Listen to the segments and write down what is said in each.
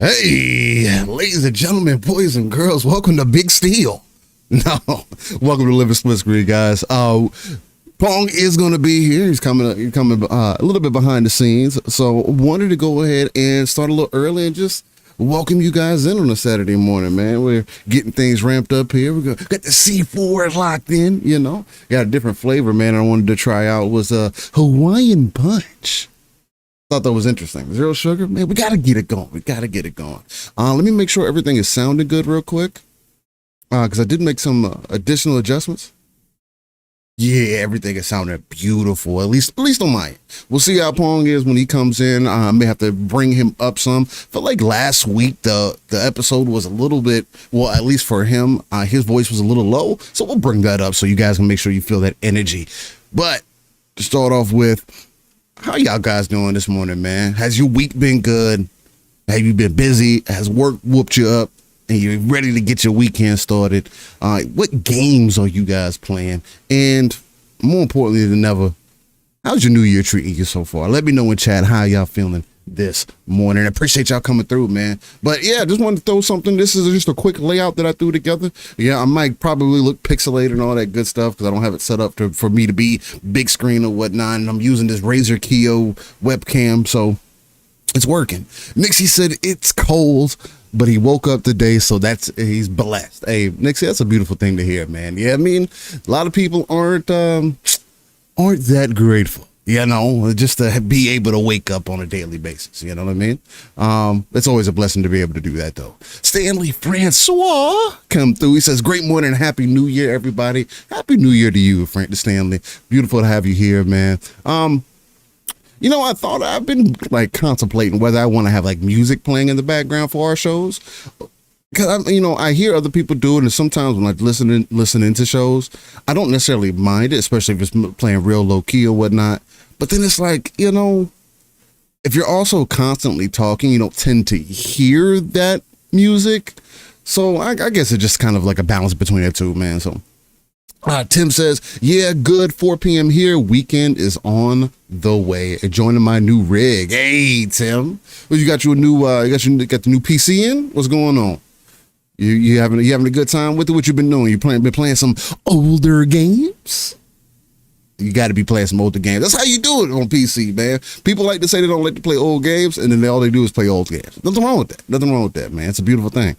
Hey, ladies and gentlemen, boys and girls, welcome to Big Steel. No, welcome to Living Split Screen, guys. Pong is going to be here. He's coming a little bit behind the scenes. So wanted to go ahead and start a little early and just welcome you guys in on a Saturday morning, man. We're getting things ramped up here. We're going to get the C4 locked in, Got a different flavor, man. I wanted to try out was a Hawaiian punch. Thought that was interesting. Zero sugar, man. We got to get it going. Let me make sure everything is sounding good real quick. Because I did make some additional adjustments. Yeah, everything is sounding beautiful. At least on my end. We'll see how Pong is when he comes in. I may have to bring him up some. Felt like last week the episode was a little bit, well, at least for him, his voice was a little low. So we'll bring that up so you guys can make sure you feel that energy. But to start off with, how y'all guys doing this morning, man? Has your week been good? Have you been busy? Has work whooped you up? And you're ready to get your weekend started? What games are you guys playing? And more importantly than ever, how's your new year treating you so far? Let me know in chat how y'all feeling this morning. I appreciate y'all coming through, man. But yeah, just wanted to throw something. This is just a quick layout that I threw together. Yeah, I might probably look pixelated and all that good stuff because I don't have it set up for me to be big screen or whatnot. And I'm using this Razer Kio webcam, so it's working. Nixie said it's cold, but he woke up today, so he's blessed. Hey, Nixie, that's a beautiful thing to hear, man. Yeah, I mean, a lot of people aren't that grateful. Just to be able to wake up on a daily basis. You know what I mean? It's always a blessing to be able to do that, though. Stanley Francois come through. He says, great morning and happy new year, everybody. Happy new year to you, Frank Stanley. Beautiful to have you here, man. I thought I've been contemplating whether I want to have music playing in the background for our shows. Because I hear other people do it, and sometimes when I listening to shows, I don't necessarily mind it, especially if it's playing real low key or whatnot. But then it's if you're also constantly talking, you don't tend to hear that music. So I guess it's just kind of like a balance between the two, man. So Tim says, yeah, good. 4 p.m. here. Weekend is on the way. Joining my new rig. Hey, Tim. Well, you got the new PC in? What's going on? You having a good time with it? What you been doing? Been playing some older games? You got to be playing some older games. That's how you do it on PC, man. People like to say they don't like to play old games, and then all they do is play old games. Nothing wrong with that, man. It's a beautiful thing.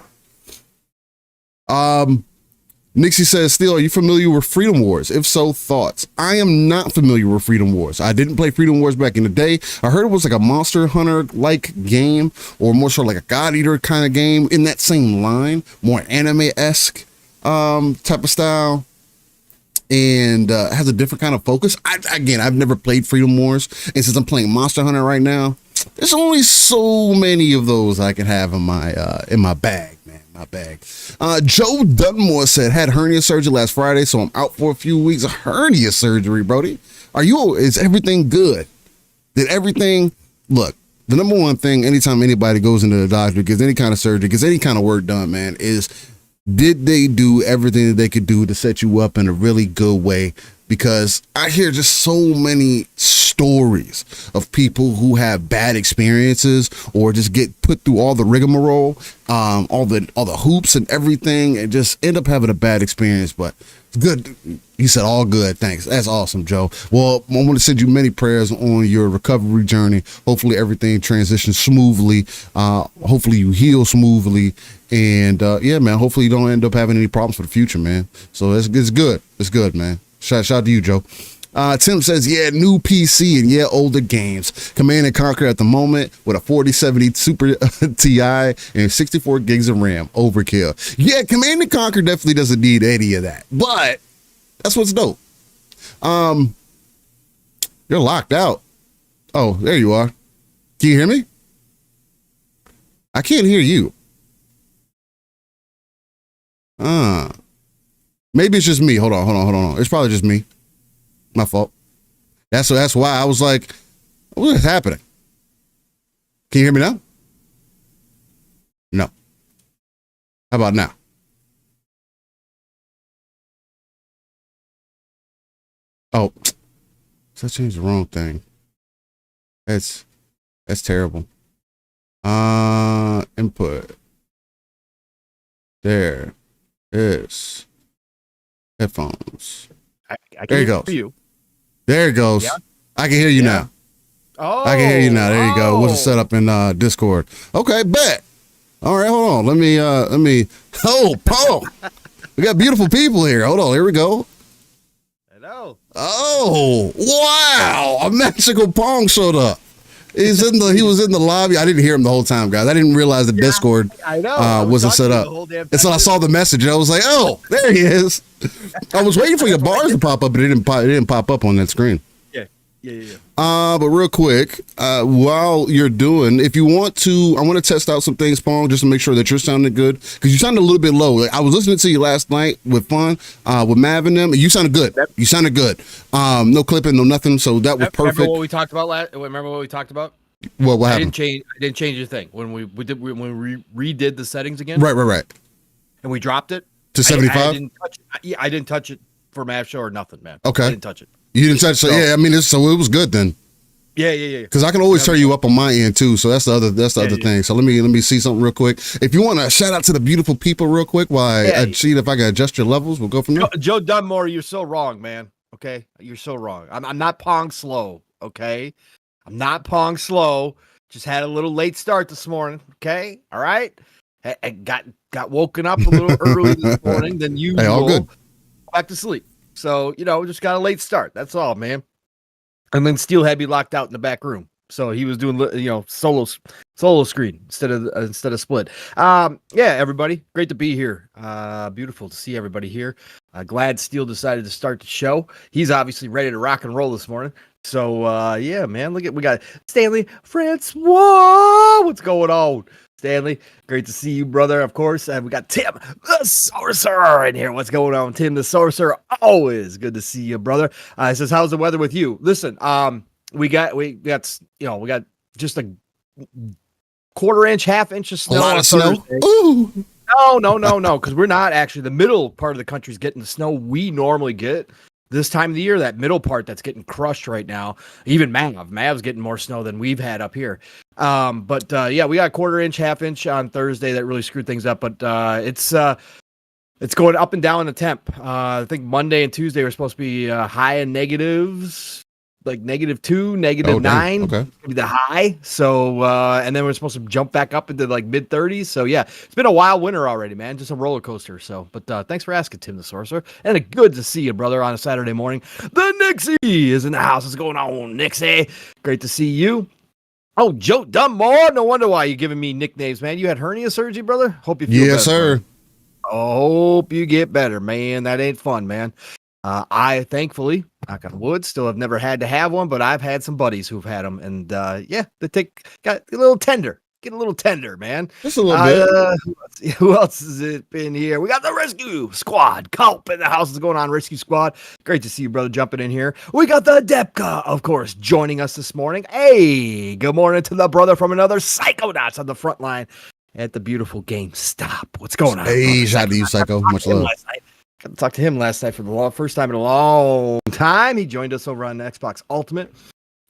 Nixie says, Steele, are you familiar with Freedom Wars? If so, thoughts. I am not familiar with Freedom Wars. I didn't play Freedom Wars back in the day. I heard it was like a Monster Hunter-like game, or more so like a God Eater kind of game in that same line, more anime-esque type of style, and has a different kind of focus. I've never played Freedom Wars, and since I'm playing Monster Hunter right now, there's only so many of those I can have in my bag, man. My bag. Joe Dunmore said, had hernia surgery last Friday, so I'm out for a few weeks. Hernia surgery, Brody. Is everything good? Look, the number one thing, anytime anybody goes into the doctor, gets any kind of surgery, gets any kind of work done, man, is did they do everything that they could do to set you up in a really good way? Because I hear just so many stories of people who have bad experiences or just get put through all the rigmarole, all the hoops and everything, and just end up having a bad experience. But it's good. He said all good. Thanks. That's awesome, Joe. Well, I want to send you many prayers on your recovery journey. Hopefully everything transitions smoothly. Hopefully you heal smoothly. And yeah, man, hopefully you don't end up having any problems for the future, man. So it's good. It's good, man. Shout out to you, Joe. Tim says, yeah, new PC and yeah, older games. Command & Conquer at the moment with a 4070 Super Ti and 64 gigs of RAM. Overkill. Yeah, Command & Conquer definitely doesn't need any of that. But that's what's dope. You're locked out. Oh, there you are. Can you hear me? I can't hear you. Maybe it's just me. Hold on. It's probably just me. My fault. That's why I was like, what is happening? Can you hear me now? No. How about now? Oh, so I changed the wrong thing. That's terrible. Input. There is headphones. I There you can go. hear you. There it goes. Yeah. I can hear you now. Oh, I can hear you now. There you go. What's the setup in Discord? Okay, bet. All right, hold on. Let me. Oh, Paul. We got beautiful people here. Hold on. Here we go. Hello. Oh, wow! A magical Pong showed up. He was in the lobby. I didn't hear him the whole time, guys. I didn't realize the Discord wasn't set up. And so I saw the message and I was like, oh, there he is. I was waiting for your bars to pop up, but it didn't pop up on that screen. Yeah. But real quick, while you're doing, if you want to, I want to test out some things, Pong, just to make sure that you're sounding good, because you sounded a little bit low. Like, I was listening to you last night with Fun, with Mav and them, and you sounded good. You sounded good. No clipping, no nothing, so that was perfect. Remember what we talked about Remember what we talked about? What happened? I didn't change a thing when we redid the settings again. Right. And we dropped it To 75? I didn't touch it for Mav Show or nothing, man. Okay. I didn't touch it. You didn't touch, so yeah, I mean, so it was good then. Yeah. Because I can always turn you up on my end too, so that's the other thing. So let me see something real quick. If you want to shout out to the beautiful people real quick while I see if I can adjust your levels, we'll go from there. Joe Dunmore, you're so wrong, man. Okay, you're so wrong. I'm not Pong slow. Okay, I'm not Pong slow. Just had a little late start this morning. Okay, all right. I got woken up a little early this morning than usual. Hey, all good. Back to sleep. So, just got a late start. That's all, man. And then Steele had me locked out in the back room. So he was doing, solo screen instead of split. Yeah, everybody. Great to be here. Beautiful to see everybody here. Glad Steele decided to start the show. He's obviously ready to rock and roll this morning. So, yeah, man, we got Stanley Francois. What's going on? Stanley, great to see you, brother, of course. And we got Tim the Sorcerer in here. What's going on, Tim the Sorcerer? Always good to see you, brother. He says, how's the weather with you? Listen, we got just a quarter-inch, half-inch of snow. A lot of snow? Ooh. No, because we're not actually. The middle part of the country is getting the snow we normally get this time of the year. That middle part that's getting crushed right now. Even Mav's getting more snow than we've had up here. But yeah, we got a quarter-inch, half-inch on Thursday that really screwed things up. But it's going up and down in the temp. I think Monday and Tuesday were supposed to be high in negatives, like -2, -9, okay. Maybe the high. So and then we're supposed to jump back up into like mid-30s. So yeah, it's been a wild winter already, man. Just a roller coaster. So, but thanks for asking, Tim the Sorcerer, and good to see you, brother, on a Saturday morning. The Nixie is in the house. What's going on, Nixie? Great to see you. Oh, Joe Dunmore. No wonder why you're giving me nicknames, man. You had hernia surgery, brother? Hope you feel better. Yes, sir. Brother. Hope you get better, man. That ain't fun, man. I thankfully, knock on wood, still have never had to have one, but I've had some buddies who've had them, and yeah, got a little tender. Get a little tender, man. Just a little bit. Who else has it been here? We got the Rescue Squad. Culp in the house. Is going on, Rescue Squad. Great to see you, brother, jumping in here. We got the Depka, of course, joining us this morning. Hey, good morning to the brother from another Psychonauts on the front line at the beautiful GameStop. What's going on? Hey, shout out to you, Psycho. Much love. Got to talk to him last night for the first time in a long time. He joined us over on Xbox Ultimate.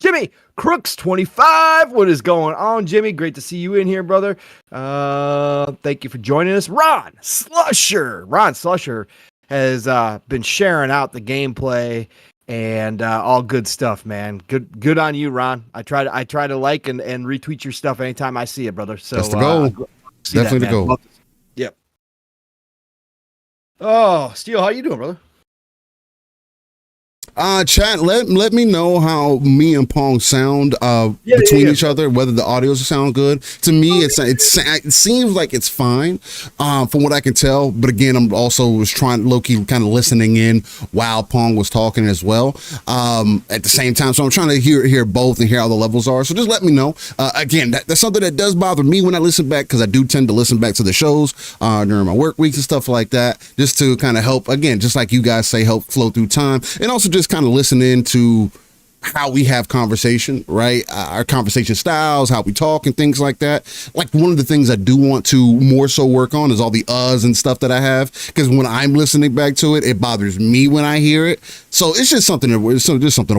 Jimmy Crooks 25. What is going on, Jimmy? Great to see you in here, brother. Thank you for joining us. Ron Slusher has been sharing out the gameplay and all good stuff, man. Good on you, Ron. I try to like and retweet your stuff anytime I see it, brother. So that's the goal. Definitely the goal. Yep. Oh, Steele, how you doing, brother? Chat, let me know how me and Pong sound between each other, whether the audios sound good. To me, it seems like it's fine from what I can tell. But again, I'm also trying low-key kind of listening in while Pong was talking as well at the same time. So I'm trying to hear both and hear how the levels are. So just let me know. Again, that's something that does bother me when I listen back, because I do tend to listen back to the shows during my work weeks and stuff like that, just to kind of help, again, just like you guys say, help flow through time, and also just kind of listen into how we have conversation, right? Our conversation styles, how we talk and things like that. Like, one of the things I do want to more so work on is all the uhs and stuff that I have, because when I'm listening back to it, it bothers me when I hear it. So it's just something to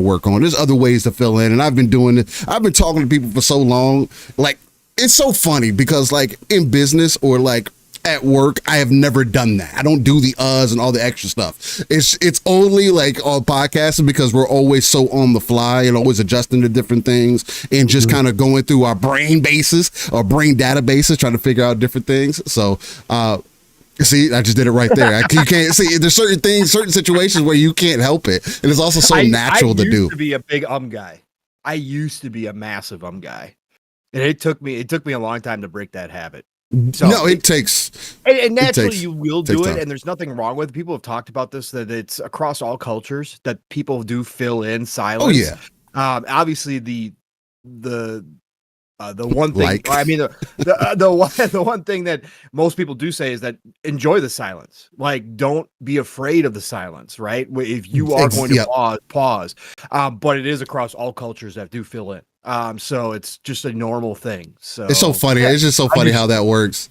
work on. There's other ways to fill in, and I've been doing it. I've been talking to people for so long, like, it's so funny because like in business or like at work, I have never done that. I don't do the and all the extra stuff. It's only like on podcasting because we're always so on the fly and always adjusting to different things and just kind of going through our brain bases or brain databases, trying to figure out different things. So, see, I just did it right there. You can't see. There's certain things, certain situations where you can't help it, and it's also so natural to do. I used to be a big guy. I used to be a massive guy, and it took me a long time to break that habit. So no, it takes, and naturally you will do it, time. and there's nothing wrong with it. People have talked about this, that it's across all cultures that people do fill in silence. Oh yeah. Obviously the one thing, I mean, the one thing that most people do say is that enjoy the silence. Like, don't be afraid of the silence, right? If you are going to pause. But it is across all cultures that do fill in. So it's just a normal thing. So it's so funny. It's just so funny how that works.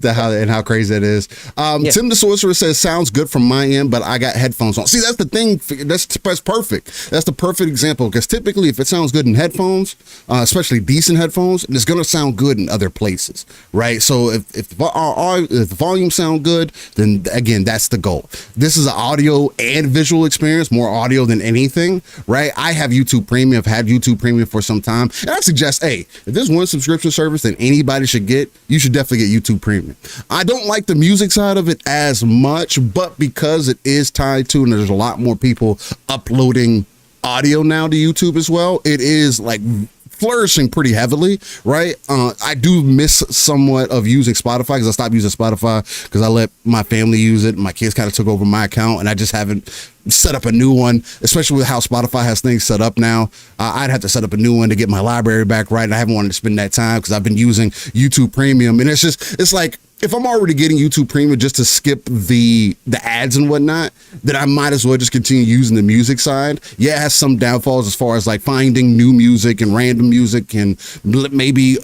How crazy it is. Tim the Sorcerer says, sounds good from my end, but I got headphones on. See, that's the thing. That's perfect. That's the perfect example, because typically if it sounds good in headphones, especially decent headphones, it's going to sound good in other places, right? So if the volume sound good, then again, that's the goal. This is an audio and visual experience, more audio than anything, right? I have YouTube Premium. I've had YouTube Premium for some time, and I suggest, hey, if there's one subscription service that anybody should get, you should definitely get YouTube Premium. I don't like the music side of it as much, but because it is tied to, and there's a lot more people uploading audio now to YouTube as well, it is like flourishing pretty heavily, right? I do miss somewhat of using Spotify, because I stopped using Spotify because I let my family use it. My kids kind of took over my account, and I just haven't set up a new one, especially with how Spotify has things set up now. I'd have to set up a new one to get my library back right, and I haven't wanted to spend that time because I've been using YouTube Premium, and it's like, if I'm already getting YouTube Premium just to skip the ads and whatnot, then I might as well just continue using the music side. Yeah, it has some downfalls as far as like finding new music and random music, and maybe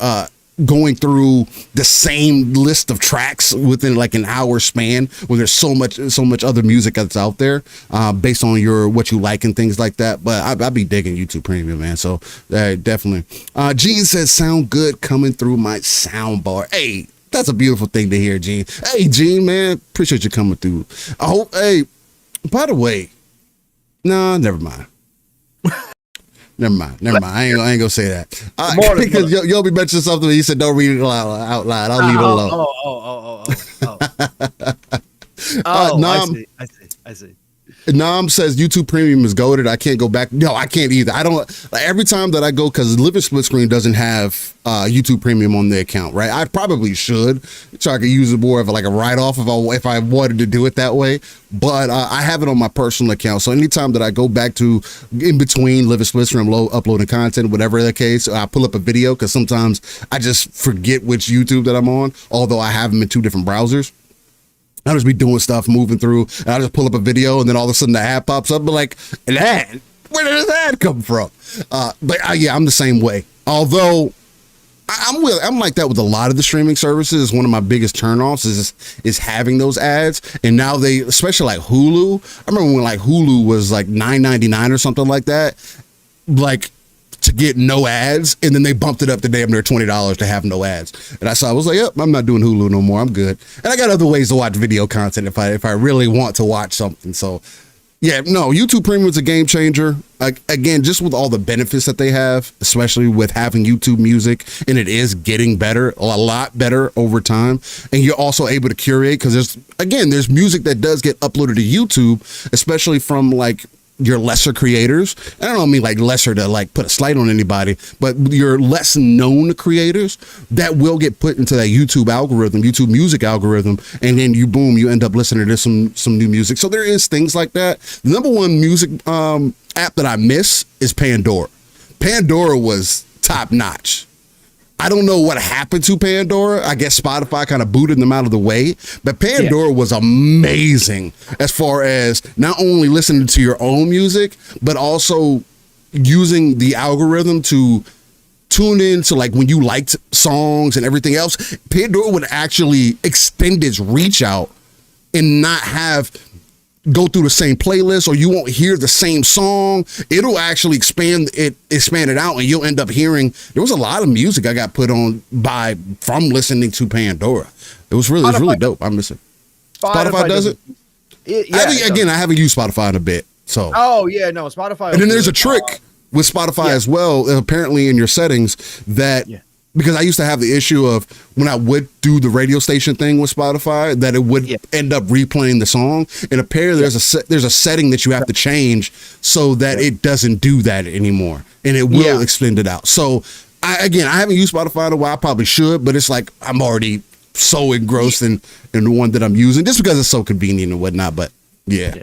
going through the same list of tracks within like an hour span when there's so much other music that's out there, based on what you like and things like that. But I'd be digging YouTube Premium, man. So definitely. Gene says, sound good coming through my sound bar. Hey, that's a beautiful thing to hear, Gene. Hey, Gene, man, appreciate you coming through. I hope, hey, by the way, nah, never mind. Never mind. I ain't gonna say that. Because you'll be mentioning something, and he said, don't read it out loud. I'll leave it alone. I see. Nam says YouTube Premium is goated. I can't go back. No, I can't either. I don't like, every time that I go, because Living Split Screen doesn't have YouTube Premium on the account, right? I probably should, so I could use it more of like a write-off if I wanted to do it that way. But I have it on my personal account, so anytime that I go back to in between Living Split Screen, uploading content, whatever the case, I pull up a video, because sometimes I just forget which YouTube that I'm on, although I have them in two different browsers. I'll just be doing stuff, moving through, and I'll just pull up a video, and then all of a sudden the ad pops up, and like, an ad? Where did this ad come from? Yeah, I'm the same way. Although I'm like that with a lot of the streaming services. One of my biggest turnoffs is having those ads. And now especially like Hulu. I remember when like Hulu was like $9.99 or something like that, like to get no ads, and then they bumped it up to damn near $20 to have no ads. And I was like, yep, I'm not doing Hulu no more. I'm good. And I got other ways to watch video content if I really want to watch something. So yeah, no, YouTube Premium is a game changer. Again, just with all the benefits that they have, especially with having YouTube Music, and it is getting better, a lot better over time. And you're also able to curate, because there's music that does get uploaded to YouTube, especially from like your lesser creators. I don't mean like lesser to like put a slight on anybody, but your less known creators that will get put into that YouTube algorithm, YouTube Music algorithm, and then you end up listening to some new music. So there is things like that. The number one music app that I miss is Pandora. Pandora was top notch. I don't know what happened to Pandora. I guess Spotify kind of booted them out of the way, but Pandora was amazing as far as not only listening to your own music, but also using the algorithm to tune in to like when you liked songs and everything else. Pandora would actually extend its reach out and not have go through the same playlist, or you won't hear the same song. It'll actually expand it out, and you'll end up hearing. There was a lot of music I got put on from listening to Pandora. It was really dope. I miss it. Spotify does it. I haven't used Spotify in a bit. So. Oh yeah, no, Spotify. And then there's a trick with Spotify as well. Apparently, in your settings that. Yeah. Because I used to have the issue of when I would do the radio station thing with Spotify, that it would end up replaying the song. And apparently there's a setting that you have to change so that it doesn't do that anymore. And it will extend it out. So I haven't used Spotify in a while. I probably should, but it's like I'm already so engrossed in the one that I'm using just because it's so convenient and whatnot. But yeah.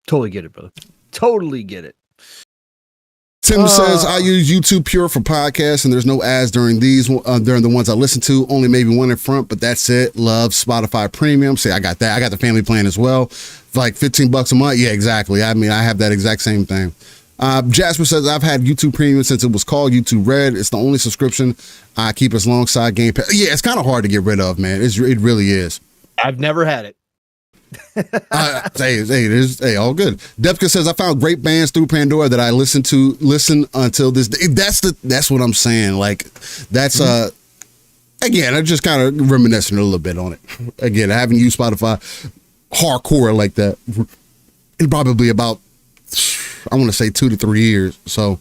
Totally get it, brother. Totally get it. Tim says, I use YouTube Pure for podcasts, and there's no ads during the ones I listen to, only maybe one in front, but that's it. Love Spotify Premium. See, I got that. I got the family plan as well. For like $15 a month. Yeah, exactly. I mean, I have that exact same thing. Jasper says, I've had YouTube Premium since it was called YouTube Red. It's the only subscription I keep as alongside Game Pass. Yeah, it's kind of hard to get rid of, man. It really is. I've never had it. Hey, all good. Depka says, I found great bands through Pandora that I listen until this day. That's what I'm saying. Like, that's again, I'm just kind of reminiscing a little bit on it. Again, I haven't used Spotify hardcore like that in probably about, I want to say 2 to 3 years. So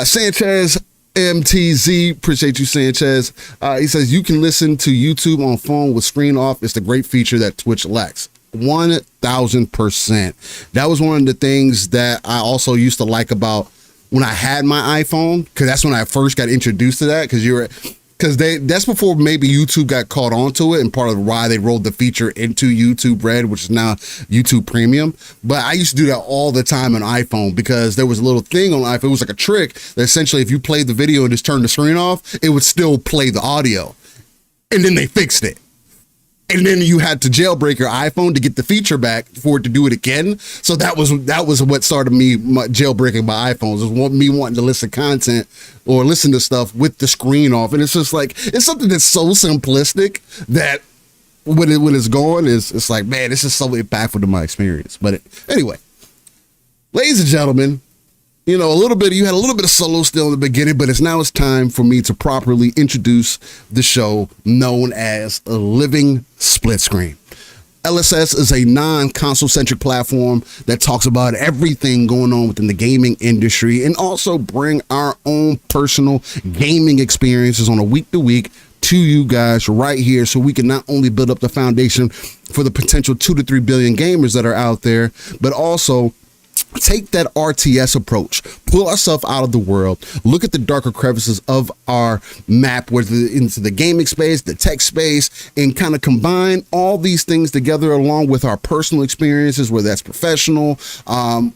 Sanchez MTZ, appreciate you, Sanchez. He says, you can listen to YouTube on phone with screen off. It's the great feature that Twitch lacks. 1000%. That was one of the things that I also used to like about when I had my iPhone, because that's when I first got introduced to that. Because that's before maybe YouTube got caught onto it, and part of why they rolled the feature into YouTube Red, which is now YouTube Premium. But I used to do that all the time on iPhone, because there was a little thing on iPhone. It was like a trick that essentially if you played the video and just turned the screen off, it would still play the audio. And then they fixed it. And then you had to jailbreak your iPhone to get the feature back for it to do it again. So that was what started me jailbreaking my iPhones, was me wanting to listen to content or listen to stuff with the screen off. And it's just like, it's something that's so simplistic that when it's gone, it's like, man, this is so impactful to my experience. But anyway, ladies and gentlemen, you had a little bit of solo still in the beginning, but it's time for me to properly introduce the show known as Living Split Screen. LSS is a non-console centric platform that talks about everything going on within the gaming industry, and also bring our own personal gaming experiences on a week to week to you guys right here, so we can not only build up the foundation for the potential 2 to 3 billion gamers that are out there, but also take that RTS approach, pull ourselves out of the world, look at the darker crevices of our map, into the gaming space, the tech space, and kind of combine all these things together along with our personal experiences, whether that's professional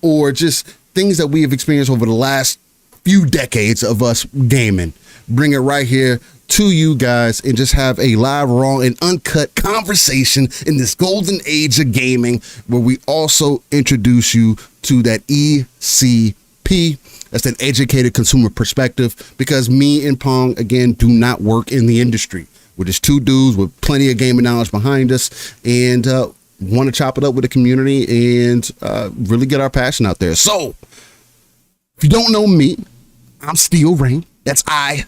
or just things that we have experienced over the last few decades of us gaming. Bring it right here to you guys and just have a live, raw, and uncut conversation in this golden age of gaming, where we also introduce you to that ECP. That's an educated consumer perspective, because me and Pong, again, do not work in the industry. We're just two dudes with plenty of gaming knowledge behind us, and want to chop it up with the community and really get our passion out there. So, if you don't know me, I'm Steel Rain. That's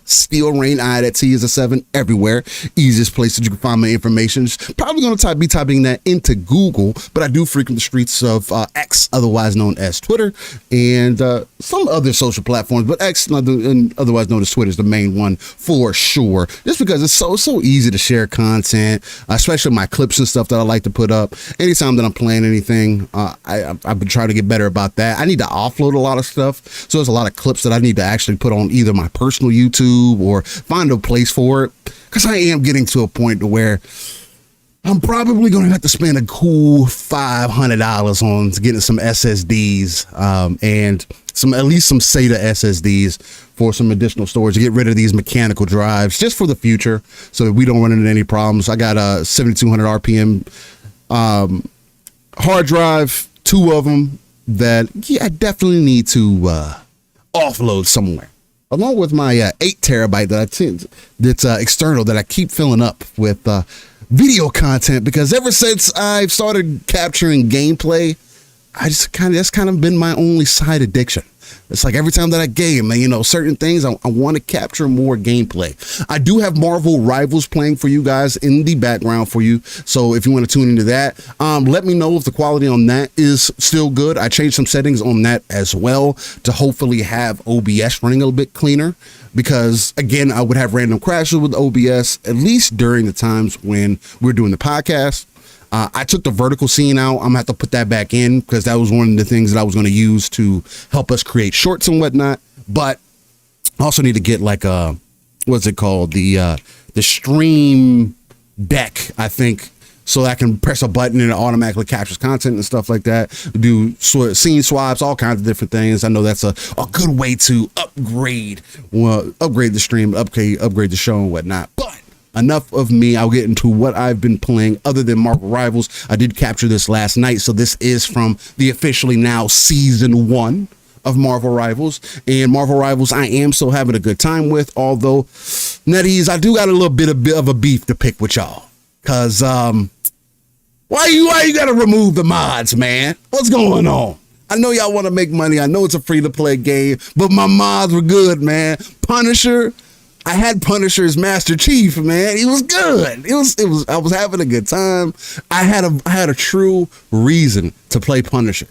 Steel Rain. That T is a 7 everywhere. Easiest place that you can find my information. Probably going to be typing that into Google, but I do frequent the streets of X, otherwise known as Twitter, and some other social platforms, but X, otherwise known as Twitter, is the main one for sure. Just because it's so easy to share content, especially my clips and stuff that I like to put up. Anytime that I'm playing anything, I've been trying to get better about that. I need to offload a lot of stuff, so there's a lot of clips that I need to actually put on either my personal YouTube or find a place for it, because I am getting to a point to where I'm probably going to have to spend a cool $500 on getting some SSDs and at least some SATA SSDs for some additional storage to get rid of these mechanical drives just for the future, so that we don't run into any problems. I got a 7200 RPM hard drive, 2 of them that I definitely need to offload somewhere, along with my 8 terabyte that's external that I keep filling up with video content, because ever since I've started capturing gameplay, that's kind of been my only side addiction. It's like every time that I game, certain things, I want to capture more gameplay. I do have Marvel Rivals playing for you guys in the background for you. So if you want to tune into that, let me know if the quality on that is still good. I changed some settings on that as well to hopefully have OBS running a little bit cleaner, because again, I would have random crashes with OBS, at least during the times when we're doing the podcast. I took the vertical scene out. I'm gonna have to put that back in, because that was one of the things that I was going to use to help us create shorts and whatnot. But I also need to get like what's it called? The stream deck, I think, so I can press a button and it automatically captures content and stuff like that. Do scene swaps, all kinds of different things. I know that's a good way to upgrade the stream, upgrade the show and whatnot. But enough of me. I'll get into what I've been playing other than Marvel Rivals. I did capture this last night, so this is from the officially now season 1 of Marvel Rivals. And Marvel Rivals, I am still having a good time with, although, Netties, I do got a little bit of a beef to pick with y'all. Cause why you gotta remove the mods, man? What's going on? I know y'all want to make money. I know it's a free to play game, but my mods were good, man. Punisher. I had Punisher's Master Chief, man. He was good. I was having a good time. I had a true reason to play Punisher.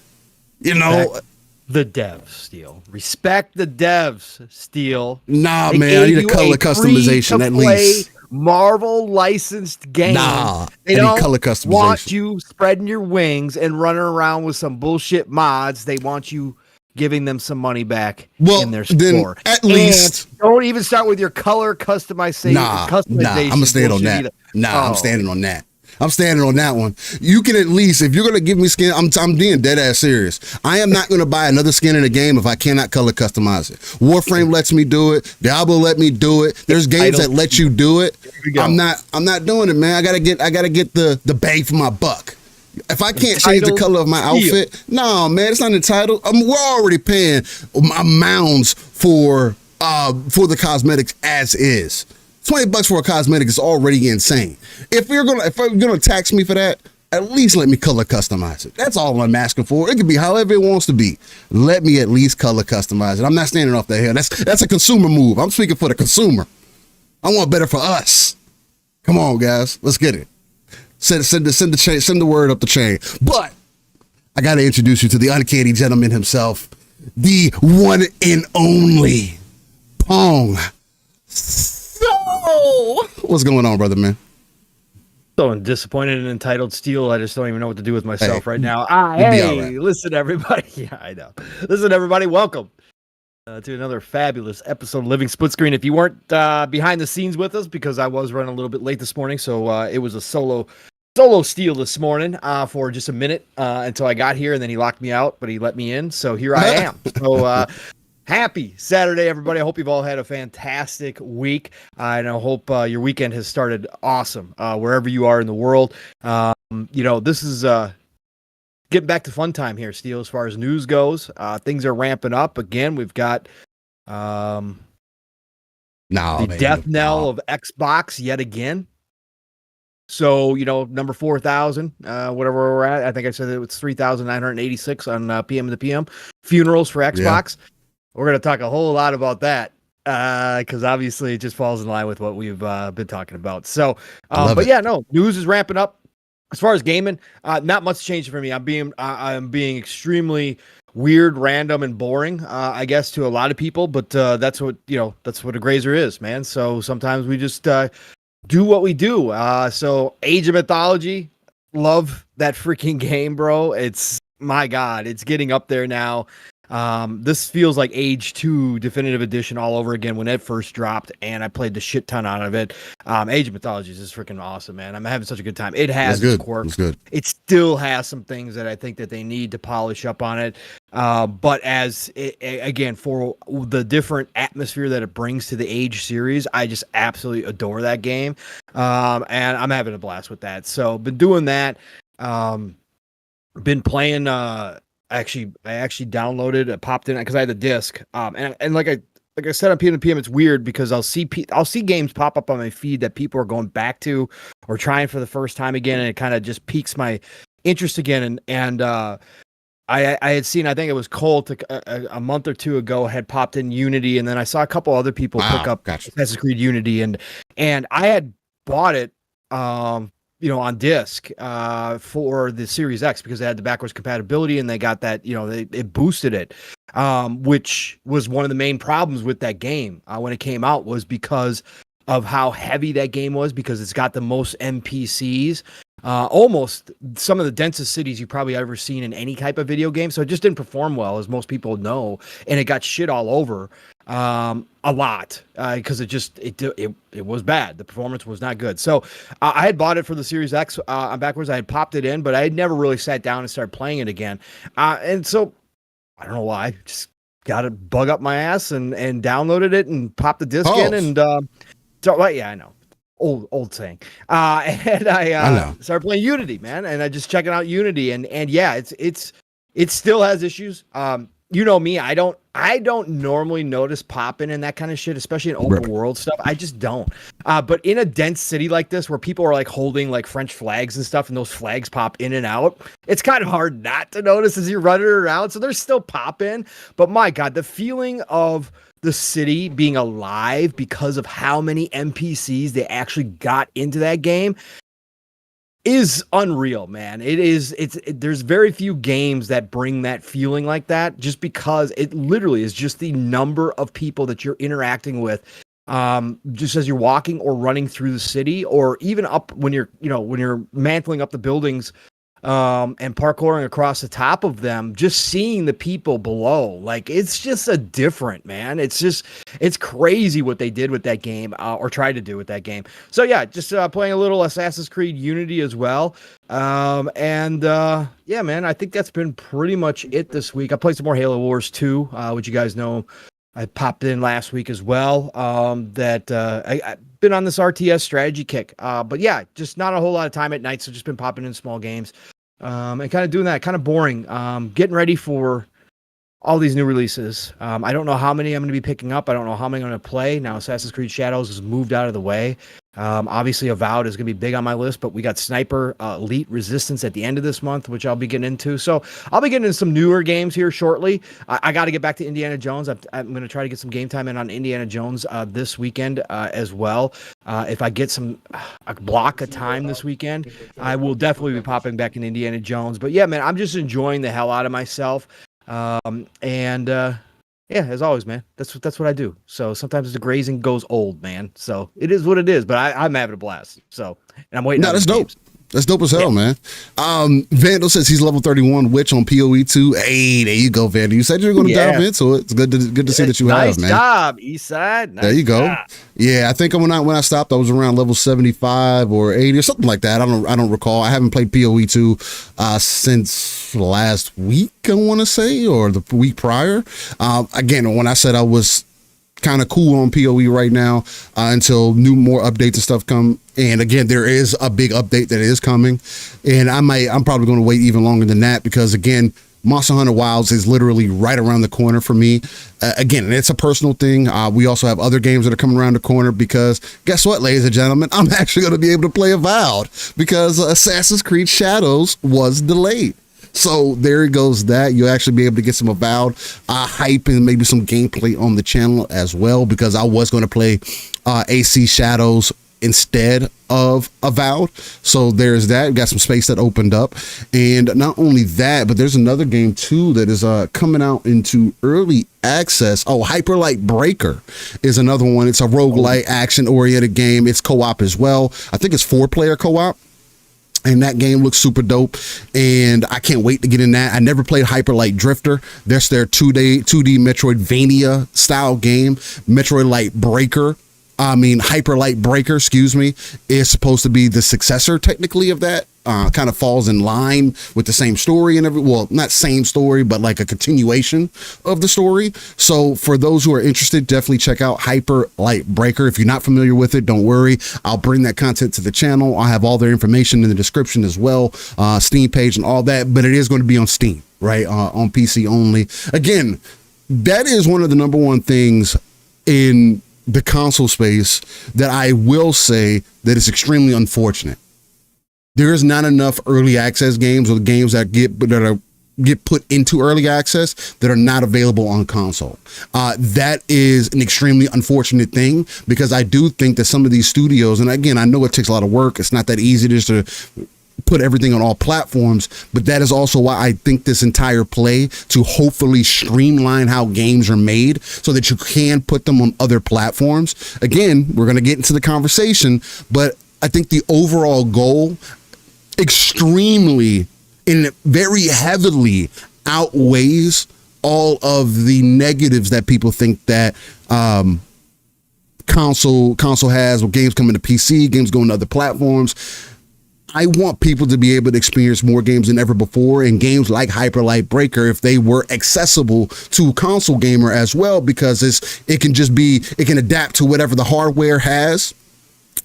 Respect the devs, Steel. Respect the devs, Steel. Nah, man, I need a color customization at least. Marvel licensed game. Nah, they don't color customization. Want you spreading your wings and running around with some bullshit mods. They want you giving them some money back in their store. At least don't even start with your color customization. Nah, I'm gonna stand on that. I'm standing on that. I'm standing on that one. You can at least, if you're gonna give me skin, I'm being dead ass serious. I am not gonna buy another skin in a game if I cannot color customize it. Warframe lets me do it. Diablo let me do it. There's games that let you do it. I'm not doing it, man. I gotta get the bang for my buck. If I can't change the color of my outfit, no, man, it's not entitled. We're already paying amounts for the cosmetics as is. $20 for a cosmetic is already insane. If you're gonna tax me for that, at least let me color customize it. That's all I'm asking for. It can be however it wants to be. Let me at least color customize it. I'm not standing off the hill. That's a consumer move. I'm speaking for the consumer. I want better for us. Come on, guys, let's get it. Send the word up the chain. But I got to introduce you to the uncanny gentleman himself, the one and only Pong. So, what's going on, brother, man? So disappointed and entitled, Steel. I just don't even know what to do with myself right now. Listen, everybody. Yeah, I know. Listen, everybody. Welcome to another fabulous episode of Living Split Screen. If you weren't behind the scenes with us, because I was running a little bit late this morning, so it was a solo Steel this morning for just a minute until I got here, and then he locked me out, but he let me in, so here I am. So happy Saturday, everybody. I hope you've all had a fantastic week, and I hope your weekend has started awesome wherever you are in the world. This is getting back to fun time here, Steel, as far as news goes. Things are ramping up again. We've got the death knell of Xbox yet again. So, number 4,000, whatever we're at. I think I said it was 3,986 on PM to PM funerals for Xbox. Yeah. We're going to talk a whole lot about that because obviously it just falls in line with what we've been talking about. So, news is ramping up. As far as gaming, not much changed for me. I'm being extremely weird, random, and boring, I guess, to a lot of people. But that's what a grazer is, man. So sometimes we just do what we do. So Age of Mythology, love that freaking game, bro. It's, my God, it's getting up there now. This feels like Age 2 Definitive Edition all over again when it first dropped, and I played the shit ton out of it. Age of Mythology is just freaking awesome, man. I'm having such a good time. It has its quirks. It still has some things that I think that they need to polish up on it. But again, for the different atmosphere that it brings to the Age series, I just absolutely adore that game. And I'm having a blast with that. So been doing that. Been playing, I actually downloaded, popped in because I had the disc. And like like I said on PM, it's weird because I'll see games pop up on my feed that people are going back to or trying for the first time again, and it kind of just piques my interest again. And I had seen, I think it was Colt a month or two ago had popped in Unity, and then I saw a couple other people pick up Assassin's Creed Unity, and I had bought it, on disc for the Series X because they had the backwards compatibility and they got that, it boosted it, which was one of the main problems with that game when it came out, was because of how heavy that game was, because it's got the most NPCs, almost some of the densest cities you probably ever seen in any type of video game. So it just didn't perform well, as most people know, and it got shit all over a lot because it was bad. The performance was not good. So I had bought it for the Series X on backwards. I had popped it in, but I had never really sat down and started playing it again. And so I don't know why, just got a bug up my ass and downloaded it and popped the disc in and yeah, I know. Old saying. And I started playing Unity, man, and I just checking out Unity, and yeah, it still has issues. You know me, I don't normally notice popping and that kind of shit, especially in open world stuff. I just don't. But in a dense city like this, where people are like holding like French flags and stuff, and those flags pop in and out, it's kind of hard not to notice as you're running around. So there's still popping, but my God, the feeling of the city being alive because of how many NPCs they actually got into that game is unreal, man. There's very few games that bring that feeling like that, just because it literally is just the number of people that you're interacting with, just as you're walking or running through the city, or even up when you're mantling up the buildings, and parkouring across the top of them, just seeing the people below. Like, it's just a different, man. It's crazy what they did with that game, or tried to do with that game. So yeah, just playing a little Assassin's Creed Unity as well. Yeah, man, I think that's been pretty much it this week. I played some more Halo Wars 2, which you guys know I popped in last week as well. I've been on this RTS strategy kick. But yeah, just not a whole lot of time at night, so just been popping in small games. And kind of doing that, kind of boring. Getting ready for all these new releases. I don't know how many I'm going to be picking up. I don't know how many I'm going to play. Now Assassin's Creed Shadows has moved out of the way. Obviously Avowed is going to be big on my list, but we got Sniper Elite Resistance at the end of this month, which I'll be getting into. So I'll be getting into some newer games here shortly. I got to get back to Indiana Jones. I'm going to try to get some game time in on Indiana Jones this weekend as well. If I get a block of time this weekend, I will definitely be popping back in Indiana Jones. But yeah, man, I'm just enjoying the hell out of myself. Yeah, as always, man, that's what I do. So sometimes the grazing goes old, man. So it is what it is, but I'm having a blast. So, and I'm waiting. No, that's dope. Games. That's dope as hell, man. Vandal says he's level 31 Witch on PoE 2. Hey, there you go, Vandal. You said you were going to dive into it. It's good to see that you have, man. Nice job, Eastside. Nice there you go. Job. Yeah, I think when I stopped, I was around level 75 or 80 or something like that. I don't recall. I haven't played PoE 2 since last week, I want to say, or the week prior. Again, when I said I was kind of cool on PoE right now until more updates and stuff come. And again, there is a big update that is coming, and I'm probably going to wait even longer than that, because again, Monster Hunter Wilds is literally right around the corner for me. Again, it's a personal thing. We also have other games that are coming around the corner, because guess what, ladies and gentlemen, I'm actually going to be able to play Avowed because Assassin's Creed Shadows was delayed. So there goes that. You'll actually be able to get some Avowed hype and maybe some gameplay on the channel as well, because I was going to play AC Shadows instead of Avowed. So there's that. We got some space that opened up. And not only that, but there's another game too that is coming out into early access. Oh, Hyperlight Breaker is another one. It's a roguelite action-oriented game. It's co-op as well. I think it's 4-player co-op. And that game looks super dope, and I can't wait to get in that. I never played Hyperlight Drifter. That's their 2D Metroidvania style game. Hyperlight Breaker, is supposed to be the successor technically of that. Kind of falls in line with the same story and not same story, but like a continuation of the story. So for those who are interested, definitely check out Hyperlight Breaker. If you're not familiar with it, don't worry. I'll bring that content to the channel. I'll have all their information in the description as well, Steam page and all that, but it is going to be on Steam, right? On PC only. Again, that is one of the number one things in the console space that I will say that it's extremely unfortunate. There is not enough early access games or games that get put into early access that are not available on console. That is an extremely unfortunate thing, because I do think that some of these studios, and again, I know it takes a lot of work. It's not that easy just to put everything on all platforms, but that is also why I think this entire play to hopefully streamline how games are made so that you can put them on other platforms. Again, we're going to get into the conversation, but I think the overall goal extremely and very heavily outweighs all of the negatives that people think that console has, with games coming to PC, games going to other platforms. I want people to be able to experience more games than ever before, and games like Hyper Light Breaker, if they were accessible to a console gamer as well, because it can adapt to whatever the hardware has.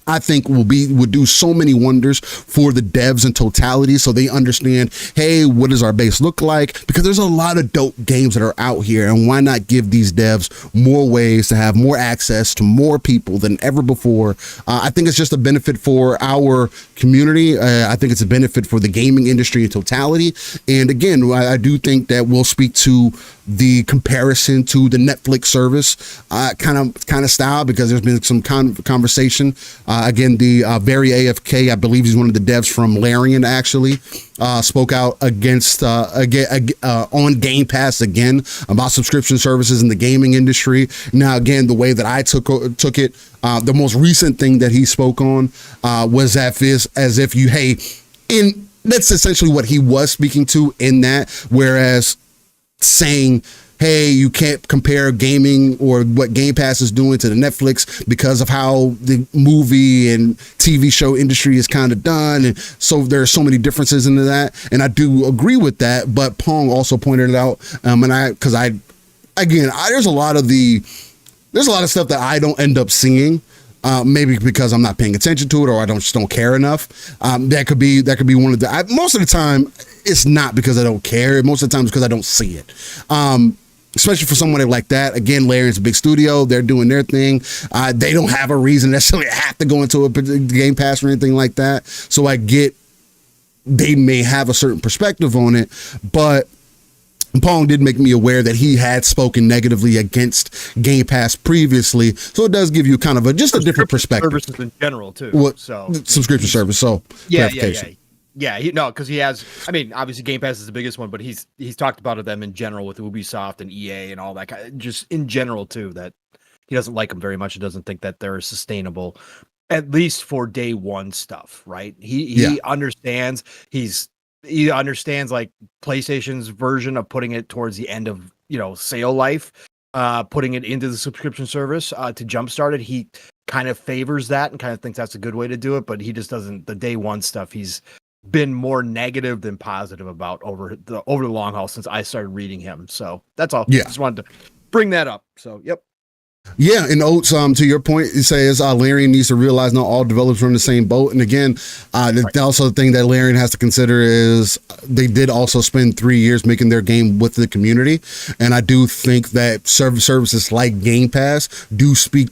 I think would do so many wonders for the devs in totality, so they understand, hey, what does our base look like? Because there's a lot of dope games that are out here, and why not give these devs more ways to have more access to more people than ever before? I think it's just a benefit for our community. I think it's a benefit for the gaming industry in totality. And again, I do think that we'll speak to the comparison to the Netflix service kind of style, because there's been some conversation. Again, the Very AFK, I believe he's one of the devs from Larian, actually spoke out against on Game Pass again about subscription services in the gaming industry. Now, again, the way that I took it, the most recent thing that he spoke on was that's essentially what he was speaking to in that, whereas saying, hey, you can't compare gaming or what Game Pass is doing to the Netflix because of how the movie and TV show industry is kind of done. And so there are so many differences into that. And I do agree with that. But Pong also pointed it out. There's a lot of stuff that I don't end up seeing. Maybe because I'm not paying attention to it, or I just don't care enough. That could be one of the. Most of the time, it's not because I don't care. Most of the time, it's because I don't see it. Especially for somebody like that. Again, Larian's a big studio. They're doing their thing. They don't have a reason necessarily have to go into a Game Pass or anything like that. So I get they may have a certain perspective on it, but Pong did make me aware that he had spoken negatively against Game Pass previously, so it does give you kind of a different perspective. Services in general too. Subscription service. So yeah. Because he has. I mean, obviously Game Pass is the biggest one, but he's talked about them in general with Ubisoft and EA and all that kind of, just in general too. That he doesn't like them very much. He doesn't think that they're sustainable, at least for day one stuff. Right? He understands. He understands like PlayStation's version of putting it towards the end of sale life, putting it into the subscription service to jumpstart it. He kind of favors that and kind of thinks that's a good way to do it, but he just doesn't. The day one stuff, he's been more negative than positive about over the long haul since I started reading him. So that's all. Yeah, just wanted to bring that up. So yep. Yeah, and Oates, to your point, it says Larian needs to realize not all developers are in the same boat. And again, also the thing that Larian has to consider is they did also spend 3 years making their game with the community. And I do think that services like Game Pass do speak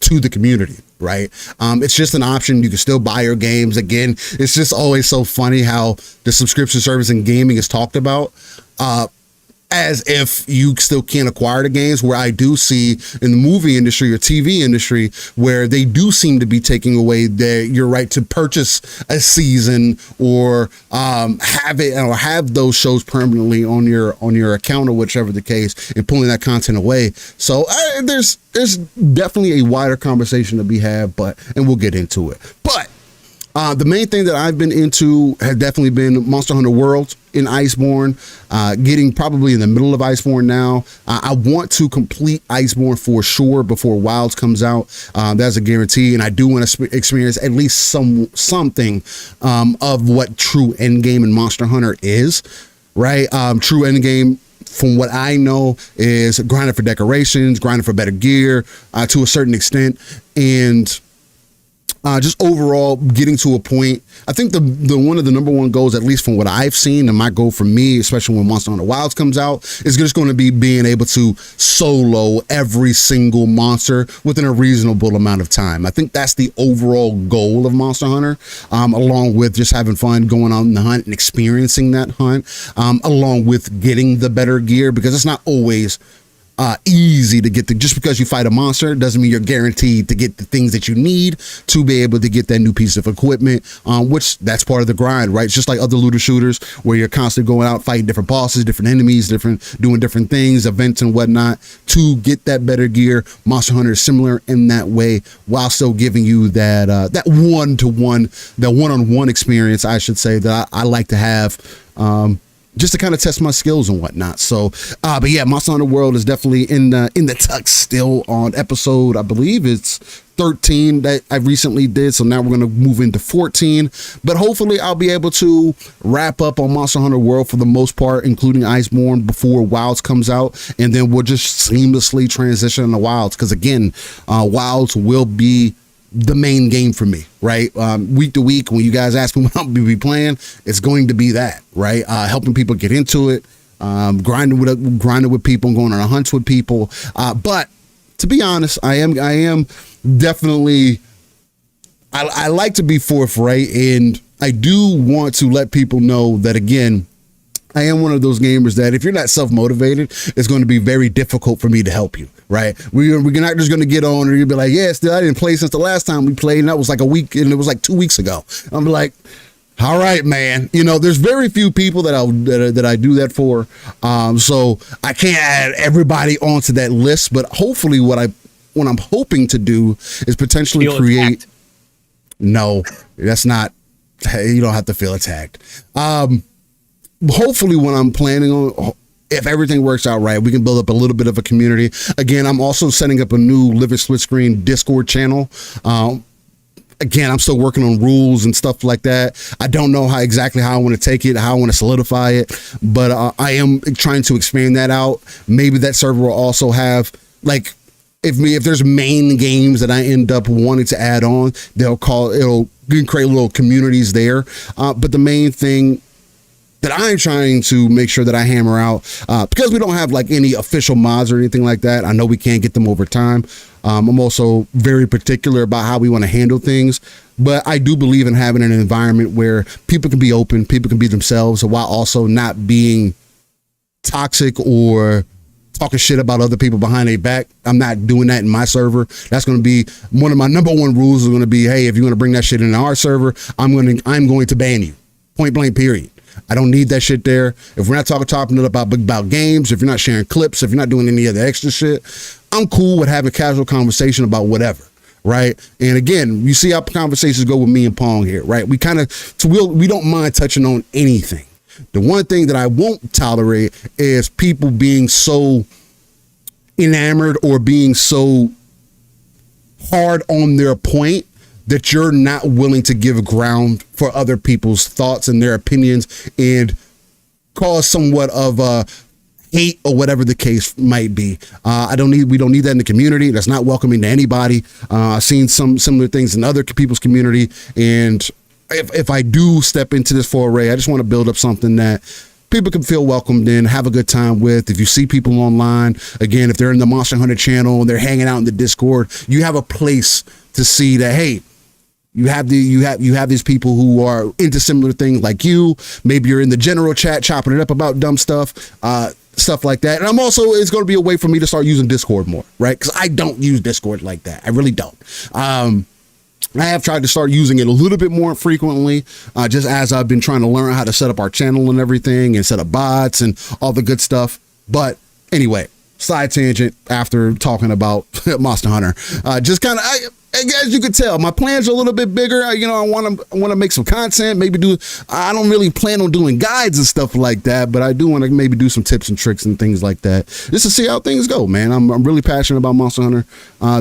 to the community, right? It's just an option. You can still buy your games. Again, it's just always so funny how the subscription service in gaming is talked about. As if you still can't acquire the games, where I do see in the movie industry or TV industry where they do seem to be taking away your right to purchase a season or have it or have those shows permanently on your account or whichever the case, and pulling that content away. So there's definitely a wider conversation to be had, and we'll get into it. But the main thing that I've been into has definitely been Monster Hunter World in Iceborne, getting probably in the middle of Iceborne now. I want to complete Iceborne for sure before Wilds comes out. That's a guarantee, and I do want to experience at least something of what true endgame in Monster Hunter is, right? True endgame, from what I know, is grinding for decorations, grinding for better gear to a certain extent, and just overall getting to a point. I think the one of the number one goals, at least from what I've seen, and my goal for me, especially when Monster Hunter Wilds comes out, is just going to be being able to solo every single monster within a reasonable amount of time. I think that's the overall goal of Monster Hunter, along with just having fun going on the hunt and experiencing that hunt, along with getting the better gear, because it's not always easy to get just because you fight a monster doesn't mean you're guaranteed to get the things that you need to be able to get that new piece of equipment, which that's part of the grind, right? It's just like other looter shooters where you're constantly going out fighting different bosses, different enemies, doing different things, events and whatnot to get that better gear. Monster Hunter is similar in that way, while still giving you that one-on-one experience, I should say, that I like to have, just to kind of test my skills and whatnot. So, but yeah, Monster Hunter World is definitely in the tux still on episode, I believe it's 13 that I recently did. So now we're going to move into 14, but hopefully I'll be able to wrap up on Monster Hunter World for the most part, including Iceborne, before Wilds comes out. And then we'll just seamlessly transition into Wilds. Cause again, Wilds will be the main game for me, right? Week to week, when you guys ask me what I'll be playing, it's going to be that, right? Helping people get into it, grinding with people, and going on hunts with people. But to be honest, I am definitely, I like to be forthright, and I do want to let people know that, again, I am one of those gamers that if you're not self-motivated, it's going to be very difficult for me to help you, right? We're not just going to get on and you'll be like, yeah, still, I didn't play since the last time we played, and that was like a week, and it was like 2 weeks ago. I'm like, all right, man. There's very few people that I do that for, so I can't add everybody onto that list. But hopefully, what I'm hoping to do is potentially create. Attacked. No, that's not. You don't have to feel attacked. Hopefully what I'm planning on, if everything works out right, we can build up a little bit of a community. Again, I'm also setting up a new Live It Split Screen Discord channel. Again, I'm still working on rules and stuff like that. I don't know exactly how I want to take it, how I want to solidify it, but I am trying to expand that out. Maybe that server will also have, like, if there's main games that I end up wanting to add on, it'll create little communities there. But the main thing that I'm trying to make sure that I hammer out, because we don't have like any official mods or anything like that. I know we can't get them over time. I'm also very particular about how we want to handle things, but I do believe in having an environment where people can be open, people can be themselves, while also not being toxic or talking shit about other people behind their back. I'm not doing that in my server. That's going to be one of my number one rules. Is going to be, hey, if you're going to bring that shit in our server, I'm going to ban you. Point blank, period. I don't need that shit there. If we're not talking about games, if you're not sharing clips, if you're not doing any of the extra shit, I'm cool with having a casual conversation about whatever, right? And again, you see how conversations go with me and Pong here, right? We don't mind touching on anything. The one thing that I won't tolerate is people being so enamored or being so hard on their point that you're not willing to give ground for other people's thoughts and their opinions and cause somewhat of a hate or whatever the case might be. We don't need that in the community. That's not welcoming to anybody. I've seen some similar things in other people's community. And if I do step into this foray, I just want to build up something that people can feel welcomed in, have a good time with. If you see people online, again, if they're in the Monster Hunter channel and they're hanging out in the Discord, you have a place to see that, hey, you have these people who are into similar things like you. Maybe you're in the general chat chopping it up about dumb stuff like that. And it's going to be a way for me to start using Discord more, right? Because I don't use Discord like that. I really don't. I have tried to start using it a little bit more frequently, just as I've been trying to learn how to set up our channel and everything, and set up bots and all the good stuff. But anyway, side tangent after talking about Monster Hunter. Just kind of, as you can tell, my plans are a little bit bigger. I want to make some content, I don't really plan on doing guides and stuff like that, but I do want to maybe do some tips and tricks and things like that, just to see how things go, man. I'm really passionate about Monster Hunter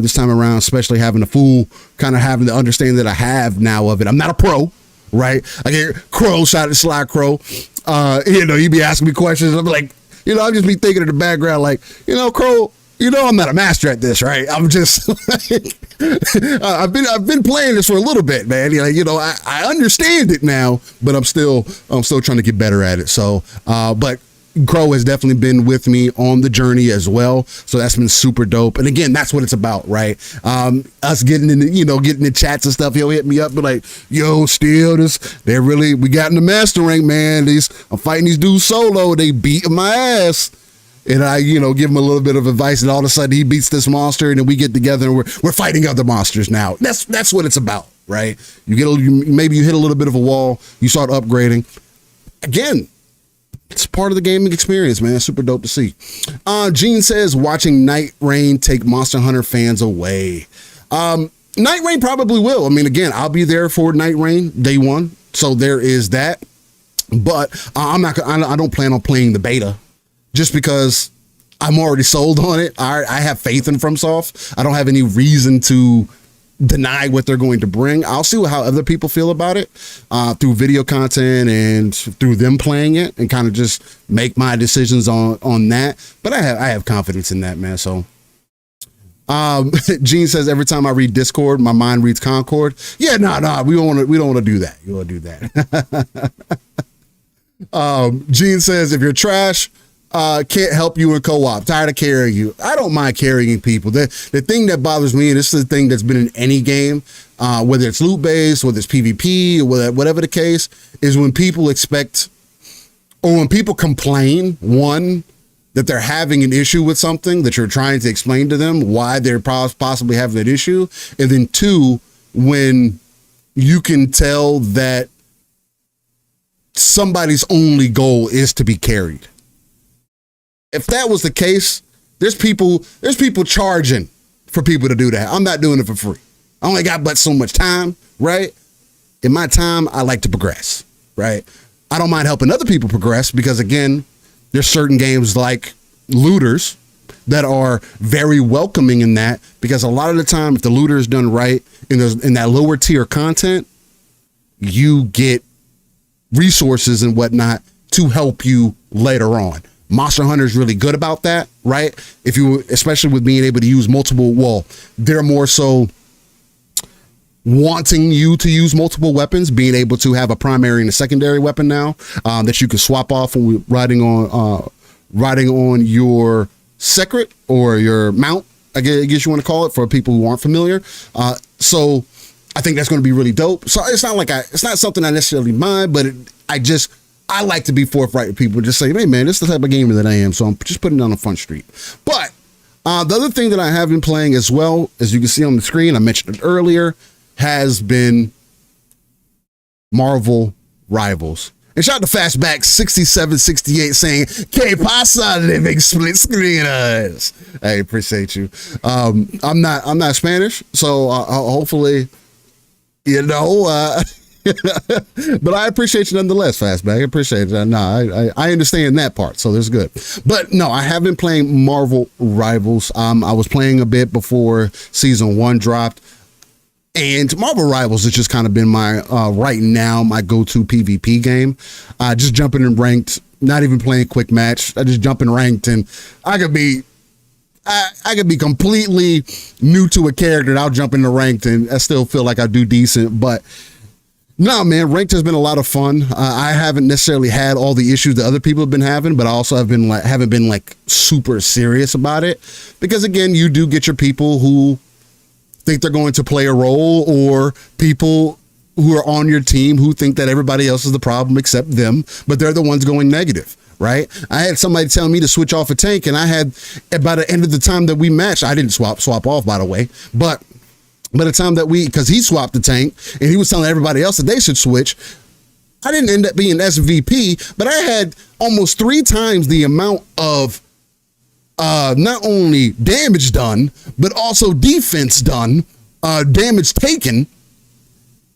this time around, especially having having the understanding that I have now of it. I'm not a pro, right? I get Crow, shout out to Sly Crow. He'd be asking me questions. I'm like, I'll just be thinking in the background, like, Crow, I'm not a master at this, right? I'm just like, I've been playing this for a little bit, man. I understand it now, but I'm still trying to get better at it. So, but Crow has definitely been with me on the journey as well. So that's been super dope. And again, that's what it's about, right? Us getting in the chats and stuff. He'll hit me up, but like, yo, still we got in the master rank, man. I'm fighting these dudes solo. They beating my ass. And I, give him a little bit of advice, and all of a sudden he beats this monster, and then we get together and we're fighting other monsters now. That's what it's about, right? Maybe you hit a little bit of a wall, you start upgrading. Again, it's part of the gaming experience, man. Super dope to see. Gene says, watching Night Rain take Monster Hunter fans away. Night Rain probably will. I mean, again, I'll be there for Night Rain day one, so there is that. But I don't plan on playing the beta. Just because I'm already sold on it. I have faith in FromSoft. I don't have any reason to deny what they're going to bring. I'll see how other people feel about it through video content and through them playing it, and kind of just make my decisions on that. But I have confidence in that, man. So Gene says, every time I read Discord, my mind reads Concord. Yeah, no, we don't want to do that. You want to do that. Gene says, if you're trash, can't help you in co-op. Tired of carrying you. I don't mind carrying people. The thing that bothers me, and this is the thing that's been in any game, whether it's loot based, whether it's PvP, or whatever the case, is when people expect, or when people complain, one, that they're having an issue with something that you're trying to explain to them why they're possibly having that issue, and then two, when you can tell that somebody's only goal is to be carried. If that was the case, there's people charging for people to do that. I'm not doing it for free. I only got but so much time, right? In my time, I like to progress, right? I don't mind helping other people progress because, again, there's certain games like looters that are very welcoming in that, because a lot of the time, if the looter is done right in that lower tier content, you get resources and whatnot to help you later on. Monster Hunter is really good about that, right? Especially with being able to use multiple, they're more so wanting you to use multiple weapons, being able to have a primary and a secondary weapon now that you can swap off when riding on your secret or your mount, I guess you want to call it, for people who aren't familiar. So I think that's going to be really dope. So it's not something I necessarily mind, but I like to be forthright with people. Just say, hey, man, this is the type of gamer that I am. So I'm just putting it on the front street. But the other thing that I have been playing as well, as you can see on the screen, I mentioned it earlier, has been Marvel Rivals. And shout out to Fastback 6768 saying, "Que pasa, living split screen us." I appreciate you. I'm not Spanish, so hopefully, but I appreciate you nonetheless, Fastback. I appreciate it. No, I understand that part, so there's good. But no, I have been playing Marvel Rivals. I was playing a bit before season 1 dropped, and Marvel Rivals has just kind of been my right now my go-to PvP game. Just jumping in ranked, not even playing quick match. I just jump in ranked, and I could be completely new to a character, and I'll jump into ranked, and I still feel like I do decent, but. No, man, ranked has been a lot of fun. I haven't necessarily had all the issues that other people have been having, but I also haven't been super serious about it, because again, you do get your people who think they're going to play a role, or people who are on your team who think that everybody else is the problem except them, but they're the ones going negative, right? I had somebody tell me to switch off a tank, and I had, by the end of the time that we matched, I didn't swap off, by the way, but by the time that because he swapped the tank and he was telling everybody else that they should switch, I didn't end up being SVP, but I had almost 3 times the amount of not only damage done, but also defense done, damage taken.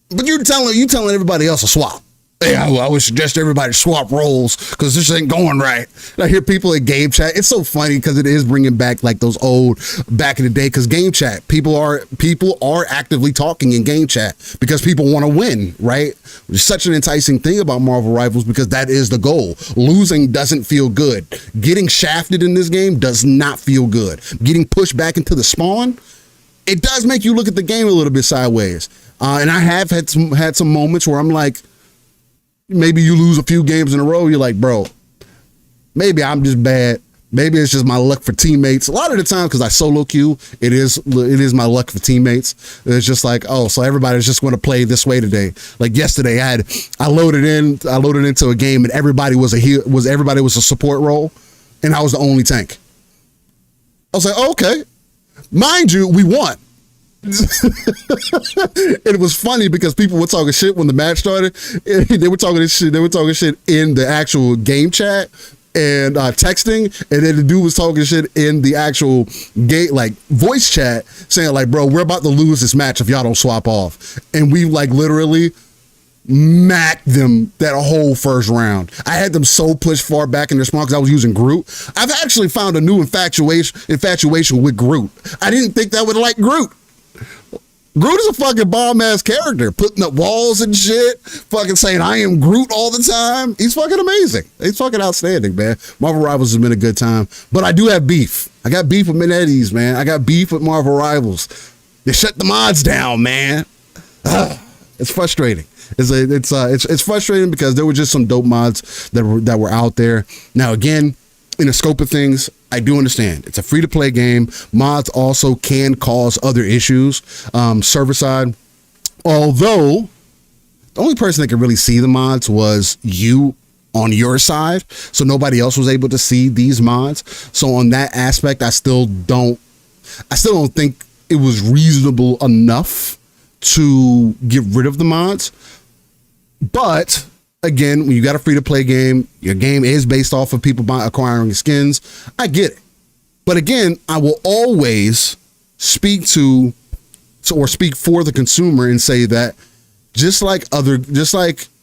But you're telling everybody else to swap. Hey, I would suggest everybody swap roles because this ain't going right. And I hear people in game chat. It's so funny because it is bringing back like those old back in the day. Because game chat, people are actively talking in game chat because people want to win, right? It's such an enticing thing about Marvel Rivals because that is the goal. Losing doesn't feel good. Getting shafted in this game does not feel good. Getting pushed back into the spawn, it does make you look at the game a little bit sideways. And I have had some moments where I'm like, maybe you lose a few games in a row. You're like, bro, maybe I'm just bad. Maybe it's just my luck for teammates. A lot of the time, because I solo queue, it is my luck for teammates. It's just like, oh, so everybody's just going to play this way today. Like yesterday, I loaded into a game and everybody was a support role, and I was the only tank. I was like, oh, okay, mind you, we won. It was funny because people were talking shit when the match started. They were talking shit in the actual game chat and texting, and then the dude was talking shit in the actual game, like voice chat, saying like, bro, we're about to lose this match if y'all don't swap off. And we like literally macked them that whole first round. I had them so pushed far back in their spawn because I was using Groot. I've actually found a new infatuation with Groot. I didn't think that would like Groot. Groot is a fucking bomb-ass character, putting up walls and shit, fucking saying, I am Groot all the time. He's fucking amazing. He's fucking outstanding, man. Marvel Rivals has been a good time, but I do have beef. I got beef with Minettes, man. I got beef with Marvel Rivals. They shut the mods down, man. It's frustrating. It's frustrating because there were just some dope mods that were out there. Now, again, in the scope of things, I do understand. It's a free-to-play game. Mods also can cause other issues, server side. Although, the only person that could really see the mods was you on your side, so nobody else was able to see these mods. So on that aspect, I still don't think it was reasonable enough to get rid of the mods. But again, when you got a free-to-play game, your game is based off of people acquiring skins. I get it. But again, I will always speak for the consumer and say that just like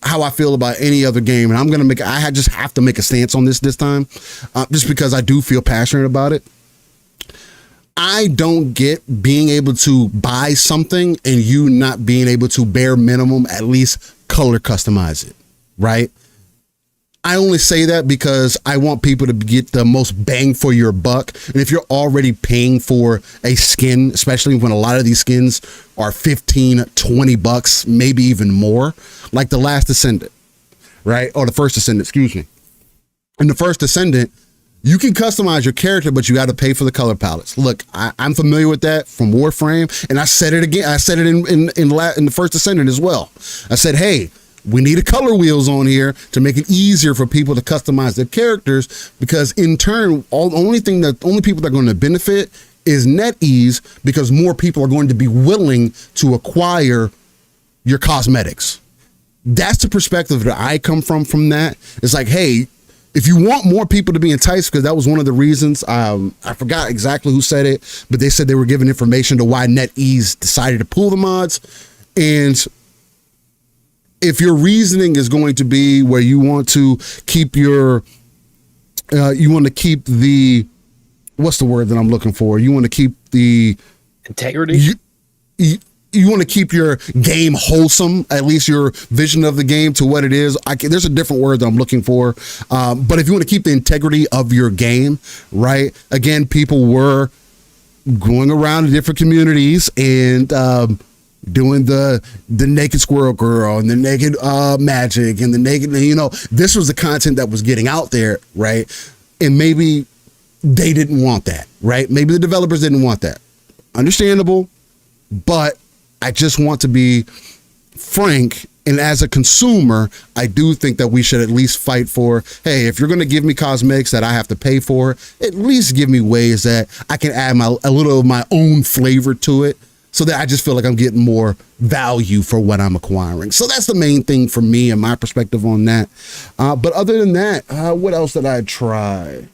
how I feel about any other game, and I just have to make a stance on this time, just because I do feel passionate about it. I don't get being able to buy something and you not being able to bare minimum at least color customize it. Right? I only say that because I want people to get the most bang for your buck. And if you're already paying for a skin, especially when a lot of these skins are $15-20, maybe even more, like the last Descendant, right? Or the first Descendant, excuse me. In the first Descendant, you can customize your character, but you got to pay for the color palettes. Look, I'm familiar with that from Warframe, and I said it again. I said it in the first Descendant as well. I said, hey, we need a color wheels on here to make it easier for people to customize their characters, because in turn, only people that are going to benefit is NetEase, because more people are going to be willing to acquire your cosmetics. That's the perspective that I come from that. It's like, hey, if you want more people to be enticed, because that was one of the reasons, I forgot exactly who said it, but they said they were giving information to why NetEase decided to pull the mods. And if your reasoning is going to be where you want to keep the, what's the word that I'm looking for? You want to keep the integrity. You want to keep your game wholesome, at least your vision of the game to what it is. There's a different word that I'm looking for. But if you want to keep the integrity of your game, right? Again, people were going around in different communities and, doing the naked squirrel girl and the naked magic and the naked, this was the content that was getting out there, right? And maybe they didn't want that, right? Maybe the developers didn't want that. Understandable, but I just want to be frank. And as a consumer, I do think that we should at least fight for, hey, if you're going to give me cosmetics that I have to pay for, at least give me ways that I can add a little of my own flavor to it, so that I just feel like I'm getting more value for what I'm acquiring. So that's the main thing for me and my perspective on that. But other than that, what else did I try?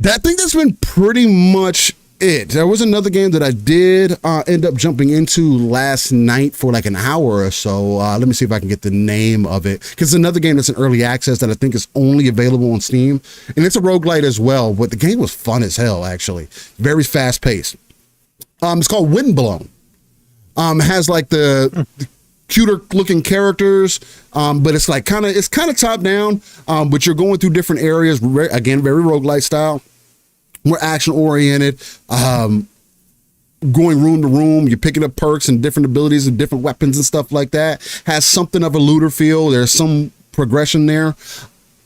I think that's been pretty much it. There was another game that I did end up jumping into last night for like an hour or so. Let me see if I can get the name of it, because it's another game that's in early access that I think is only available on Steam, and it's a roguelite as well, but the game was fun as hell, actually. Very fast paced. It's called Windblown. Has like the cuter looking characters, but it's like kind of top down, but you're going through different areas, again, very roguelite style. More action oriented, going room to room. You're picking up perks and different abilities and different weapons and stuff like that. Has something of a looter feel. There's some progression there.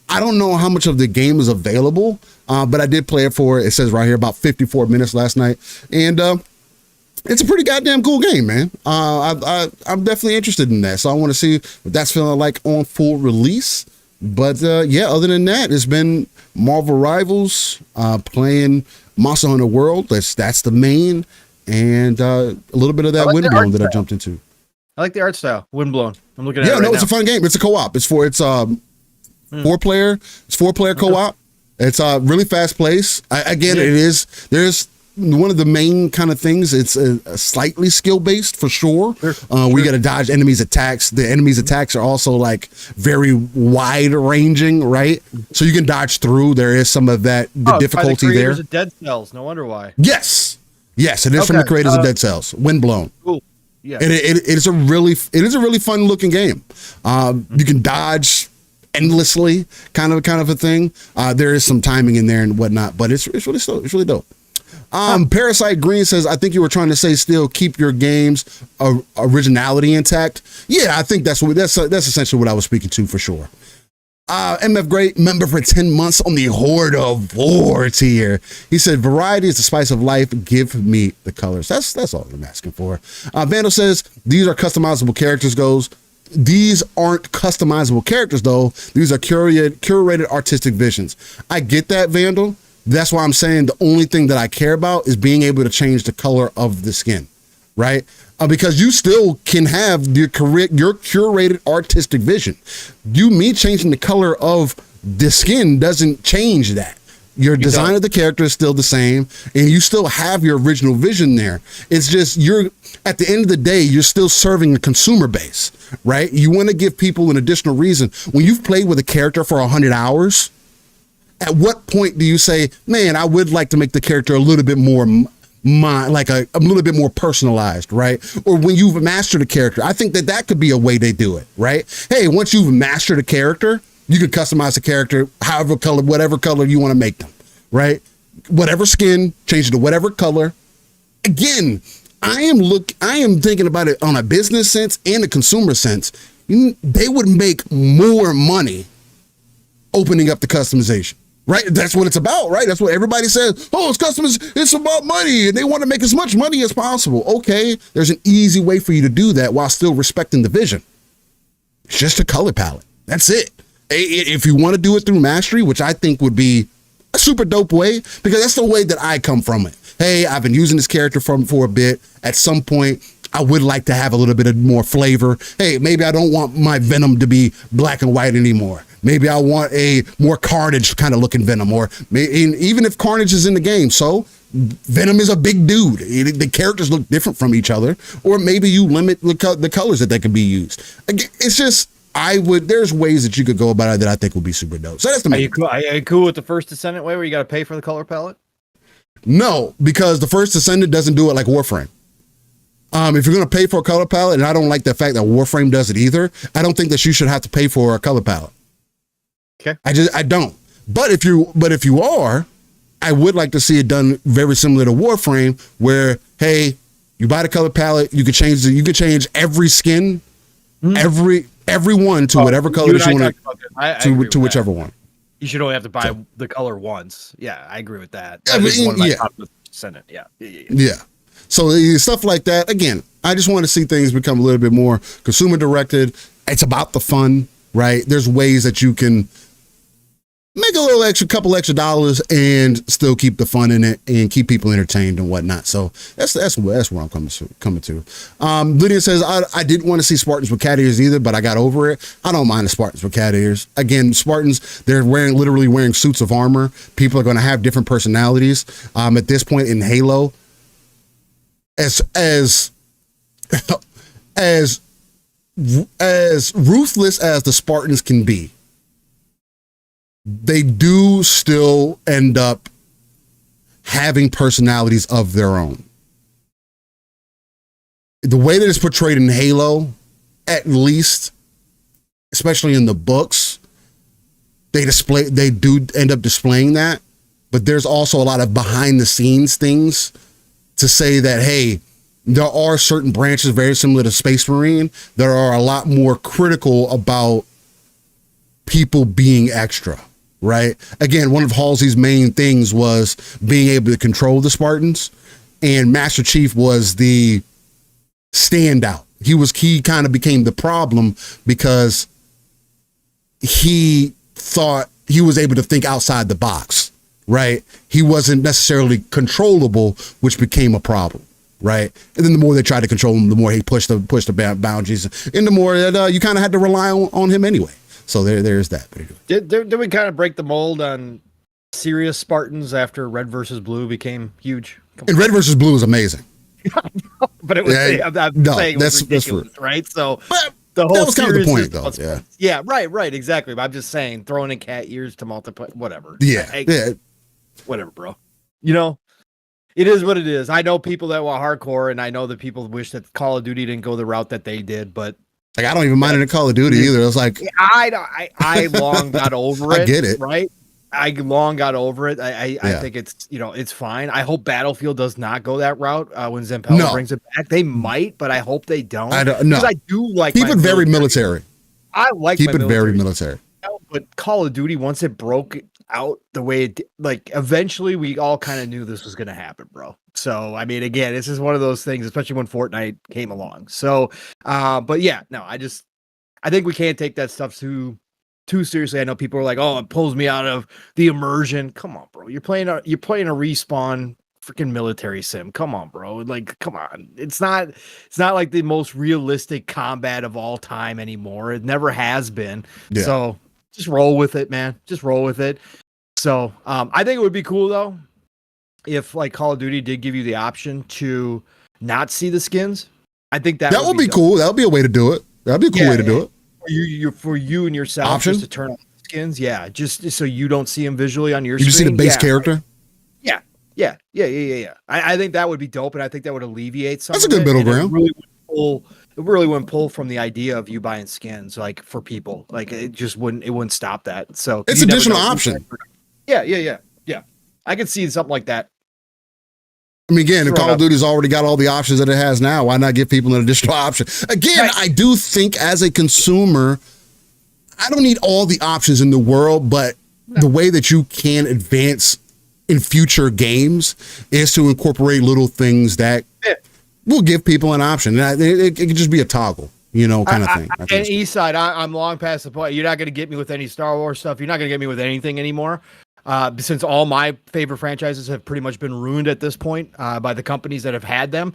I don't know how much of the game is available, but I did play it for, it says right here, about 54 minutes last night. And it's a pretty goddamn cool game, man. I'm definitely interested in that. So I want to see what that's feeling like on full release. But yeah, other than that, it's been Marvel Rivals, playing Monster Hunter World. That's the main, and a little bit of that Windblown that I jumped into. I like the art style, Windblown. I'm looking at it right now. It's a fun game. It's a co-op. It's four player co-op. It's really fast paced. There's one of the main kind of things. It's a slightly skill based for sure. We got to dodge enemies' attacks. The enemies' attacks are also like very wide ranging, right? So you can dodge through. There is some of that difficulty by the there. Of Dead Cells. No wonder why. Yes, it is from the creators of Dead Cells. Windblown. Cool. Yeah, and it is a really fun looking game. You can dodge endlessly, kind of a thing. There is some timing in there and whatnot, but it's really dope. Parasite Green says, I think you were trying to say still keep your game's originality intact. Yeah, I think that's essentially what I was speaking to for sure. MF Great, member for 10 months on the Horde of War tier. He said, variety is the spice of life. Give me the colors. That's all I'm asking for. Vandal says, these are customizable characters goes. These aren't customizable characters though. These are curated artistic visions. I get that, Vandal. That's why I'm saying the only thing that I care about is being able to change the color of the skin, right? Because you still can have your curated artistic vision. Me changing the color of the skin doesn't change that. Your design of the character is still the same, and you still have your original vision there. It's just at the end of the day, you're still serving a consumer base, right? You want to give people an additional reason. When you've played with a character for 100 hours, at what point do you say, man, I would like to make the character a little bit more a little bit more personalized, right? Or when you've mastered a character, I think that could be a way they do it, right? Hey, once you've mastered a character, you can customize the character whatever color you want to make them, right? Whatever skin, change it to whatever color. Again, I am thinking about it on a business sense and a consumer sense. They would make more money opening up the customization. Right, that's what it's about, right? That's what everybody says. Oh, it's customers. It's about money, and they want to make as much money as possible. Okay, there's an easy way for you to do that while still respecting the vision. It's just a color palette. That's it. If you want to do it through mastery, which I think would be a super dope way, because that's the way that I come from it. Hey, I've been using this character for a bit. At some point, I would like to have a little bit of more flavor. Hey, maybe I don't want my Venom to be black and white anymore. Maybe I want a more Carnage kind of looking Venom, even if Carnage is in the game. So Venom is a big dude. The characters look different from each other, or maybe you limit the colors that they can be used. It's just, there's ways that you could go about it that I think would be super dope. So that's the main. Are you cool with the First Descendant way where you got to pay for the color palette? No, because the First Descendant doesn't do it like Warframe. If you're going to pay for a color palette, and I don't like the fact that Warframe does it either, I don't think that you should have to pay for a color palette. Okay. I don't. But if you are, I would like to see it done very similar to Warframe, where hey, you buy the color palette, you can change every skin, every one to whatever color that you want to whichever one. You should only have to buy the color once. Yeah, I agree with that. That is one of my top Descendant. Yeah. So stuff like that. Again, I just want to see things become a little bit more consumer directed. It's about the fun, right? There's ways that you can make a little extra, couple extra dollars, and still keep the fun in it and keep people entertained and whatnot. So that's where I'm coming to. Lydia says, I didn't want to see Spartans with cat ears either, but I got over it. I don't mind the Spartans with cat ears. Again, Spartans, they're literally wearing suits of armor. People are going to have different personalities. At this point in Halo, as ruthless as the Spartans can be, they do still end up having personalities of their own. The way that it's portrayed in Halo, at least, especially in the books, they do end up displaying that, but there's also a lot of behind the scenes things to say that, hey, there are certain branches very similar to Space Marine that are a lot more critical about people being extra. Right. Again, one of Halsey's main things was being able to control the Spartans, and Master Chief was the standout. He kind of became the problem because he thought he was able to think outside the box. Right. He wasn't necessarily controllable, which became a problem. Right. And then the more they tried to control him, the more he pushed the boundaries, and the more that you kind of had to rely on him anyway. So there's that. Did we kind of break the mold on serious Spartans after Red versus Blue became huge? And Red versus Blue is amazing. But it was I'm saying it was ridiculous, right? So the whole that was kind of the point, though. Yeah, right, exactly. But I'm just saying, throwing in cat ears to multiply, whatever. Yeah. Whatever, bro. You know, it is what it is. I know people that were hardcore, and I know that people wish that Call of Duty didn't go the route that they did, but. Like, I don't even mind it in Call of Duty either. It's like I long got over it. I get it, right? I long got over it. I think it's it's fine. I hope Battlefield does not go that route when Zampella brings it back. They might, but I hope they don't. I don't know. Because I do like keep it very military. I like keep it very military. But Call of Duty, once it broke out the way it did, like eventually we all kind of knew this was going to happen, bro. So, I mean, again, this is one of those things, especially when Fortnite came along. So, but yeah, no, I think we can't take that stuff too seriously. I know people are like, oh, it pulls me out of the immersion. Come on, bro. You're playing a Respawn freaking military sim. Come on, bro. Like, come on. It's not like the most realistic combat of all time anymore. It never has been. Yeah. So just roll with it, man. Just roll with it. So, I think it would be cool though, if like Call of Duty did give you the option to not see the skins. I think that would be cool. That would be a way to do it. That'd be a cool way to do it. For you and yourself option? Just to turn on the skins. Yeah. Just so you don't see them visually on your screen. You just see the base character. Yeah. I think that would be dope. And I think that would alleviate some. That's a good middle ground. It really wouldn't pull from the idea of you buying skins, like for people, like it wouldn't stop that. So it's additional option. Yeah. I could see something like that. I mean, again, if Call of Duty's already got all the options that it has now, why not give people an additional option? Again, right. I do think as a consumer, I don't need all the options in the world, but the way that you can advance in future games is to incorporate little things that will give people an option. And it can just be a toggle, kind of thing. And Eastside, I'm long past the point. You're not going to get me with any Star Wars stuff. You're not going to get me with anything anymore. Since all my favorite franchises have pretty much been ruined at this point by the companies that have had them.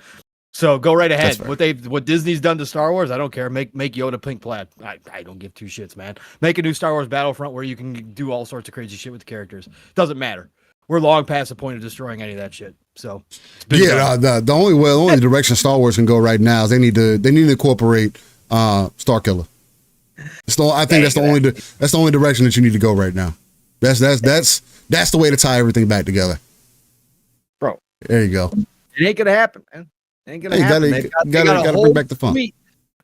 So go right ahead. What Disney's done to Star Wars, I don't care. Make Yoda pink plaid. I don't give two shits, man. Make a new Star Wars Battlefront where you can do all sorts of crazy shit with the characters. Doesn't matter. We're long past the point of destroying any of that shit. So the only direction Star Wars can go right now is they need to incorporate Star Killer. I think that's the only direction that you need to go right now. That's the way to tie everything back together, bro. There you go. It ain't gonna happen, man. It ain't gonna happen. You gotta bring back the fun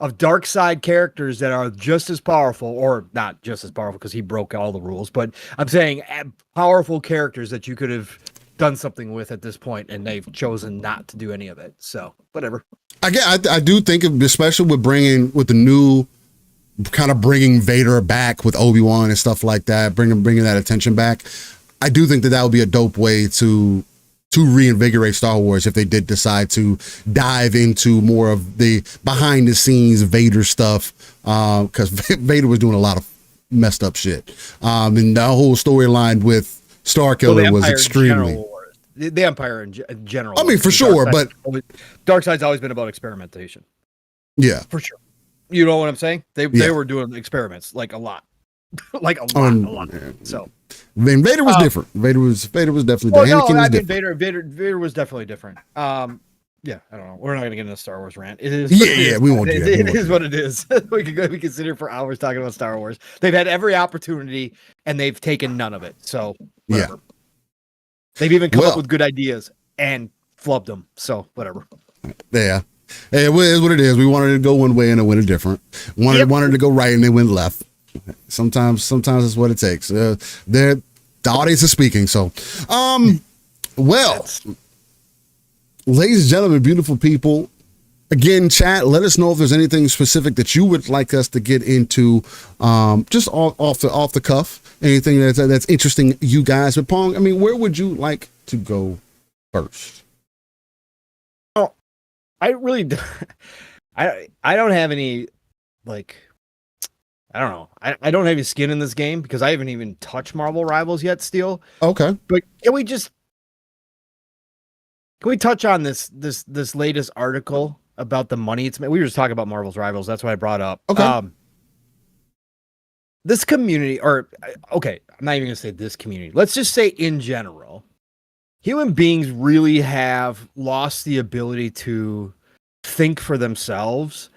of dark side characters that are just as powerful, or not just as powerful because he broke all the rules. But I'm saying powerful characters that you could have done something with at this point, and they've chosen not to do any of it. So whatever. I do think, especially with the new. Kind of bringing Vader back with Obi-Wan and stuff like that, bringing that attention back. I do think that would be a dope way to reinvigorate Star Wars if they did decide to dive into more of the behind the scenes Vader stuff. Because Vader was doing a lot of messed up shit. And the whole storyline with Star Killer was extremely. The Empire in general. I mean, for sure, but Darkseid's always been about experimentation. Yeah, for sure. You know what I'm saying? They were doing experiments like a lot, like a lot. So, I mean, Vader was different. Vader was definitely different. Vader was definitely different. Yeah, I don't know. We're not going to get into a Star Wars rant. It is. Yeah, we won't do that. It is what it is. We can sit here for hours talking about Star Wars. They've had every opportunity and they've taken none of it. So whatever. Yeah. They've even come up with good ideas and flubbed them. So whatever. Yeah. Hey, it is what it is. We wanted to go one way and it went different. Wanted to go right and they went left. Sometimes it's what it takes. The audience is speaking. So, ladies and gentlemen, beautiful people, again, chat, let us know if there's anything specific that you would like us to get into, just off the cuff, anything that's interesting you guys. But Pong, I mean, where would you like to go first? Oh, I really, I don't have any, like, I don't know. I don't have any skin in this game because I haven't even touched Marvel Rivals yet still. Okay. But can we touch on this latest article about the money it's made? We were just talking about Marvel's Rivals. That's why I brought up. Okay. This community, I'm not even going to say this community. Let's just say in general, human beings really have lost the ability to think for themselves.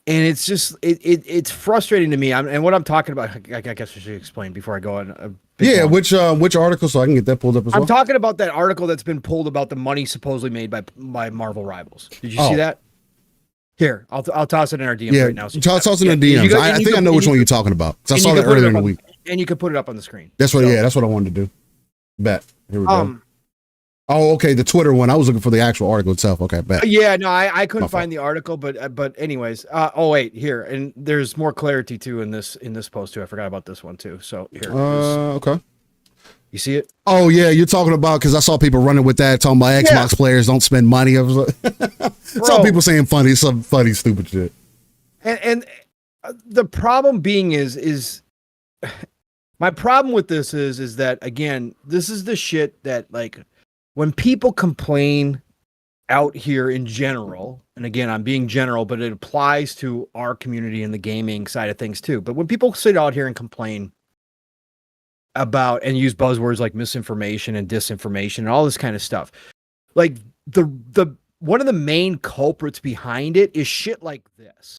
And it's just, it's frustrating to me. And what I'm talking about, I guess I should explain before I go on. Which article, so I can get that pulled up as well? I'm talking about that article that's been pulled about the money supposedly made by Marvel Rivals. Did you see that? Here, I'll toss it in our DMs right now. So toss it in our DMs. I think I know which one you're talking about. I saw that earlier in the week. And you can put it up on the screen. That's what I wanted to do. Bet. Here we go. Oh, okay. The Twitter one. I was looking for the actual article itself. Okay, bet. Yeah, no, I couldn't find the article, but anyways. Oh wait, here, and there's more clarity too in this post too. I forgot about this one too. So here. Okay. You see it? Oh yeah, you're talking about, because I saw people running with that, talking about Xbox players don't spend money. I was like, some people saying some funny stupid shit. And the problem being is my problem with this is that, again, this is the shit that, like, when people complain out here in general, and again, I'm being general, but it applies to our community and the gaming side of things too. But when people sit out here and complain about and use buzzwords like misinformation and disinformation and all this kind of stuff, like the one of the main culprits behind it is shit like this.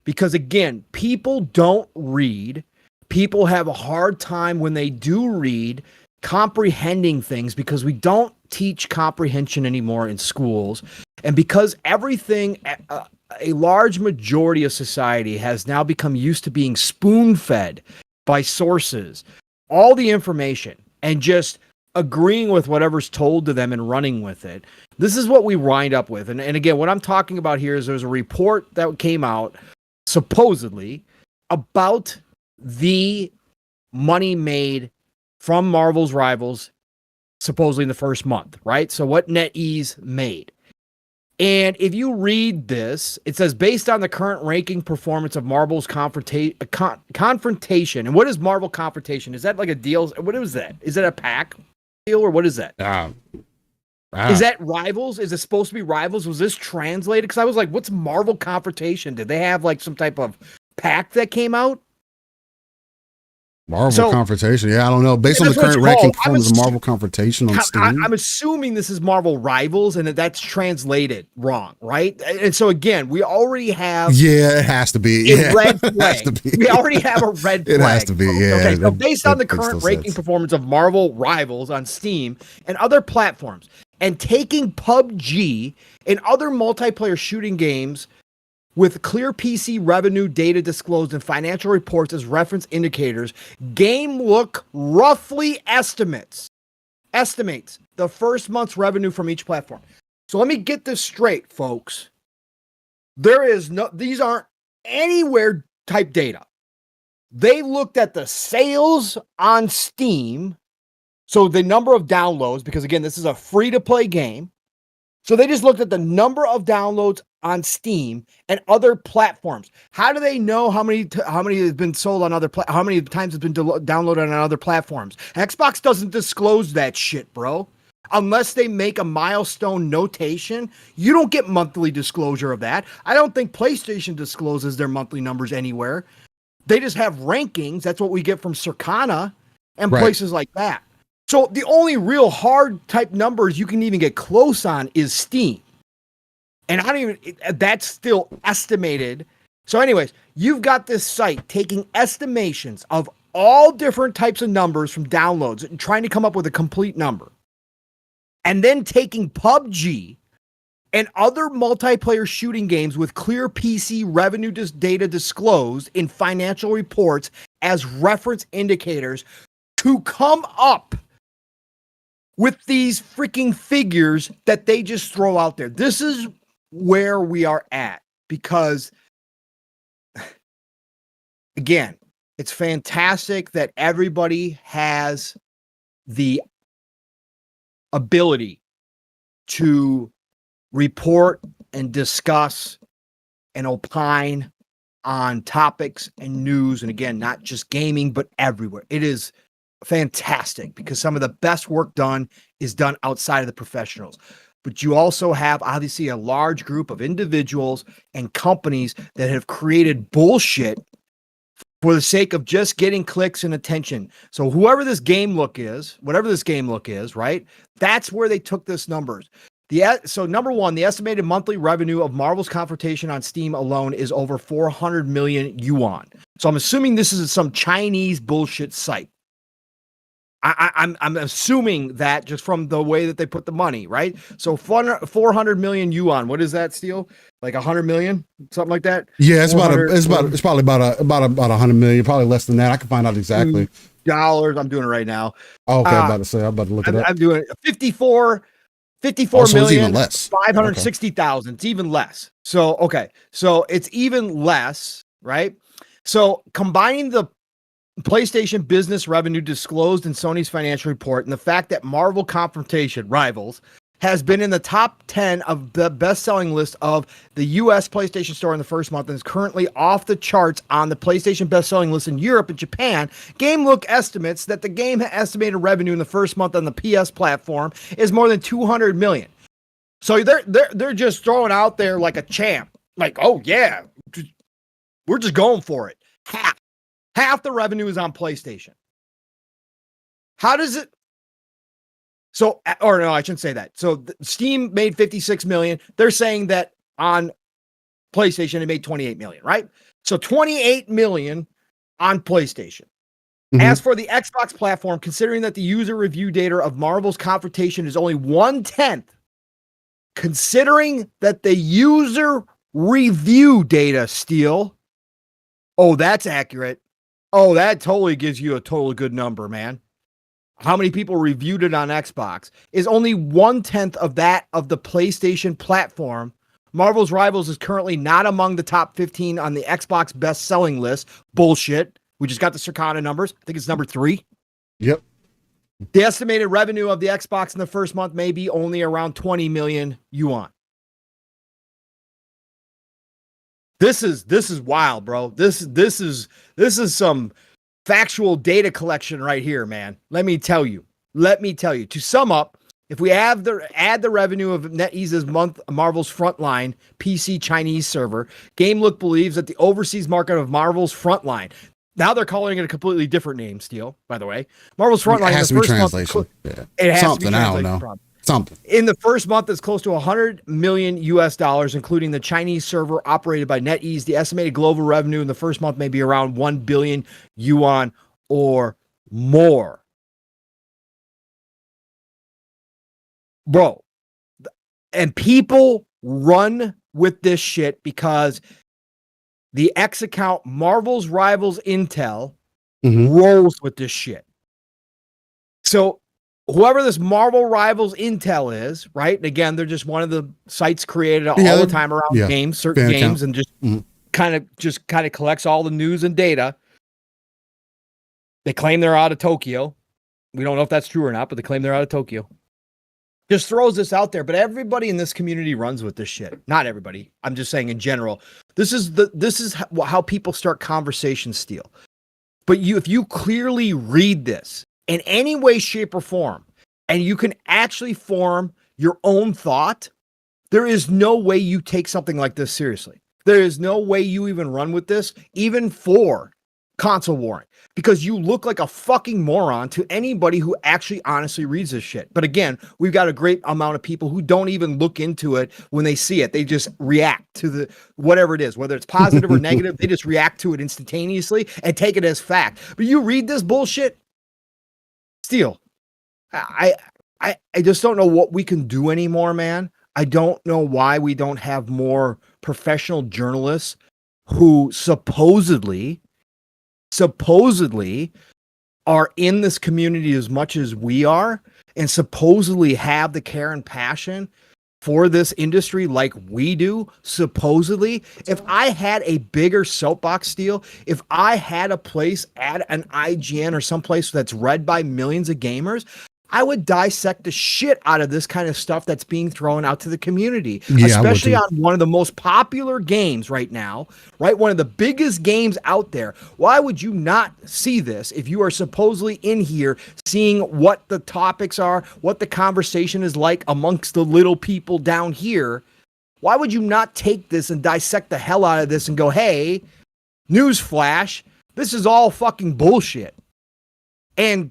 Because again, people don't read. People have a hard time when they do read comprehending things because we don't teach comprehension anymore in schools. And because everything, a large majority of society has now become used to being spoon-fed by sources, all the information, and just agreeing with whatever's told to them and running with it. This is what we wind up with. And again, what I'm talking about here is there's a report that came out supposedly about the money made from Marvel's Rivals supposedly in the first month, right? So what NetEase made. And if you read this, it says, based on the current ranking performance of Marvel's confrontation. And what is Marvel Confrontation? Is that like a deal? What is that? Is it a pack deal or what is that? Is that Rivals? Is it supposed to be Rivals? Was this translated? Because I was like, what's Marvel Confrontation? Did they have like some type of pack that came out? Marvel Confrontation. Yeah, I don't know. Based on the current ranking performance of Marvel Confrontation on Steam. I'm assuming this is Marvel Rivals and that's translated wrong, right? And so again, we already have it has to be a red flag. We already have a red flag. It has to be, yeah. Okay, so based on the current ranking performance of Marvel Rivals on Steam and other platforms, and taking PUBG and other multiplayer shooting games with clear PC revenue data disclosed in financial reports as reference indicators, Game Look roughly estimates the first month's revenue from each platform. So let me get this straight, folks. These aren't anywhere type data. They looked at the sales on Steam, so the number of downloads, because again, this is a free-to-play game. So they just looked at the number of downloads on Steam and other platforms. How do they know how many has been sold on other how many times has been downloaded on other platforms? Xbox doesn't disclose that shit, bro. Unless they make a milestone notation, you don't get monthly disclosure of that. I don't think PlayStation discloses their monthly numbers anywhere. They just have rankings. That's what we get from Circana and places like that. So the only real hard type numbers you can even get close on is Steam. And that's still estimated. So anyways, you've got this site taking estimations of all different types of numbers from downloads and trying to come up with a complete number. And then taking PUBG and other multiplayer shooting games with clear PC revenue data disclosed in financial reports as reference indicators to come up with these freaking figures that they just throw out there. This is where we are at because, again, it's fantastic that everybody has the ability to report and discuss and opine on topics and news. And again, not just gaming, but everywhere. It is fantastic because some of the best work done is done outside of the professionals. But you also have obviously a large group of individuals and companies that have created bullshit for the sake of just getting clicks and attention. So whatever this game look is, right? That's where they took this numbers. So number one, the estimated monthly revenue of Marvel's Confrontation on Steam alone is over 400 million yuan. So I'm assuming this is some Chinese bullshit site. I'm assuming that just from the way that they put the money, right? So 400 million yuan. What is that, Steel? Like 100 million, something like that. Yeah, it's probably about 100 million, probably less than that. I can find out exactly. Dollars. I'm doing it right now. Oh, okay, I'm about to look it up. I'm doing it. 54 million, 560,000. It's even less. So, okay. So it's even less, right? So combining the PlayStation business revenue disclosed in Sony's financial report and the fact that Marvel Confrontation Rivals has been in the top 10 of the best-selling list of the U.S. PlayStation Store in the first month and is currently off the charts on the PlayStation best-selling list in Europe and Japan, GameLook estimates that the game estimated revenue in the first month on the PS platform is more than 200 million. So they're just throwing out there like a champ. Like, oh yeah, we're just going for it. Half the revenue is on PlayStation. How does it? So, or no, I shouldn't say that. So Steam made 56 million. They're saying that on PlayStation, it made 28 million, right? So 28 million on PlayStation. Mm-hmm. As for the Xbox platform, considering that the user review data of Marvel's Confrontation is only 1/10, considering that the user review data, Steel, oh, that's accurate. Oh, that totally gives you a totally good number, man. How many people reviewed it on Xbox is only 1/10 of that of the PlayStation platform. Marvel's Rivals is currently not among the top 15 on the Xbox best-selling list. Bullshit. We just got the Circana numbers. I think it's number 3. Yep. The estimated revenue of the Xbox in the first month may be only around 20 million yuan. This is wild, bro. This is some factual data collection right here, man. Let me tell you. To sum up, if we add the revenue of NetEase's month Marvel's Frontline PC Chinese server, GameLook believes that the overseas market of Marvel's Frontline. Now they're calling it a completely different name, Steel, by the way. Marvel's Frontline. It has to be translation. It has something, to be I don't know. Something. In the first month, it's close to $100 million US, including the Chinese server operated by NetEase. The estimated global revenue in the first month may be around 1 billion yuan or more. Bro, and people run with this shit because the X account Marvel's Rivals Intel rolls with this shit. So whoever this Marvel Rivals Intel is, right? And again, they're just one of the sites created all the time around games, certain games, and just kind of collects all the news and data. They claim they're out of Tokyo. We don't know if that's true or not, but they claim they're out of Tokyo. just throws this out there, but everybody in this community runs with this shit. Not everybody. I'm just saying in general. This is how people start conversations, Steel. But if you clearly read this in any way, shape, or form, and you can actually form your own thought, there is no way you take something like this seriously. There is no way you even run with this, even for console warring, because you look like a fucking moron to anybody who actually honestly reads this shit. But again, we've got a great amount of people who don't even look into it when they see it. They just react to the whatever it is, whether it's positive or negative. They just react to it instantaneously and take it as fact. But you read this bullshit, Steel. I just don't know what we can do anymore, man. I don't know why we don't have more professional journalists who supposedly are in this community as much as we are, and supposedly have the care and passion for this industry like we do. Supposedly, if I had a bigger soapbox, Steel, if I had a place at an IGN or someplace that's read by millions of gamers, I would dissect the shit out of this kind of stuff that's being thrown out to the community, especially on one of the most popular games right now, right? One of the biggest games out there. Why would you not see this if you are supposedly in here seeing what the topics are, what the conversation is like amongst the little people down here? Why would you not take this and dissect the hell out of this and go, hey, newsflash, this is all fucking bullshit, and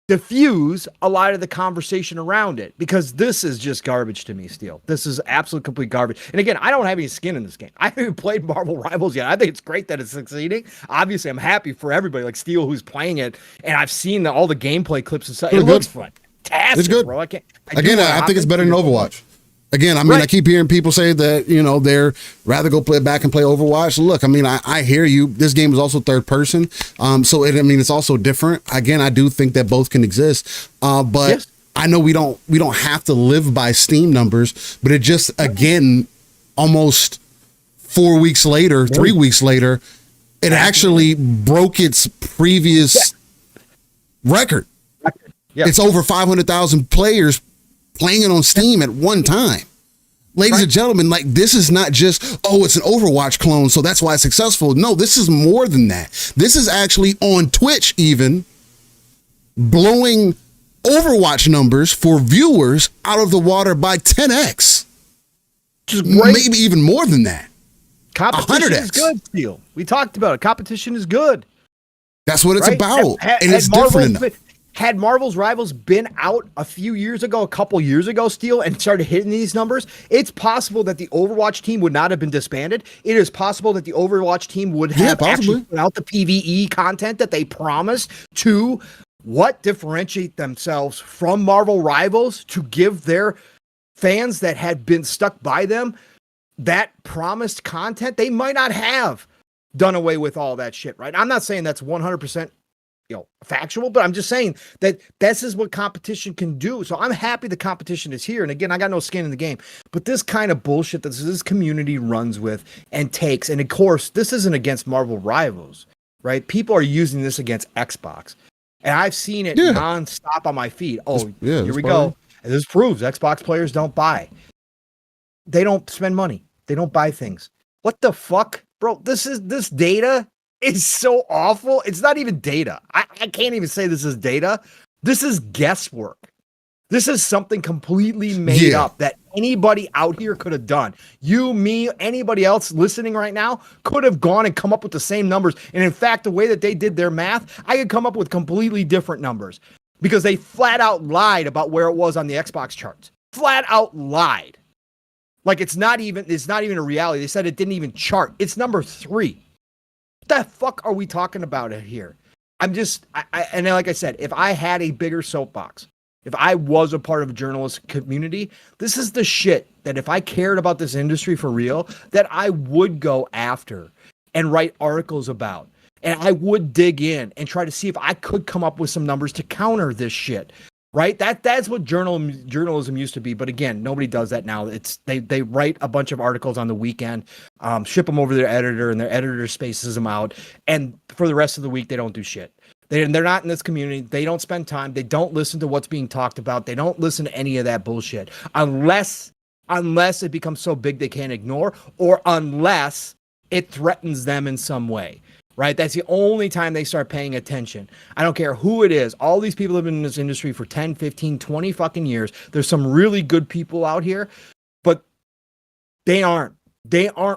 diffuse a lot of the conversation around it? Because this is just garbage to me, Steel. This is absolute complete garbage. And again, I don't have any skin in this game. I haven't even played Marvel Rivals yet. I think it's great that it's succeeding. Obviously, I'm happy for everybody like Steel who's playing it, and I've seen all the gameplay clips and stuff. It looks fantastic, it's good, bro. I think it's better than Overwatch. Again, I mean, right. I keep hearing people say that, they're rather go play back and play Overwatch. Look, I mean, I hear you. This game is also third person. It's also different. Again, I do think that both can exist. But yes. I know we don't have to live by Steam numbers, but it just, again, almost 4 weeks later, 3 weeks later, it actually broke its previous record. Yeah. It's over 500,000 players playing it on Steam at one time. Ladies and gentlemen, like, this is not just, it's an Overwatch clone, so that's why it's successful. No, this is more than that. This is actually on Twitch even blowing Overwatch numbers for viewers out of the water by 10x. Maybe even more than that. Competition 100x. Is good, Steel. We talked about it. Competition is good. That's what it's about. And it's different enough. Had Marvel's Rivals been out a couple years ago, Steel, and started hitting these numbers, it's possible that the Overwatch team would not have been disbanded. It is possible that the Overwatch team would have actually put out the PvE content that they promised to differentiate themselves from Marvel Rivals, to give their fans that had been stuck by them that promised content. They might not have done away with all that shit, right? I'm not saying that's 100% factual, but I'm just saying that this is what competition can do. So I'm happy the competition is here. And again, I got no skin in the game, but this kind of bullshit that this community runs with and takes, and of course, this isn't against Marvel Rivals, right? People are using this against Xbox, and I've seen it nonstop on my feed. Here we go. And this proves Xbox players don't buy. They don't spend money. They don't buy things. What the fuck, bro? This data is so awful. It's not even data. I can't even say this is data. This is guesswork. This is something completely made up that anybody out here could have done. You, me, anybody else listening right now could have gone and come up with the same numbers. And in fact, the way that they did their math, I could come up with completely different numbers, because they flat out lied about where it was on the Xbox charts. Flat out lied. Like it's not even a reality. They said it didn't even chart. It's number 3. The fuck are we talking about it here? And like I said, if I had a bigger soapbox, if I was a part of a journalist community, this is the shit that if I cared about this industry for real, that I would go after and write articles about. And I would dig in and try to see if I could come up with some numbers to counter this shit. Right? That's what journalism used to be. But again, nobody does that now. They write a bunch of articles on the weekend, ship them over to their editor, and their editor spaces them out. And for the rest of the week, they don't do shit. They're not in this community. They don't spend time. They don't listen to what's being talked about. They don't listen to any of that bullshit unless it becomes so big they can't ignore, or unless it threatens them in some way, right? That's the only time they start paying attention. I don't care who it is. All these people have been in this industry for 10, 15, 20 fucking years. There's some really good people out here, but they aren't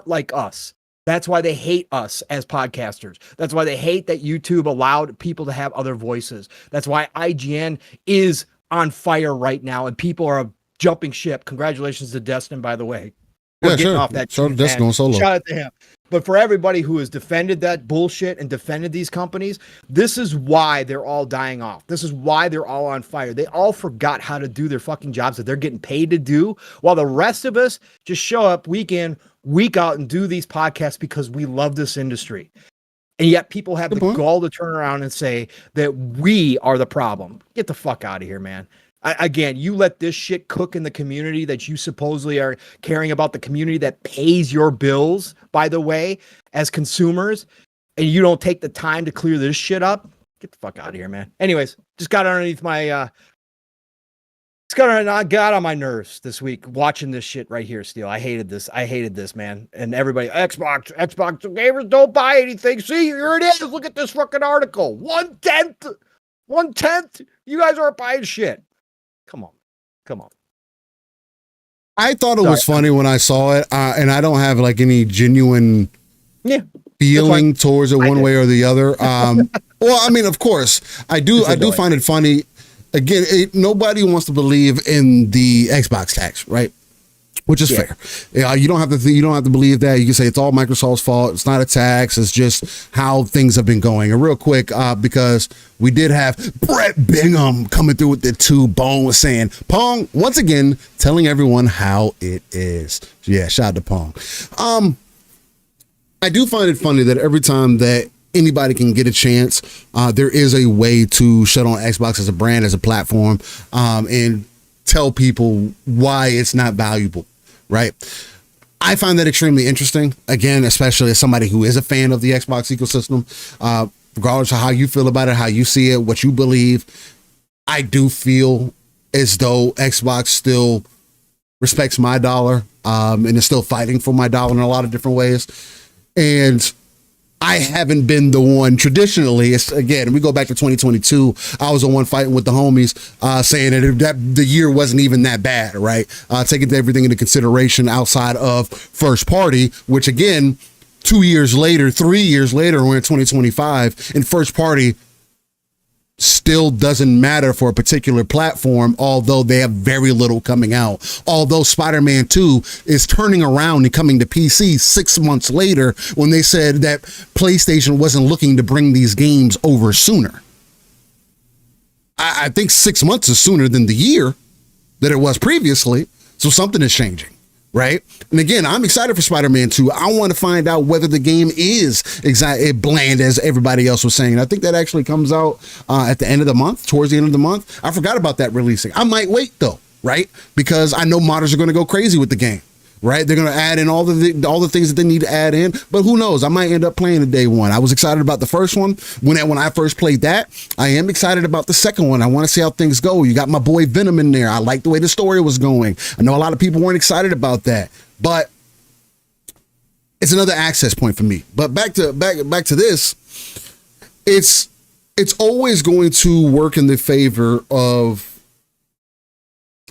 like us. That's why they hate us as podcasters. That's why they hate that YouTube allowed people to have other voices. That's why IGN is on fire right now and people are jumping ship. Congratulations to Destin, by the way. Yeah, sure. Off that Destin going solo. Shout out to him. But for everybody who has defended that bullshit and defended these companies, this is why they're all dying off. This is why they're all on fire. They all forgot how to do their fucking jobs that they're getting paid to do, while the rest of us just show up week in, week out and do these podcasts because we love this industry. And yet people have the gall to turn around and say that we are the problem. Get the fuck out of here, man. Again, you let this shit cook in the community that you supposedly are caring about, the community that pays your bills, by the way, as consumers, and you don't take the time to clear this shit up. Get the fuck out of here, man. Anyways, just got underneath my, got on my nerves this week watching this shit right here, Steel. I hated this, man. And everybody, Xbox gamers don't buy anything. See, here it is. Look at this fucking article. 1/10. You guys aren't buying shit. Come on. I thought it was funny when I saw it, and I don't have like any genuine feeling towards it one way or the other. Well, I mean, of course, I do find it funny. Again, nobody wants to believe in the Xbox tax, right? Which is fair. You don't have to believe that. You can say it's all Microsoft's fault. It's not a tax. It's just how things have been going. And real quick, because we did have Brett Bingham coming through with the 2 bones saying, Pong, once again, telling everyone how it is. Yeah, shout out to Pong. I do find it funny that every time that anybody can get a chance, there is a way to shut on Xbox as a brand, as a platform, and tell people why it's not valuable. Right. I find that extremely interesting. Again, especially as somebody who is a fan of the Xbox ecosystem, regardless of how you feel about it, how you see it, what you believe. I do feel as though Xbox still respects my dollar, and is still fighting for my dollar in a lot of different ways. And I haven't been the one traditionally. It's, again, we go back to 2022. I was the one fighting with the homies, saying that the year wasn't even that bad, right? Taking everything into consideration outside of first party, which again, 3 years later, we're in 2025, and first party still doesn't matter for a particular platform, although they have very little coming out. Although Spider-Man 2 is turning around and coming to PC 6 months later, when they said that PlayStation wasn't looking to bring these games over sooner. I think 6 months is sooner than the year that it was previously. So something is changing. Right. And again, I'm excited for Spider-Man 2. I want to find out whether the game is exactly bland as everybody else was saying. I think that actually comes out at the end of the month, towards the end of the month. I forgot about that releasing. I might wait, though. Right. Because I know modders are going to go crazy with the game. Right. They're going to add in all the things that they need to add in. But who knows? I might end up playing the day one. I was excited about the first one. When I first played that, I am excited about the second one. I want to see how things go. You got my boy Venom in there. I like the way the story was going. I know a lot of people weren't excited about that, but it's another access point for me. But back to this, it's always going to work in the favor of,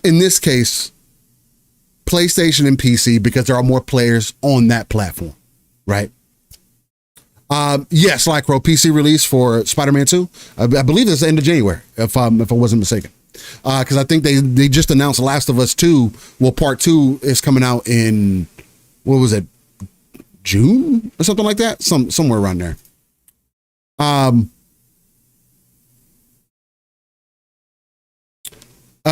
in this case, PlayStation and PC, because there are more players on that platform, right? Yes, Lycro, PC release for Spider-Man 2. I believe it's the end of January, if I wasn't mistaken. Because I think they just announced Last of Us 2. Well, part 2 is coming out in, what was it, June or something like that? Somewhere around there.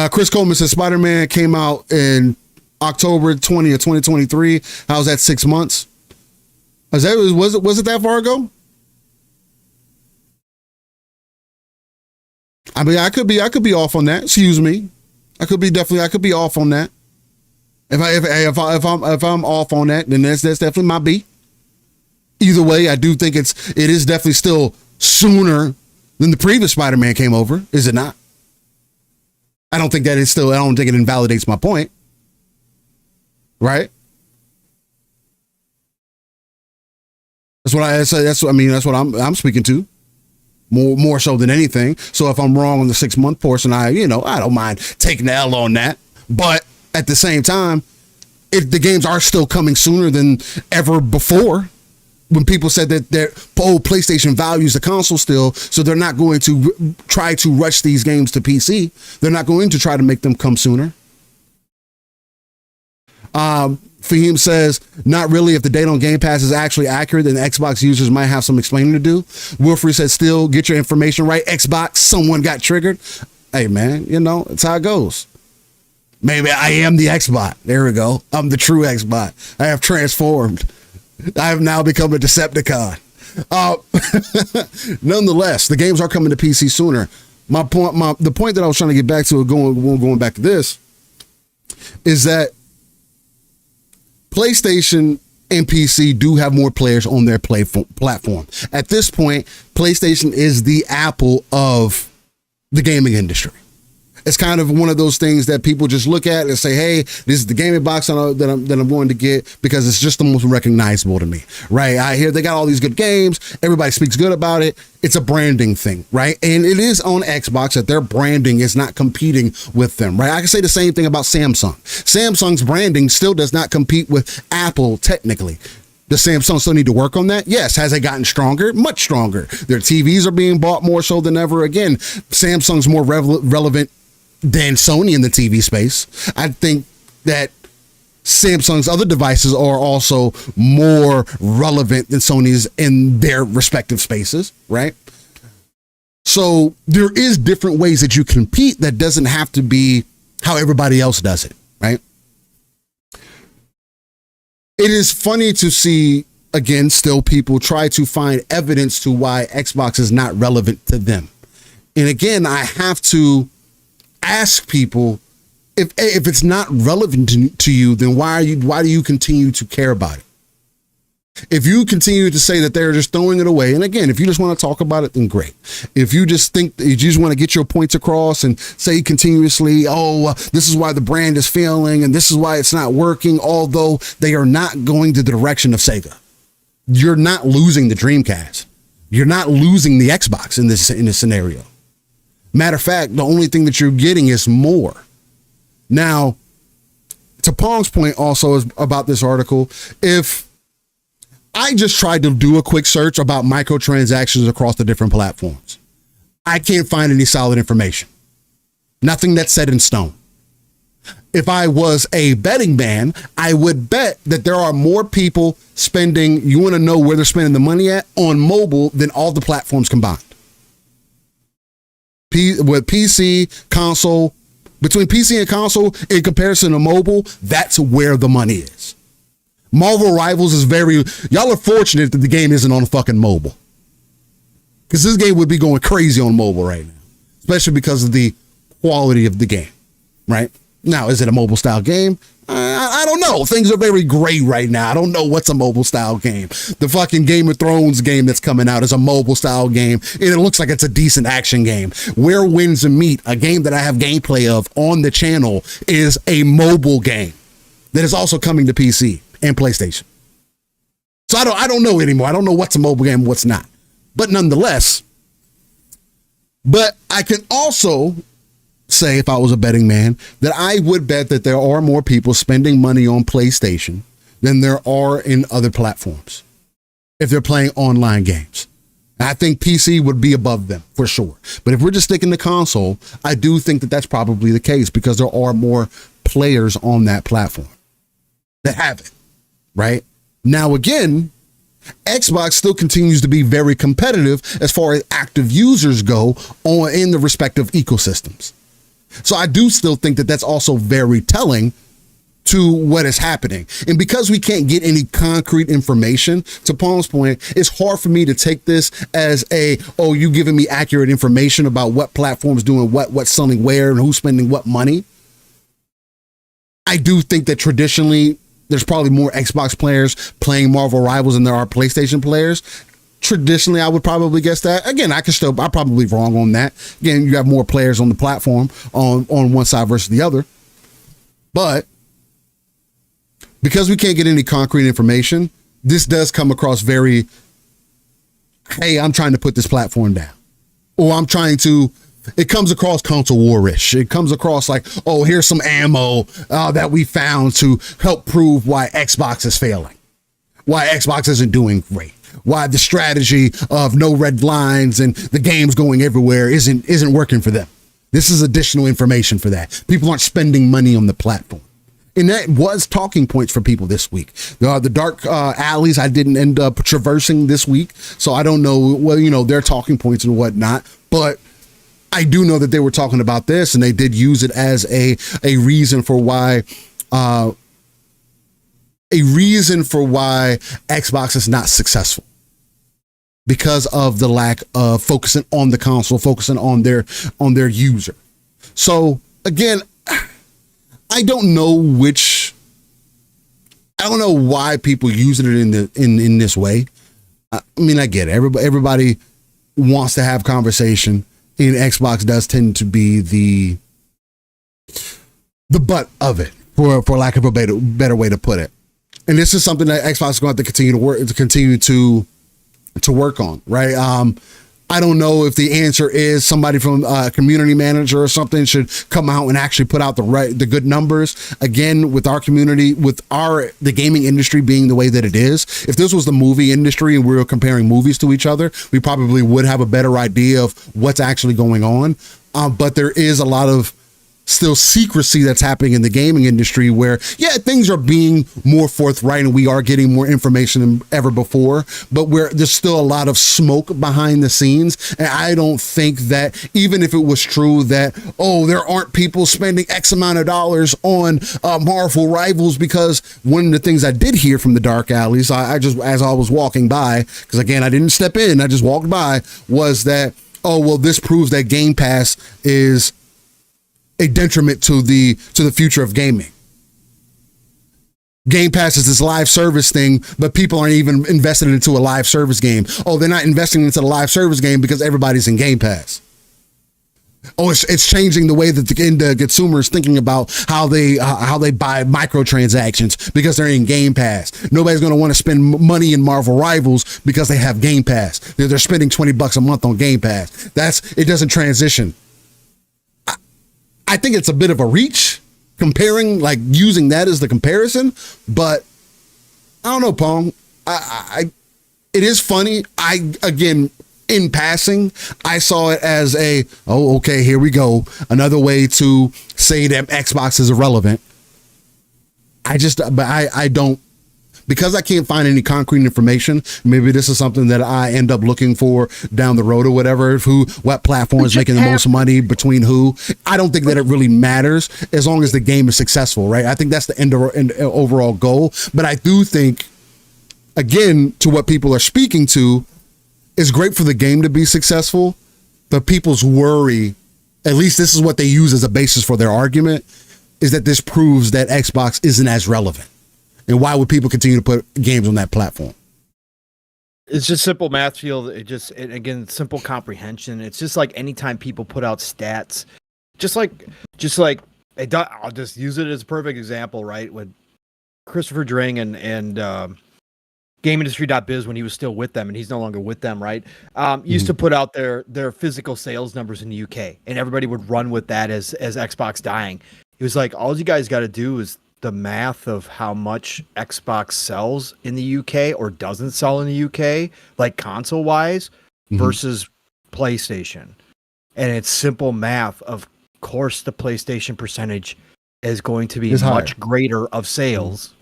Chris Coleman says Spider-Man came out in October 20th, 2023. How's that 6 months? Was it that far ago? I mean, I could be off on that. Excuse me. I could be off on that. If I'm off on that, then that's definitely my B. Either way, I do think it is definitely still sooner than the previous Spider-Man came over, is it not? I don't think it invalidates my point. Right? That's what I'm speaking to. More so than anything. So if I'm wrong on the 6 month portion, I don't mind taking the L on that. But at the same time, if the games are still coming sooner than ever before, when people said that PlayStation values the console still, so they're not going to try to rush these games to PC. They're not going to try to make them come sooner. Fahim says, not really. If the data on Game Pass is actually accurate, then Xbox users might have some explaining to do. Wilfrey said, still get your information right. Xbox, someone got triggered. Hey, man, it's how it goes. Maybe I am the Xbot. There we go. I'm the true Xbot. I have transformed. I have now become a Decepticon. Nonetheless, the games are coming to PC sooner. The point that I was trying to get back to, going back to this, is that PlayStation and PC do have more players on their platform. At this point, PlayStation is the Apple of the gaming industry. It's kind of one of those things that people just look at and say, hey, this is the gaming box that I'm going to get because it's just the most recognizable to me, right? I hear they got all these good games. Everybody speaks good about it. It's a branding thing, right? And it is on Xbox that their branding is not competing with them, right? I can say the same thing about Samsung. Samsung's branding still does not compete with Apple technically. Does Samsung still need to work on that? Yes. Has it gotten stronger? Much stronger. Their TVs are being bought more so than ever. Again, Samsung's more relevant than Sony in the TV space. I think that Samsung's other devices are also more relevant than Sony's in their respective spaces, right? So there is different ways that you compete that doesn't have to be how everybody else does it, right? It is funny to see, again, still people try to find evidence to why Xbox is not relevant to them. And again, I have to ask people, if it's not relevant to you, then why do you continue to care about it? If you continue to say that they're just throwing it away, and again, if you just want to talk about it, then great. If you just think that you just want to get your points across and say continuously, this is why the brand is failing and this is why it's not working, although they are not going to the direction of Sega. You're not losing the Dreamcast. You're not losing the Xbox in this scenario. Matter of fact, the only thing that you're getting is more. Now, to Pong's point also is about this article, if I just tried to do a quick search about microtransactions across the different platforms, I can't find any solid information. Nothing that's set in stone. If I was a betting man, I would bet that there are more people spending, you want to know where they're spending the money at, on mobile than all the platforms combined. With PC, console, between PC and console in comparison to mobile, that's where the money is. Marvel Rivals is y'all are fortunate that the game isn't on fucking mobile. Because this game would be going crazy on mobile right now, especially because of the quality of the game, right? Now, is it a mobile style game? I don't know. Things are very gray right now. I don't know what's a mobile style game. The fucking Game of Thrones game that's coming out is a mobile style game, and it looks like it's a decent action game. Where Winds Meet, a game that I have gameplay of on the channel, is a mobile game that is also coming to PC and PlayStation. So I don't know anymore. I don't know what's a mobile game and what's not. But nonetheless, I can also say, if I was a betting man, that I would bet that there are more people spending money on PlayStation than there are in other platforms if they're playing online games. I think PC would be above them for sure. But if we're just sticking to console, I do think that that's probably the case because there are more players on that platform that have it, right? Now, again, Xbox still continues to be very competitive as far as active users go in the respective ecosystems. So I do still think that that's also very telling to what is happening. And because we can't get any concrete information, to Pong's point, it's hard for me to take this as you giving me accurate information about what platforms doing what's selling where, and who's spending what money. I do think that traditionally there's probably more Xbox players playing Marvel Rivals than there are PlayStation players. traditionally I would probably guess that. Again, I'm probably wrong on that. Again, you have more players on the platform on one side versus the other. But because we can't get any concrete information, this does come across very, hey, I'm trying to put this platform down. Or it comes across console war-ish. It comes across like, oh, here's some ammo that we found to help prove why Xbox is failing. Why Xbox isn't doing great. Why the strategy of no red lines and the games going everywhere isn't working for them. This is additional information for that. People aren't spending money on the platform. And that was talking points for people this week. The dark alleys I didn't end up traversing this week, so I don't know, their talking points and whatnot. But I do know that they were talking about this, and they did use it as a reason for why Xbox is not successful, because of the lack of focusing on the console, focusing on their user. So again, I don't know why people using it in this way. I mean, I get it. Everybody wants to have conversation, and Xbox does tend to be the butt of it, for lack of a better way to put it. And this is something that Xbox is going to have to continue to work on, right? I don't know if the answer is somebody from a community manager or something should come out and actually put out the good numbers. Again, with our community, the gaming industry being the way that it is, if this was the movie industry and we were comparing movies to each other, we probably would have a better idea of what's actually going on. But there is a lot of still secrecy that's happening in the gaming industry where, yeah, things are being more forthright and we are getting more information than ever before, but there's still a lot of smoke behind the scenes. And I don't think that, even if it was true that, oh, there aren't people spending X amount of dollars on Marvel Rivals, because one of the things I did hear from the dark alleys, I just, as I was walking by, because again, I didn't step in, I just walked by, was that, oh, well, this proves that Game Pass is a detriment to the future of gaming. Game Pass is this live service thing, but people aren't even invested into a live service game. Oh, they're not investing into the live service game because everybody's in Game Pass. Oh, it's changing the way that the consumer is thinking about how they buy microtransactions because they're in Game Pass. Nobody's going to want to spend money in Marvel Rivals because they have Game Pass. They're spending $20 a month on Game Pass. It doesn't transition. I think it's a bit of a reach comparing, like using that as the comparison, but I don't know, Pong. It is funny. Again, in passing, I saw it as okay, here we go. Another way to say that Xbox is irrelevant. I don't, because I can't find any concrete information. Maybe this is something that I end up looking for down the road or whatever. What platform is making the most money between who? I don't think that it really matters as long as the game is successful, right? I think that's the end overall goal. But I do think, again, to what people are speaking to, it's great for the game to be successful, but people's worry, at least this is what they use as a basis for their argument, is that this proves that Xbox isn't as relevant. And why would people continue to put games on that platform? It's just simple math field. Again, simple comprehension. It's just like anytime people put out stats, just like I'll just use it as a perfect example, right? When Christopher Dring and GameIndustry.biz, when he was still with them, and he's no longer with them, right? Used to put out their physical sales numbers in the UK, and everybody would run with that as Xbox dying. He was like, all you guys got to do is the math of how much Xbox sells in the UK or doesn't sell in the UK, like console wise, versus PlayStation. And it's simple math. Of course, the PlayStation percentage is going to be much greater of sales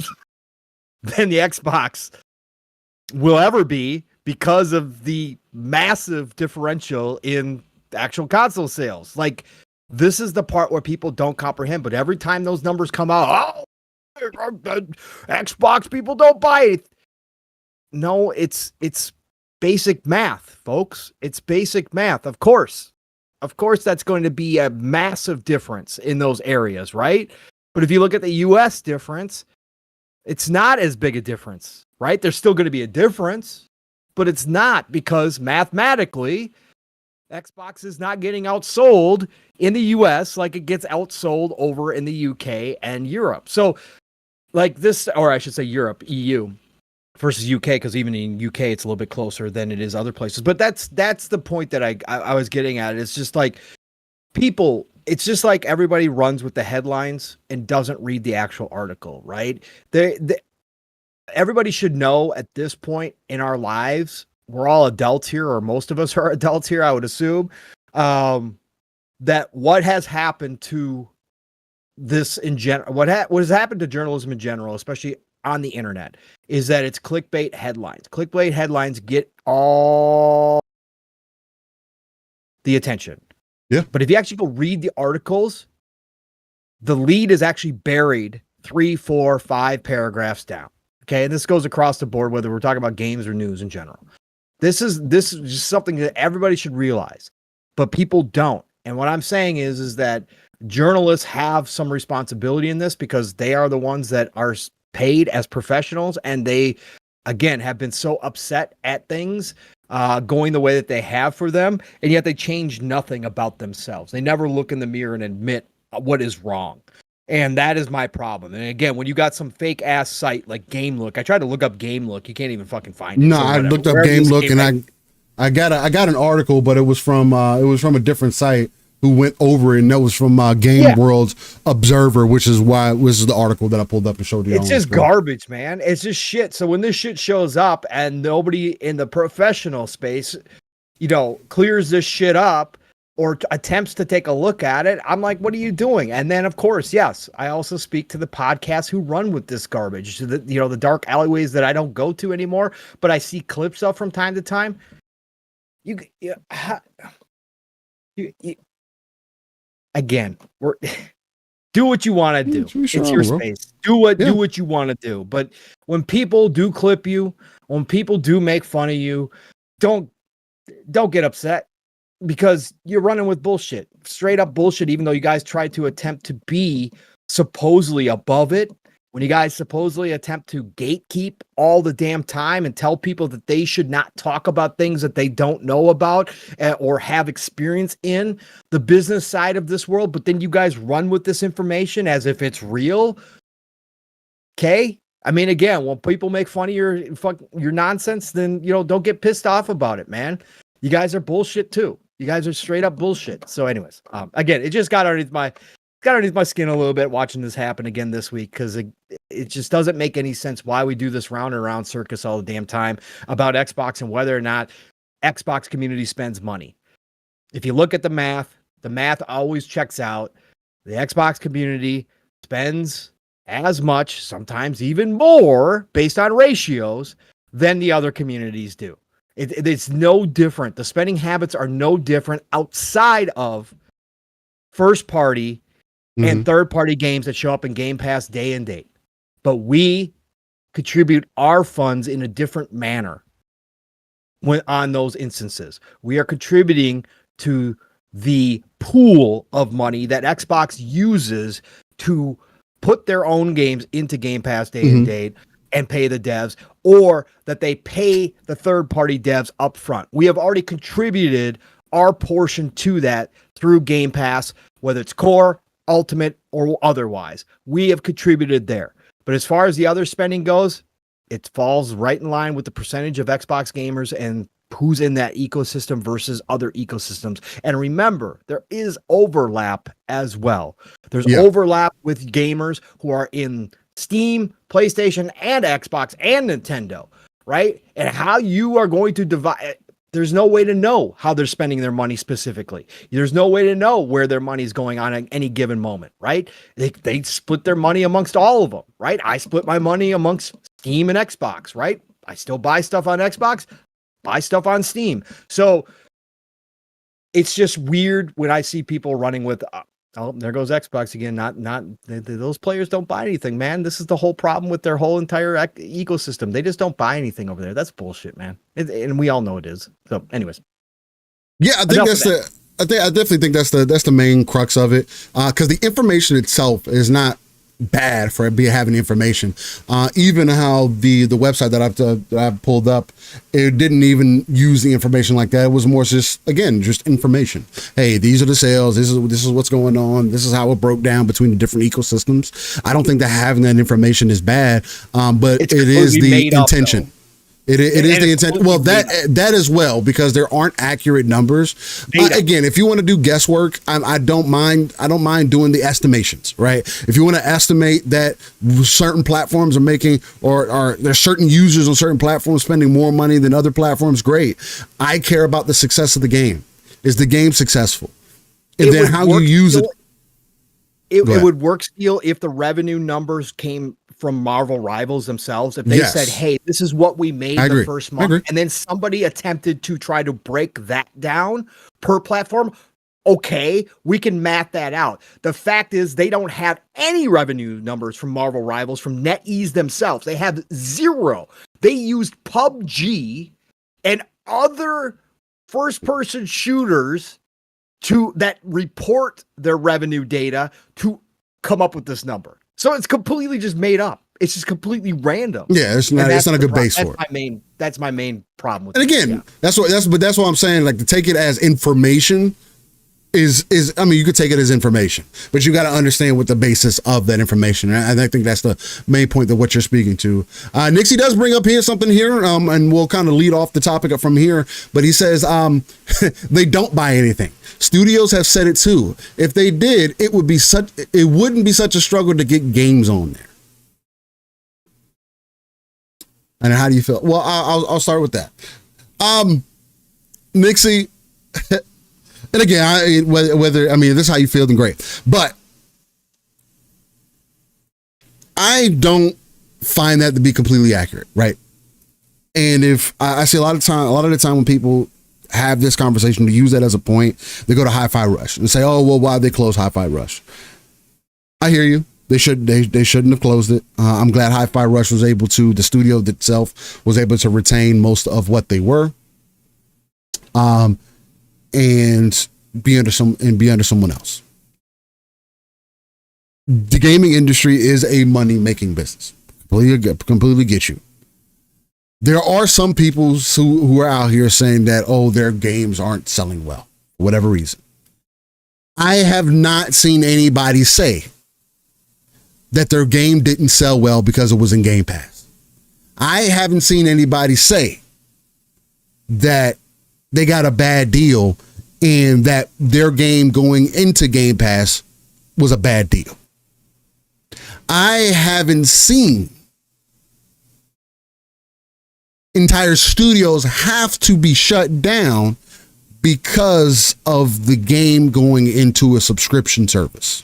than the Xbox will ever be, because of the massive differential in actual console sales. Like, this is the part where people don't comprehend, but every time those numbers come out, oh, Xbox people don't buy it. No, it's basic math, folks. It's basic math. Of course, that's going to be a massive difference in those areas, right? But if you look at the US difference, it's not as big a difference, right? There's still going to be a difference, but it's not, because mathematically Xbox is not getting outsold in the US like it gets outsold over in the UK and Europe. So like this, or I should say Europe, EU versus UK, because even in UK it's a little bit closer than it is other places. But that's the point that I was getting at. It's just like people, it's just like everybody runs with the headlines and doesn't read the actual article, right? Everybody should know at this point in our lives, we're all adults here, or most of us are adults here, I would assume, that what has happened to this in general, what has happened to journalism in general, especially on the internet, is that it's clickbait headlines. Clickbait headlines get all the attention. Yeah. But if you actually go read the articles, the lead is actually buried 3, 4, 5 paragraphs down. Okay. And this goes across the board, whether we're talking about games or news in general. This is just something that everybody should realize, but people don't. And what I'm saying is that journalists have some responsibility in this, because they are the ones that are paid as professionals, and they, again, have been so upset at things going the way that they have for them, and yet they change nothing about themselves. They never look in the mirror and admit what is wrong. And that is my problem. And again, when you got some fake ass site like GameLook, I tried to look up GameLook, you can't even fucking find it. No, so I looked up GameLook, and I got an article, but it was from a different site who went over it, and that was from Game World's Observer, which is the article that I pulled up and showed you. It's just garbage, man. It's just shit. So when this shit shows up and nobody in the professional space, clears this shit up or attempts to take a look at it, I'm like, what are you doing? And then, of course, yes, I also speak to the podcasts who run with this garbage, the dark alleyways that I don't go to anymore, but I see clips of from time to time. Again, do what you want to do. It's your space. Do what you want to do. But when people do clip you, when people do make fun of you, don't get upset, because you're running with bullshit, straight up bullshit. Even though you guys try to attempt to be supposedly above it, when you guys supposedly attempt to gatekeep all the damn time and tell people that they should not talk about things that they don't know about or have experience in the business side of this world, but then you guys run with this information as if it's real. Okay? I mean, again, when people make fun of your nonsense, then, don't get pissed off about it, man. You guys are bullshit too. You guys are straight up bullshit. So anyways, again, it just got underneath my skin a little bit watching this happen again this week, because it just doesn't make any sense why we do this round and round circus all the damn time about Xbox and whether or not Xbox community spends money. If you look at the math always checks out. The Xbox community spends as much, sometimes even more, based on ratios, than the other communities do. It's no different. The spending habits are no different outside of first party and third-party games that show up in Game Pass day and date. But we contribute our funds in a different manner on those instances. We are contributing to the pool of money that Xbox uses to put their own games into Game Pass day and date and pay the devs, or that they pay the third-party devs up front. We have already contributed our portion to that through Game Pass, whether it's core, ultimate, or otherwise. We have contributed there. But as far as the other spending goes, it falls right in line with the percentage of Xbox gamers and who's in that ecosystem versus other ecosystems. And remember, there is overlap as well. There's overlap with gamers who are in Steam, PlayStation, and Xbox, and Nintendo, right? And how you are going to divide, there's no way to know how they're spending their money specifically. There's no way to know where their money is going on at any given moment, right? They split their money amongst all of them, right? I split my money amongst Steam and Xbox, right? I still buy stuff on Xbox, buy stuff on Steam. So it's just weird when I see people running with, oh, there goes Xbox again. Those players don't buy anything, man. This is the whole problem with their whole entire ecosystem. They just don't buy anything over there. That's bullshit, man. And we all know it is. So anyways. Yeah, I think I definitely think that's the main crux of it. Cause the information itself is not bad for having information. Even how the website that I've pulled up, it didn't even use the information like that. It was more just information. Hey, these are the sales. This is what's going on. This is how it broke down between the different ecosystems. I don't think that having that information is bad, but it is the intention. It is the intent. Well, that as well, because there aren't accurate numbers. Again, if you want to do guesswork, I don't mind doing the estimations, right? If you want to estimate that certain platforms are making, or there's certain users on certain platforms spending more money than other platforms, great. I care about the success of the game. Is the game successful? And then how you use it. It would work still if the revenue numbers came from Marvel Rivals themselves. If they said, hey, this is what we made the first month, and then somebody attempted to try to break that down per platform, okay, we can map that out. The fact is they don't have any revenue numbers from Marvel Rivals, from NetEase themselves. They have zero. They used PUBG and other first-person shooters that report their revenue data to come up with this number. So it's completely just made up. It's just completely random. Yeah, it's not a good base for it. That's my main problem with it. And again, that's what I'm saying. Like, to take it as information is I mean, you could take it as information, but you got to understand what the basis of that information. And I think that's the main point that what you're speaking to. Nixie does bring up something here, and we'll kind of lead off the topic from here. But he says they don't buy anything. Studios have said it too. If they did, it wouldn't be such a struggle to get games on there. And how do you feel? Well, I'll start with that. Nixie. And again, whether this is how you feel, then great. But I don't find that to be completely accurate, right? And if I see a lot of the time when people have this conversation, to use that as a point, they go to Hi-Fi Rush and say, "Oh, well, why'd they close Hi-Fi Rush?" I hear you. They shouldn't have closed it. I'm glad Hi-Fi Rush was able to. The studio itself was able to retain most of what they were. And be under someone else. The gaming industry is a money-making business. Completely get you. There are some people who are out here saying that, oh, their games aren't selling well, for whatever reason. I have not seen anybody say that their game didn't sell well because it was in Game Pass. I haven't seen anybody say that they got a bad deal and that their game going into Game Pass was a bad deal. I haven't seen entire studios have to be shut down because of the game going into a subscription service.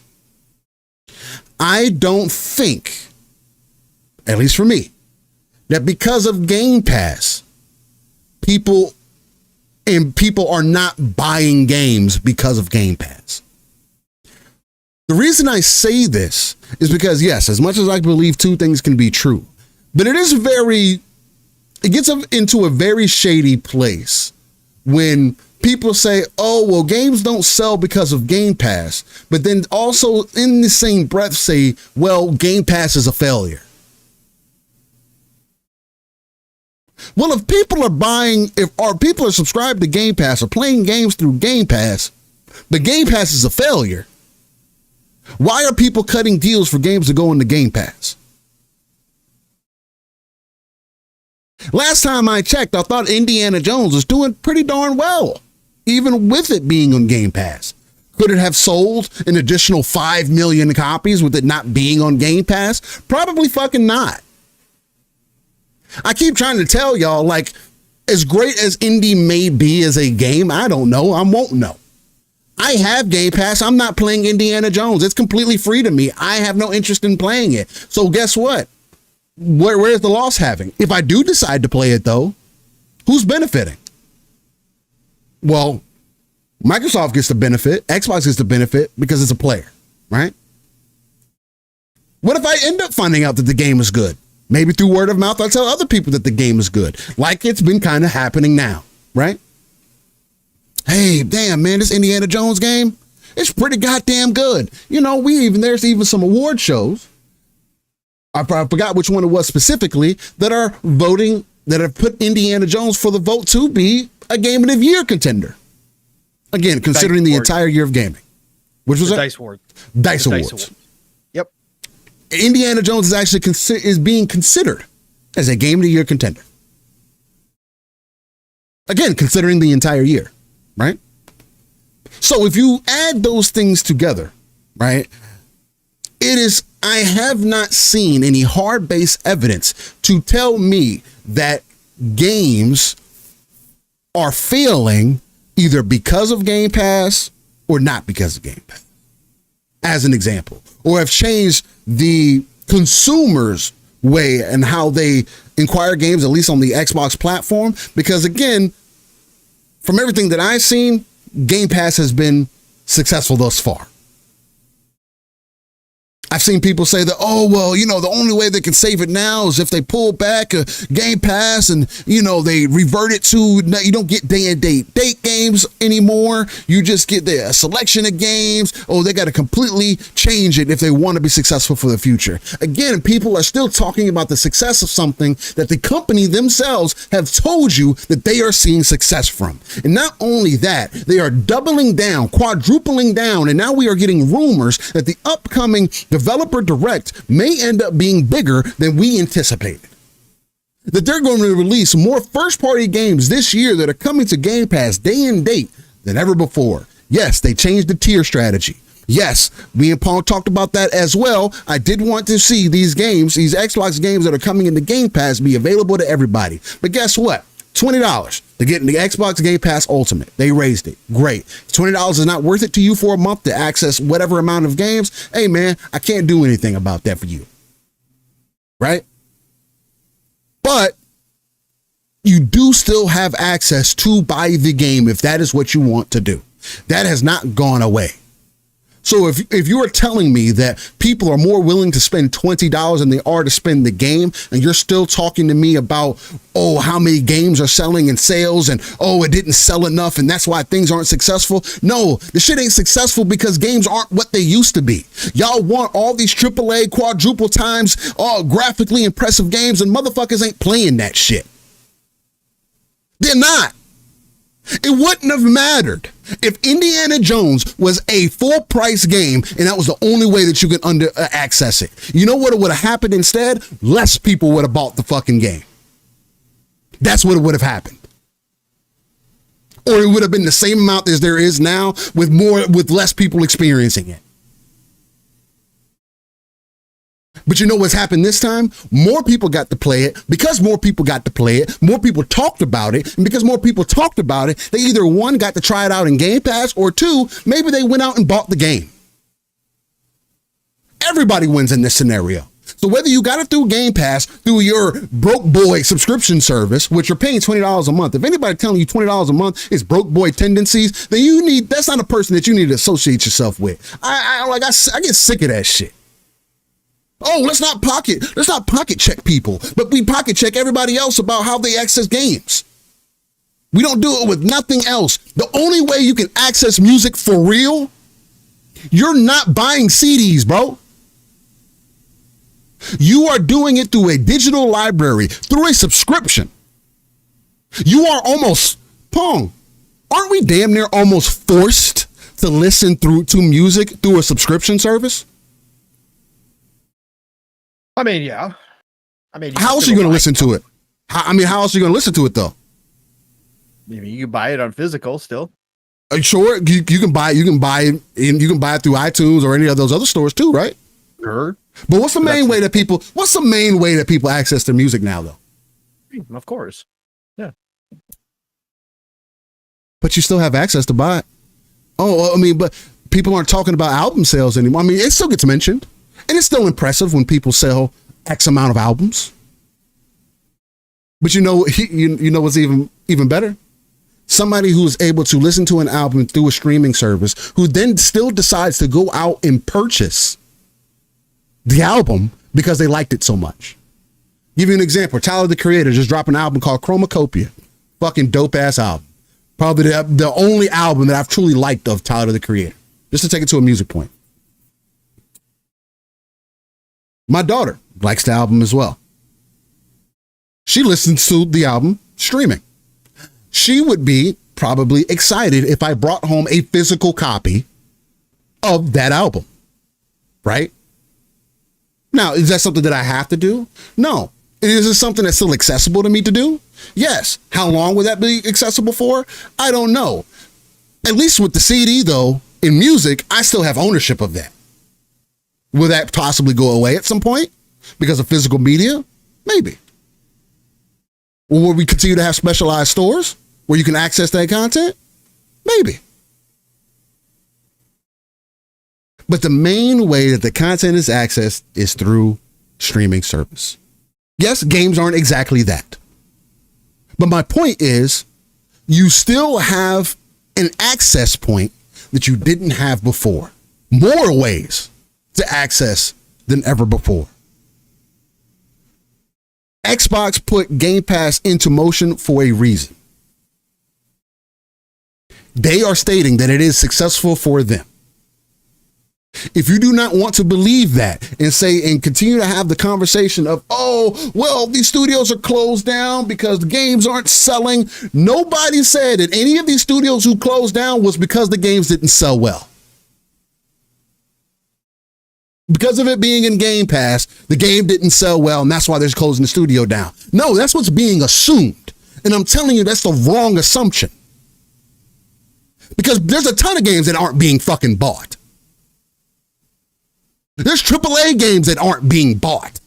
I don't think, at least for me, that because of Game Pass, people are not buying games because of Game Pass. The reason I say this is because, yes, as much as I believe two things can be true, but it gets into a very shady place when people say, oh, well, games don't sell because of Game Pass, but then also in the same breath say, well, Game Pass is a failure. Well, if people are subscribed to Game Pass or playing games through Game Pass, but Game Pass is a failure, why are people cutting deals for games to go into Game Pass? Last time I checked, I thought Indiana Jones was doing pretty darn well, even with it being on Game Pass. Could it have sold an additional 5 million copies with it not being on Game Pass? Probably fucking not. I keep trying to tell y'all, like, as great as indie may be as a game, I don't know. I won't know. I have Game Pass. I'm not playing Indiana Jones. It's completely free to me. I have no interest in playing it. So guess what? Where's the loss having? If I do decide to play it, though, who's benefiting? Well, Microsoft gets the benefit. Xbox gets the benefit because it's a player, right? What if I end up finding out that the game is good? Maybe through word of mouth, I'll tell other people that the game is good, like it's been kind of happening now, right? Hey, damn, man, this Indiana Jones game, it's pretty goddamn good. You know, there's even some award shows I forgot which one it was specifically, that are voting, that have put Indiana Jones for the vote to be a Game of the Year contender. Again, considering the entire year of gaming. Which was Dice Awards. Dice Awards. Yep. Indiana Jones is actually is being considered as a Game of the Year contender. Again, considering the entire year, right? So if you add those things together, right, I have not seen any hard-based evidence to tell me that games are failing either because of Game Pass or not because of Game Pass, as an example, or have changed the consumer's way and how they acquire games, at least on the Xbox platform. Because again, from everything that I've seen, Game Pass has been successful thus far. I've seen people say that, oh, well, you know, the only way they can save it now is if they pull back a Game Pass and, you know, they revert it to, you don't get day and date games anymore. You just get a selection of games. Oh, they got to completely change it if they want to be successful for the future. Again, people are still talking about the success of something that the company themselves have told you that they are seeing success from. And not only that, they are doubling down, quadrupling down, and now we are getting rumors that the upcoming Developer Direct may end up being bigger than we anticipated. That they're going to release more first-party games this year that are coming to Game Pass day and date than ever before. Yes, they changed the tier strategy. Yes, me and Paul talked about that as well. I did want to see these games, these Xbox games that are coming into Game Pass, be available to everybody. But guess what? $20 to get in the Xbox Game Pass Ultimate. They raised it. Great. $20 is not worth it to you for a month to access whatever amount of games. Hey, man, I can't do anything about that for you. Right? But you do still have access to buy the game if that is what you want to do. That has not gone away. So if you are telling me that people are more willing to spend $20 than they are to spend the game, and you're still talking to me about, oh, how many games are selling in sales, and oh, it didn't sell enough, and that's why things aren't successful. No, the shit ain't successful because games aren't what they used to be. Y'all want all these AAA quadruple times, all graphically impressive games, and motherfuckers ain't playing that shit. They're not. It wouldn't have mattered if Indiana Jones was a full price game and that was the only way that you could access it. You know what would have happened instead? Less people would have bought the fucking game. That's what would have happened. Or it would have been the same amount as there is now with less people experiencing it. But you know what's happened this time? More people got to play it. Because more people got to play it, more people talked about it. And because more people talked about it, they either one, got to try it out in Game Pass, or two, maybe they went out and bought the game. Everybody wins in this scenario. So whether you got it through Game Pass, through your broke boy subscription service, which you're paying $20 a month. If anybody telling you $20 a month is broke boy tendencies, then that's not a person that you need to associate yourself with. I get sick of that shit. Oh, let's not pocket check people, but we pocket check everybody else about how they access games. We don't do it with nothing else. The only way you can access music for real, you're not buying CDs, bro. You are doing it through a digital library, through a subscription. You are almost, Pong, aren't we damn near almost forced to listen to music through a subscription service? I mean, yeah. How else are you going to listen to it? How else are you going to listen to it, though? Maybe you can buy it on physical still. Are you sure? You can buy it through iTunes or any of those other stores too, right? Sure. But what's the main way that people access their music now, though? Of course. Yeah. But you still have access to buy it. Oh, but people aren't talking about album sales anymore. It still gets mentioned. And it's still impressive when people sell X amount of albums. But you know what's even better? Somebody who is able to listen to an album through a streaming service, who then still decides to go out and purchase the album because they liked it so much. Give you an example. Tyler, the Creator, just dropped an album called Chromacopia. Fucking dope ass album. Probably the only album that I've truly liked of Tyler, the Creator. Just to take it to a music point. My daughter, likes the album as well. She listens to the album streaming. She would be probably excited if I brought home a physical copy of that album, right? Now, is that something that I have to do? No. Is it something that's still accessible to me to do? Yes. How long would that be accessible for? I don't know. At least with the CD, though, in music, I still have ownership of that. Will that possibly go away at some point because of physical media? Maybe. Or will we continue to have specialized stores where you can access that content? Maybe. But the main way that the content is accessed is through streaming service. Yes, games aren't exactly that. But my point is, you still have an access point that you didn't have before. More ways to access than ever before. Xbox put Game Pass into motion for a reason. They are stating that it is successful for them. If you do not want to believe that and say and continue to have the conversation of, oh, well, these studios are closed down because the games aren't selling. Nobody said that any of these studios who closed down was because the games didn't sell well. Because of it being in Game Pass, the game didn't sell well, and that's why they're closing the studio down. No, that's what's being assumed. And I'm telling you, that's the wrong assumption. Because there's a ton of games that aren't being fucking bought. There's AAA games that aren't being bought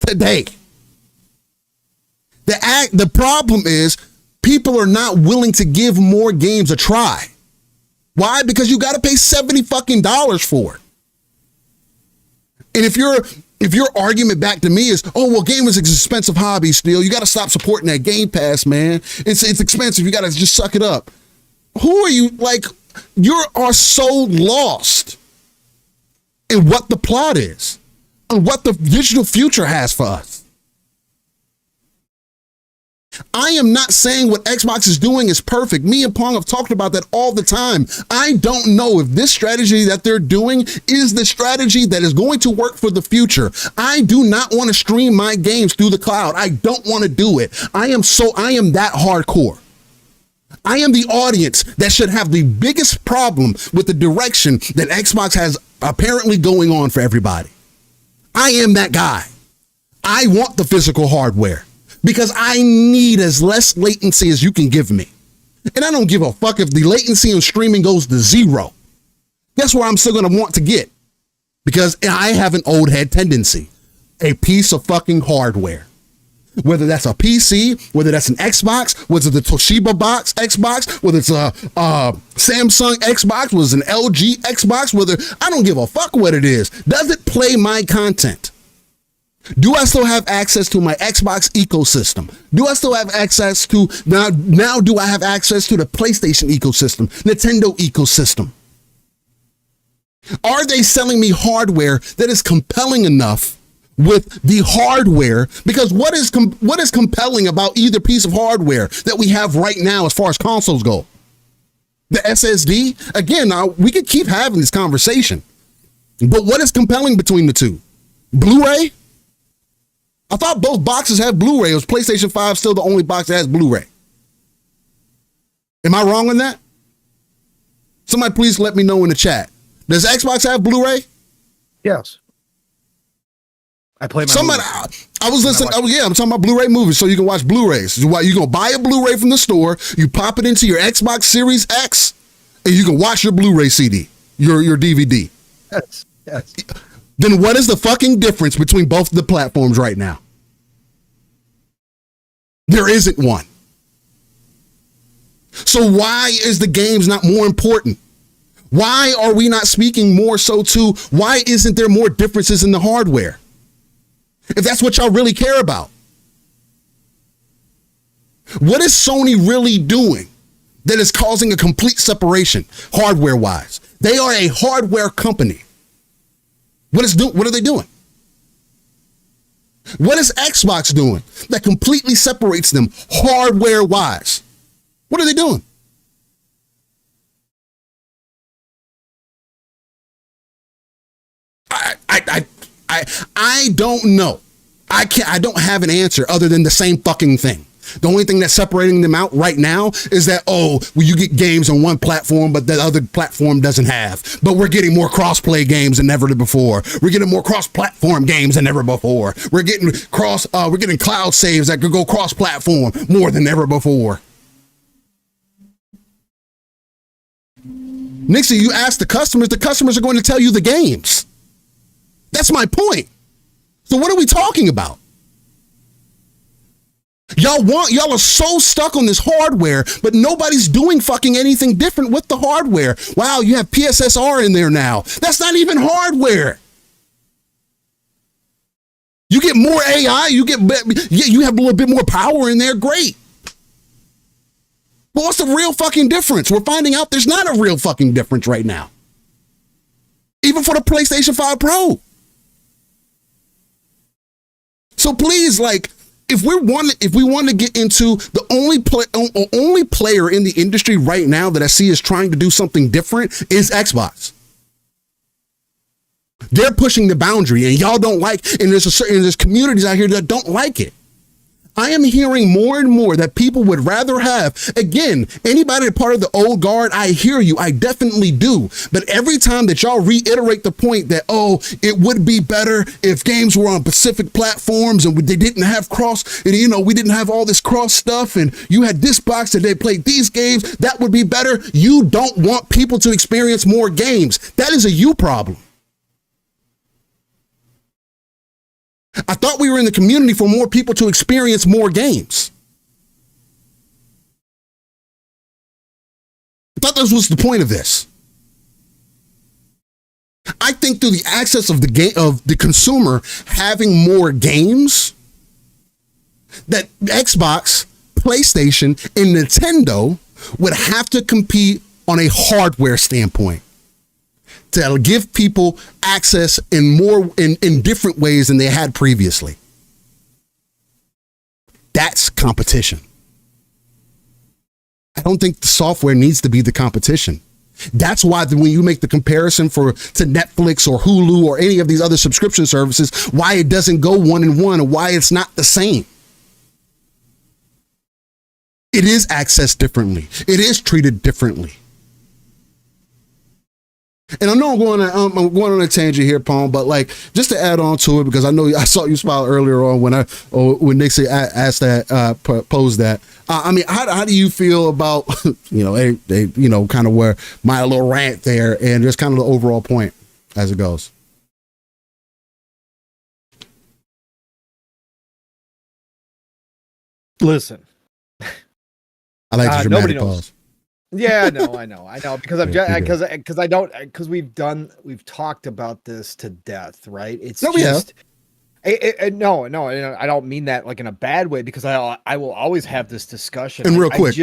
today. The problem is people are not willing to give more games a try. Why? Because you got to pay $70 fucking for it. And if your argument back to me is, oh, well, gaming is an expensive hobby still. You got to stop supporting that Game Pass, man. It's expensive. You got to just suck it up. Who are you? Like, you are so lost in what the plot is and what the digital future has for us. I am not saying what Xbox is doing is perfect. Me and Pong have talked about that all the time. I don't know if this strategy that they're doing is the strategy that is going to work for the future. I do not want to stream my games through the cloud. I don't want to do it. I am that hardcore. I am the audience that should have the biggest problem with the direction that Xbox has apparently going on for everybody. I am that guy. I want the physical hardware because I need as less latency as you can give me. And I don't give a fuck if the latency on streaming goes to 0. Guess where I'm still going to want to get? Because I have an old head tendency. A piece of fucking hardware. Whether that's a PC, whether that's an Xbox, whether it's the Toshiba box Xbox, whether it's a Samsung Xbox, whether it's an LG Xbox, I don't give a fuck what it is. Does it play my content? Do I still have access to my Xbox ecosystem? Do I still have access to, now do I have access to the PlayStation ecosystem, Nintendo ecosystem? Are they selling me hardware that is compelling enough with the hardware? Because what is compelling about either piece of hardware that we have right now as far as consoles go? The SSD? Again, now we could keep having this conversation, but what is compelling between the two? Blu-ray? I thought both boxes have Blu-ray. Was PlayStation 5 still the only box that has Blu-ray? Am I wrong on that? Somebody please let me know in the chat. Does Xbox have Blu-ray? Yes. I play my Somebody, I was listening. I'm talking about Blu-ray movies, so you can watch Blu-rays. You're gonna buy a Blu-ray from the store, you pop it into your Xbox Series X, and you can watch your Blu-ray CD, your DVD. Yes. Then what is the fucking difference between both the platforms right now? There isn't one. So why is the games not more important? Why are we not speaking more so to why isn't there more differences in the hardware? If that's what y'all really care about. What is Sony really doing that is causing a complete separation hardware-wise? They are a hardware company. What are they doing? What is Xbox doing that completely separates them hardware-wise? What are they doing? I don't know. I don't have an answer other than the same fucking thing. The only thing that's separating them out right now is that, you get games on one platform, but the other platform doesn't have. But we're getting more cross-play games than ever before. We're getting more cross-platform games than ever before. We're getting cloud saves that could go cross-platform more than ever before. Nixie, you ask the customers are going to tell you the games. That's my point. So what are we talking about? Y'all are so stuck on this hardware, but nobody's doing fucking anything different with the hardware. Wow, you have PSSR in there now. That's not even hardware. You get more AI, you have a little bit more power in there, great. But what's the real fucking difference? We're finding out there's not a real fucking difference right now. Even for the PlayStation 5 Pro. So please, if we want to get into the only player in the industry right now that I see is trying to do something different is Xbox. They're pushing the boundary, and y'all don't like, and there's communities out here that don't like it. I am hearing more and more that people would rather have, again, anybody part of the old guard, I hear you, I definitely do. But every time that y'all reiterate the point that, it would be better if games were on specific platforms and they didn't have we didn't have all this cross stuff, and you had this box and they played these games, that would be better. You don't want people to experience more games. That is a you problem. I thought we were in the community for more people to experience more games. I thought this was the point of this. I think through the access of the consumer having more games, that Xbox, PlayStation, and Nintendo would have to compete on a hardware standpoint to give people access in different ways than they had previously. That's competition. I don't think the software needs to be the competition. That's why when you make the comparison to Netflix or Hulu or any of these other subscription services, why it doesn't go 1-in-1 and why it's not the same. It is accessed differently. It is treated differently. And I know I'm going on a tangent here, Paul, but just to add on to it, because I know I saw you smile earlier on when Nixie asked that, posed that. How do you feel about, kind of where my little rant there and just kind of the overall point as it goes? Listen, I like the dramatic pause. Yeah, I know, because we've talked about this to death, right? It's I don't mean that in a bad way, because I will always have this discussion. And real quick,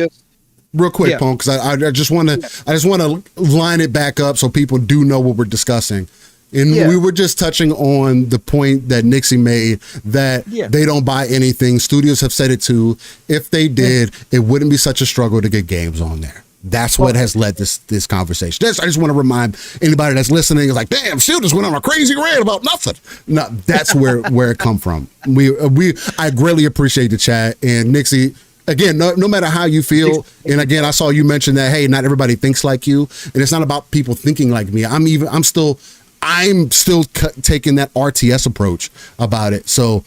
Pong, because I just want to line it back up so people do know what we're discussing. And we were just touching on the point that Nixie made that they don't buy anything. Studios have said it too. If they did, it wouldn't be such a struggle to get games on there. That's what has led this conversation. I just want to remind anybody that's listening is like, damn, Studios went on a crazy rant about nothing. No, that's where it come from. I greatly appreciate the chat. And Nixie, again, no matter how you feel, and again, I saw you mention that, hey, not everybody thinks like you, and it's not about people thinking like me. I'm still taking that RTS approach about it. So,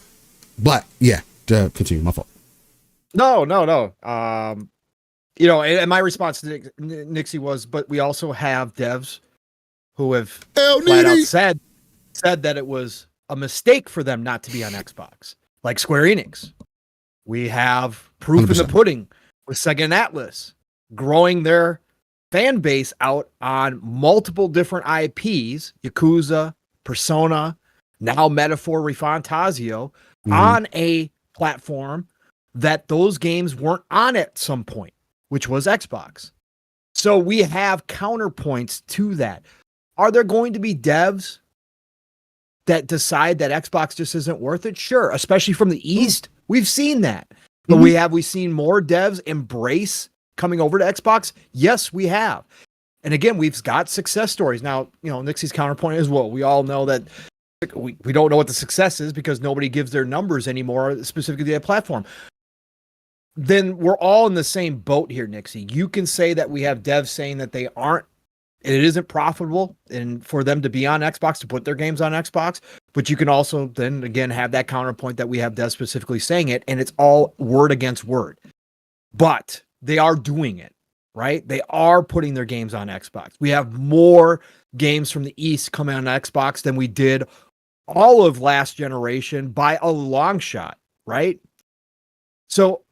but continue. My fault. No. And my response to Nixie was, but we also have devs who have flat out said that it was a mistake for them not to be on Xbox, like Square Enix. We have proof 100%. In the pudding with Sega and Atlas growing their fan base out on multiple different IPs, Yakuza, Persona, now Metaphor Refantasio, on a platform that those games weren't on at some point, which was Xbox. So we have counterpoints to that. Are there going to be devs that decide that Xbox just isn't worth it? Sure, especially from the East. We've seen that. But we've seen more devs embrace coming over to Xbox? Yes, we have. And again, we've got success stories. Now, Nixie's counterpoint is, well, we all know that we don't know what the success is because nobody gives their numbers anymore, specifically to that platform. Then we're all in the same boat here, Nixie. You can say that we have devs saying that it isn't profitable and for them to be on Xbox, to put their games on Xbox. But you can also then again have that counterpoint that we have devs specifically saying it, and it's all word against word. But they are doing it, right? They are putting their games on Xbox. We have more games from the East coming on Xbox than we did all of last generation by a long shot, right? So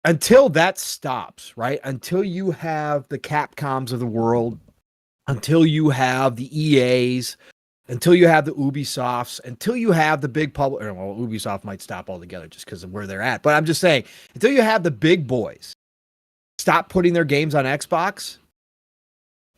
until that stops, right? Until you have the Capcoms of the world, until you have the EAs, until you have the Ubisofts, until you have the big public, well, Ubisoft might stop altogether just because of where they're at. But I'm just saying, until you have the big boys stop putting their games on Xbox,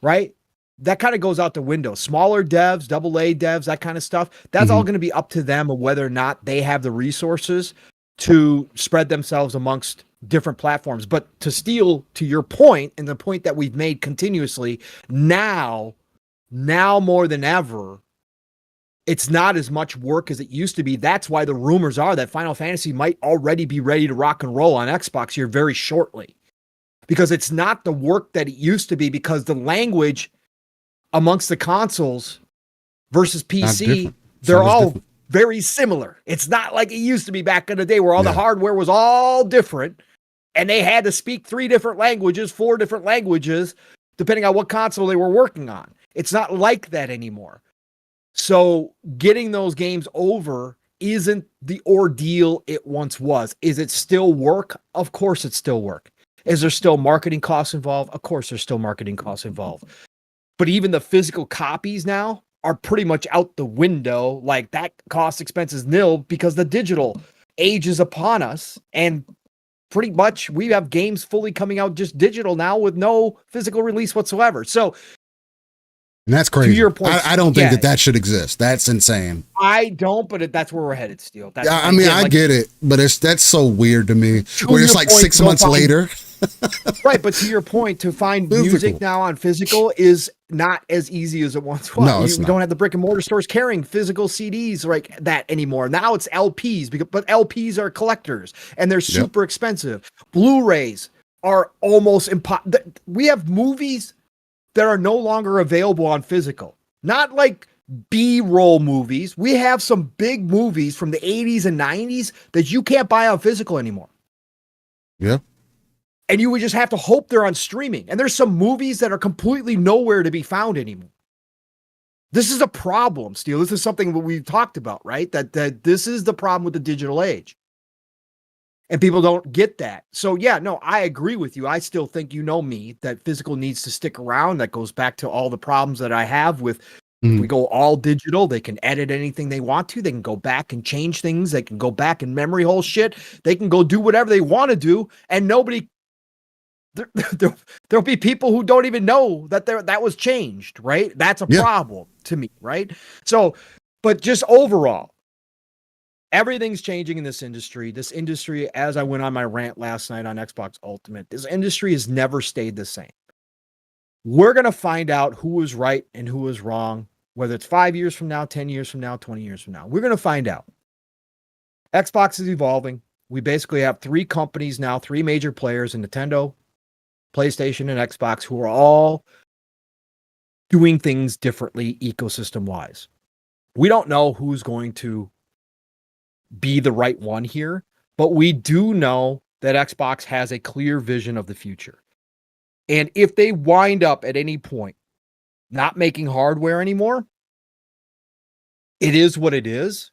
right? That kind of goes out the window. Smaller devs, AA devs, that kind of stuff, that's all going to be up to them of whether or not they have the resources to spread themselves amongst different platforms. But to steal to your point, and the point that we've made continuously, now more than ever, it's not as much work as it used to be. That's why the rumors are that Final Fantasy might already be ready to rock and roll on Xbox here very shortly. Because it's not the work that it used to be, because the language amongst the consoles versus PC, they're all very similar. It's not like it used to be back in the day where all the hardware was all different and they had to speak 3 different languages, 4 different languages, depending on what console they were working on. It's not like that anymore. So getting those games over isn't the ordeal it once was. Is it still work? Of course it's still work. Is there still marketing costs involved? Of course there's still marketing costs involved. But even the physical copies now are pretty much out the window. Like, that cost expense is nil because the digital age is upon us. And pretty much we have games fully coming out just digital now with no physical release whatsoever. So, and that's crazy. To your point, I don't think that should exist. That's insane. I don't, but that's where we're headed, Steele. I mean, I get it, but that's so weird to me. Where it's like 6 months later. Right, but to your point, to find music now on physical is not as easy as it once was. No, you don't have the brick and mortar stores carrying physical CDs like that anymore. Now it's LPs, but LPs are collectors and they're super expensive. Blu-rays are almost impossible. We have movies that are no longer available on physical. Not like B-roll movies. We have some big movies from the 80s and 90s that you can't buy on physical anymore. Yeah. And you would just have to hope they're on streaming. And there's some movies that are completely nowhere to be found anymore. This is a problem, Steele. This is something that we've talked about, right? That this is the problem with the digital age. And people don't get that. So yeah, no, I agree with you. I still think, me, that physical needs to stick around. That goes back to all the problems that I have with, if we go all digital, they can edit anything they want to. They can go back and change things. They can go back and memory hole shit. They can go do whatever they want to do. And there'll be people who don't even know that was changed, right? That's a problem to me, right? So, but just overall, everything's changing in this industry. This industry, as I went on my rant last night on Xbox Ultimate, this industry has never stayed the same. We're going to find out who was right and who was wrong, whether it's 5 years from now, 10 years from now, 20 years from now. We're going to find out. Xbox is evolving. We basically have 3 companies now, 3 major players in Nintendo, PlayStation, and Xbox, who are all doing things differently ecosystem-wise. We don't know who's going to be the right one here, but we do know that Xbox has a clear vision of the future. And if they wind up at any point not making hardware anymore, it is what it is.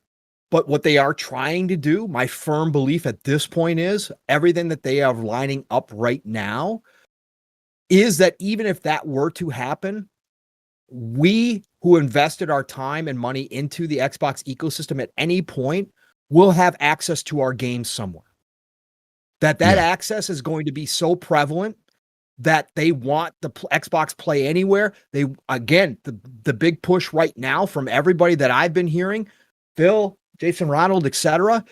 But what they are trying to do, my firm belief at this point is everything that they are lining up right now is that even if that were to happen, we who invested our time and money into the Xbox ecosystem at any point will have access to our games somewhere. That access is going to be so prevalent that they want the Xbox Play Anywhere. They, again, the big push right now from everybody that I've been hearing, Phil, Jason, Ronald, etc.,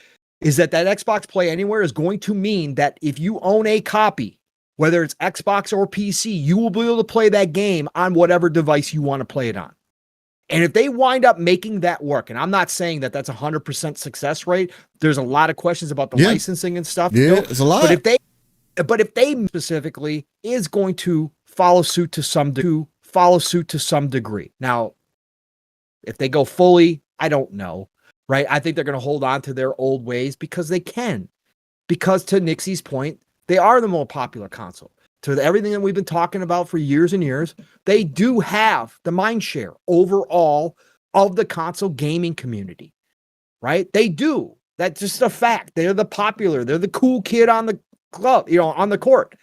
is that Xbox Play Anywhere is going to mean that if you own a copy whether it's Xbox or PC, you will be able to play that game on whatever device you want to play it on. And if they wind up making that work, and I'm not saying that that's 100% success rate, there's a lot of questions about the licensing and stuff. Yeah, it's a lot. But if they specifically is going to follow suit to some degree. Now, if they go fully, I don't know, right? I think they're going to hold on to their old ways because they can. Because to Nixie's point, they are the more popular console. To everything that we've been talking about for years and years, they do have the mind share overall of the console gaming community, right? They do. That's just a fact. They're the popular. They're the cool kid on the club, on the court,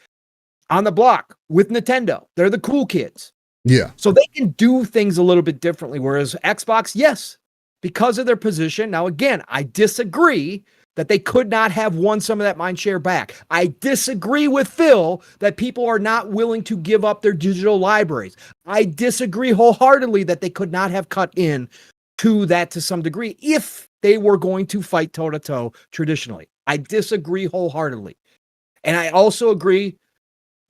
on the block with Nintendo. They're the cool kids. Yeah. So they can do things a little bit differently. Whereas Xbox, yes, because of their position. Now, again, I disagree that they could not have won some of that mind share back. I disagree with Phil that people are not willing to give up their digital libraries. I disagree wholeheartedly that they could not have cut in to that to some degree if they were going to fight toe-to-toe traditionally. I disagree wholeheartedly. And I also agree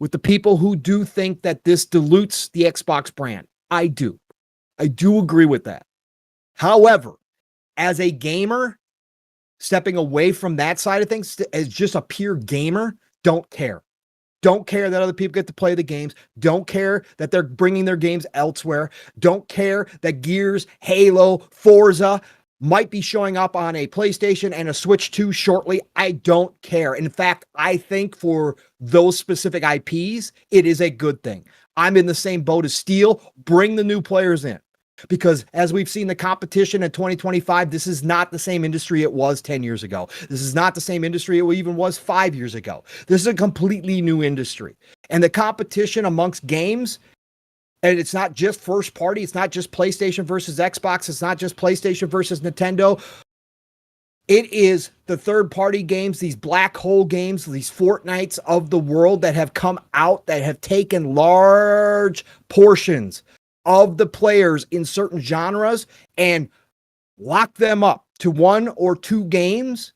with the people who do think that this dilutes the Xbox brand. I do. I do agree with that. However, as a gamer, stepping away from that side of things as just a pure gamer, don't care. Don't care that other people get to play the games. Don't care that they're bringing their games elsewhere. Don't care that Gears, Halo, Forza might be showing up on a PlayStation and a Switch 2 shortly. I don't care. In fact, I think for those specific IPs, it is a good thing. I'm in the same boat as Steel. Bring the new players in. Because as we've seen the competition in 2025, this is not the same industry it was 10 years ago. This is not the same industry it even was 5 years ago. This is a completely new industry. And the competition amongst games, and it's not just first party, it's not just PlayStation versus Xbox, it's not just PlayStation versus Nintendo. It is the third party games, these black hole games, these Fortnites of the world that have come out that have taken large portions of the players in certain genres and lock them up to one or two games.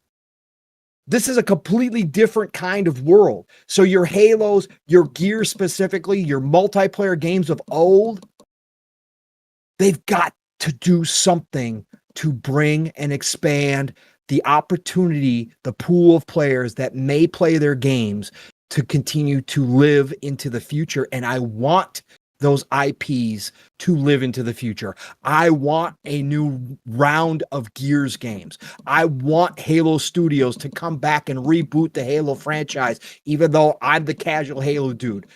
This is a completely different kind of world. So your Halos, your Gears specifically, your multiplayer games of old, they've got to do something to bring and expand the opportunity, the pool of players that may play their games to continue to live into the future. And I want those IPs to live into the future. I want a new round of Gears games. I want Halo Studios to come back and reboot the Halo franchise, even though I'm the casual Halo dude,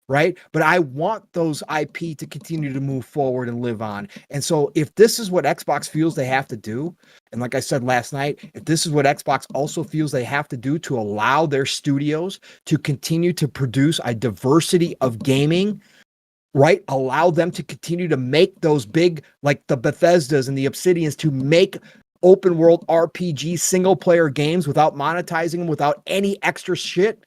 right? But I want those IP to continue to move forward and live on. And so if this is what Xbox feels they have to do, and like I said last night, if this is what Xbox also feels they have to do to allow their studios to continue to produce a diversity of gaming, right? Allow them to continue to make those big, like the Bethesdas and the Obsidians, to make open world RPG single player games without monetizing them, without any extra shit.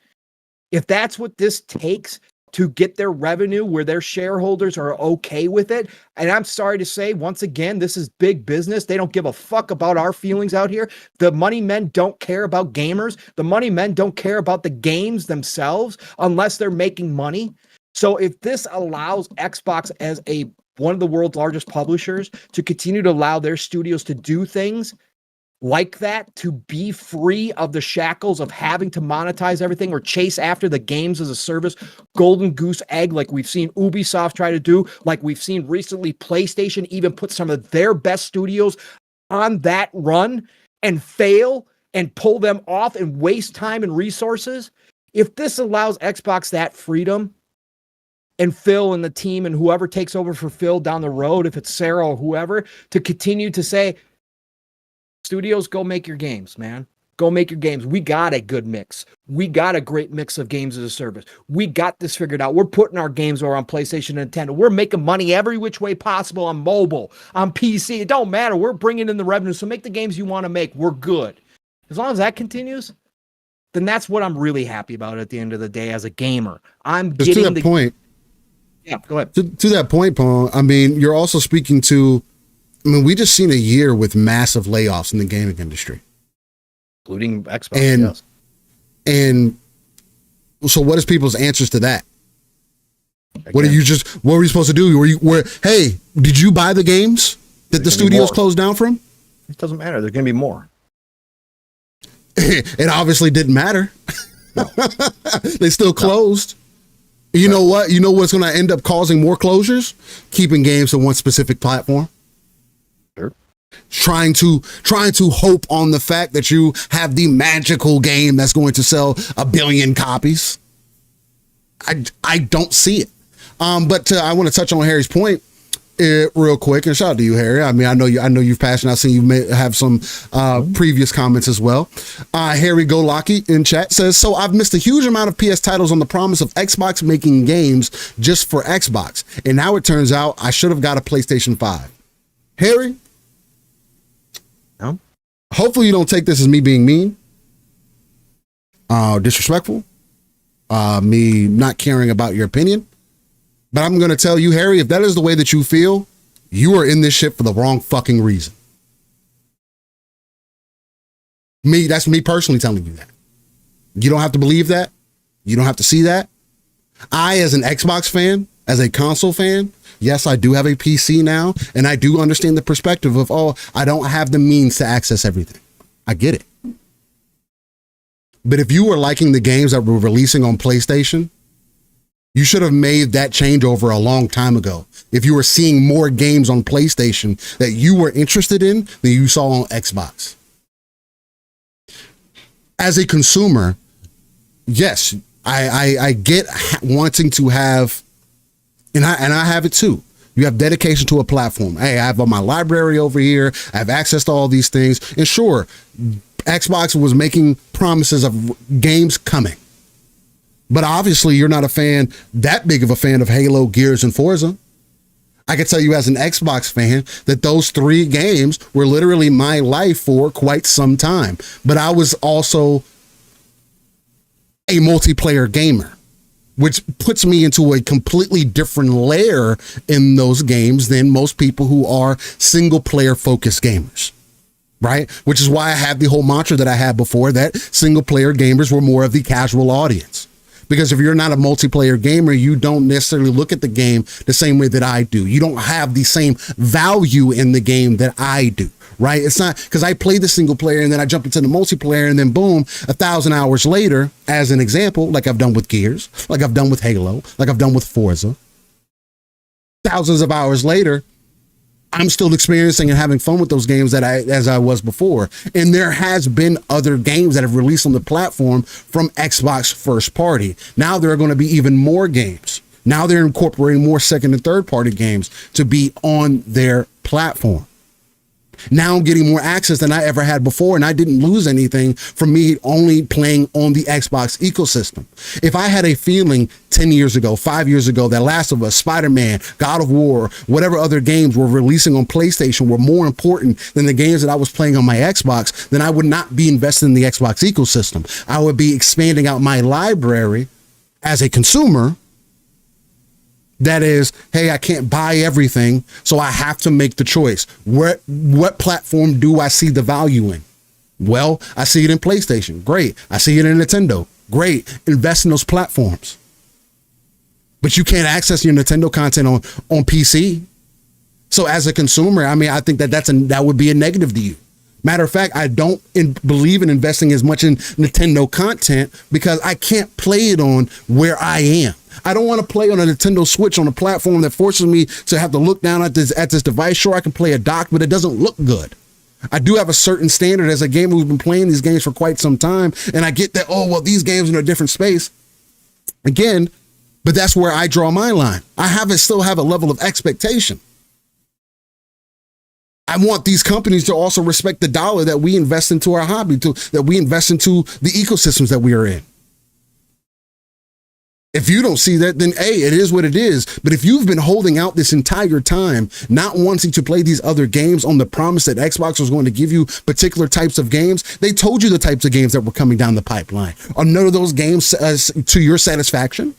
If that's what this takes to get their revenue where their shareholders are okay with it, and I'm sorry to say, once again, this is big business. They don't give a fuck about our feelings out here. The money men don't care about gamers. The money men don't care about the games themselves unless they're making money. So if this allows Xbox as one of the world's largest publishers to continue to allow their studios to do things like that, to be free of the shackles of having to monetize everything or chase after the games as a service, golden goose egg, like we've seen Ubisoft try to do, like we've seen recently PlayStation even put some of their best studios on that run and fail and pull them off and waste time and resources. If this allows Xbox that freedom, and Phil and the team and whoever takes over for Phil down the road, if it's Sarah or whoever, to continue to say, studios, go make your games, man. Go make your games. We got a good mix. We got a great mix of games as a service. We got this figured out. We're putting our games over on PlayStation and Nintendo. We're making money every which way possible on mobile, on PC. It don't matter. We're bringing in the revenue. So make the games you want to make. We're good. As long as that continues, then that's what I'm really happy about at the end of the day as a gamer. I'm just getting to that point. Yeah, go ahead. To that point, Paul, I mean, you're also speaking to, I mean, we just seen a year with massive layoffs in the gaming industry. Including Xbox, yes. And So what is people's answers to that? What were you supposed to do? Hey, did you buy the games that the studios closed down from? It doesn't matter. There's going to be more. It obviously didn't matter. No. They still closed. You know what? You know what's going to end up causing more closures? Keeping games to one specific platform. Sure. Trying to hope on the fact that you have the magical game that's going to sell 1 billion copies. I don't see it. But I want to touch on Harry's point real quick, and shout out to you, Harry. I mean, I know you've passionate. I've seen you may have some previous comments as well. Harry Golaki in chat says, so I've missed a huge amount of PS titles on the promise of Xbox making games just for Xbox, and now it turns out I should have got a PlayStation 5. Harry, no. Hopefully you don't take this as me being mean, disrespectful, me not caring about your opinion. But I'm going to tell you, Harry, if that is the way that you feel, you are in this shit for the wrong fucking reason. That's me personally telling you that. You don't have to believe that. You don't have to see that. I, as an Xbox fan, as a console fan, yes, I do have a PC now, and I do understand the perspective of, I don't have the means to access everything. I get it. But if you were liking the games that were releasing on PlayStation, you should have made that changeover a long time ago. If you were seeing more games on PlayStation that you were interested in than you saw on Xbox. As a consumer, yes, I get wanting to have, and I have it too. You have dedication to a platform. Hey, I have my library over here. I have access to all these things. And sure, Xbox was making promises of games coming. But obviously you're not that big of a fan of Halo, Gears, and Forza. I can tell you as an Xbox fan that those 3 games were literally my life for quite some time. But I was also a multiplayer gamer, which puts me into a completely different layer in those games than most people who are single player focused gamers. Right? Which is why I had the whole mantra that I had before, that single player gamers were more of the casual audience. Because if you're not a multiplayer gamer, you don't necessarily look at the game the same way that I do. You don't have the same value in the game that I do, right? It's not because I play the single player and then I jump into the multiplayer and then boom, 1,000 hours later, as an example, like I've done with Gears, like I've done with Halo, like I've done with Forza. Thousands of hours later, I'm still experiencing and having fun with those games as I was before. And there has been other games that have released on the platform from Xbox first party. Now there are going to be even more games. Now they're incorporating more second and third party games to be on their platform. Now I'm getting more access than I ever had before, and I didn't lose anything from me only playing on the Xbox ecosystem. If I had a feeling 10 years ago, 5 years ago, that Last of Us, Spider-Man, God of War, whatever other games were releasing on PlayStation were more important than the games that I was playing on my Xbox, then I would not be invested in the Xbox ecosystem. I would be expanding out my library as a consumer. That is, hey, I can't buy everything, so I have to make the choice. What platform do I see the value in? Well, I see it in PlayStation. Great. I see it in Nintendo. Great. Invest in those platforms. But you can't access your Nintendo content on PC. So as a consumer, I mean, I think that would be a negative to you. Matter of fact, I don't believe in investing as much in Nintendo content because I can't play it on where I am. I don't want to play on a Nintendo Switch on a platform that forces me to have to look down at this device. Sure, I can play a dock, but it doesn't look good. I do have a certain standard as a gamer who's been playing these games for quite some time, and I get that, these games are in a different space. Again, but that's where I draw my line. I still have a level of expectation. I want these companies to also respect the dollar that we invest into our hobby, that we invest into the ecosystems that we are in. If you don't see that, then hey, it is what it is. But if you've been holding out this entire time, not wanting to play these other games on the promise that Xbox was going to give you particular types of games, they told you the types of games that were coming down the pipeline. Are none of those games to your satisfaction?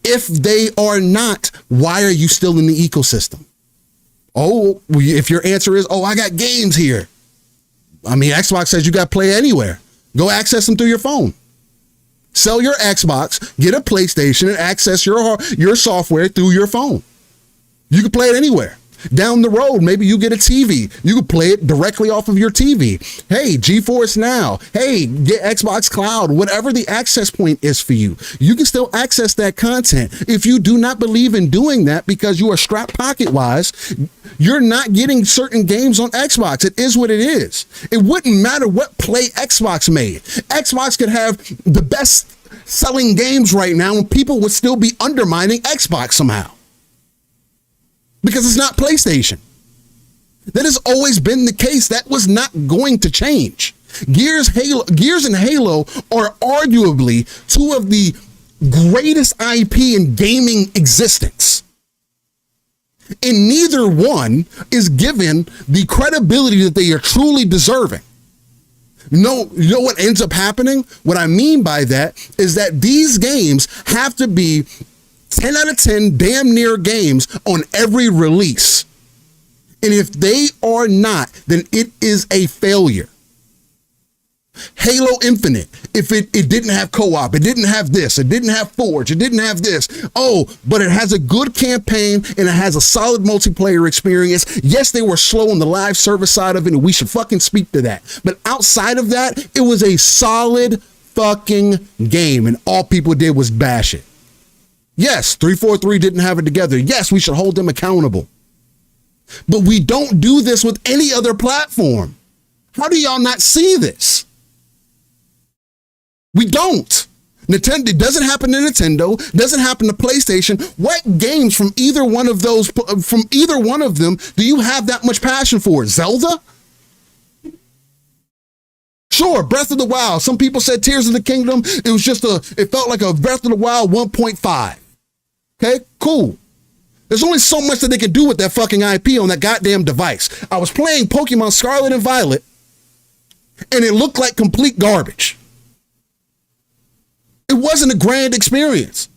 If they are not, why are you still in the ecosystem? Oh, if your answer is, I got games here. I mean, Xbox says you got to play anywhere. Go access them through your phone. Sell your Xbox, get a PlayStation, and access your software through your phone. You can play it anywhere. Down the road, maybe you get a TV. You can play it directly off of your TV. Hey, GeForce Now. Hey, get Xbox Cloud. Whatever the access point is for you, you can still access that content. If you do not believe in doing that because you are strapped pocket-wise, you're not getting certain games on Xbox. It is what it is. It wouldn't matter what play Xbox made. Xbox could have the best selling games right now and people would still be undermining Xbox somehow. Because it's not PlayStation. That has always been the case. That was not going to change. Gears and Halo are arguably two of the greatest IP in gaming existence. And neither one is given the credibility that they are truly deserving. You know what ends up happening? What I mean by that is that these games have to be 10 out of 10 damn near games on every release. And if they are not, then it is a failure. Halo Infinite, if it didn't have co-op, it didn't have this, it didn't have Forge, it didn't have this. Oh, but it has a good campaign and it has a solid multiplayer experience. Yes, they were slow on the live service side of it, and we should fucking speak to that. But outside of that, it was a solid fucking game, and all people did was bash it. Yes, 343 didn't have it together. Yes, we should hold them accountable. But we don't do this with any other platform. How do y'all not see this? We don't. Nintendo, it doesn't happen to Nintendo, doesn't happen to PlayStation. What games from either one of them do you have that much passion for? Zelda? Sure, Breath of the Wild. Some people said Tears of the Kingdom. It felt like a Breath of the Wild 1.5. Okay, cool. There's only so much that they can do with that fucking IP on that goddamn device. I was playing Pokemon Scarlet and Violet, and it looked like complete garbage. It wasn't a grand experience.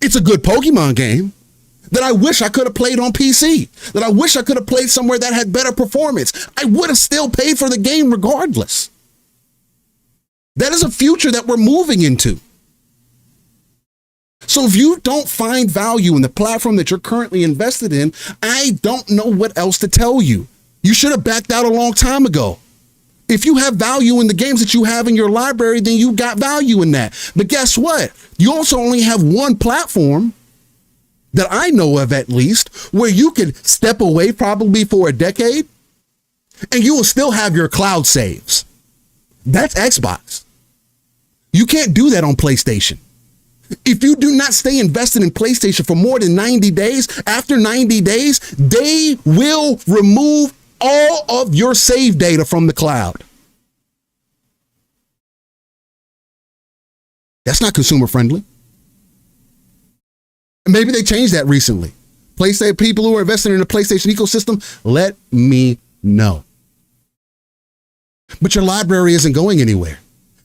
It's a good Pokemon game that I wish I could have played on PC, that I wish I could have played somewhere that had better performance. I would have still paid for the game regardless. That is a future that we're moving into. So if you don't find value in the platform that you're currently invested in, I don't know what else to tell you. You should have backed out a long time ago. If you have value in the games that you have in your library, then you got value in that. But guess what? You also only have one platform that I know of, at least, where you could step away probably for a decade and you will still have your cloud saves. That's Xbox. You can't do that on PlayStation. If you do not stay invested in PlayStation for more than 90 days, after 90 days, they will remove all of your save data from the cloud. That's not consumer friendly. Maybe they changed that recently. PlayStation people who are invested in the PlayStation ecosystem, let me know. But your library isn't going anywhere.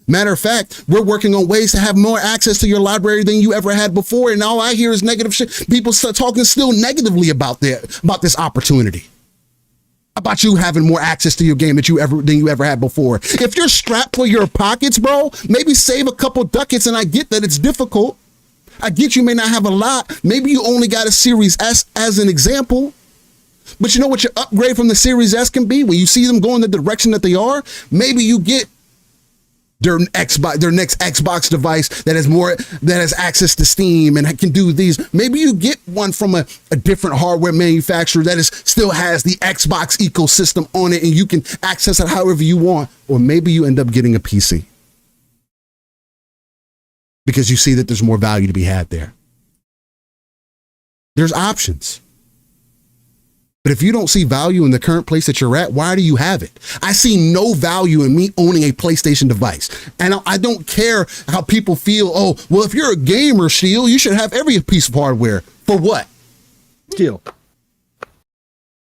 Matter of fact, we're working on ways to have more access to your library than you ever had before. And all I hear is negative shit. People start talking still negatively about this opportunity. About you having more access to your game than you ever had before. If you're strapped for your pockets, bro, maybe save a couple ducats. And I get that it's difficult. I get you may not have a lot. Maybe you only got a Series S as an example. But you know what your upgrade from the Series S can be? When you see them going the direction that they are, maybe you get their next Xbox device that has access to Steam and can do these. Maybe you get one from a different hardware manufacturer that still has the Xbox ecosystem on it and you can access it however you want. Or maybe you end up getting a PC because you see that there's more value to be had there. There's options. But if you don't see value in the current place that you're at, why do you have it? I see no value in me owning a PlayStation device. And I don't care how people feel. Oh, well, if you're a gamer, Shield, you should have every piece of hardware. For what? Steal.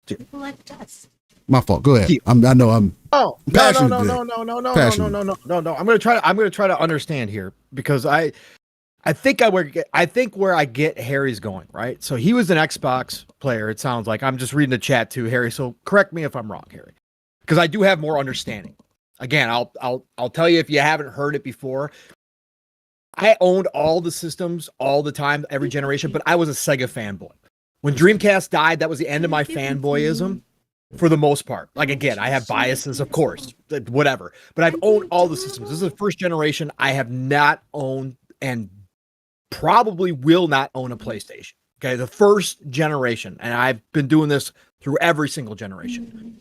People like dust. My fault. Go ahead. I know I'm. Oh, passionate. no. I'm gonna try to understand here because I think where I get Harry's going, right? So he was an Xbox player. It sounds like I'm just reading the chat too, Harry. So correct me if I'm wrong, Harry, because I do have more understanding. Again, I'll tell you if you haven't heard it before. I owned all the systems all the time, every generation, but I was a Sega fanboy. When Dreamcast died, that was the end of my fanboyism for the most part. Like, again, I have biases, of course, whatever, but I've owned all the systems. This is the first generation I have not owned and probably will not own a PlayStation. Okay, the first generation, and I've been doing this through every single generation.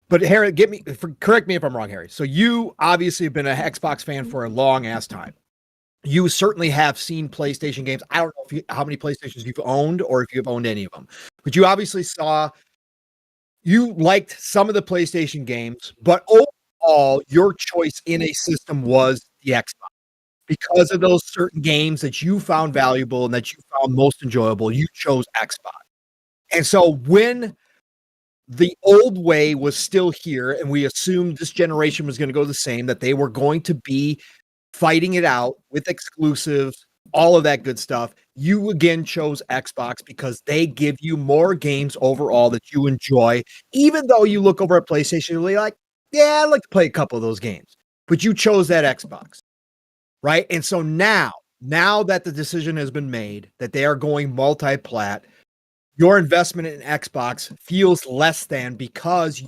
But Harry, correct me if I'm wrong, Harry. So you obviously have been an Xbox fan for a long ass time. You certainly have seen PlayStation games. I don't know how many PlayStations you've owned or if you've owned any of them, but you obviously you liked some of the PlayStation games, but overall, your choice in a system was the Xbox because of those certain games that you found valuable and that you found most enjoyable. You chose Xbox. And so when the old way was still here, and we assumed this generation was going to go the same, that they were going to be fighting it out with exclusives, all of that good stuff. You again chose Xbox because they give you more games overall that you enjoy, even though you look over at PlayStation and you're like, yeah, I'd like to play a couple of those games, but you chose that Xbox, right? And so now that the decision has been made that they are going multi-plat, your investment in Xbox feels less than because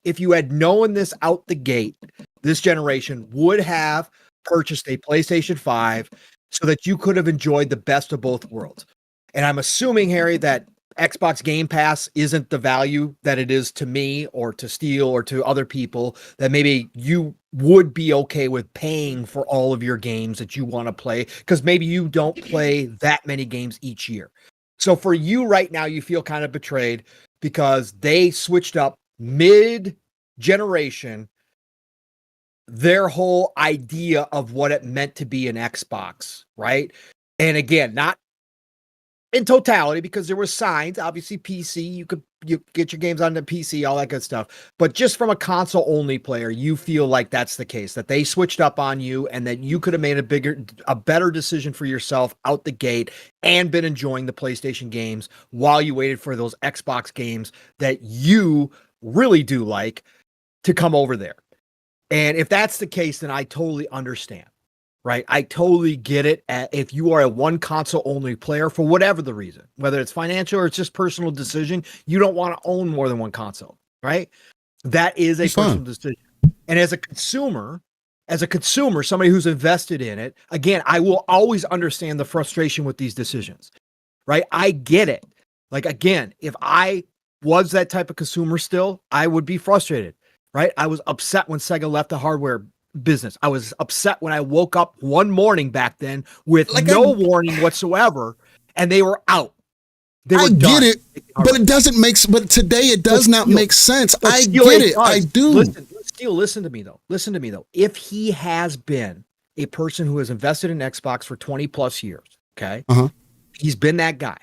if you had known this out the gate, this generation would have purchased a PlayStation 5 so that you could have enjoyed the best of both worlds. And I'm assuming, Harry, that Xbox Game Pass isn't the value that it is to me or to Steel or to other people, that maybe you would be okay with paying for all of your games that you want to play because maybe you don't play that many games each year. So for you right now, you feel kind of betrayed because they switched up mid-generation their whole idea of what it meant to be an Xbox, right? And again, not in totality, because there were signs, obviously PC, you get your games on the PC, all that good stuff. But just from a console only player, you feel like that's the case, that they switched up on you and that you could have made a better decision for yourself out the gate and been enjoying the PlayStation games while you waited for those Xbox games that you really do like to come over there. And if that's the case, then I totally understand, right? I totally get it. If you are a one console only player for whatever the reason, whether it's financial or it's just personal decision, you don't want to own more than one console, right? That is a personal decision. And as a consumer, somebody who's invested in it, again, I will always understand the frustration with these decisions, right? I get it. Like, again, if I was that type of consumer still, I would be frustrated. Right? I was upset when Sega left the hardware business. I was upset when I woke up one morning back then with no warning whatsoever, and they were out. I get it, but it doesn't make. But today it does not make sense. I get it. I do. Listen to me though. Listen to me though. If he has been a person who has invested in Xbox for 20 plus years, okay, he's been that guy.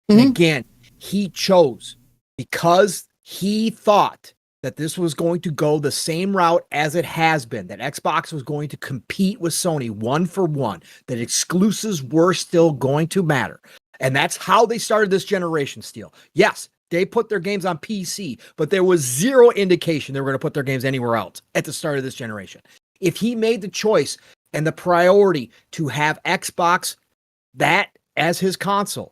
And again, he chose because he thought that this was going to go the same route as it has been, that Xbox was going to compete with Sony one for one, that exclusives were still going to matter. And that's how they started this generation, Steel. Yes, they put their games on PC, but there was zero indication they were going to put their games anywhere else at the start of this generation. If he made the choice and the priority to have Xbox that as his console,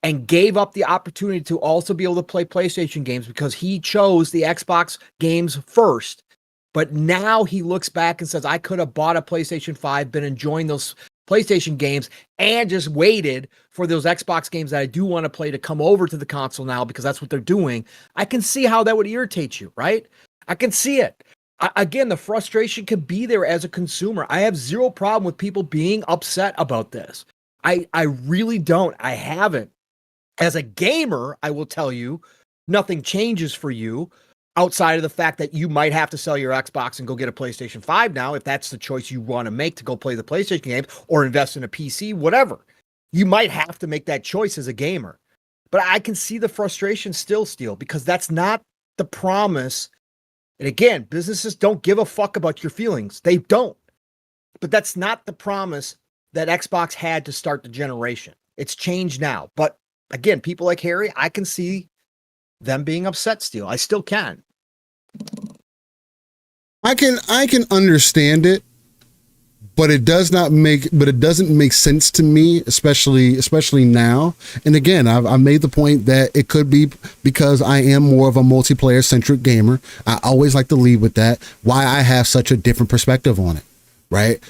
and gave up the opportunity to also be able to play PlayStation games because he chose the Xbox games first. But now he looks back and says, I could have bought a PlayStation 5, been enjoying those PlayStation games, and just waited for those Xbox games that I do want to play to come over to the console now because that's what they're doing. I can see how that would irritate you, right? I can see it. Again, the frustration could be there as a consumer. I have zero problem with people being upset about this. I really don't. I haven't. As a gamer, I will tell you, nothing changes for you outside of the fact that you might have to sell your Xbox and go get a PlayStation 5 now, if that's the choice you want to make to go play the PlayStation games or invest in a PC, whatever. You might have to make that choice as a gamer. But I can see the frustration still, Steel, because that's not the promise. And again, businesses don't give a fuck about your feelings. They don't. But that's not the promise that Xbox had to start the generation. It's changed now. But again, people like Harry, I can see them being upset still. I still can. I can understand it. but it doesn't make sense to me, especially now. And again, I made the point that it could be because I am more of a multiplayer centric gamer. I always like to lead with that, why I have such a different perspective on it, right?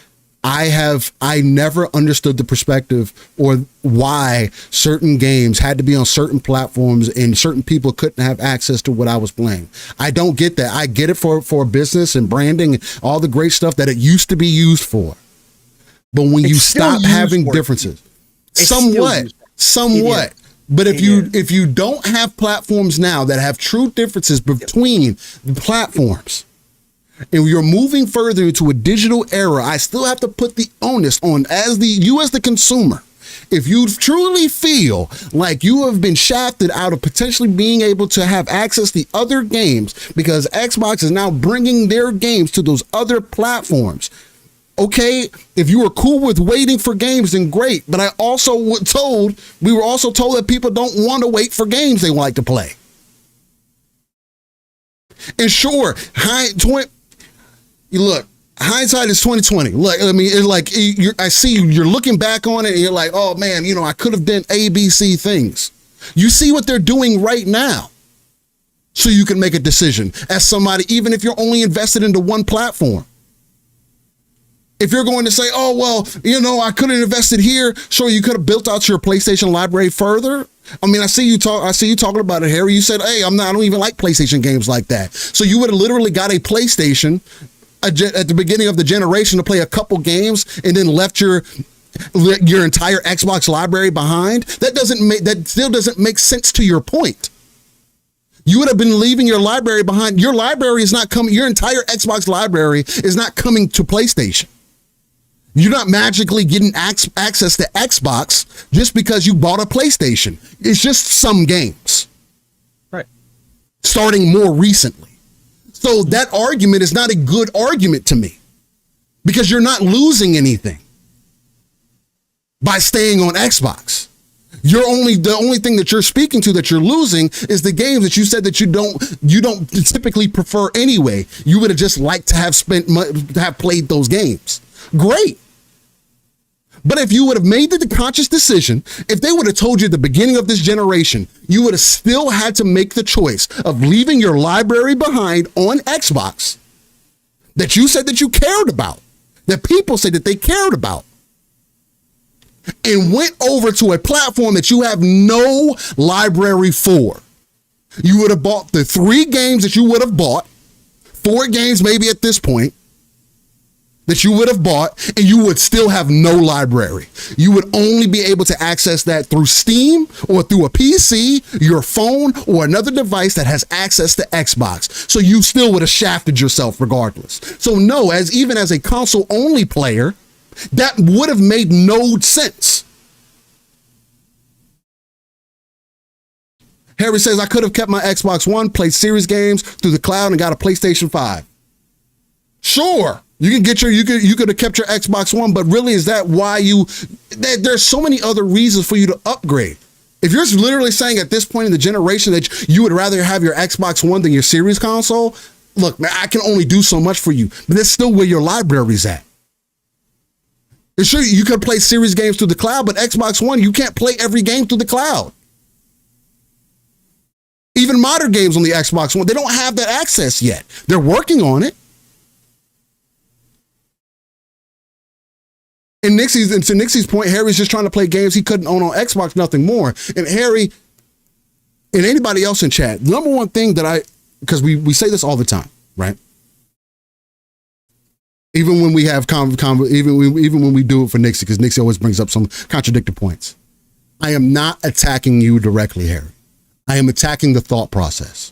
I never understood the perspective or why certain games had to be on certain platforms and certain people couldn't have access to what I was playing. I don't get that. I get it for business and branding and all the great stuff that it used to be used for. But when you stop having differences, somewhat. But if you don't have platforms now that have true differences between the platforms, and you're moving further into a digital era, I still have to put the onus on as the consumer. If you truly feel like you have been shafted out of potentially being able to have access to other games because Xbox is now bringing their games to those other platforms. Okay, if you were cool with waiting for games, then great. But we were also told that people don't want to wait for games they like to play. And sure, look, hindsight is 2020. Look, I mean, it's like I see you're looking back on it and you're like, oh man, I could have done ABC things. You see what they're doing right now. So you can make a decision as somebody, even if you're only invested into one platform. If you're going to say, oh, well, I could have invested here. Sure, you could have built out your PlayStation library further. I mean, I see you talking about it, Harry. You said, hey, I don't even like PlayStation games like that. So you would have literally got a PlayStation at the beginning of the generation to play a couple games and then left your entire Xbox library behind. That still doesn't make sense to your point. You would have been leaving your library behind. Your library is not coming. Your entire Xbox library is not coming to PlayStation. You're not magically getting access to Xbox just because you bought a PlayStation. It's just some games. Right. Starting more recently. So that argument is not a good argument to me because you're not losing anything by staying on Xbox. The only thing that you're speaking to that you're losing is the games that you said that you don't typically prefer anyway. You would have just liked to have played those games. Great. But if you would have made the conscious decision, if they would have told you at the beginning of this generation, you would have still had to make the choice of leaving your library behind on Xbox that you said that you cared about, that people said that they cared about, and went over to a platform that you have no library for. You would have bought the 3 games that you would have bought, 4 games maybe at this point, that you would have bought, and you would still have no library. You would only be able to access that through Steam or through a PC, your phone, or another device that has access to Xbox. So you still would have shafted yourself regardless. So no, even as a console only player, that would have made no sense. Harry says, I could have kept my Xbox One, played series games through the cloud, and got a PlayStation 5. Sure. You could have kept your Xbox One, but really is that why there's so many other reasons for you to upgrade. If you're literally saying at this point in the generation that you would rather have your Xbox One than your series console, look, man, I can only do so much for you, but that's still where your library's at. And sure, you could play series games through the cloud, but Xbox One, you can't play every game through the cloud. Even modern games on the Xbox One, they don't have that access yet. They're working on it. And to Nixie's point, Harry's just trying to play games he couldn't own on Xbox, nothing more. And Harry and anybody else in chat, the number one thing that because we say this all the time, right? Even when we have even when we do it for Nixie, because Nixie always brings up some contradictory points. I am not attacking you directly, Harry. I am attacking the thought process.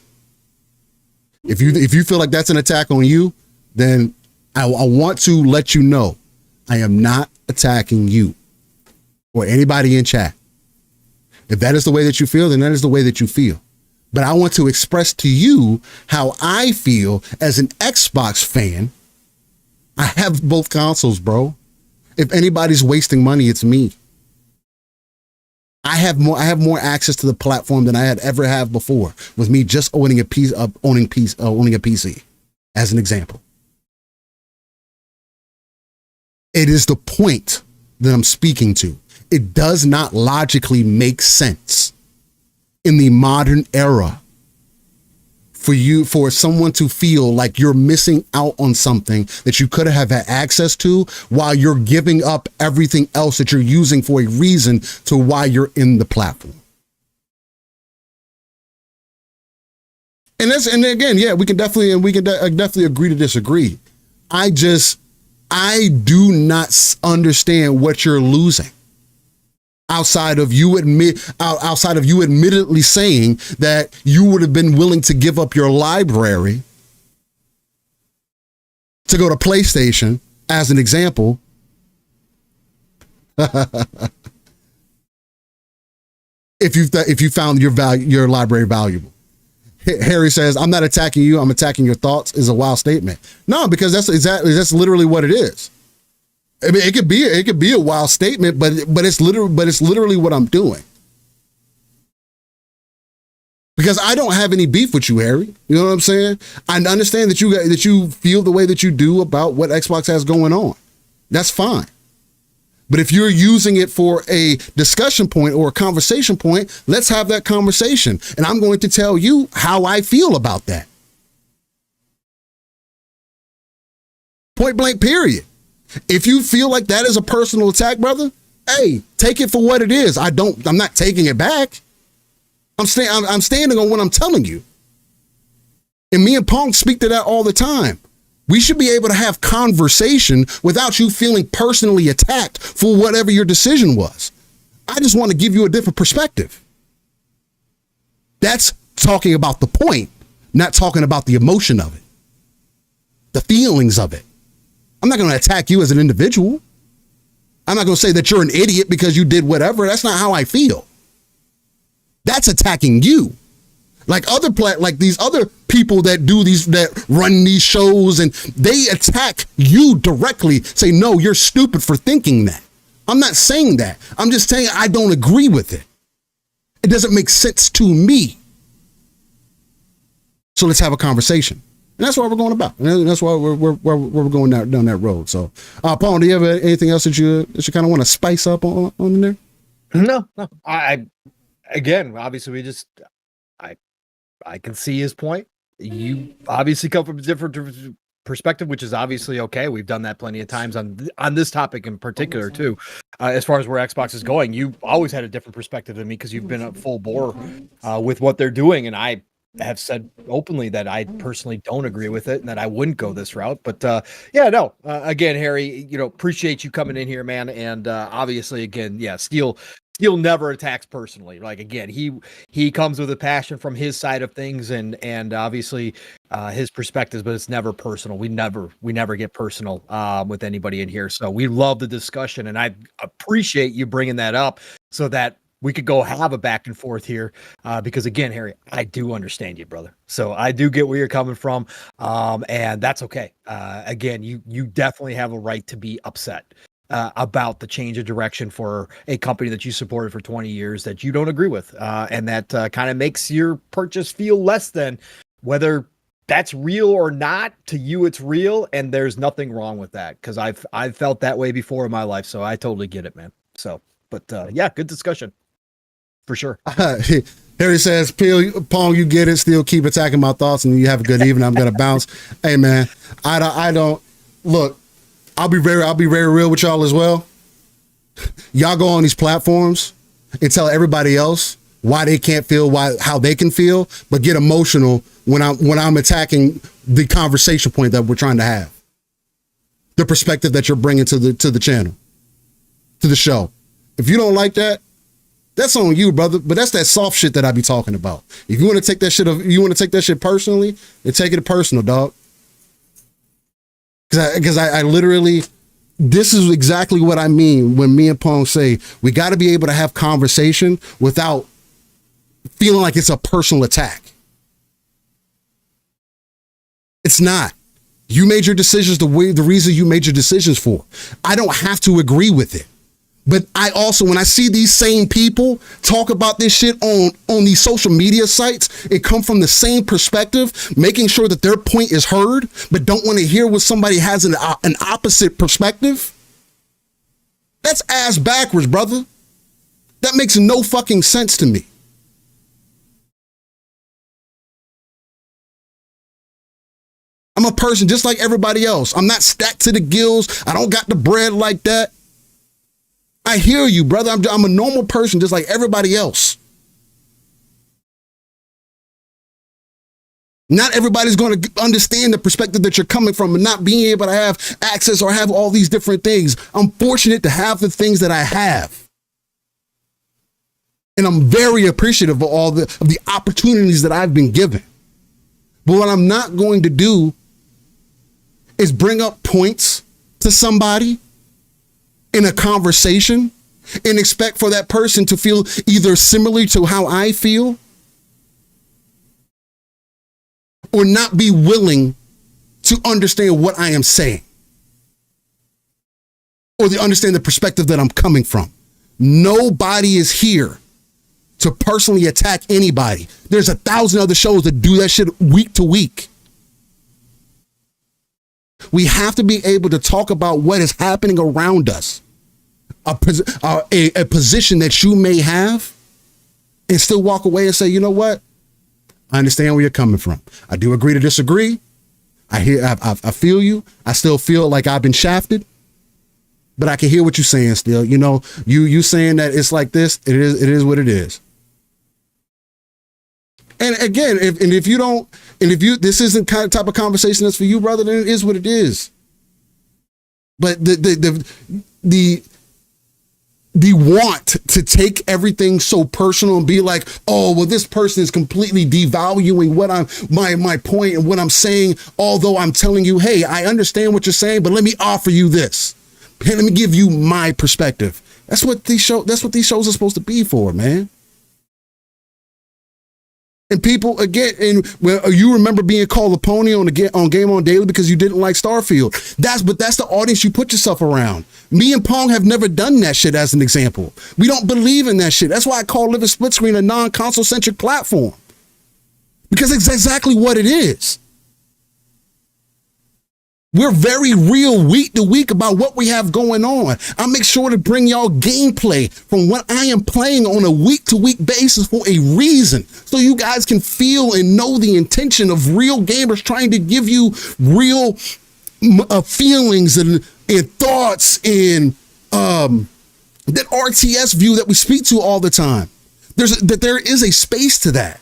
If you feel like that's an attack on you, then I want to let you know I am not attacking you or anybody in chat. If that is the way that you feel, then that is the way that you feel. But I want to express to you how I feel as an Xbox fan. I have both consoles, bro. If anybody's wasting money, it's me. I have more access to the platform than I had ever have before with me just owning a PC as an example. It is the point that I'm speaking to. It does not logically make sense in the modern era for someone to feel like you're missing out on something that you could have had access to while you're giving up everything else that you're using for a reason to why you're in the platform. And again, yeah, we can definitely agree to disagree. I do not understand what you're losing outside of you admittedly saying that you would have been willing to give up your library to go to PlayStation, as an example. if you found your library valuable. Harry says, I'm not attacking you, I'm attacking your thoughts, is a wild statement. No, because that's literally what it is. I mean, it could be a wild statement, but it's literally what I'm doing. Because I don't have any beef with you, Harry. You know what I'm saying? I understand that you feel the way that you do about what Xbox has going on. That's fine. But if you're using it for a discussion point or a conversation point, let's have that conversation. And I'm going to tell you how I feel about that. Point blank, period. If you feel like that is a personal attack, brother, hey, take it for what it is. I'm not taking it back. I'm standing on what I'm telling you. And me and Pong speak to that all the time. We should be able to have conversation without you feeling personally attacked for whatever your decision was. I just want to give you a different perspective. That's talking about the point, not talking about the emotion of it, the feelings of it. I'm not going to attack you as an individual. I'm not going to say that you're an idiot because you did whatever. That's not how I feel. That's attacking you. Like these other people that run these shows, and they attack you directly, say, no, you're stupid for thinking that. I'm not saying that. I'm just saying I don't agree with it. It doesn't make sense to me. So let's have a conversation. And that's what we're going about. And that's why we're going down that road. So, Paul, do you have anything else that you kind of want to spice up on there? No. Again, obviously I can see his point. You obviously come from a different perspective, which is obviously okay. We've done that plenty of times on this topic in particular too. As far as where Xbox is going, you always had a different perspective than me because you've been a full bore with what they're doing, and I have said openly that I personally don't agree with it and that I wouldn't go this route. But again, Harry, appreciate you coming in here, man. And obviously, again, Steele never attacks personally. Like, again, he comes with a passion from his side of things and obviously his perspectives, but it's never personal. We never get personal with anybody in here. So we love the discussion, and I appreciate you bringing that up so that we could go have a back and forth here because, again, Harry, I do understand you, brother. So I do get where you're coming from, and that's okay. Again, you definitely have a right to be upset about the change of direction for a company that you supported for 20 years that you don't agree with, and that kind of makes your purchase feel less than. Whether that's real or not, to you it's real, and there's nothing wrong with that because I've felt that way before in my life, so I totally get it, man. So, but good discussion. For sure. Harry says, Pong, you get it. Still keep attacking my thoughts, and you have a good evening. I'm gonna bounce. Hey, man, I don't look. I'll be very real with y'all as well. Y'all go on these platforms and tell everybody else why they can't feel, how they can feel, but get emotional when I'm attacking the conversation point that we're trying to have, the perspective that you're bringing to the channel, to the show. If you don't like that, that's on you, brother. But that's that soft shit that I be talking about. If you want to take that shit, personally, then take it personal, dog. Because I literally, this is exactly what I mean when me and Pong say we got to be able to have conversation without feeling like it's a personal attack. It's not. You made your decisions the reason you made your decisions for. I don't have to agree with it. But I also, when I see these same people talk about this shit on these social media sites, it come from the same perspective, making sure that their point is heard, but don't want to hear what somebody has an opposite perspective. That's ass backwards, brother. That makes no fucking sense to me. I'm a person just like everybody else. I'm not stacked to the gills. I don't got the bread like that. I hear you, brother. I'm a normal person just like everybody else. Not everybody's going to understand the perspective that you're coming from and not being able to have access or have all these different things. I'm fortunate to have the things that I have. And I'm very appreciative of all the opportunities that I've been given. But what I'm not going to do is bring up points to somebody in a conversation and expect for that person to feel either similarly to how I feel or not be willing to understand what I am saying or to understand the perspective that I'm coming from. Nobody is here to personally attack anybody. There's 1,000 other shows that do that shit week to week. We have to be able to talk about what is happening around us, a position that you may have, and still walk away and say, you know what? I understand where you're coming from. I do agree to disagree. I feel you. I still feel like I've been shafted, but I can hear what you're saying still. You know, you saying that it's like this. It is what it is. And again, if this isn't kind of type of conversation that's for you, brother, then it is what it is. But the want to take everything so personal and be like, oh, well, this person is completely devaluing what my point and what I'm saying. Although I'm telling you, hey, I understand what you're saying, but let me offer you this. Hey, let me give you my perspective. That's what these shows are supposed to be for, man. And people, again, you remember being called a pony on Game On Daily because you didn't like Starfield. That's the audience you put yourself around. Me and Pong have never done that shit as an example. We don't believe in that shit. That's why I call Living Split Screen a non-console centric platform. Because it's exactly what it is. We're very real week to week about what we have going on. I make sure to bring y'all gameplay from what I am playing on a week to week basis for a reason. So you guys can feel and know the intention of real gamers trying to give you real feelings and thoughts and that RTS view that we speak to all the time. There is a space to that.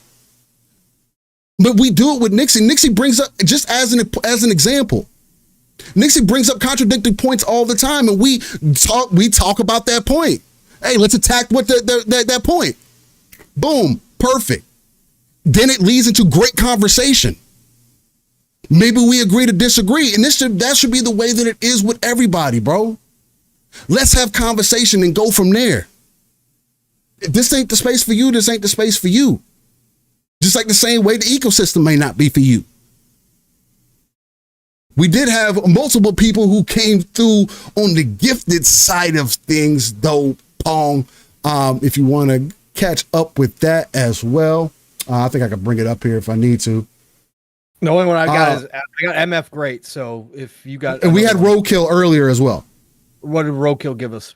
But we do it with Nixie. Nixie brings up, just as an example, Nixie brings up contradicting points all the time, and we talk about that point. Hey, let's attack what that point. Boom, perfect. Then it leads into great conversation. Maybe we agree to disagree, and that should be the way that it is with everybody, bro. Let's have conversation and go from there. If this ain't the space for you, this ain't the space for you. Just like the same way the ecosystem may not be for you. We did have multiple people who came through on the gifted side of things, though, Pong. If you want to catch up with that as well, I think I can bring it up here if I need to. The only one I got is I got MF Great. So if you got, and we had Roadkill earlier as well. What did Roadkill give us?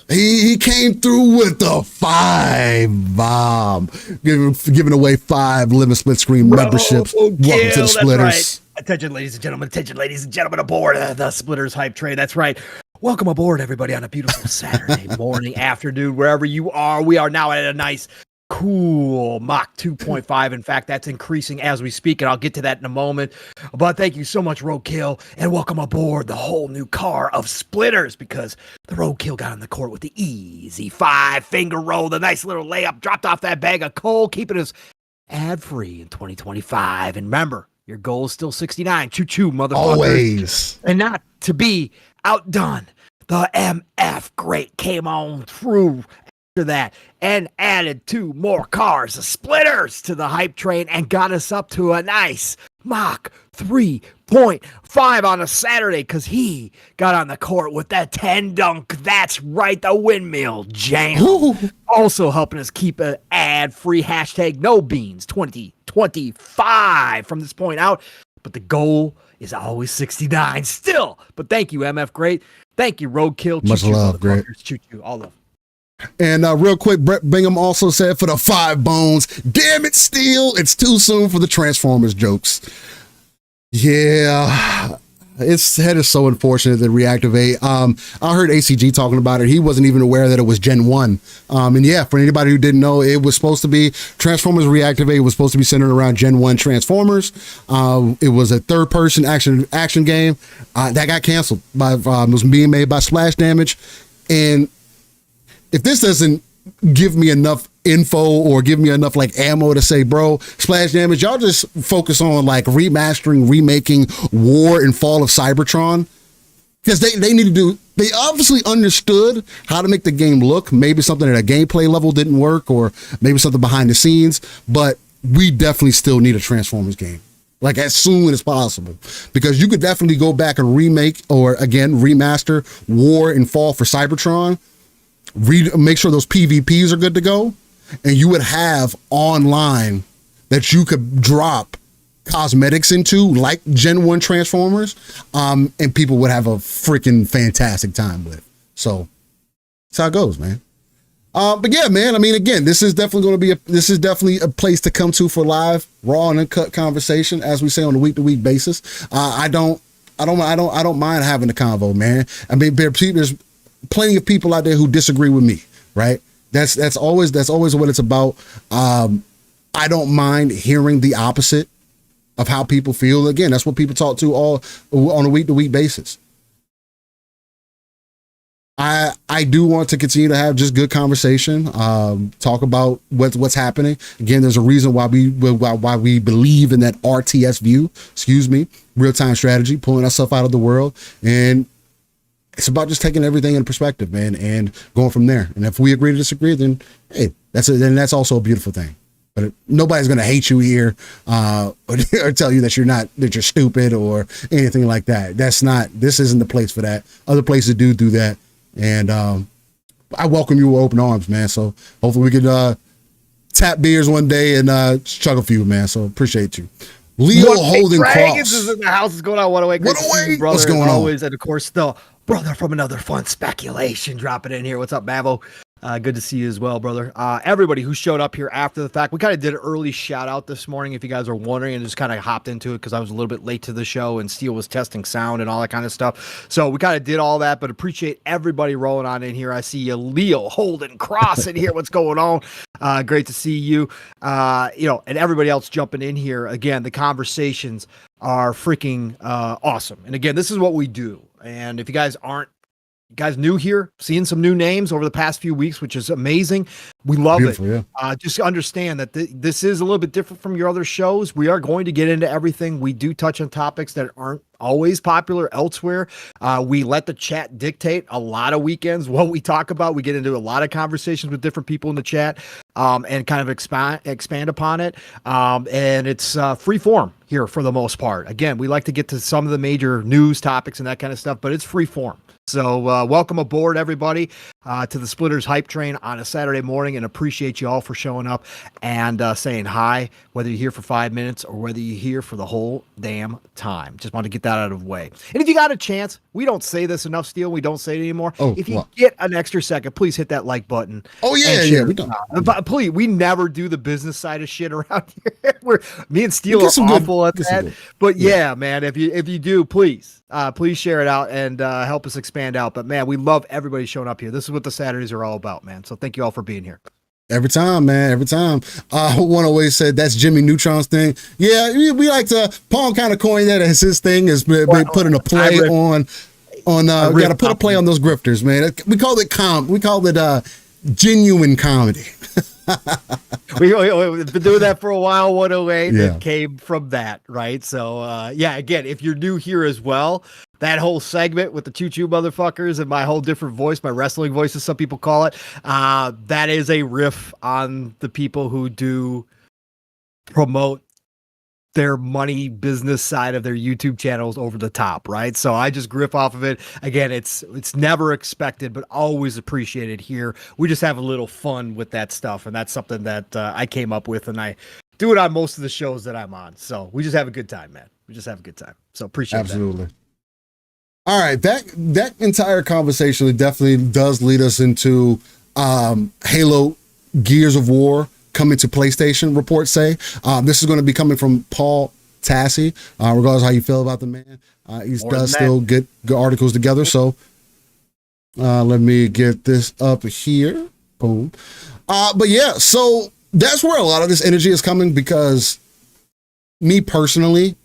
He came through with the 5 bomb, giving away 5 Living Split Screen memberships. Welcome to the Splitters. Right. Attention, ladies and gentlemen, aboard the Splitters hype train. That's right. Welcome aboard, everybody, on a beautiful Saturday morning, afternoon, wherever you are. We are now at a nice, cool Mach 2.5. In fact, that's increasing as we speak, and I'll get to that in a moment. But thank you so much, Roadkill, and welcome aboard the whole new car of Splitters, because the Roadkill got on the court with the easy 5-finger roll, the nice little layup, dropped off that bag of coal, keeping us ad-free in 2025. And remember, your goal is still 69. Choo-choo, motherfuckers. Always. And not to be outdone, the MF Great came on through after that and added 2 more cars, the Splitters, to the hype train and got us up to a nice Mach 3.5 on a Saturday because he got on the court with that 10 dunk. That's right, the windmill jam. Ooh. Also helping us keep an ad-free hashtag NoBeans 2025 from this point out. But the goal is always 69 still. But thank you, MF Great. Thank you, Roadkill. Much love, Greg. Choo-choo, all love. And real quick, Brett Bingham also said for the 5 bones, damn it, Steel, it's too soon for the Transformers jokes. Yeah, that is so unfortunate to reactivate. I heard ACG talking about it. He wasn't even aware that it was Gen 1. And yeah, for anybody who didn't know, it was supposed to be Transformers Reactivate. It was supposed to be centered around Gen 1 Transformers. It was a third-person action game that got canceled. It was being made by Splash Damage. And if this doesn't give me enough info or give me enough like ammo to say, bro, Splash Damage, y'all just focus on like remastering, remaking War and Fall of Cybertron, because they obviously understood how to make the game look. Maybe something at a gameplay level didn't work, or maybe something behind the scenes, but we definitely still need a Transformers game, like as soon as possible, because you could definitely go back and remake or again remaster War and Fall for Cybertron, make sure those PvPs are good to go, and you would have online that you could drop cosmetics into like Gen 1 Transformers, and people would have a freaking fantastic time with it. So that's how it goes, man. But yeah, man, I mean, again, this is definitely a place to come to for live, raw and uncut conversation, as we say on a week-to-week basis. I don't mind having a convo, man. I mean, there's plenty of people out there who disagree with me, right? That's always what it's about. I don't mind hearing the opposite of how people feel. Again, that's what people talk to all on a week-to-week basis. I do want to continue to have just good conversation, talk about what's happening. Again, there's a reason why we believe in that RTS view, real-time strategy, pulling ourselves out of the world. And it's about just taking everything in perspective, man, and going from there. And if we agree to disagree, then hey, that's also a beautiful thing. But nobody's going to hate you here, or tell you that you're stupid or anything like that. This isn't the place for that. Other places do that. And I welcome you with open arms, man. So hopefully we can tap beers one day and chug a few, man. So appreciate you. Leo Holden Cross is in the house. Is going on 108. Brother, what's going on? Always, and of course, the brother from another fun speculation dropping in here. What's up, Mavo? Good to see you as well, brother. Everybody who showed up here after the fact, we kind of did an early shout out this morning, if you guys are wondering, and just kind of hopped into it because I was a little bit late to the show and Steel was testing sound and all that kind of stuff. So we kind of did all that, but appreciate everybody rolling on in here. I see you, Leo Holden Cross in here. What's going on? Great to see you. And everybody else jumping in here. Again, the conversations are freaking awesome. And again, this is what we do. And if you guys new here, seeing some new names over the past few weeks, which is amazing. We love it. Yeah. Just understand that this is a little bit different from your other shows. We are going to get into everything. We do touch on topics that aren't always popular elsewhere. We let the chat dictate a lot of weekends what we talk about. We get into a lot of conversations with different people in the chat, and kind of expand upon it. And it's free form here for the most part. Again, we like to get to some of the major news topics and that kind of stuff, but it's free form. So welcome aboard, everybody, to the Splitters Hype Train on a Saturday morning, and appreciate you all for showing up and saying hi, whether you're here for 5 minutes or whether you're here for the whole damn time. Just want to get that out of the way. And if you got a chance, we don't say this enough, Steel. We don't say it anymore. If you get an extra second, please hit that like button. Oh, yeah. We don't. But please, we never do the business side of shit around here. Me and Steel are awful at that. But yeah, man, if you do, please share it out and help us expand out. But man, we love everybody showing up here. This is what the Saturdays are all about, man. So thank you all for being here. Every time, man. Every time. One always said that's Jimmy Neutron's thing. Yeah, we like to. Paul kind of coined that as his thing, is putting a play on. We got to put a play on those grifters, man. We called it genuine comedy. We've been doing that for a while. 108 that came from that, right? So again, if you're new here as well, that whole segment with the choo-choo motherfuckers and my whole different voice, my wrestling voice as some people call it, that is a riff on the people who do promote their money business side of their YouTube channels over the top, right? So I just riff off of it. Again, it's never expected, but always appreciated here. We just have a little fun with that stuff, and that's something that I came up with, and I do it on most of the shows that I'm on. So we just have a good time, man. We just have a good time. So appreciate that. Absolutely. All right, that entire conversation definitely does lead us into Halo Gears of War coming to PlayStation, reports say. This is going to be coming from Paul Tassi. Regardless of how you feel about the man, he does still get good articles together. So let me get this up here. Boom. But yeah, so that's where a lot of this energy is coming, because me personally,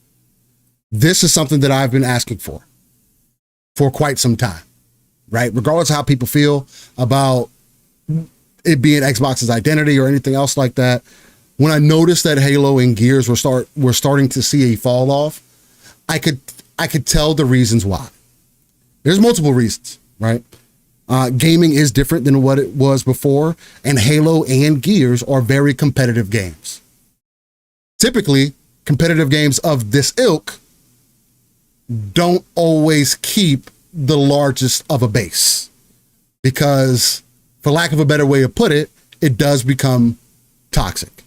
this is something that I've been asking for quite some time, right? Regardless of how people feel about it being Xbox's identity or anything else like that. When I noticed that Halo and Gears were starting to see a fall off, I could tell the reasons why. There's multiple reasons, right? Gaming is different than what it was before, and Halo and Gears are very competitive games. Typically, competitive games of this ilk don't always keep the largest of a base, because, for lack of a better way to put it, it does become toxic.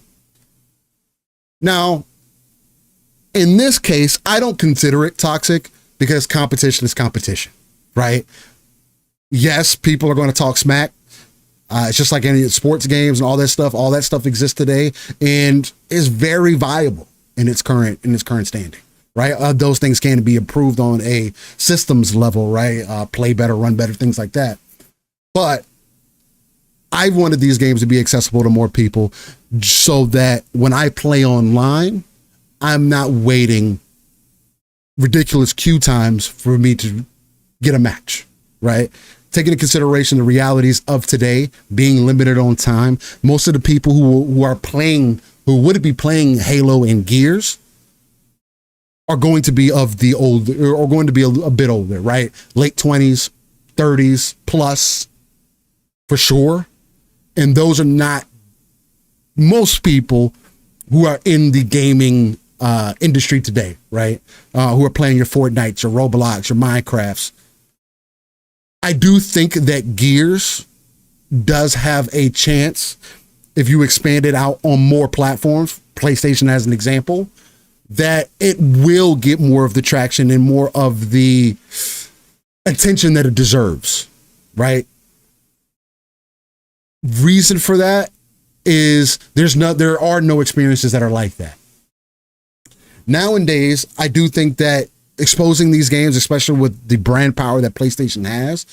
Now, in this case, I don't consider it toxic, because competition is competition, right? Yes, people are going to talk smack. It's just like any sports games and all that stuff. All that stuff exists today and is very viable in its current standing, right? Those things can be improved on a systems level, right? Play better, run better, things like that. But I wanted these games to be accessible to more people, so that when I play online, I'm not waiting ridiculous queue times for me to get a match, right? Taking into consideration the realities of today, being limited on time, most of the people who would be playing Halo and Gears are going to be of the old, or going to be a bit older, right? Late 20s, 30s plus, for sure. And those are not most people who are in the gaming industry today, right? Who are playing your Fortnites, your Roblox, your Minecrafts. I do think that Gears does have a chance, if you expand it out on more platforms, PlayStation as an example, that it will get more of the traction and more of the attention that it deserves, right? Reason for that is there are no experiences that are like that. Nowadays, I do think that exposing these games, especially with the brand power that PlayStation has,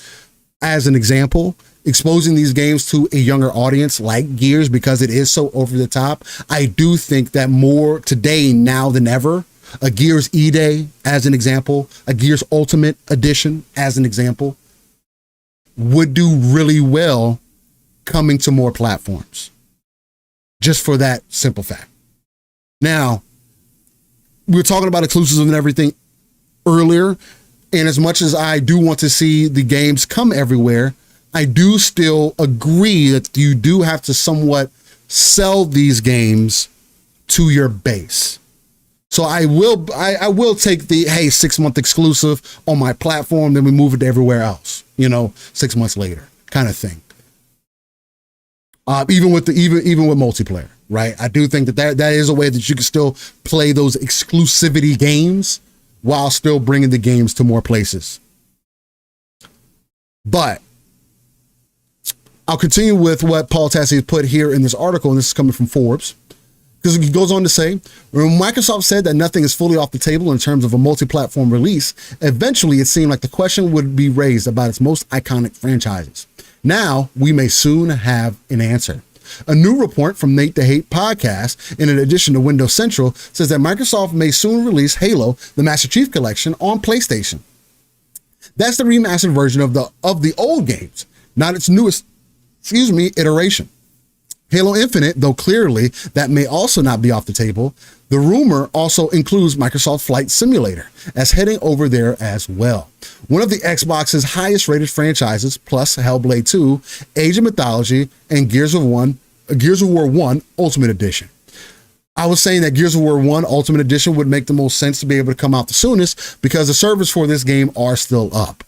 as an example, exposing these games to a younger audience like Gears, because it is so over the top, I do think that more today now than ever, a Gears E-Day as an example, a Gears Ultimate Edition as an example, would do really well coming to more platforms, just for that simple fact. Now, we were talking about exclusives and everything earlier, and as much as I do want to see the games come everywhere, I do still agree that you do have to somewhat sell these games to your base. So I will take the 6-month exclusive on my platform, then we move it to everywhere else, 6 months later kind of thing. Even with multiplayer, right? I do think that is a way that you can still play those exclusivity games while still bringing the games to more places. But I'll continue with what Paul Tassi has put here in this article, and this is coming from Forbes, because he goes on to say, when Microsoft said that nothing is fully off the table in terms of a multi-platform release, eventually it seemed like the question would be raised about its most iconic franchises. Now, we may soon have an answer. A new report from Nate the Hate podcast, in addition to Windows Central, says that Microsoft may soon release Halo, the Master Chief Collection, on PlayStation. That's the remastered version of the old games, not its newest, iteration. Halo Infinite, though clearly that may also not be off the table, the rumor also includes Microsoft Flight Simulator as heading over there as well. One of the Xbox's highest rated franchises, plus Hellblade 2, Age of Mythology, and Gears of War 1 Ultimate Edition. I was saying that Gears of War 1 Ultimate Edition would make the most sense to be able to come out the soonest, because the servers for this game are still up.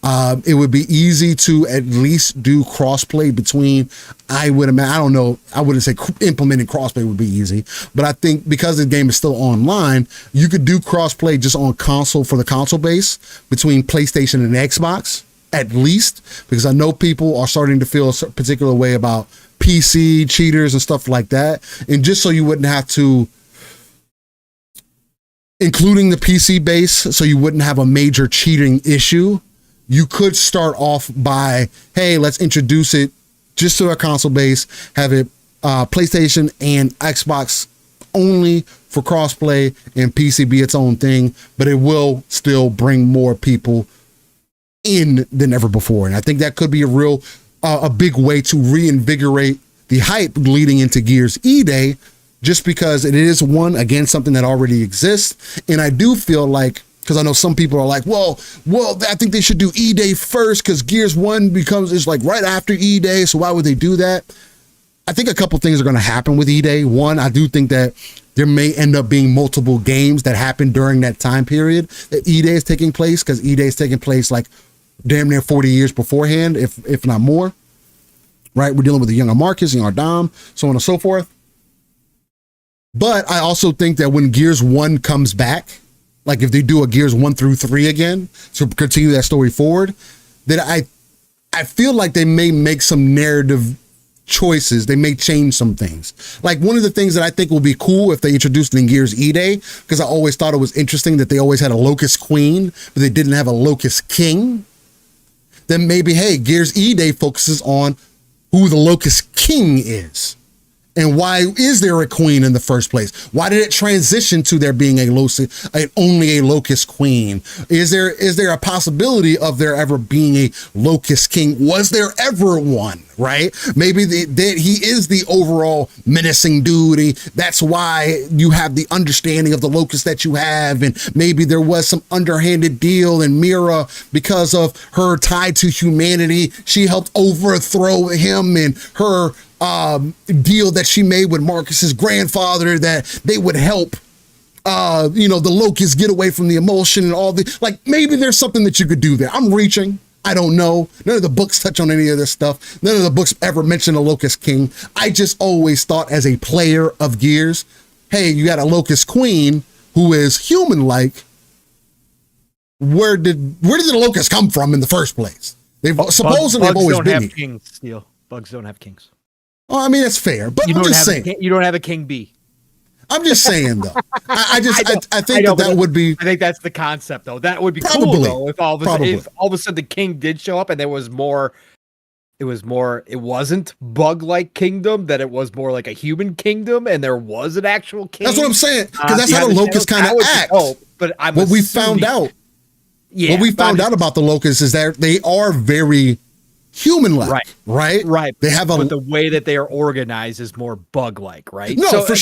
It would be easy to at least do crossplay between, I would imagine, I don't know, I wouldn't say implementing crossplay would be easy, but I think because the game is still online, you could do crossplay just on console for the console base between PlayStation and Xbox, at least, because I know people are starting to feel a particular way about PC cheaters and stuff like that. And just so you wouldn't have to, including the PC base, so you wouldn't have a major cheating issue, you could start off by, hey, let's introduce it just to our console base, have it PlayStation and Xbox only for crossplay, and PC be its own thing, but it will still bring more people in than ever before. And I think that could be a big way to reinvigorate the hype leading into Gears E-Day, just because it is, one, again, something that already exists. And I do feel like, because I know some people are like, well, I think they should do E-Day first because Gears 1 is like right after E-Day, so why would they do that? I think a couple things are going to happen with E-Day. One, I do think that there may end up being multiple games that happen during that time period that E-Day is taking place, because E-Day is taking place like damn near 40 years beforehand, if not more, right? We're dealing with the younger Marcus, younger Dom, so on and so forth. But I also think that when Gears 1 comes back, like if they do a Gears 1 through 3 again to continue that story forward, that I feel like they may make some narrative choices. They may change some things. Like one of the things that I think will be cool if they introduced it in Gears E-Day, because I always thought it was interesting that they always had a Locust Queen, but they didn't have a Locust King. Then maybe, hey, Gears E-Day focuses on who the Locust King is. And why is there a queen in the first place? Why did it transition to there being only a Locust Queen? Is there a possibility of there ever being a Locust King? Was there ever one, right? Maybe he is the overall menacing dude. That's why you have the understanding of the Locust that you have. And maybe there was some underhanded deal, and Mira, because of her tie to humanity, she helped overthrow him, and her deal that she made with Marcus's grandfather, that they would help the Locusts get away from the emulsion and all the, like, maybe there's something that you could do there. I'm reaching. I don't know. None of the books touch on any of this stuff. None of the books ever mention a Locust King. I just always thought, as a player of Gears, hey, you got a Locust Queen who is human-like. Where did the Locusts come from in the first place? They've supposedly always been here. Kings, Steel. Bugs don't have kings. Oh, I mean, that's fair, but I'm just saying. You don't have a king bee. I'm just saying, though. I think that would be. I think that's the concept, though. That would be cool, though, if all of a sudden the king did show up and there was more. It wasn't bug-like kingdom, that it was more like a human kingdom, and there was an actual king. That's what I'm saying, because that's how the Locusts kind of act. But what we found out about the Locusts is that they are very human-like, right? They have but the way that they are organized is more bug-like, right? No, so, for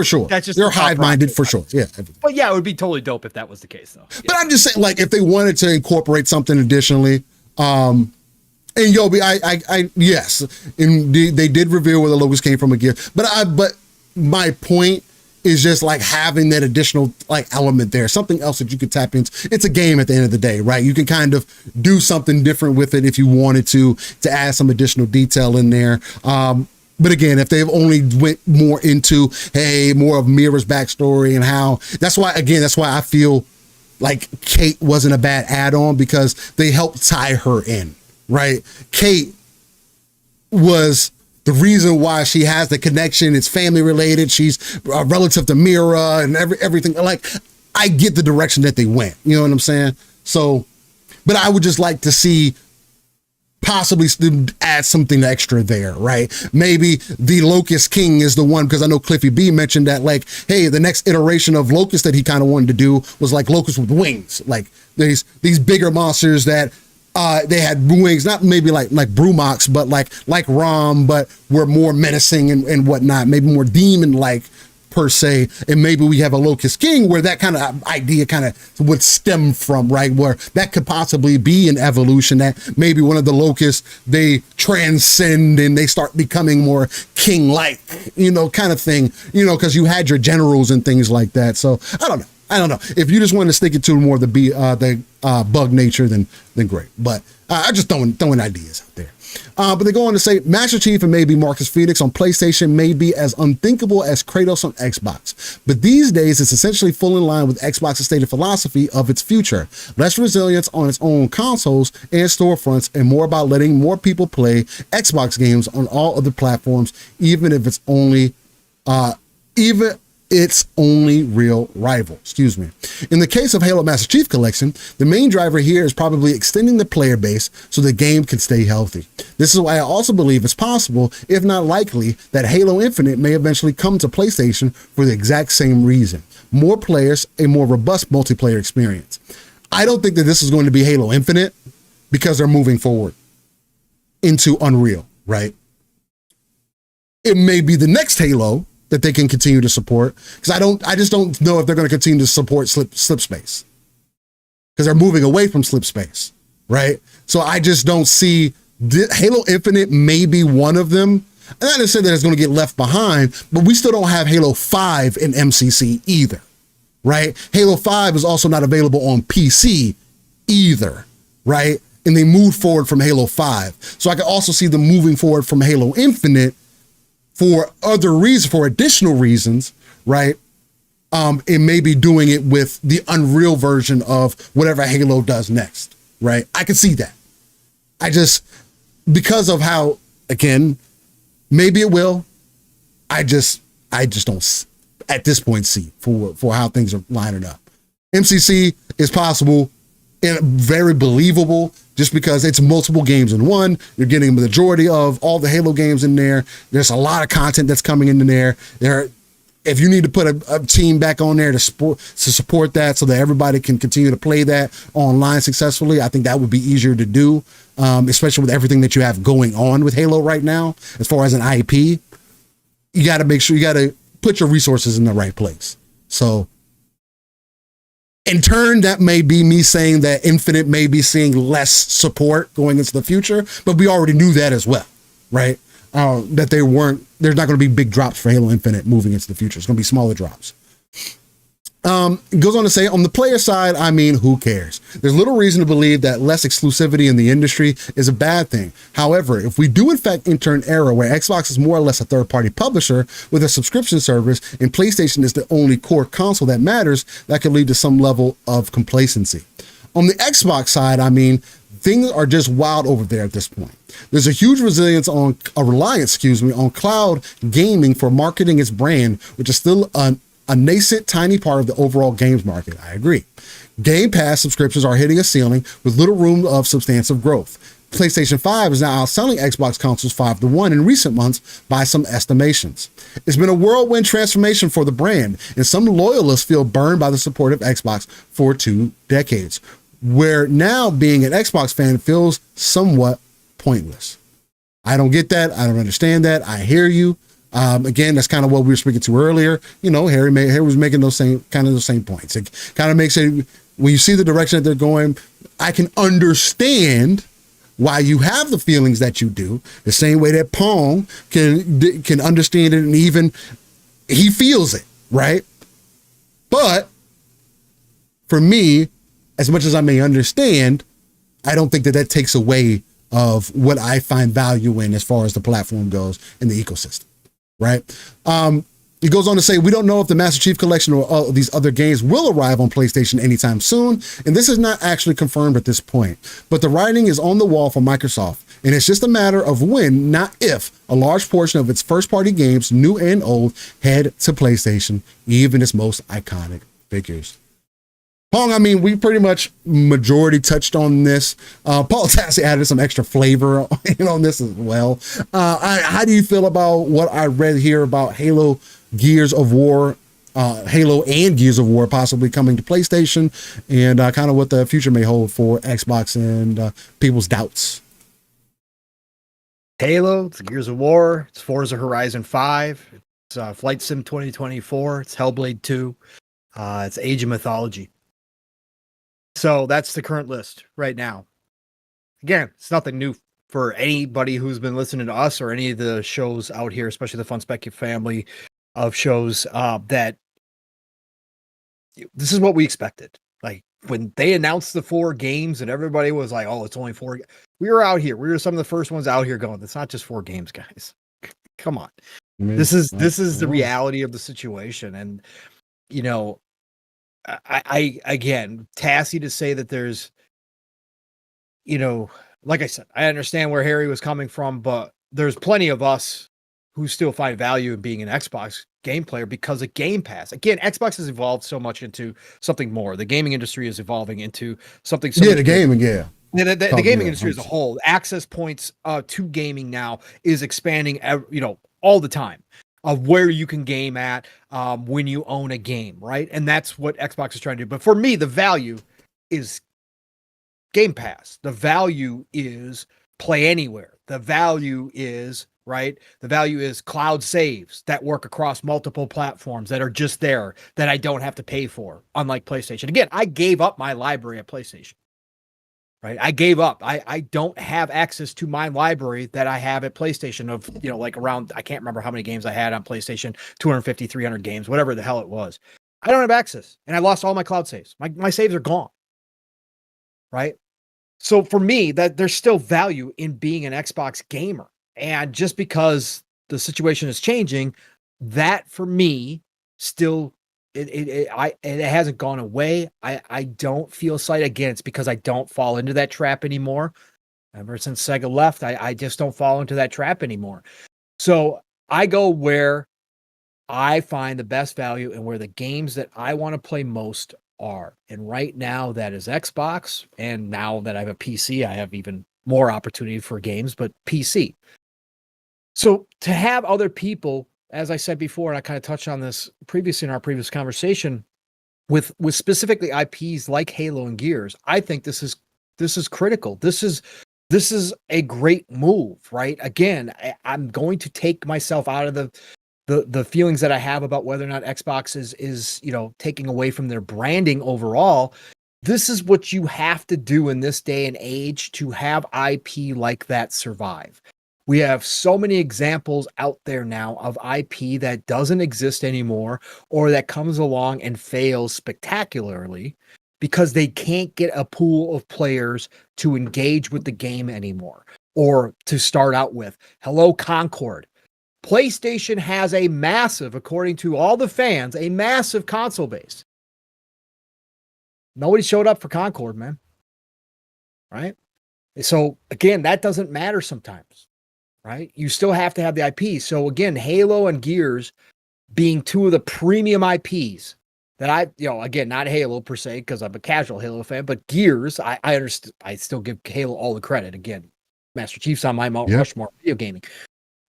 sure. That's just they're hive-minded for sure. Yeah. But yeah, it would be totally dope if that was the case, though. Yeah. But I'm just saying, like, if they wanted to incorporate something additionally, and Yobi, I yes, and they did reveal where the Locust came from again. But my point is just like having that additional like element there, something else that you could tap into. It's a game at the end of the day, right? You can kind of do something different with it if you wanted to add some additional detail in there. But again, if they've only went more into, hey, more of Mira's backstory and how, that's why I feel like Kate wasn't a bad add-on, because they helped tie her in, right? Kate was the reason why she has the connection. It's family related. She's relative to Mira and everything. Like, I get the direction that they went. You know what I'm saying? So, but I would just like to see possibly add something extra there, right? Maybe the Locust King is the one, because I know Cliffy B mentioned that, like, hey, the next iteration of Locust that he kind of wanted to do was like Locust with wings. Like, these bigger monsters that they had wings, not maybe like Brumox, but like Rom, but were more menacing and whatnot, maybe more demon-like per se. And maybe we have a Locust King where that kind of idea kind of would stem from, right? Where that could possibly be an evolution, that maybe one of the Locusts, they transcend and they start becoming more king-like, kind of thing, because you had your generals and things like that. So I don't know. I don't know. If you just want to stick it to more of the bug nature, then great. But I just throwing ideas out there. But they go on to say Master Chief and maybe Marcus Phoenix on PlayStation may be as unthinkable as Kratos on Xbox. But these days, it's essentially full in line with Xbox's stated philosophy of its future. Less resilience on its own consoles and storefronts, and more about letting more people play Xbox games on all other platforms, even if it's only its only real rival. Excuse me. In the case of Halo Master Chief Collection, the main driver here is probably extending the player base so the game can stay healthy. This is why I also believe it's possible, if not likely, that Halo Infinite may eventually come to PlayStation for the exact same reason. More players, a more robust multiplayer experience. I don't think that this is going to be Halo Infinite because they're moving forward into Unreal, right? It may be the next Halo that they can continue to support, because I just don't know if they're going to continue to support slip space, because they're moving away from slip space, right? So I just don't see Halo Infinite may be one of them. I'm not to say that it's going to get left behind, but we still don't have Halo 5 in MCC either, right? Halo 5 is also not available on PC either, right? And they moved forward from Halo 5. So I can also see them moving forward from Halo Infinite for other reasons, for additional reasons, right? It may be doing it with the Unreal version of whatever Halo does next, right? I can see that. Because of how, again, maybe it will. I just don't at this point see for how things are lining up. MCC is possible and very believable, just because it's multiple games in one. You're getting the majority of all the Halo games in there. There's a lot of content that's coming in there. If you need to put a team back on there to support that so that everybody can continue to play that online successfully, I think that would be easier to do, especially with everything that you have going on with Halo right now. As far as an IP, you got to make sure you got to put your resources in the right place. So in turn, that may be me saying that Infinite may be seeing less support going into the future, but we already knew that as well, right? That there's not going to be big drops for Halo Infinite moving into the future. It's going to be smaller drops. It goes on to say, on the player side, I mean, who cares? There's little reason to believe that less exclusivity in the industry is a bad thing. However, if we do in fact enter an era where Xbox is more or less a third-party publisher with a subscription service and PlayStation is the only core console that matters, that could lead to some level of complacency. On the Xbox side, I mean, things are just wild over there at this point. There's a huge reliance on cloud gaming for marketing its brand, which is still a nascent, tiny part of the overall games market. I agree. Game Pass subscriptions are hitting a ceiling with little room of substantive growth. PlayStation 5 is now outselling Xbox consoles 5-1 in recent months by some estimations. It's been a whirlwind transformation for the brand, and some loyalists feel burned by the support of Xbox for 2 decades, where now being an Xbox fan feels somewhat pointless. I don't get that. I don't understand that. I hear you. Again, that's kind of what we were speaking to earlier. You know, Harry was making those same points. It kind of makes it, when you see the direction that they're going, I can understand why you have the feelings that you do, the same way that Pong can understand it, and even he feels it, right? But for me, as much as I may understand, I don't think that takes away of what I find value in as far as the platform goes in the ecosystem. Right. He goes on to say, we don't know if the Master Chief Collection or all of these other games will arrive on PlayStation anytime soon, and this is not actually confirmed at this point. But the writing is on the wall for Microsoft, and it's just a matter of when, not if, a large portion of its first-party games, new and old, head to PlayStation, even its most iconic figures. Pong, I mean, we pretty much majority touched on this. Paul Tassi added some extra flavor on this as well. How do you feel about what I read here about Halo Gears of War, Halo and Gears of War possibly coming to PlayStation, and kind of what the future may hold for Xbox and people's doubts? Halo, it's Gears of War, it's Forza Horizon 5, it's Flight Sim 2024, it's Hellblade 2, it's Age of Mythology. So that's the current list right now. Again, it's nothing new for anybody who's been listening to us or any of the shows out here, especially the Fun Spec family of shows, that this is what we expected. Like when they announced the 4 games and everybody was like, oh, it's only 4. We were out here. We were some of the first ones out here going, it's not just 4 games, guys. Come on. This is the reality of the situation. And, you know, I again, Tassie to say that there's, you know, like I said, I understand where Harry was coming from, but there's plenty of us who still find value in being an Xbox game player because of Game Pass. Again, Xbox has evolved so much into something more. The gaming industry is evolving into something so much the gaming, yeah. The gaming industry as a whole, access points to gaming now is expanding, you know, all the time of where you can game at when you own a game, right? And that's what Xbox is trying to do. But for me, the value is Game Pass. The value is play anywhere. The value is, right? The value is cloud saves that work across multiple platforms that are just there that I don't have to pay for, unlike PlayStation. Again, I gave up my library at PlayStation. Right. I gave up. I don't have access to my library that I have at PlayStation of, you know, like around, I can't remember how many games I had on PlayStation, 250, 300 games, whatever the hell it was. I don't have access and I lost all my cloud saves. My saves are gone. Right. So for me, that there's still value in being an Xbox gamer. And just because the situation is changing, that for me still it hasn't gone away. I don't feel slight against because I don't fall into that trap anymore. Ever since Sega left, I just don't fall into that trap anymore. So I go where I find the best value and where the games that I want to play most are. And right now that is Xbox. And now that I have a PC, I have even more opportunity for games, but PC. So to have other people, as I said before, and I kind of touched on this previously in our previous conversation, with specifically IPs like Halo and Gears, I think this is critical. This is a great move, right? Again, I'm going to take myself out of the feelings that I have about whether or not Xbox is you know, taking away from their branding overall. This is what you have to do in this day and age to have IP like that survive. We have so many examples out there now of IP that doesn't exist anymore or that comes along and fails spectacularly because they can't get a pool of players to engage with the game anymore or to start out with. Hello, Concord. PlayStation has a massive, according to all the fans, a massive console base. Nobody showed up for Concord, man. Right? So again, that doesn't matter sometimes. Right? You still have to have the IP. So again, Halo and Gears being 2 of the premium IPs that I, you know, again, not Halo per se, because I'm a casual Halo fan, but Gears, I understand. I still give Halo all the credit. Again, Master Chief's on my Mount Rushmore video gaming.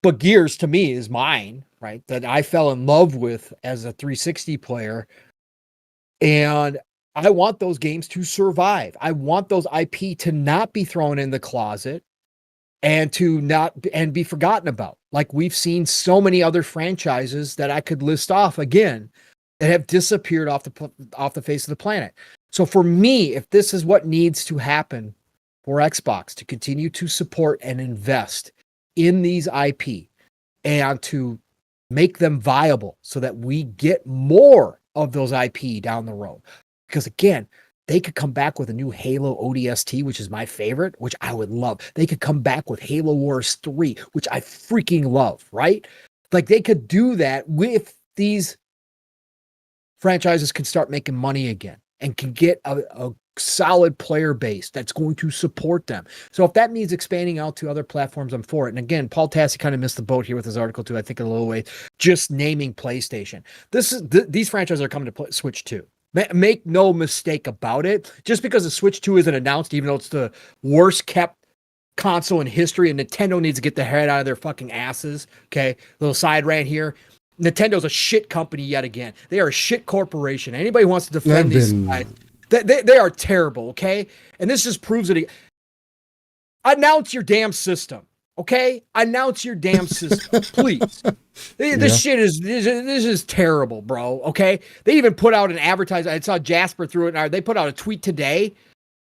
But Gears to me is mine, right? That I fell in love with as a 360 player. And I want those games to survive. I want those IP to not be thrown in the closet and to not and be forgotten about. Like we've seen so many other franchises that I could list off again that have disappeared off the face of the planet. So for me, if this is what needs to happen for Xbox to continue to support and invest in these IP and to make them viable so that we get more of those IP down the road. Because again, they could come back with a new Halo ODST, which is my favorite, which I would love. They could come back with Halo Wars 3, which I freaking love, right? Like they could do that with these franchises can start making money again and can get a solid player base that's going to support them. So if that means expanding out to other platforms, I'm for it. And again, Paul Tassi kind of missed the boat here with his article too, I think in a little way, just naming PlayStation. These franchises are coming to Switch 2. Make no mistake about it. Just because the Switch 2 isn't announced, even though it's the worst kept console in history, and Nintendo needs to get their head out of their fucking asses. Okay, little side rant here. Nintendo's a shit company yet again. They are a shit corporation. Anybody who wants to defend these guys, they are terrible. Okay, and this just proves it. Announce your damn system. Okay, announce your damn system, please. This shit is this is terrible, bro. Okay, they even put out an advertisement. I saw Jasper threw it. They put out a tweet today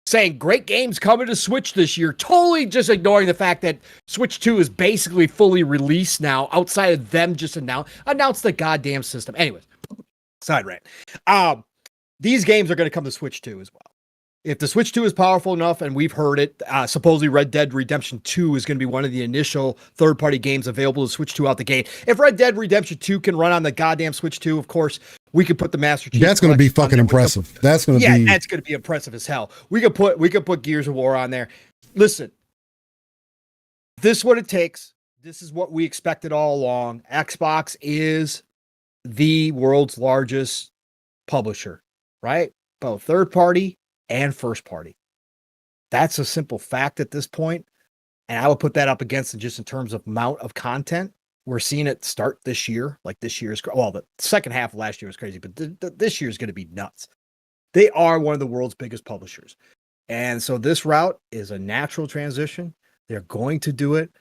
saying great games coming to Switch this year. Totally just ignoring the fact that Switch 2 is basically fully released now. Outside of them just announce the goddamn system. Anyways, side rant. these games are going to come to Switch 2 as well. If the Switch 2 is powerful enough, and we've heard it, supposedly Red Dead Redemption 2 is going to be one of the initial third-party games available to Switch 2 out the gate. If Red Dead Redemption 2 can run on the goddamn Switch 2, of course, we could put the Master Chief. That's going to be fucking impressive. That's going to be. That's going to be impressive as hell. We could put Gears of War on there. Listen, this is what it takes. This is what we expected all along. Xbox is the world's largest publisher, right? Both third-party and first party. That's a simple fact at this point. And I would put that up against it just in terms of amount of content. We're seeing it start this year. Like this year's, well, the second half of last year was crazy, but this year is going to be nuts. They are one of the world's biggest publishers. And so this route is a natural transition. They're going to do it.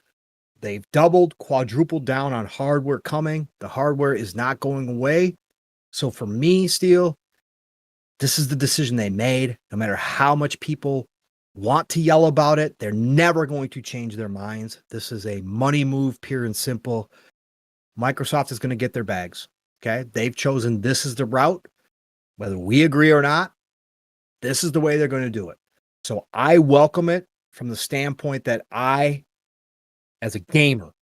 They've doubled, quadrupled down on hardware coming. The hardware is not going away. So for me, Steele, this is the decision they made. No matter how much people want to yell about it, they're never going to change their minds. This is a money move, pure and simple. Microsoft is going to get their bags. Okay. They've chosen this is the route. Whether we agree or not, this is the way they're going to do it. So I welcome it from the standpoint that I, as a gamer,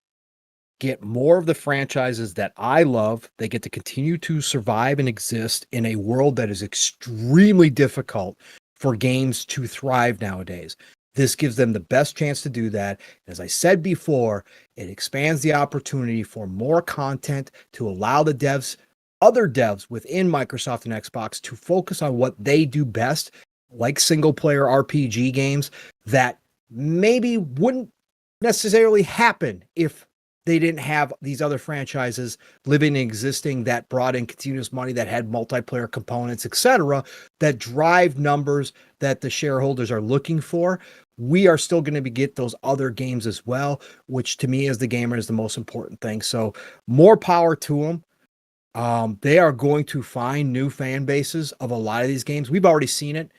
get more of the franchises that I love. They get to continue to survive and exist in a world that is extremely difficult for games to thrive nowadays. This gives them the best chance to do that. As I said before, it expands the opportunity for more content to allow the devs, other devs within Microsoft and Xbox, to focus on what they do best, like single player RPG games that maybe wouldn't necessarily happen if they didn't have these other franchises living and existing that brought in continuous money, that had multiplayer components, etc., that drive numbers that the shareholders are looking for. We are still going to get those other games as well, which to me as the gamer is the most important thing. So more power to them. They are going to find new fan bases of a lot of these games. We've already seen it.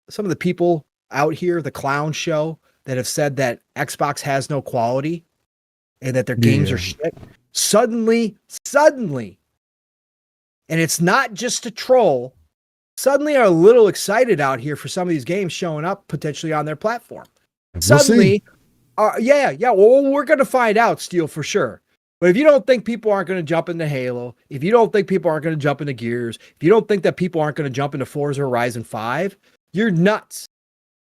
Some of the people out here, the clown show, that have said that Xbox has no quality and that their games are shit. Suddenly, and it's not just a troll, suddenly are a little excited out here for some of these games showing up potentially on their platform. Suddenly, well, we're going to find out, Steel, for sure. But if you don't think people aren't going to jump into Halo, if you don't think people aren't going to jump into Gears, if you don't think that people aren't going to jump into Forza Horizon 5, you're nuts.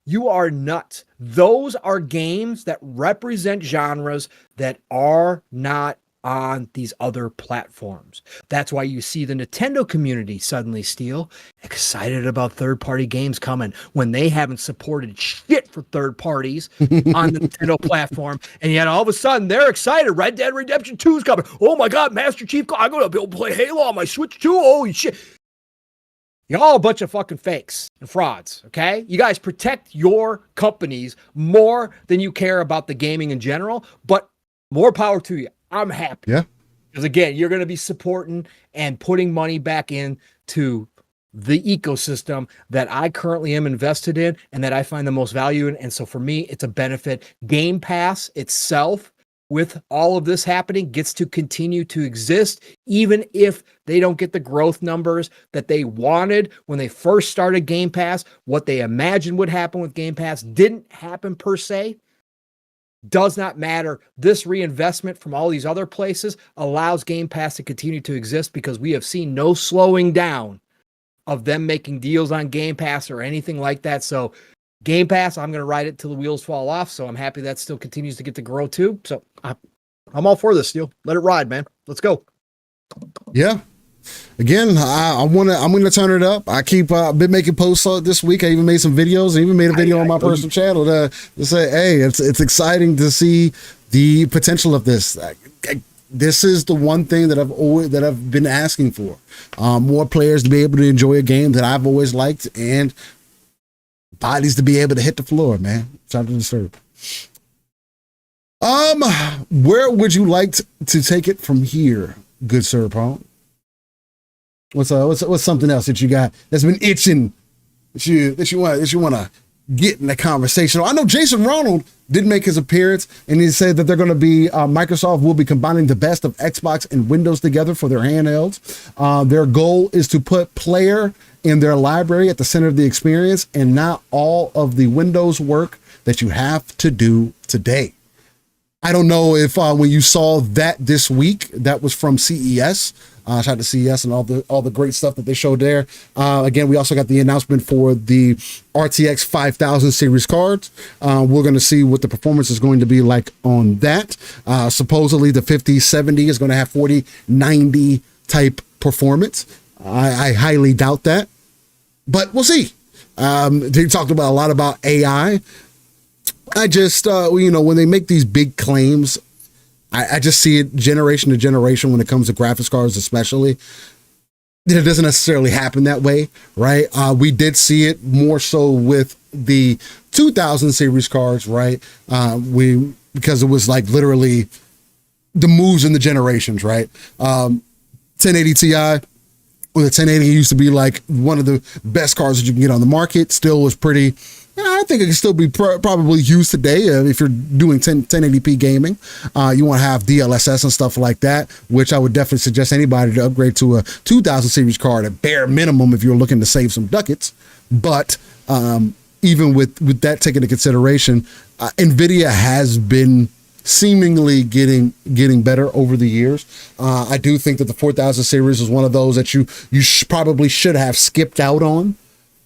You are nuts. Those are games that represent genres that are not on these other platforms. That's why you see the Nintendo community suddenly, Steel, excited about third-party games coming when they haven't supported shit for third parties on the Nintendo platform. And yet all of a sudden they're excited. Red Dead Redemption 2 is coming. Oh my God, Master Chief, I'm going to be able to play Halo on my Switch 2. Holy shit. Y'all a bunch of fucking fakes and frauds, okay? You guys protect your companies more than you care about the gaming in general, but more power to you. I'm happy. Yeah. Because again, you're going to be supporting and putting money back into the ecosystem that I currently am invested in and that I find the most value in. And so for me, it's a benefit. Game Pass itself, with all of this happening, gets to continue to exist, even if they don't get the growth numbers that they wanted when they first started Game Pass. What they imagined would happen with Game Pass didn't happen per se. Does not matter. This reinvestment from all these other places allows Game Pass to continue to exist because we have seen no slowing down of them making deals on Game Pass or anything like that. So Game Pass, I'm going to ride it till the wheels fall off. So I'm happy that still continues to get to grow too. So I'm all for this, Steel. Let it ride, man. Let's go. Yeah. Again, I'm going to turn it up. I keep been making posts this week. I even made some videos. I even made a video on my personal channel to say, hey, it's exciting to see the potential of this. This is the one thing that I've been asking for. More players to be able to enjoy a game that I've always liked, and bodies to be able to hit the floor, man. Something to disturb. Where would you like to take it from here, good sir, Paul? What's something else that you got that's been itching that you want to get in the conversation. I know Jason Ronald did make his appearance, and he said that they're going to be Microsoft will be combining the best of Xbox and Windows together for their handhelds. Their goal is to put player in their library at the center of the experience, and not all of the Windows work that you have to do today. I don't know if when you saw that this week, that was from CES. Shout out to CES and all the great stuff that they showed there. Again, we also got the announcement for the RTX 5000 series cards. We're going to see what the performance is going to be like on that. Supposedly the 5070 is going to have 4090 type performance. I highly doubt that, but we'll see. They talked about a lot about AI. I just, when they make these big claims, I just see it generation to generation when it comes to graphics cards, especially. It doesn't necessarily happen that way, right? We did see it more so with the 2000 series cards, right? Because it was like literally the moves in the generations, right? 1080 Ti, or the 1080 used to be like one of the best cards that you can get on the market. Still was pretty. I think it can still be probably used today if you're doing 1080p gaming. You want to have DLSS and stuff like that, which I would definitely suggest anybody to upgrade to a 2000 series card at bare minimum if you're looking to save some ducats. But even with that taken into consideration, NVIDIA has been seemingly getting better over the years. I do think that the 4000 series is one of those that you probably should have skipped out on,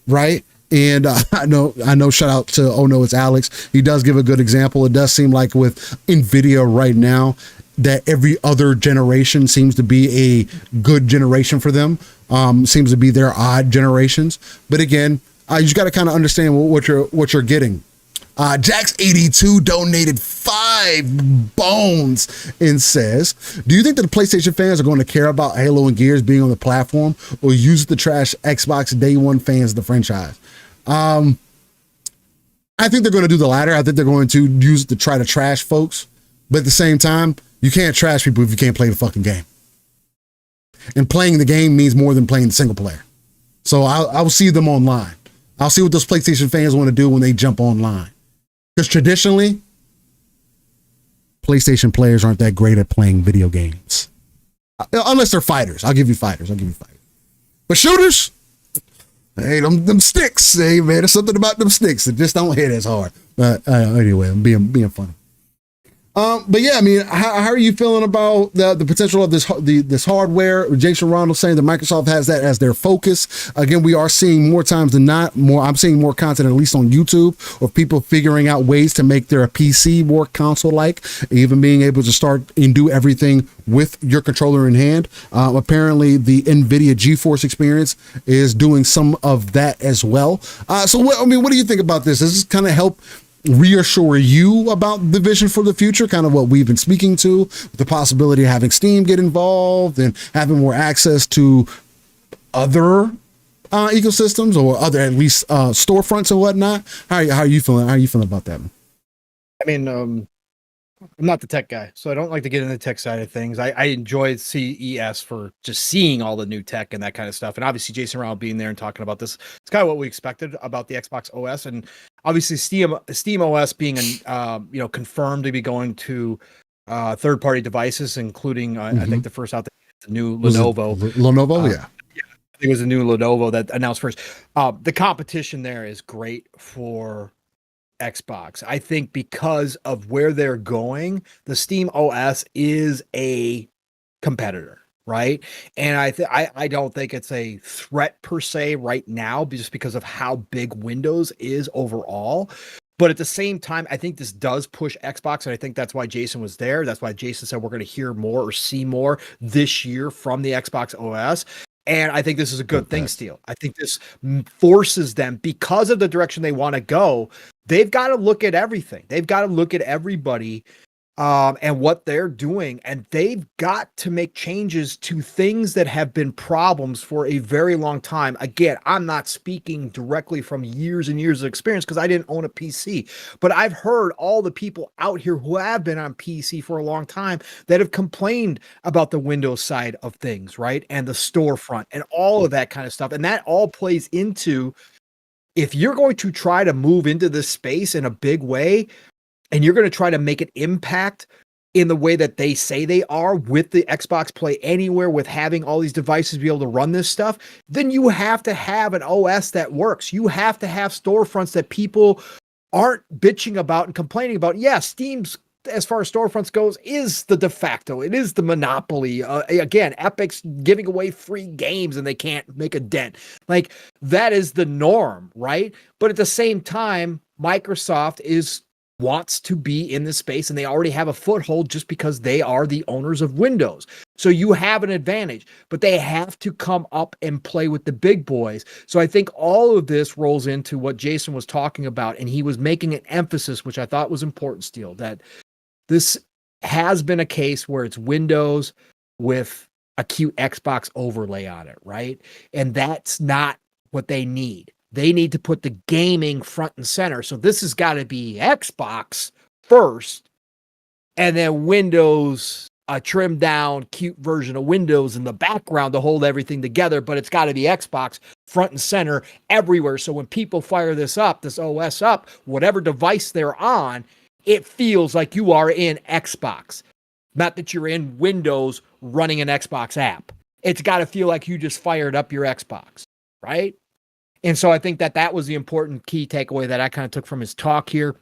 right? And I know, shout out to, oh no, it's Alex. He does give a good example. It does seem like with NVIDIA right now that every other generation seems to be a good generation for them. Seems to be their odd generations. But again, you just got to kind of understand what you're getting. Jax82 donated 5 bones and says, do you think that the PlayStation fans are going to care about Halo and Gears being on the platform, or use it to trash Xbox day one fans of the franchise? I think they're going to do the latter. I think they're going to use it to try to trash folks. But at the same time, you can't trash people if you can't play the fucking game. And playing the game means more than playing the single player. So I'll see them online. I'll see what those PlayStation fans want to do when they jump online. Because traditionally, PlayStation players aren't that great at playing video games. Unless they're fighters. I'll give you fighters. But shooters, hey, them sticks. Hey, man, there's something about them sticks that just don't hit as hard. But anyway, I'm being funny. But yeah, I mean, how are you feeling about the potential of this hardware? Jason Ronald saying that Microsoft has that as their focus. Again, we are seeing more times than not I'm seeing more content, at least on YouTube, of people figuring out ways to make their PC more console-like, even being able to start and do everything with your controller in hand. Apparently, the NVIDIA GeForce experience is doing some of that as well. So what do you think about this? Does this kind of help reassure you about the vision for the future, kind of what we've been speaking to, with the possibility of having Steam get involved and having more access to other ecosystems, or other, at least storefronts and whatnot? How are you feeling? How are you feeling about that? I mean, I'm not the tech guy, so I don't like to get into the tech side of things. I enjoy CES for just seeing all the new tech and that kind of stuff. And obviously Jason Ronald being there and talking about this, it's kind of what we expected about the Xbox OS. And obviously Steam OS being confirmed to be going to third-party devices, including I think the first out the new Lenovo. Lenovo, yeah. I think it was a new Lenovo that announced first. The competition there is great for Xbox. I think because of where they're going, the Steam OS is a competitor, right? And I don't think it's a threat per se right now, just because of how big Windows is overall. But at the same time, I think this does push Xbox, and I think that's why Jason was there. That's why Jason said we're going to hear more or see more this year from the Xbox OS. And I think this is a good thing, Steele. I think this forces them, because of the direction they want to go, they've got to look at everything. They've got to look at everybody and what they're doing. And they've got to make changes to things that have been problems for a very long time. Again, I'm not speaking directly from years and years of experience because I didn't own a PC. But I've heard all the people out here who have been on PC for a long time that have complained about the Windows side of things, right? And the storefront and all of that kind of stuff. And that all plays into if you're going to try to move into this space in a big way, and you're going to try to make an impact in the way that they say they are with the Xbox Play Anywhere, with having all these devices be able to run this stuff, then you have to have an OS that works. You have to have storefronts that people aren't bitching about and complaining about. Yeah, Steam's, as far as storefronts goes, is the de facto. It is the monopoly. Again, Epic's giving away free games and they can't make a dent. Like, that is the norm, right? But at the same time, Microsoft wants to be in this space, and they already have a foothold just because they are the owners of Windows. So you have an advantage, but they have to come up and play with the big boys. So I think all of this rolls into what Jason was talking about, and he was making an emphasis, which I thought was important, Steele, that this has been a case where it's Windows with a cute Xbox overlay on it, right? And that's not what they need. They need to put the gaming front and center. So this has got to be Xbox first, and then Windows, a trimmed down, cute version of Windows in the background to hold everything together. But it's got to be Xbox front and center everywhere. So when people fire this OS up, whatever device they're on, it feels like you are in Xbox, not that you're in Windows running an Xbox app. It's got to feel like you just fired up your Xbox, right? And so I think that was the important key takeaway that I kind of took from his talk here.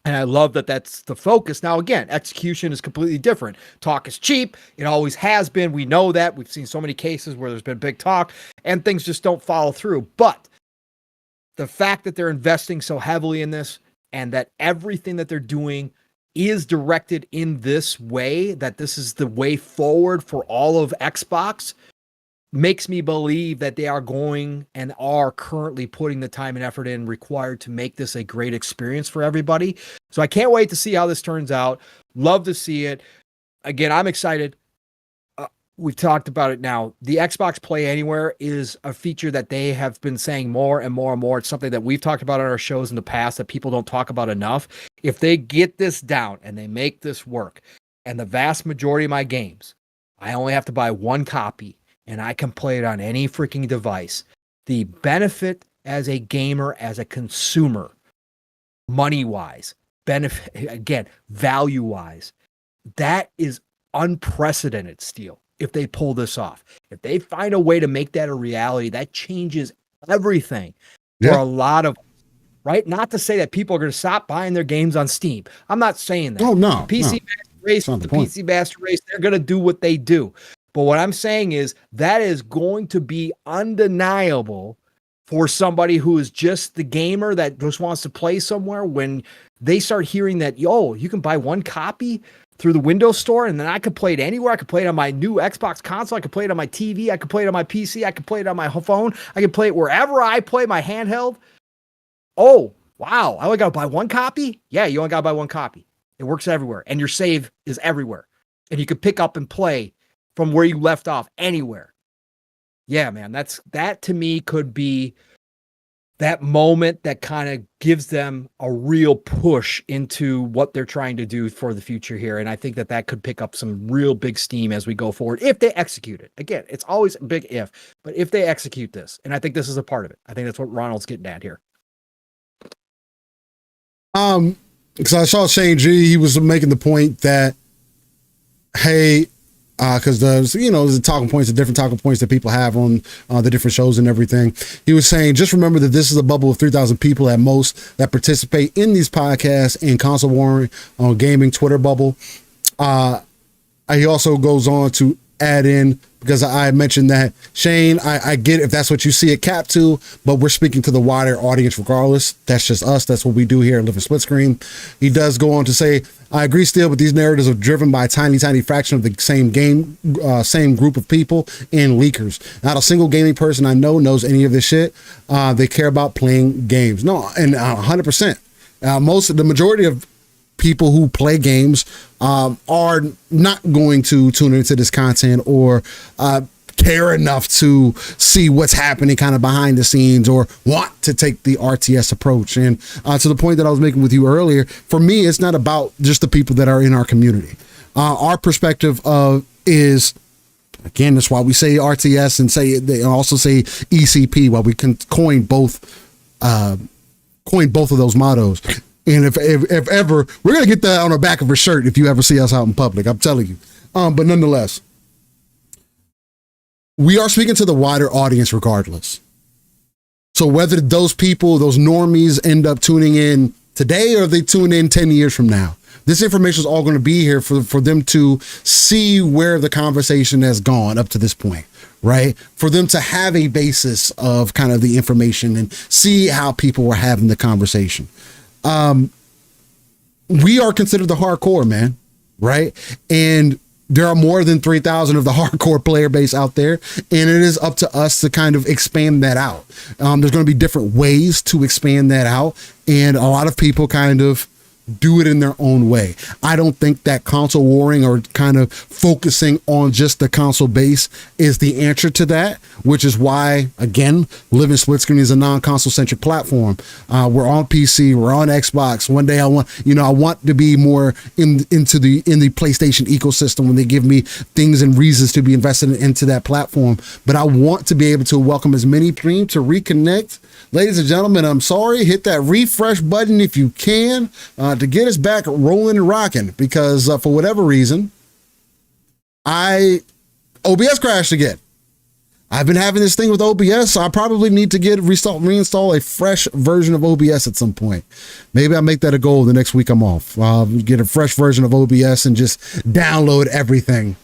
And I love that that's the focus. Now, again, execution is completely different. Talk is cheap. It always has been. We know that. We've seen so many cases where there's been big talk and things just don't follow through. But the fact that they're investing so heavily in this, and that everything that they're doing is directed in this way, that this is the way forward for all of Xbox, makes me believe that they are going and are currently putting the time and effort in required to make this a great experience for everybody. So I can't wait to see how this turns out. Love to see it. Again, I'm excited. We've talked about it now. The Xbox Play Anywhere is a feature that they have been saying more and more and more. It's something that we've talked about on our shows in the past that people don't talk about enough. If they get this down and they make this work, and the vast majority of my games, I only have to buy one copy and I can play it on any freaking device. The benefit as a gamer, as a consumer, money-wise, benefit, again, value-wise, that is unprecedented, Steele. If they pull this off, if they find a way to make that a reality, that changes everything for a lot of, right? Not to say that people are going to stop buying their games on Steam. I'm not saying that. Oh, no. PC Master Race, they're going to do what they do. But what I'm saying is that is going to be undeniable for somebody who is just the gamer that just wants to play somewhere, when they start hearing that, you can buy one copy through the Windows Store, and then I could play it anywhere. I could play it on my new Xbox console. I could play it on my TV. I could play it on my PC. I could play it on my phone. I could play it wherever I play my handheld. Oh, wow. I only got to buy one copy? Yeah, you only got to buy one copy. It works everywhere, and your save is everywhere. And you could pick up and play from where you left off anywhere. Yeah, man, that to me could be that moment that kind of gives them a real push into what they're trying to do for the future here. And I think that could pick up some real big steam as we go forward, if they execute it. Again, it's always a big if, but if they execute this, and I think this is a part of it. I think that's what Ronald's getting at here. Because I saw Shane G, he was making the point that, hey, because there's the talking points, the different talking points that people have on the different shows and everything. He was saying, just remember that this is a bubble of 3,000 people at most that participate in these podcasts and Console Warring on Gaming Twitter bubble. He also goes on to add in, because I mentioned that, Shane, I get if that's what you see it capped to, but we're speaking to the wider audience regardless. That's just us. That's what we do here at Live in Split Screen. He does go on to say, I agree still, but these narratives are driven by a tiny fraction of the same group of people and leakers. Not a single gaming person I know knows any of this shit. They care about playing games. No, and 100%. The majority of people who play games are not going to tune into this content or care enough to see what's happening kind of behind the scenes or want to take the RTS approach. And to the point that I was making with you earlier, for me, it's not about just the people that are in our community. Our perspective is, again, that's why we say RTS and they also say ECP, while we can coin both coined both of those mottos. And if ever, we're going to get that on the back of a shirt if you ever see us out in public, I'm telling you. But nonetheless, we are speaking to the wider audience regardless. So whether those people, those normies end up tuning in today or they tune in 10 years from now, this information is all going to be here for them to see where the conversation has gone up to this point, right? For them to have a basis of kind of the information and see how people were having the conversation. We are considered the hardcore, man, right? And there are more than 3,000 of the hardcore player base out there, and it is up to us to kind of expand that out. There's going to be different ways to expand that out, and a lot of people kind of do it in their own way. I don't think that console warring or kind of focusing on just the console base is the answer to that, which is why, again, Living Split Screen is a non-console centric platform. We're on PC, we're on Xbox. One day I want to be more in the PlayStation ecosystem when they give me things and reasons to be invested into that platform. But I want to be able to welcome as many streams to reconnect. Ladies and gentlemen, I'm sorry, hit that refresh button if you can to get us back rolling and rocking, because for whatever reason, OBS crashed again. I've been having this thing with OBS, so I probably need to reinstall a fresh version of OBS at some point. Maybe I'll make that a goal the next week I'm off. Get a fresh version of OBS and just download everything.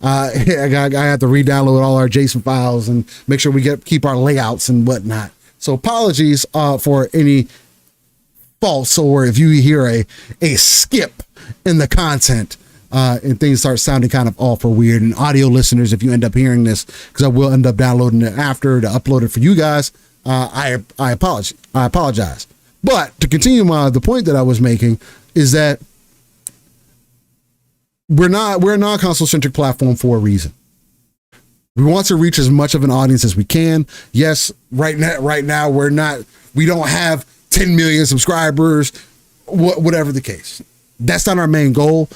I have to re-download all our JSON files and make sure we keep our layouts and whatnot. So apologies for any faults, or if you hear a skip in the content and things start sounding kind of off or weird. And audio listeners, if you end up hearing this, because I will end up downloading it after to upload it for you guys, I apologize. But to continue the point that I was making is that we're a non-console centric platform for a reason. We want to reach as much of an audience as we can. Yes, right now we don't have 10 million subscribers, whatever the case. That's not our main goal.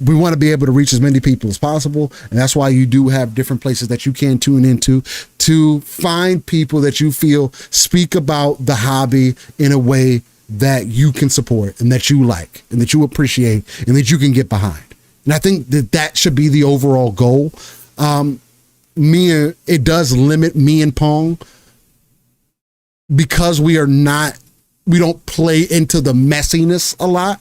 We want to be able to reach as many people as possible. And that's why you do have different places that you can tune into to find people that you feel speak about the hobby in a way that you can support and that you like and that you appreciate and that you can get behind. And I think that should be the overall goal. It does limit me and Pong because we don't play into the messiness a lot.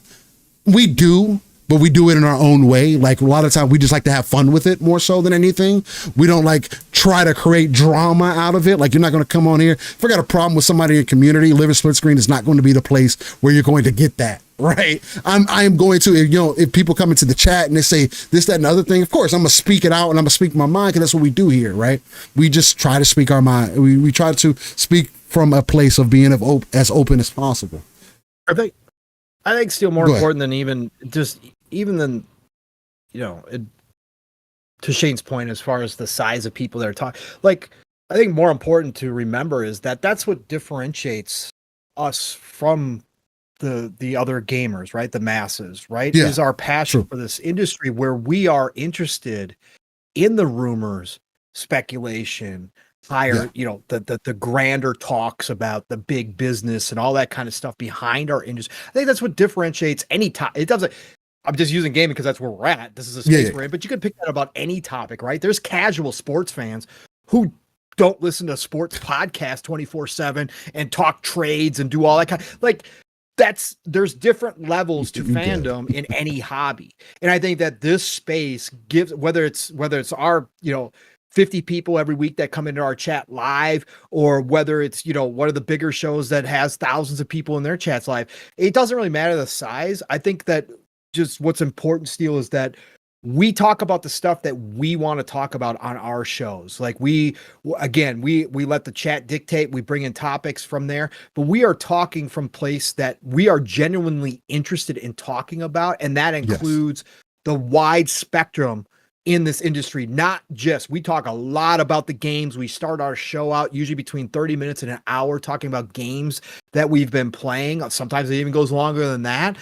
We do, but we do it in our own way. Like a lot of times we just like to have fun with it more so than anything. We don't like try to create drama out of it. Like you're not going to come on here. If I got a problem with somebody in your community, Living Split Screen is not going to be the place where you're going to get that. Right. I am going to, if people come into the chat and they say this, that, and the other thing, of course, I'm going to speak it out and I'm going to speak my mind, because that's what we do here. Right. We just try to speak our mind. We try to speak from a place of being as open as possible. I think still more important than to Shane's point, as far as the size of people that are talking, like, I think more important to remember is that that's what differentiates us from the other gamers, right? The masses, right? Yeah, is our passion for this industry, where we are interested in the rumors, speculation, the grander talks about the big business and all that kind of stuff behind our industry. I think that's what differentiates any topic. It doesn't. I'm just using gaming because that's where we're at. This is a space we're in, but you can pick that about any topic, right? There's casual sports fans who don't listen to sports podcasts 24/7 and talk trades and do all that kind of, like, there's different levels to fandom in any hobby. And I think that this space gives, whether it's our, 50 people every week that come into our chat live, or whether it's, one of the bigger shows that has thousands of people in their chats live, it doesn't really matter the size. I think that just what's important, Steel, is that we talk about the stuff that we want to talk about on our shows. Like we let the chat dictate, we bring in topics from there, but we are talking from place that we are genuinely interested in talking about. And that includes the wide spectrum in this industry. Not just, we talk a lot about the games. We start our show out usually between 30 minutes and an hour talking about games that we've been playing. Sometimes it even goes longer than that.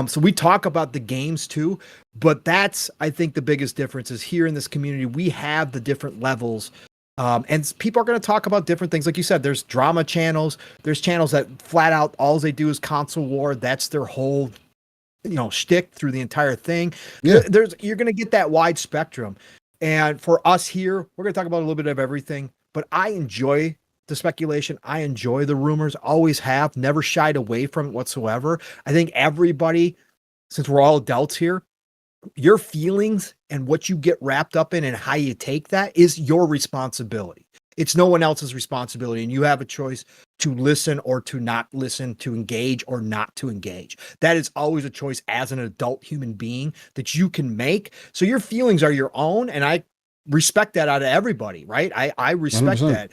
So we talk about the games too, but that's, I think, the biggest difference is here in this community, we have the different levels And people are going to talk about different things. Like you said, there's drama channels. There's channels that flat out, all they do is console war. That's their whole, shtick through the entire thing. Yeah. You're going to get that wide spectrum. And for us here, we're going to talk about a little bit of everything, but I enjoy the speculation. I enjoy the rumors, always have, never shied away from it whatsoever. I think everybody, since we're all adults here, your feelings and what you get wrapped up in and how you take that is your responsibility. It's no one else's responsibility. And you have a choice to listen or to not listen, to engage or not to engage. That is always a choice as an adult human being that you can make. So your feelings are your own. And I respect that out of everybody, right? I respect 100%. that.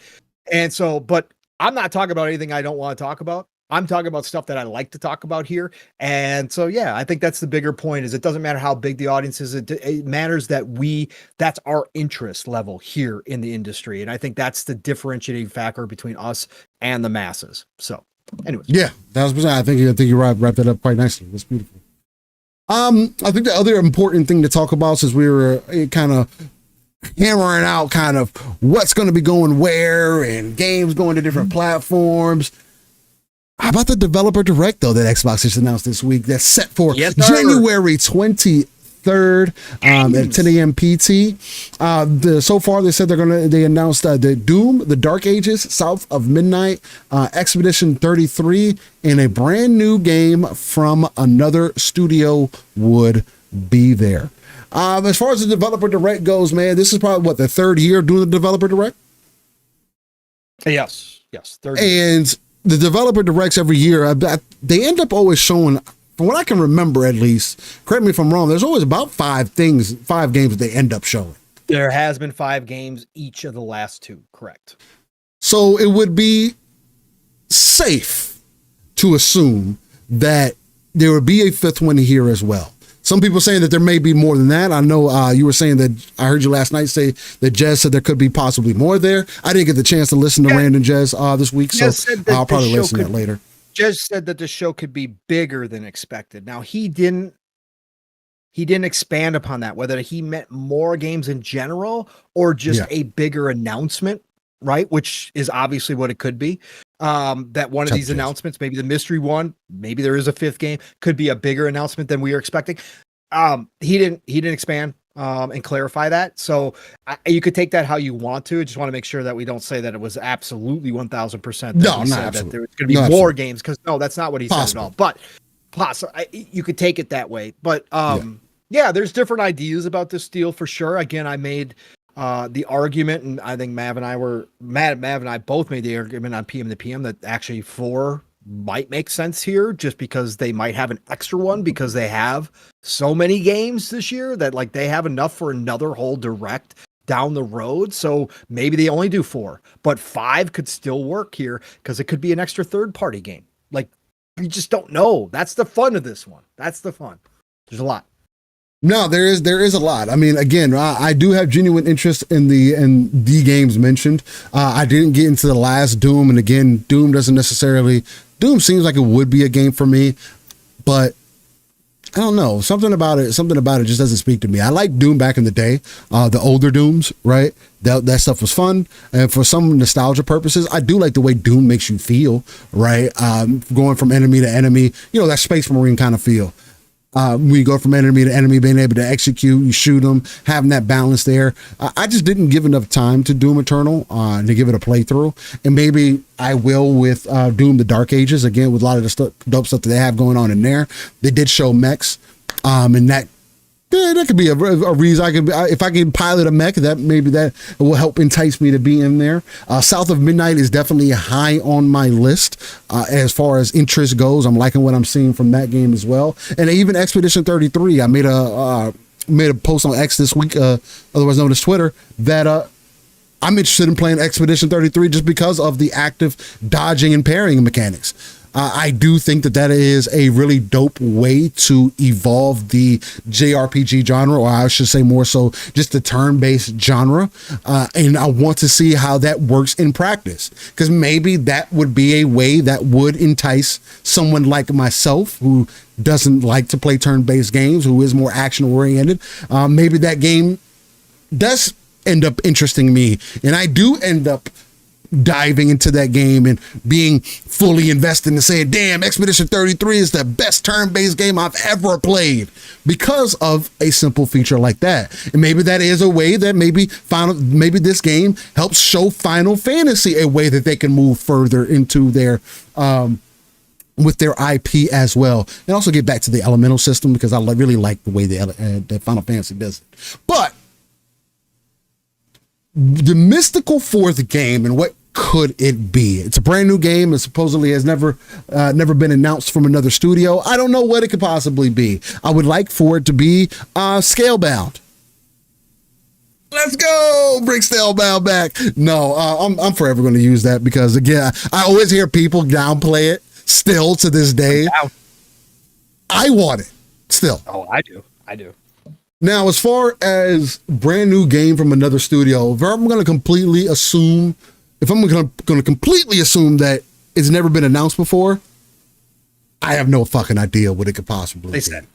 And so, but I'm not talking about anything I don't want to talk about. I'm talking about stuff that I like to talk about here. And so, yeah, I think that's the bigger point is it doesn't matter how big the audience is. It matters that that's our interest level here in the industry. And I think that's the differentiating factor between us and the masses. So anyways. Yeah, I think you wrapped that up quite nicely. That's beautiful. I think the other important thing to talk about, since we were kind of hammering out kind of what's going to be going where and games going to different platforms. How about the developer direct, though, that Xbox just announced this week that's set for January 23rd at 10 a.m. PT. So far, they said they announced the Doom, the Dark Ages, South of Midnight, Expedition 33, and a brand new game from another studio would be there. As far as the developer direct goes, man, this is probably the third year doing the developer direct? Yes, third year. And the developer directs every year, they end up always showing, from what I can remember at least, correct me if I'm wrong, there's always about 5 games that they end up showing. There has been 5 games each of the last 2, correct. So it would be safe to assume that there would be a 5th one here as well. Some people saying that there may be more than that. I know you were saying that, I heard you last night say that Jez said there could be possibly more there. I didn't get the chance to listen to Rand and Jez this week, so I'll probably listen to that later. Jez said that the show could be bigger than expected. Now, he didn't expand upon that, whether he meant more games in general or just a bigger announcement, right? Which is obviously what it could be. That one of these announcements, maybe the mystery one, maybe there is a 5th game, could be a bigger announcement than we are expecting. He didn't expand and clarify that. So you could take that how you want to. I just want to make sure that we don't say that it was absolutely 1,000%. No, not that there was going to be more games, because no, that's not what he said at all. But you could take it that way. But yeah, there's different ideas about this deal for sure. Again, I made the argument, and I think Mav and I both made the argument on PM to PM that actually 4 might make sense here, just because they might have an extra one because they have so many games this year that they have enough for another whole direct down the road. So maybe they only do 4, but 5 could still work here because it could be an extra 3rd-party game. You just don't know. That's the fun of this one. That's the fun. There's a lot. No, there is a lot. I mean, again, I do have genuine interest in the games mentioned. I didn't get into the last Doom, and again, Doom seems like it would be a game for me, but I don't know. Something about it just doesn't speak to me. I liked Doom back in the day, the older Dooms, right? That stuff was fun, and for some nostalgia purposes, I do like the way Doom makes you feel, right? Going from enemy to enemy, that Space Marine kind of feel. We go from enemy to enemy, being able to execute, you shoot them, having that balance there. I just didn't give enough time to Doom Eternal to give it a playthrough, and maybe I will with Doom the Dark Ages, again, with a lot of the dope stuff that they have going on in there. They did show mechs, and that could be a reason if I can pilot a mech, that will help entice me to be in there. South of Midnight is definitely high on my list as far as interest goes. I'm liking what I'm seeing from that game as well. And even Expedition 33, I made a post on X this week, otherwise known as Twitter, that I'm interested in playing Expedition 33 just because of the active dodging and parrying mechanics. I do think that is a really dope way to evolve the JRPG genre, or I should say more so just the turn-based genre. And I want to see how that works in practice, because maybe that would be a way that would entice someone like myself who doesn't like to play turn-based games, who is more action-oriented. Maybe that game does end up interesting me, and I do end up diving into that game and being fully invested and saying, damn, Expedition 33 is the best turn-based game I've ever played because of a simple feature like that. And maybe that is a way that maybe this game helps show Final Fantasy a way that they can move further into their with their IP as well, and also get back to the elemental system, because I really like the way the Final Fantasy does it. But the mystical fourth game, and what could it be? It's a brand new game. It supposedly has never been announced from another studio. I don't know what it could possibly be. I would like for it to be Scalebound. Let's go, bring Scalebound back. No, I'm forever going to use that, because again, I always hear people downplay it still to this day. I want it still. Oh, I do. Now, as far as brand new game from another studio, if I'm going to completely assume that it's never been announced before, I have no fucking idea what it could possibly be. Said.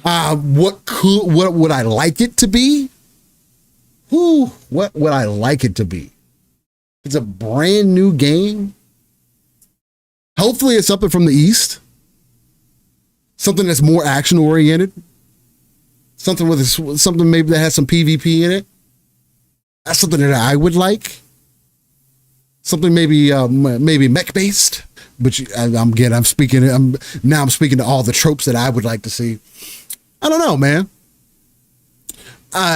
What would I like it to be? What would I like it to be? It's a brand new game. Hopefully it's something from the East. Something that's more action oriented. Something maybe that has some PvP in it. That's something that I would like. Something maybe mech based, which I'm speaking to all the tropes that I would like to see. I don't know, man.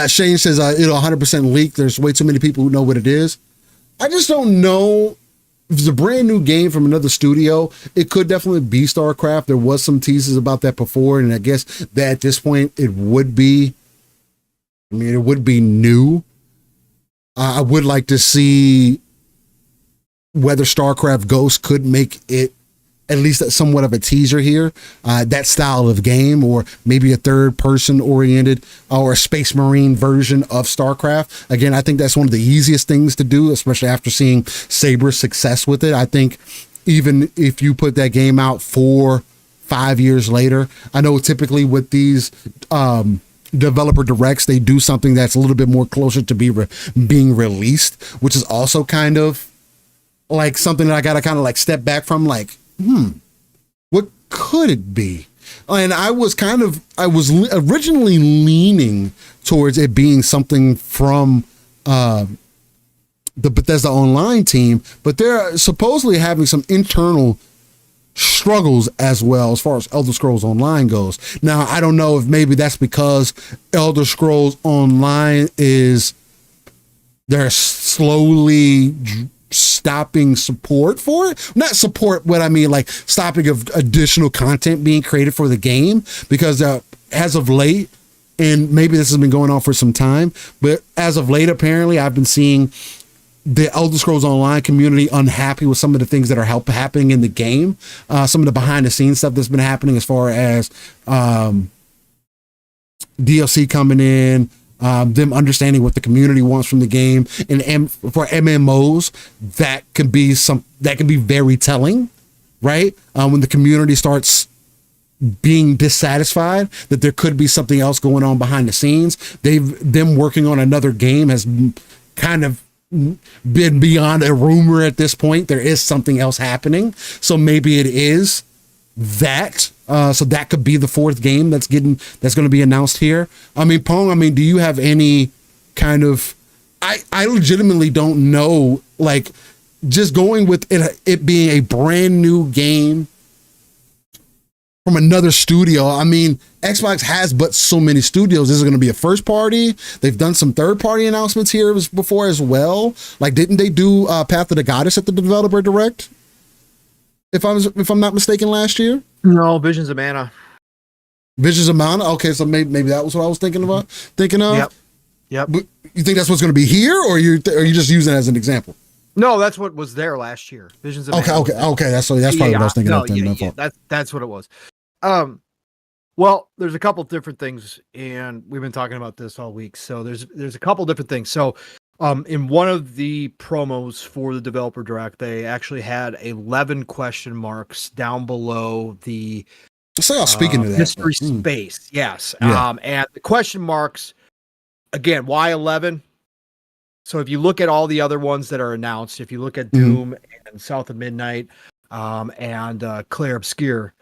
Shane says it'll 100% leak. There's way too many people who know what it is. I just don't know. If it's a brand new game from another studio, it could definitely be StarCraft. There was some teases about that before, and I guess that at this point it would be new. I would like to see whether StarCraft Ghost could make it at least somewhat of a teaser here, that style of game, or maybe a third-person oriented or a Space Marine version of StarCraft. Again, I think that's one of the easiest things to do, especially after seeing Saber's success with it. I think even if you put that game out 4-5 years later, I know typically with these developer directs, they do something that's a little bit more closer to being released, which is also kind of like something that I got to kind of like step back from, like, what could it be? And I was originally leaning towards it being something from the Bethesda Online team, but they're supposedly having some internal struggles as well as far as Elder Scrolls Online goes. Now, I don't know if maybe that's because Elder Scrolls Online they're slowly stopping support for it. Not support, what I mean, like stopping of additional content being created for the game, because as of late, and maybe this has been going on for some time, but as of late, apparently I've been seeing the Elder Scrolls Online community unhappy with some of the things that are happening in the game, some of the behind the scenes stuff that's been happening as far as DLC coming in, them understanding what the community wants from the game, and for MMOs, that can be very telling, right? When the community starts being dissatisfied that there could be something else going on behind the scenes. Them working on another game has kind of been beyond a rumor at this point. There is something else happening, so maybe it is that. So that could be the fourth game that's going to be announced here. I mean, Pong, do you have any kind of, I legitimately don't know, like, just going with it being a brand new game from another studio. I mean, Xbox has but so many studios. This is going to be a first party. They've done some third party announcements here before as well. Like, didn't they do Path of the Goddess at the developer direct? If I'm not mistaken, last year? No, Visions of Mana. Visions of Mana? Okay, so maybe that was what I was thinking of. Yep. But you think that's what's going to be here, or are you just using it as an example? No, that's what was there last year. Visions of Mana. Okay. That's probably what I was thinking of. That's what it was. Well, there's a couple different things, and we've been talking about this all week. So there's a couple different things. So in one of the promos for the developer direct, they actually had 11 question marks down below the speaking to that mystery space. Yes. Yeah. And the question marks, again, why 11? So if you look at all the other ones that are announced, if you look at Doom and South of Midnight, and Clair Obscur,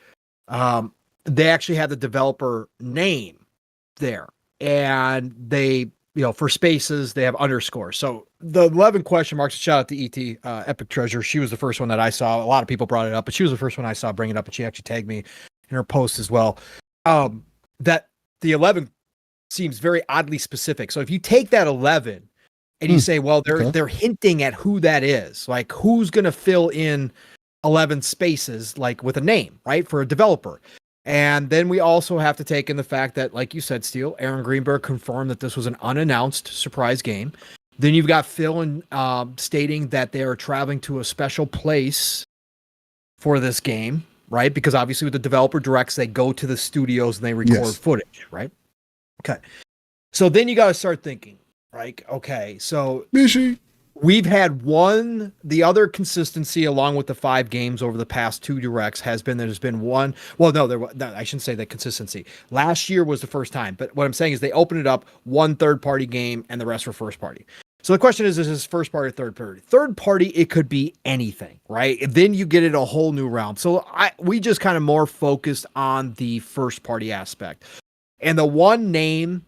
they actually have the developer name there, and they, for spaces, they have underscores. So the 11 question marks, shout out to ET, Epic Treasure. She was the first one that I saw. A lot of people brought it up, but she was the first one I saw bring it up, and she actually tagged me in her post as well. That the 11 seems very oddly specific. So if you take that 11 and you say, well, they're hinting at who that is, like who's going to fill in 11 spaces, like with a name, right, for a developer. And then we also have to take in the fact that, like you said, Steele, Aaron Greenberg confirmed that this was an unannounced surprise game. Then you've got Phil stating that they are traveling to a special place for this game, right? Because obviously with the developer directs, they go to the studios and they record footage, right? Okay. So then you got to start thinking, right? Okay, so we've had the other consistency along with the 5 games over the past 2 directs has been there's been one. Well, no, I shouldn't say that consistency. Last year was the first time, but what I'm saying is they opened it up 1 third-party game and the rest were first-party. So the question is this first party or third party? Third party, it could be anything, right? Then you get it a whole new realm. So we just kind of more focused on the first party aspect. And the one name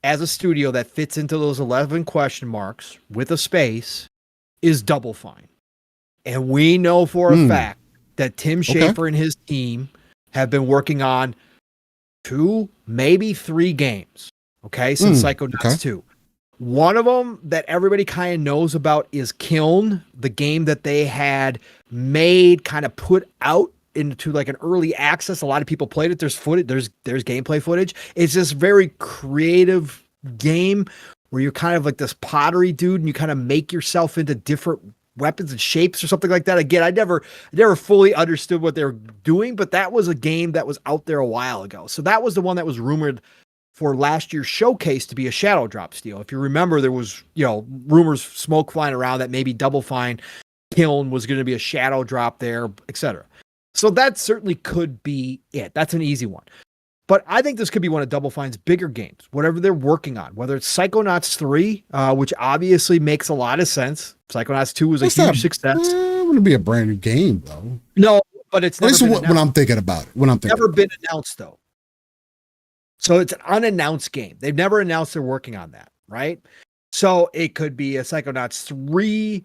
as a studio that fits into those 11 question marks with a space is Double Fine. And we know for a fact that Tim Schafer and his team have been working on 2, maybe 3 games, since Psychonauts 2. One of them that everybody kind of knows about is Kiln, the game that they had made, kind of put out into like an early access. A lot of people played it. There's footage, there's gameplay footage. It's this very creative game where you're kind of like this pottery dude and you kind of make yourself into different weapons and shapes or something like that. Again, I never fully understood what they were doing, but that was a game that was out there a while ago. So that was the one that was rumored for last year's showcase to be a shadow drop steal. If you remember, there was, rumors, smoke flying around that maybe Double Fine Kiln was going to be a shadow drop there, etc. So that certainly could be it. That's an easy one. But I think this could be one of Double Fine's bigger games, whatever they're working on, whether it's Psychonauts 3, which obviously makes a lot of sense. Psychonauts 2 was a huge success. It wouldn't be a brand new game, though. No, but it's never been when I'm thinking about it. Never been announced, though. So it's an unannounced game. They've never announced they're working on that, right? So it could be a Psychonauts 3.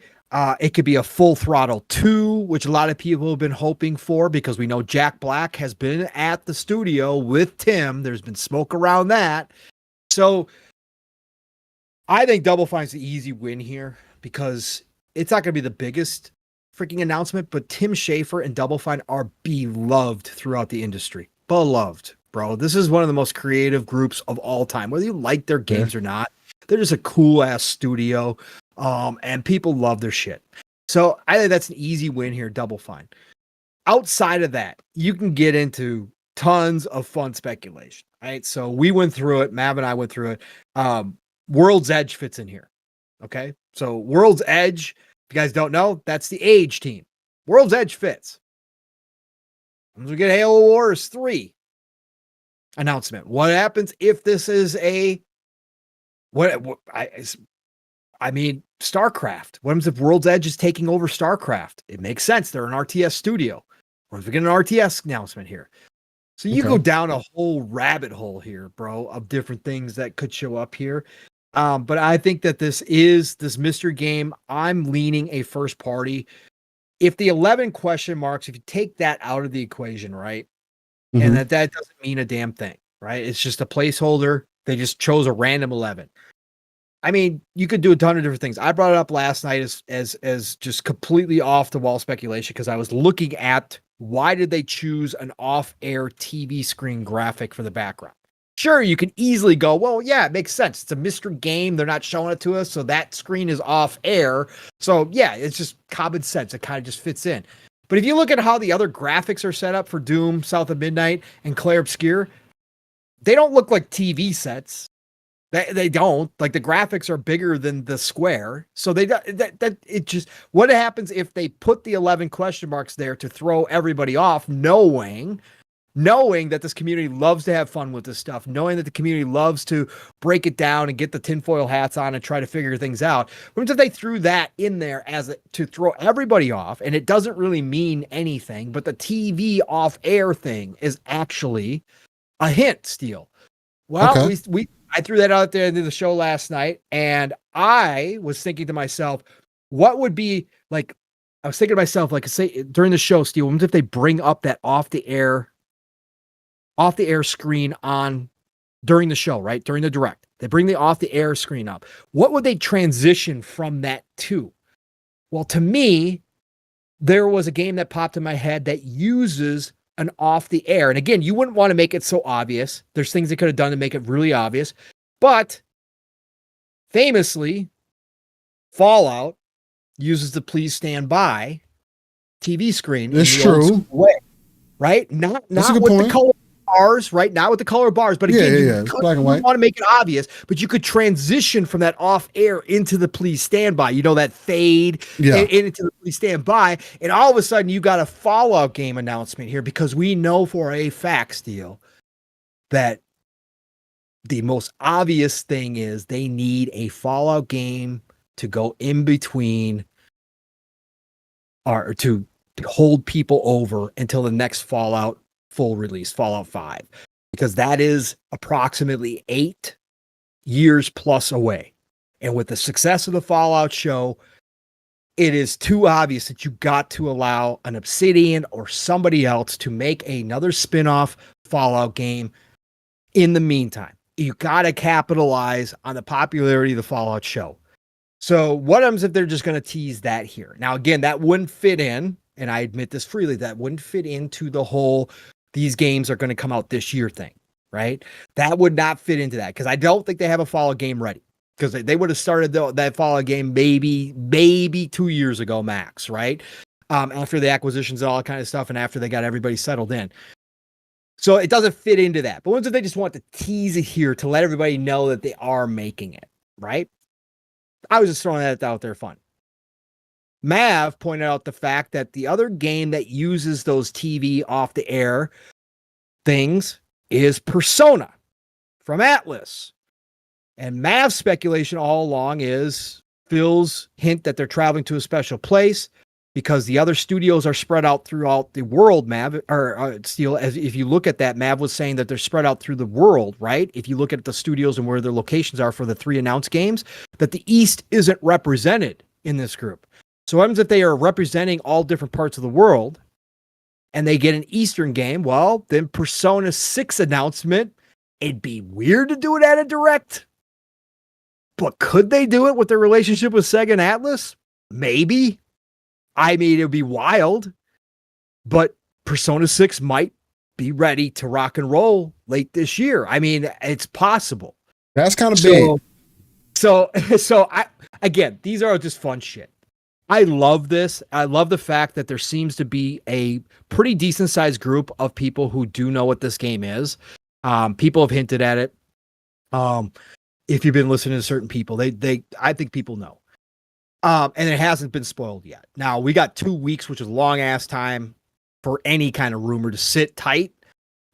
It could be a Full Throttle 2, which a lot of people have been hoping for because we know Jack Black has been at the studio with Tim. There's been smoke around that. So I think Double Fine's the easy win here because it's not going to be the biggest freaking announcement, but Tim Schafer and Double Fine are beloved throughout the industry. Beloved, bro. This is one of the most creative groups of all time. Whether you like their games or not, they're just a cool ass studio. And people love their shit. So I think that's an easy win here, Double Fine. Outside of that, you can get into tons of fun speculation, right? So we went through it. Mav and I went through it. World's Edge fits in here. Okay. So World's Edge, if you guys don't know, that's the Age team. World's Edge fits. We get Halo Wars 3 announcement. What happens if this is I mean, StarCraft. What happens if World's Edge is taking over StarCraft? It makes sense. They're an RTS studio. Or if we get an RTS announcement here. So you go down a whole rabbit hole here, bro, of different things that could show up here. But I think that this mystery game, I'm leaning a first party. If the 11 question marks, if you take that out of the equation, right? And that doesn't mean a damn thing, right? It's just a placeholder. They just chose a random 11. I mean, you could do a ton of different things. I brought it up last night as just completely off the wall speculation because I was looking at why did they choose an off-air TV screen graphic for the background? Sure, you can easily go, well, yeah, it makes sense. It's a mystery game. They're not showing it to us, so that screen is off air. So yeah, it's just common sense. It kind of just fits in. But if you look at how the other graphics are set up for Doom, South of Midnight, and Clair Obscur, they don't look like TV sets. They don't. Like, the graphics are bigger than the square. So it just, what happens if they put the 11 question marks there to throw everybody off, knowing knowing that this community loves to have fun with this stuff, knowing that the community loves to break it down and get the tinfoil hats on and try to figure things out. What if they threw that in there to throw everybody off, and it doesn't really mean anything, but the TV off air thing is actually a hint, Steele. Well, Okay. I threw that out there into the show last night, and I was thinking to myself, what would be like, I was thinking to myself, like, say during the show, Steele, what if they bring up that off the air screen on during the show, right? During the direct, they bring the off the air screen up. What would they transition from that to? Well, to me, there was a game that popped in my head that uses an off the air. And again, you wouldn't want to make it so obvious. There's things they could have done to make it really obvious. But famously, Fallout uses the please stand by TV screen. It's true. Way, right? Not with the color bars, right? Not with the color bars. But again, It's black and white. You want to make it obvious, but you could transition from that off air into the please stand by. You know, that fade into the please stand by. And all of a sudden, you got a Fallout game announcement here because we know for a fact, Steele, that the most obvious thing is they need a Fallout game to go in between or to hold people over until the next Fallout full release, Fallout 5, because that is approximately 8 years plus away. And with the success of the Fallout show, it is too obvious that you got to allow an Obsidian or somebody else to make another spin-off Fallout game in the meantime. You got to capitalize on the popularity of the Fallout show. So what happens if they're just going to tease that here? Now, again, that wouldn't fit in, and I admit this freely, that wouldn't fit into the whole these games are going to come out this year thing, right? That would not fit into that because I don't think they have a Fallout game ready because they would have started that Fallout game maybe 2 years ago max, right? After the acquisitions and all that kind of stuff and after they got everybody settled in. So it doesn't fit into that. But once they just want to tease it here to let everybody know that they are making it, right? I was just throwing that out there fun. Mav pointed out the fact that the other game that uses those TV off the air things is Persona from Atlas. And Mav's speculation all along is Phil's hint that they're traveling to a special place because the other studios are spread out throughout the world, Mav, or Steele, as if you look at that, Mav was saying that they're spread out through the world, right? If you look at the studios and where their locations are for the 3 announced games, that the East isn't represented in this group. So what happens if they are representing all different parts of the world and they get an Eastern game? Well, then Persona 6 announcement, it'd be weird to do it at a direct, but could they do it with their relationship with Sega and Atlas? Maybe. I mean, it would be wild, but Persona 6 might be ready to rock and roll late this year. I mean, it's possible. That's kind of big. So again, these are just fun shit. I love this. I love the fact that there seems to be a pretty decent sized group of people who do know what this game is. People have hinted at it. If you've been listening to certain people, I think people know. And it hasn't been spoiled yet. Now we got 2 weeks, which is a long ass time for any kind of rumor to sit tight.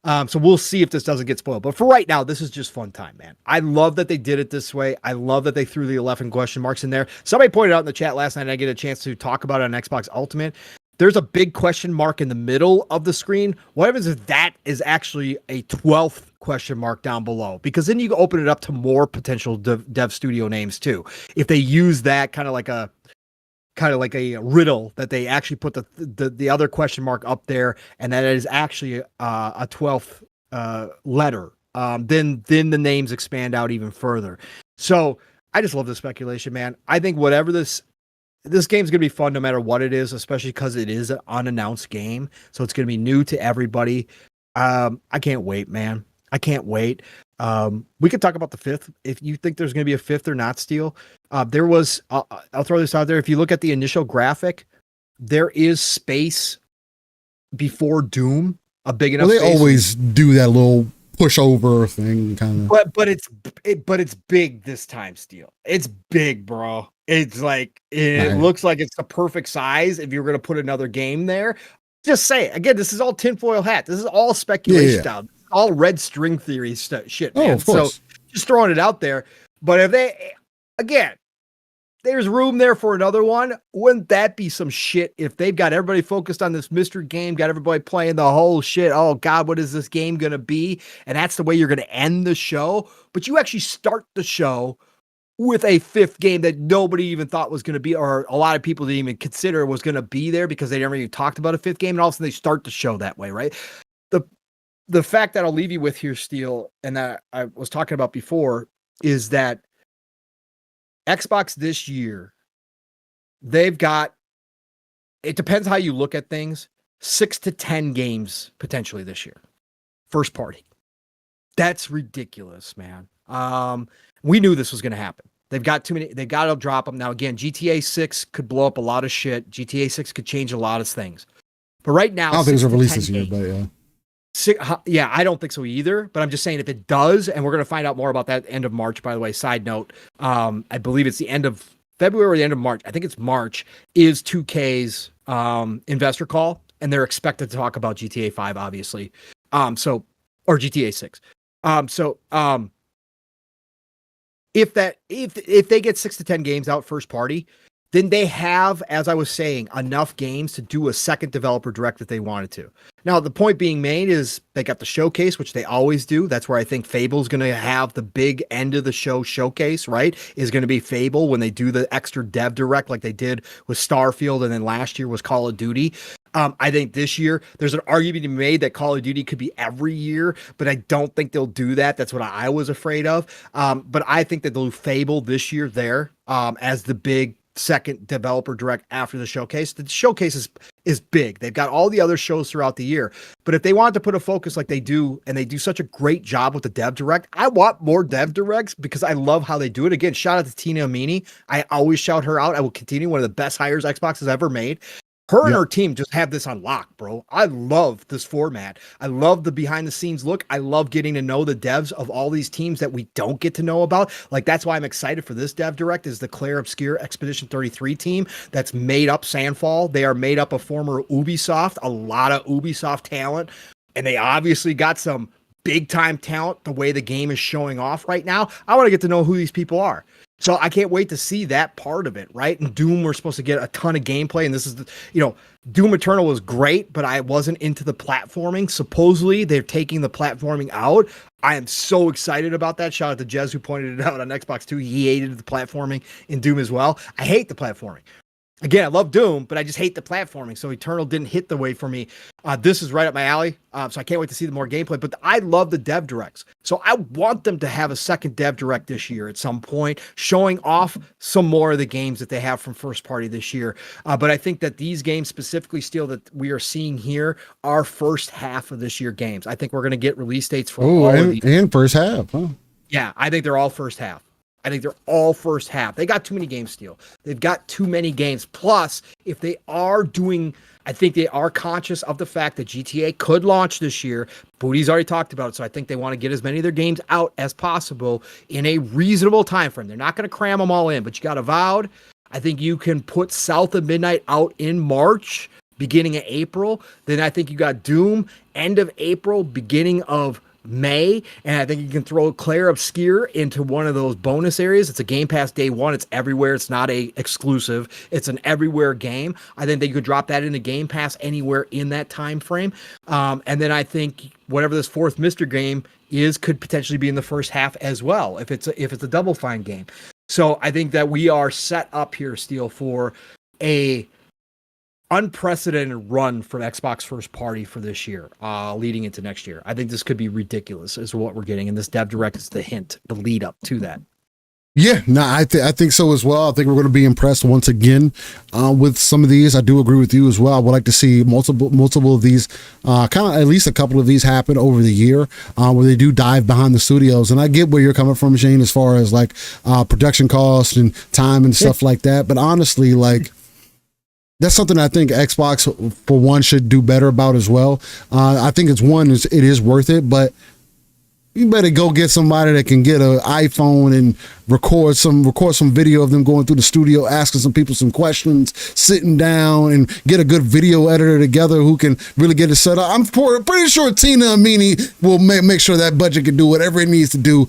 So we'll see if this doesn't get spoiled. But for right now, this is just fun time, man. I love that they did it this way. I love that they threw the 11 question marks in there. Somebody pointed out in the chat last night, and I get a chance to talk about it on Xbox Ultimate. There's a big question mark in the middle of the screen. What happens if that is actually a 12th question mark down below? Because then you can open it up to more potential dev studio names too. If they use that kind of like a riddle that they actually put the other question mark up there, and that is actually a 12th letter, then the names expand out even further. So I just love the speculation, man. I think whatever this game's going to be fun no matter what it is, especially because it is an unannounced game. So it's going to be new to everybody. I can't wait, man. I can't wait. We could talk about the 5th if you think there's going to be a 5th or not, Steele. There was, I'll throw this out there. If you look at the initial graphic, there is space before Doom, a big enough. Well, they space. always do that little pushover thing, kind of. But it's big this time, Steele. It's big, bro. It's like it looks like it's the perfect size if you're going to put another game there. Just say it. Again, this is all tinfoil hat. This is all speculation down. All red string theory shit, man. Of course. So just throwing it out there. But if they, again, there's room there for another one. Wouldn't that be some shit if they've got everybody focused on this mystery game, got everybody playing the whole shit? Oh, God, what is this game going to be? And that's the way you're going to end the show. But you actually start the show with a fifth game that nobody even thought was going to be, or a lot of people didn't even consider was going to be there because they never even talked about a fifth game. And all of a sudden they start the show that way, right? The fact that I'll leave you with here, Steele, and that I was talking about before, is that Xbox this year, they've got, it depends how you look at things, 6 to 10 games potentially this year. First party. That's ridiculous, man. We knew this was going to happen. They've got too many. They've got to drop them. Now, again, GTA 6 could blow up a lot of shit. GTA 6 could change a lot of things. But right now, I don't think it's a release this year, but yeah, I don't think so either. But I'm just saying if it does, and we're going to find out more about that end of March, by the way, side note, I believe it's the end of February or the end of March. I think it's March is 2K's investor call, and they're expected to talk about GTA 5, obviously. Or GTA 6. If they get 6 to 10 games out first party, then they have, as I was saying, enough games to do a second developer direct if they wanted to. Now, the point being made is they got the showcase, which they always do. That's where I think Fable's going to have the big end of the show showcase, right? Is going to be Fable when they do the extra dev direct like they did with Starfield, and then last year was Call of Duty. I think this year there's an argument to be made that Call of Duty could be every year, but I don't think they'll do that. That's what I was afraid of. But I think that they'll do Fable this year there as the big second developer direct after the showcase. The showcase is big. They've got all the other shows throughout the year. But if they wanted to put a focus like they do, and they do such a great job with the dev direct, I want more dev directs because I love how they do it. Again, shout out to Tina Amini. I always shout her out. I will continue. One of the best hires Xbox has ever made. Her and her team just have this on lock, bro. I love this format. I love the behind the scenes look. I love getting to know the devs of all these teams that we don't get to know about. Like, that's why I'm excited for this dev direct is the Claire Obscure Expedition 33 team that's made up Sandfall. They are made up of former Ubisoft, a lot of Ubisoft talent. And they obviously got some big time talent the way the game is showing off right now. I want to get to know who these people are. So I can't wait to see that part of it, right? And Doom, we're supposed to get a ton of gameplay, and this is, Doom Eternal was great, but I wasn't into the platforming. Supposedly, they're taking the platforming out. I am so excited about that. Shout out to Jez, who pointed it out on Xbox 2. He hated the platforming in Doom as well. I hate the platforming. Again, I love Doom, but I just hate the platforming. So Eternal didn't hit the way for me. This is right up my alley. So I can't wait to see the more gameplay. But I love the dev directs. So I want them to have a second dev direct this year at some point, showing off some more of the games that they have from first party this year. But I think that these games specifically still that we are seeing here are first half of this year games. I think we're going to get release dates for all of these. And first half, huh? Yeah, I think they're all first half. I think they're all first half. They got too many games, Steele. They've got too many games. Plus, if they are doing, I think they are conscious of the fact that GTA could launch this year. Booty's already talked about it, so I think they want to get as many of their games out as possible in a reasonable time frame. They're not going to cram them all in, but you got Avowed. I think you can put South of Midnight out in March, beginning of April. Then I think you got Doom, end of April, beginning of May, and I think you can throw Claire Obscure into one of those bonus areas. It's a Game Pass day one. It's everywhere. It's not a exclusive. It's an everywhere game. I think that you could drop that into Game Pass anywhere in that time frame. And then I think whatever this fourth Mr. game is could potentially be in the first half as well, if it's a Double Fine game. So I think that we are set up here, Steele, for a unprecedented run from Xbox first party for this year, leading into next year. I think this could be ridiculous is what we're getting. And this dev direct is the hint, the lead up to that. Yeah, no, I think so as well. I think we're going to be impressed once again with some of these. I do agree with you as well. I would like to see multiple of these, kind of at least a couple of these happen over the year where they do dive behind the studios. And I get where you're coming from, Shane, as far as like production costs and time and stuff like that. But honestly, like, that's something I think Xbox, for one, should do better about as well. I think it is worth it, but you better go get somebody that can get an iPhone and record some video of them going through the studio, asking some people some questions, sitting down, and get a good video editor together who can really get it set up. I'm pretty sure Tina Amini will make sure that budget can do whatever it needs to do.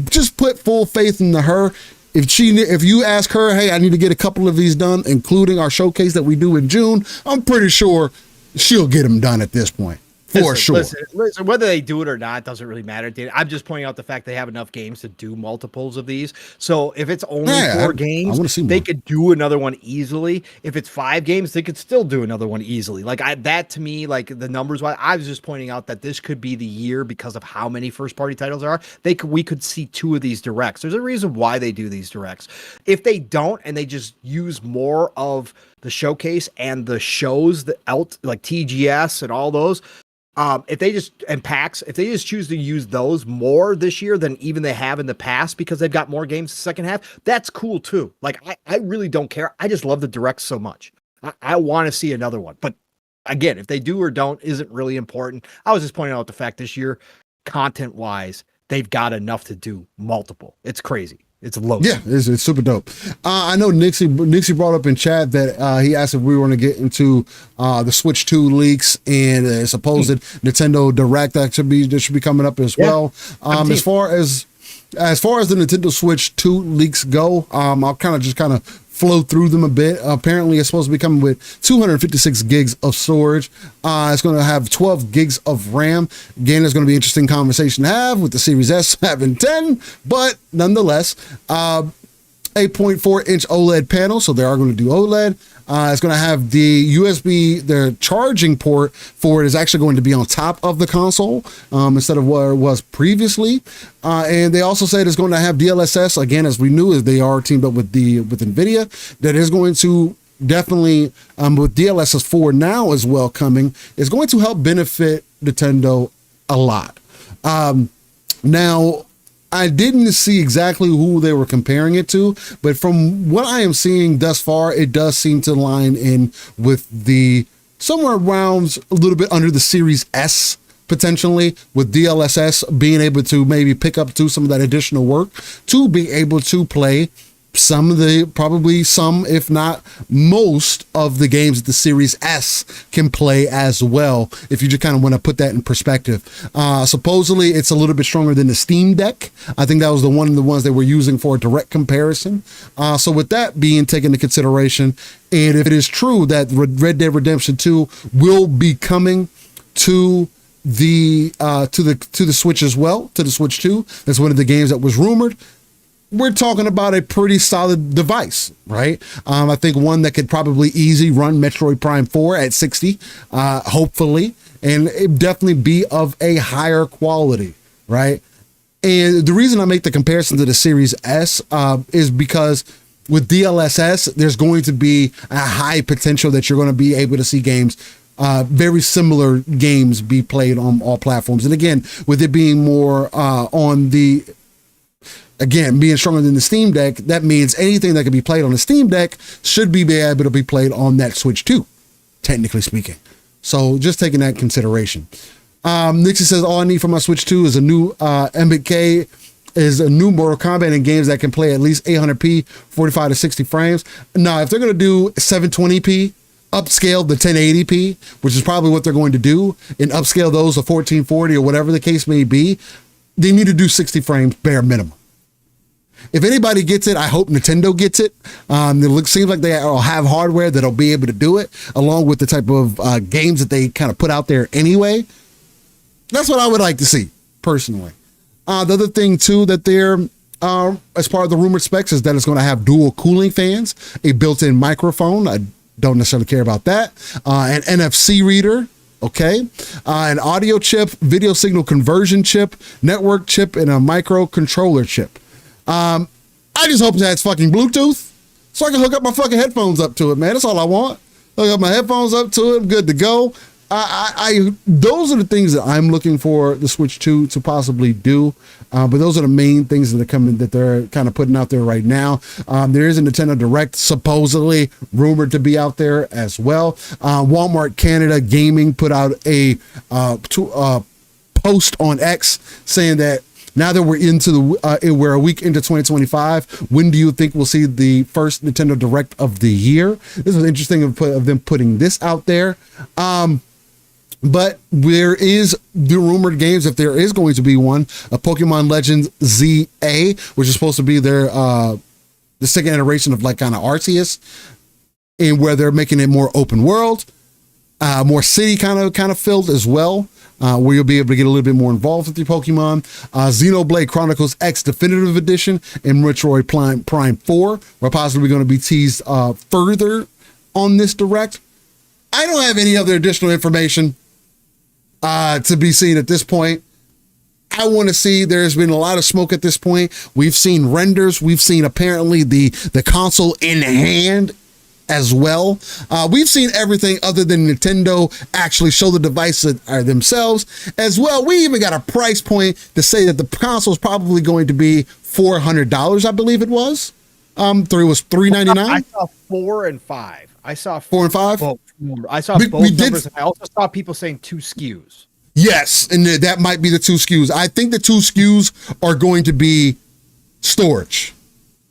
Just put full faith into her. If you ask her, hey, I need to get a couple of these done, including our showcase that we do in June, I'm pretty sure she'll get them done at this point. For sure. Listen, whether they do it or not doesn't really matter, Dan. I'm just pointing out the fact they have enough games to do multiples of these. So if it's only 4 games, they could do another one easily. If it's 5 games, they could still do another one easily. That to me, like the numbers wise, I was just pointing out that this could be the year because of how many first party titles there are. We could see 2 of these directs. There's a reason why they do these directs. If they don't and they just use more of the showcase and the shows that out like TGS and all those. If they just choose to use those more this year than even they have in the past because they've got more games the second half, that's cool too. Like I really don't care. I just love the directs so much. I want to see another one. But again, if they do or don't isn't really important. I was just pointing out the fact this year, content wise, they've got enough to do multiple. It's crazy. It's low. Yeah, it's super dope. I know Nixie brought up in chat that he asked if we were going to get into the Switch 2 leaks and supposed Nintendo Direct that should be coming up as well. As far as the Nintendo Switch 2 leaks go, I'll kind of flow through them a bit. Apparently, it's supposed to be coming with 256 gigs of storage. It's going to have 12 gigs of RAM. Again, there's going to be an interesting conversation to have with the Series S having 10, but nonetheless, 8.4-inch OLED panel, so they are going to do OLED. It's going to have the USB, their charging port for it is actually going to be on top of the console instead of what it was previously. And they also said it's going to have DLSS, again, as we knew, as they are teamed up with NVIDIA, that is going to definitely, with DLSS 4 now as well coming, is going to help benefit Nintendo a lot. Now, I didn't see exactly who they were comparing it to, but from what I am seeing thus far, it does seem to line in with the somewhere around a little bit under the Series S, potentially, with DLSS being able to maybe pick up to some of that additional work to be able to play probably some, if not most of the games that the Series S can play as well, if you just kind of want to put that in perspective. Supposedly it's a little bit stronger than the Steam Deck. I think that was one of the ones they were using for a direct comparison. So with that being taken into consideration, and if it is true that Red Dead Redemption 2 will be coming to the Switch as well, to the Switch 2, that's one of the games that was rumored. We're talking about a pretty solid device, right? I think one that could probably easily run Metroid Prime 4 at 60, hopefully, and it definitely be of a higher quality, right? And the reason I make the comparison to the Series S is because with DLSS, there's going to be a high potential that you're going to be able to see games, very similar games be played on all platforms. And again, with it being more being stronger than the Steam Deck, that means anything that can be played on the Steam Deck should be able to be played on that Switch 2, technically speaking. So just taking that consideration. Nixie says, all I need for my Switch 2 is a new MBK, is a new Mortal Kombat in games that can play at least 800p, 45 to 60 frames. Now, if they're going to do 720p, upscale the 1080p, which is probably what they're going to do, and upscale those to 1440 or whatever the case may be, they need to do 60 frames bare minimum. If anybody gets it, I hope Nintendo gets it. It seems like they will have hardware that'll be able to do it, along with the type of games that they kind of put out there anyway. That's what I would like to see, personally. The other thing, too, that they're, as part of the rumored specs, is that it's going to have dual cooling fans, a built-in microphone. I don't necessarily care about that. An NFC reader. Okay, an audio chip, video signal conversion chip, network chip, and a microcontroller chip. I just hope that's fucking Bluetooth so I can hook up my fucking headphones up to it, man. That's all I want. Hook up my headphones up to it. I'm good to go. Those are the things that I'm looking for the Switch 2 to possibly do. But those are the main things that are coming, that they're kind of putting out there right now. There is a Nintendo Direct supposedly rumored to be out there as well. Walmart Canada Gaming put out a post on X saying that now that we're a week into 2025, when do you think we'll see the first Nintendo Direct of the year? This is interesting of them putting this out there. But there is the rumored games, if there is going to be one, a Pokemon Legends ZA, which is supposed to be their the second iteration of like kind of Arceus, and where they're making it more open world, more city kind of filled as well, where you'll be able to get a little bit more involved with your Pokemon. Xenoblade Chronicles X Definitive Edition and Metroid Prime 4 are possibly going to be teased further on this Direct. I don't have any other additional information to be seen at this point. I want to see, there's been a lot of smoke at this point. We've seen renders. We've seen apparently the console in hand as well. We've seen everything other than Nintendo actually show the device themselves as well. We even got a price point to say that the console is probably going to be $400, I believe it was. It was $399. I saw 4 and 5. I saw 4 and 5. Both. I saw both numbers. I also saw people saying 2 SKUs. Yes, and that might be the 2 SKUs. I think the 2 SKUs are going to be storage.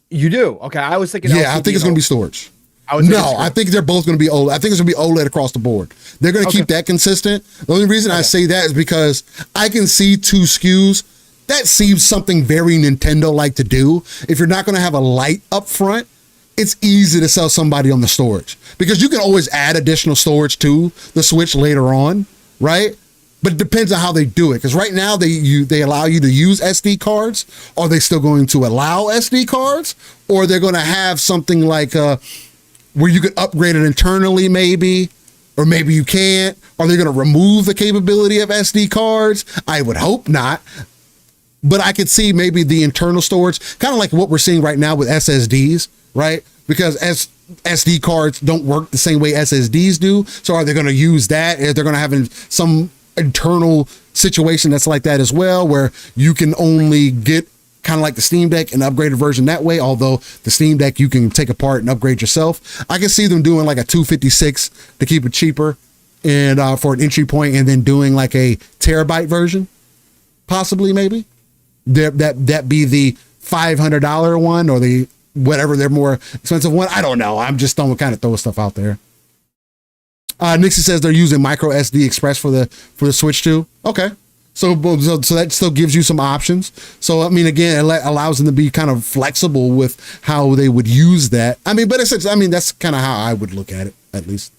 You do? Okay, I was thinking. Yeah, I think it's going to be storage. I think they're both going to be OLED. I think it's going to be OLED across the board. They're going to keep that consistent. The only reason I say that is because I can see 2 SKUs. That seems something very Nintendo-like to do. If you're not going to have a light up front, it's easy to sell somebody on the storage because you can always add additional storage to the Switch later on, right? But it depends on how they do it. Because right now they allow you to use SD cards. Are they still going to allow SD cards? Or they're going to have something like where you could upgrade it internally maybe, or maybe you can't. Are they going to remove the capability of SD cards? I would hope not. But I could see maybe the internal storage, kind of like what we're seeing right now with SSDs, right? Because SD cards don't work the same way SSDs do. So are they going to use that? If they're going to have some internal situation that's like that as well, where you can only get kind of like the Steam Deck, an upgraded version that way, although the Steam Deck you can take apart and upgrade yourself. I can see them doing like a 256 to keep it cheaper and for an entry point, and then doing like a terabyte version, possibly maybe. That be the $500 one or the whatever their more expensive one. I don't know. I'm just throwing stuff out there. Nixie says they're using micro SD Express for the Switch too. Okay. So that still gives you some options. So, I mean, again, it allows them to be kind of flexible with how they would use that. I mean, but that's kind of how I would look at it, at least.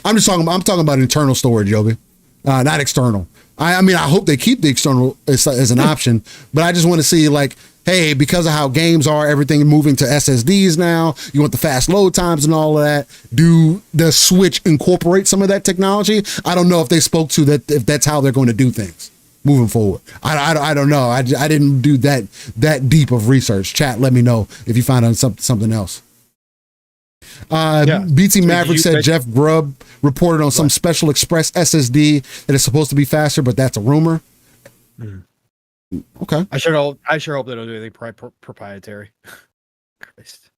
I'm talking about internal storage, Yogi, not external. I mean, I hope they keep the external as an option, but I just want to see like, hey, because of how games are, everything moving to SSDs now, you want the fast load times and all of that. Do the Switch incorporate some of that technology? I don't know if they spoke to that, if that's how they're going to do things moving forward. I don't know. I didn't do that deep of research. Chat, let me know if you find out something else. BT Maverick said Jeff Grubb reported on some Special Express SSD that is supposed to be faster, but that's a rumor. Okay. I sure hope they don't do anything proprietary. Christ.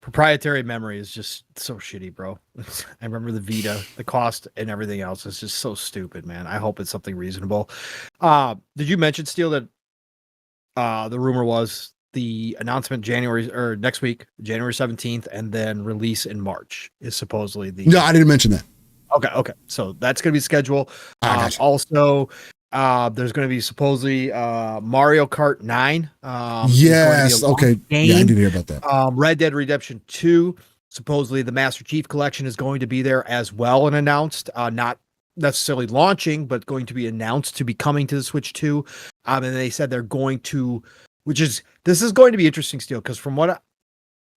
Proprietary memory is just so shitty, bro. I remember the Vita, the cost and everything else is just so stupid, man. I hope it's something reasonable. Did you mention, Steele, that the rumor was the announcement next week, January 17th, and then release in March is supposedly the... No, I didn't mention that. Okay. So that's going to be scheduled. Also, there's going to be supposedly Mario Kart 9. Yes. Okay. Game. Yeah, I did hear about that. Red Dead Redemption 2. Supposedly the Master Chief Collection is going to be there as well and announced. Not necessarily launching, but going to be announced to be coming to the Switch 2. And they said they're going to... This is going to be interesting, Steele, because from what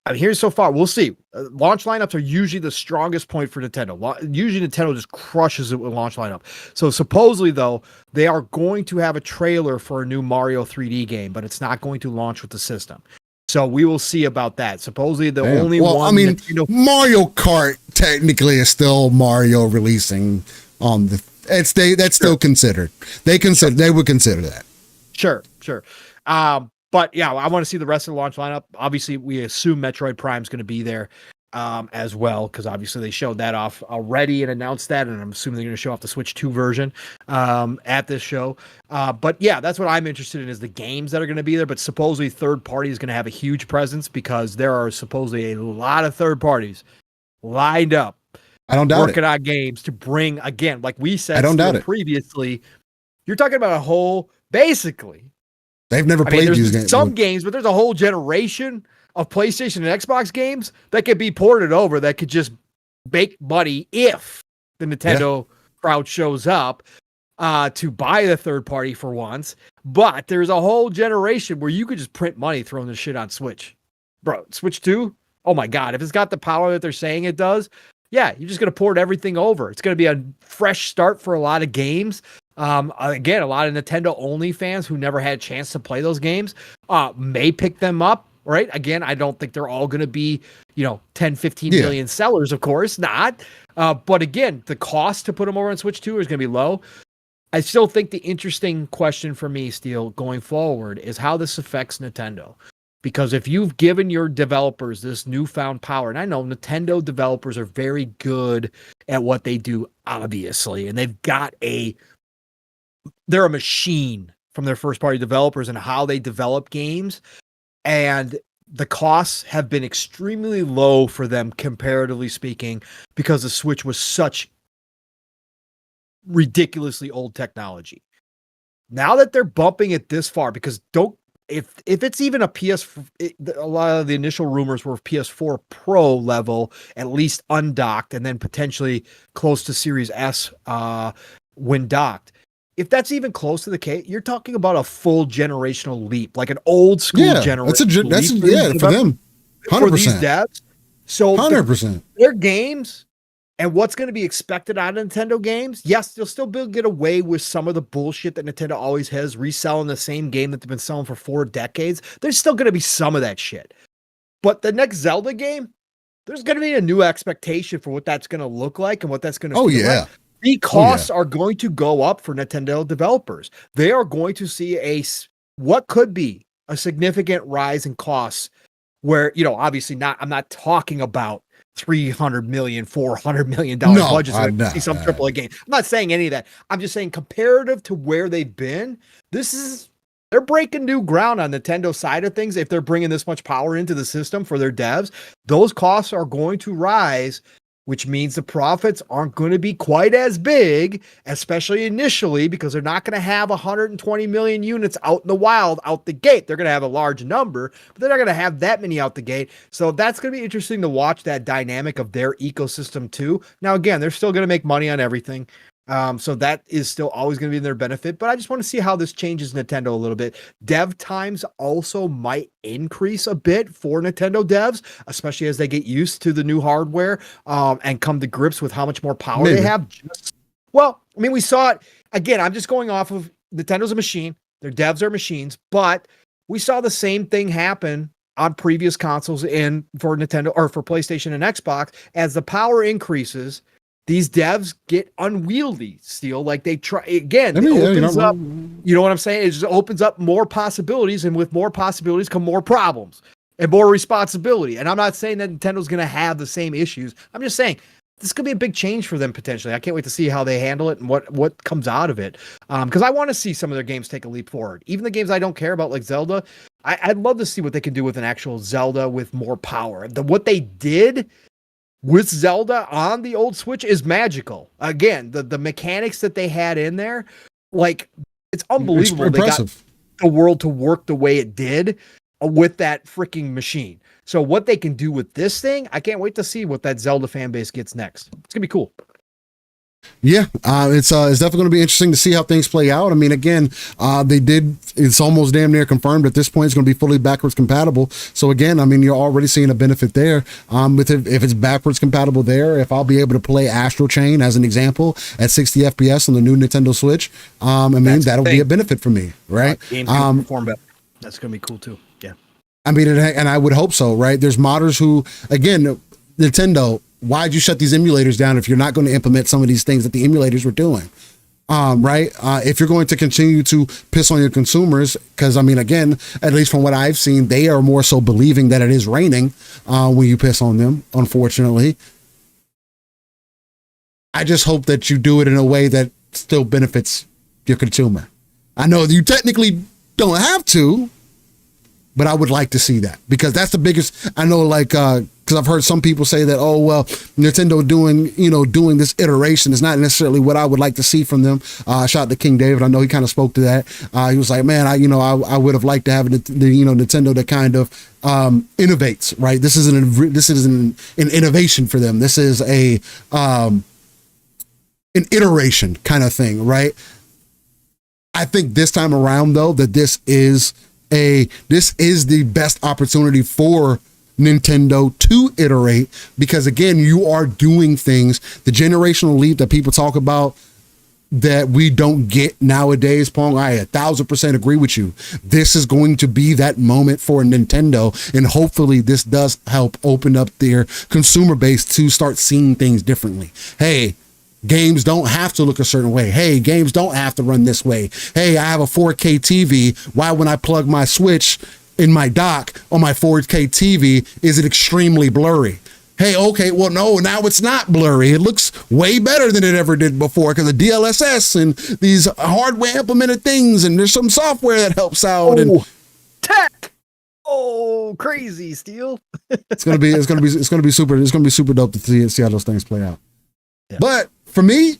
I'm hearing so far, we'll see. Launch lineups are usually the strongest point for Nintendo. Usually Nintendo just crushes it with launch lineup. So supposedly, though, they are going to have a trailer for a new Mario 3D game, but it's not going to launch with the system. So we will see about that. Supposedly only one... I mean, Mario Kart technically is still Mario releasing on the... That's still considered. They would consider that. Sure. But yeah, I want to see the rest of the launch lineup. Obviously, we assume Metroid Prime is going to be there. as well, because obviously they showed that off already and announced that, and I'm assuming they're going to show off the Switch 2 version at this show. But yeah, that's what I'm interested in, is the games that are going to be there. But supposedly third party is going to have a huge presence, because there are supposedly a lot of third parties lined up. I don't doubt working on games to bring, again, like we said, I don't doubt it. Previously. You're talking about a whole, basically. They've never played these games. Some games, but there's a whole generation of PlayStation and Xbox games that could be ported over, that could just make money if the Nintendo crowd shows up to buy the third party for once. But there's a whole generation where you could just print money throwing this shit on Switch. Bro, Switch 2? Oh my God. If it's got the power that they're saying it does, yeah, you're just going to port everything over. It's going to be a fresh start for a lot of games. Again, a lot of Nintendo only fans who never had a chance to play those games may pick them up, right? Again, I don't think they're all going to be, 10, 15 million sellers, of course not. But again, the cost to put them over on Switch 2 is going to be low. I still think the interesting question for me, Steele, going forward is how this affects Nintendo. Because if you've given your developers this newfound power, and I know Nintendo developers are very good at what they do, obviously, and they're a machine from their first party developers and how they develop games. And the costs have been extremely low for them, comparatively speaking, because the Switch was such ridiculously old technology. Now that they're bumping it this far, because if it's even a a lot of the initial rumors were PS4 Pro level, at least undocked, and then potentially close to Series S when docked. If that's even close to the case, you're talking about a full generational leap, like an old school generation. That's for them, 100%. For these devs. So 100%. Their games and what's going to be expected out of Nintendo games, yes, they'll still get away with some of the bullshit that Nintendo always has, reselling the same game that they've been selling for 4 decades. There's still going to be some of that shit. But the next Zelda game, there's going to be a new expectation for what that's going to look like and what that's going to feel like. The costs are going to go up for Nintendo developers. They are going to see what could be a significant rise in costs where, obviously I'm not talking about $300 million, $400 million budgets to see some AAA game. I'm not saying any of that. I'm just saying, comparative to where they've been, they're breaking new ground on Nintendo side of things. If they're bringing this much power into the system for their devs, those costs are going to rise, which means the profits aren't going to be quite as big, especially initially, because they're not going to have 120 million units out in the wild out the gate. They're going to have a large number, but they're not going to have that many out the gate. So that's going to be interesting to watch that dynamic of their ecosystem too. Now, again, they're still going to make money on everything. So that is still always going to be in their benefit, but I just want to see how this changes Nintendo a little bit. Dev times also might increase a bit for Nintendo devs, especially as they get used to the new hardware, and come to grips with how much more power they have. We saw it again. I'm just going off of Nintendo's a machine. Their devs are machines, but we saw the same thing happen on previous consoles for Nintendo or for PlayStation and Xbox. As the power increases, these devs get unwieldy, Steele. Like they try again, opens up, you know what I'm saying? It just opens up more possibilities, and with more possibilities come more problems and more responsibility. And I'm not saying that Nintendo's going to have the same issues. I'm just saying this could be a big change for them potentially. I can't wait to see how they handle it and what comes out of it. Because I want to see some of their games take a leap forward. Even the games I don't care about, like Zelda, I'd love to see what they can do with an actual Zelda with more power. What they did with Zelda on the old Switch is magical. Again, the mechanics that they had in there, like, it's unbelievable. They got the world to work the way it did with that freaking machine. So what they can do with this thing, I can't wait to see what that Zelda fan base gets next. It's gonna be cool. Yeah, it's definitely going to be interesting to see how things play out. I mean, again, it's almost damn near confirmed at this point it's going to be fully backwards compatible. So again, I mean, you're already seeing a benefit there. If it's backwards compatible there, if I'll be able to play Astral Chain as an example at 60 FPS on the new Nintendo Switch, that'll be a benefit for me, right? Games can perform better. That's going to be cool too. Yeah. I mean, and I would hope so, right? There's modders who, again, Nintendo, why'd you shut these emulators down if you're not going to implement some of these things that the emulators were doing? Right? If you're going to continue to piss on your consumers, because I mean, again, at least from what I've seen, they are more so believing that it is raining when you piss on them, unfortunately. I just hope that you do it in a way that still benefits your consumer. I know you technically don't have to, but I would like to see that, because that's the biggest. I know, like, because I've heard some people say that, oh, well, Nintendo doing this iteration is not necessarily what I would like to see from them. Shout out to King David. I know he kind of spoke to that. He was like, man, I would have liked to have Nintendo that kind of innovates, right? This is an innovation for them. This is an iteration kind of thing, right? I think this time around, though, that this is the best opportunity for Nintendo to iterate, because again, you are doing things, the generational leap that people talk about that we don't get nowadays. Pong, I 1,000% agree with you. This is going to be that moment for Nintendo, and hopefully this does help open up their consumer base to start seeing things differently. Hey, games don't have to look a certain way. Hey, games don't have to run this way. Hey, I have a 4K TV. Why, when I plug my Switch in my dock on my 4K TV, is it extremely blurry? Hey, okay, well, no, now it's not blurry. It looks way better than it ever did before because of DLSS and these hardware implemented things, and there's some software that helps out. Tech. Oh, crazy, Steel. It's gonna be super dope to see how those things play out. Yeah. But for me,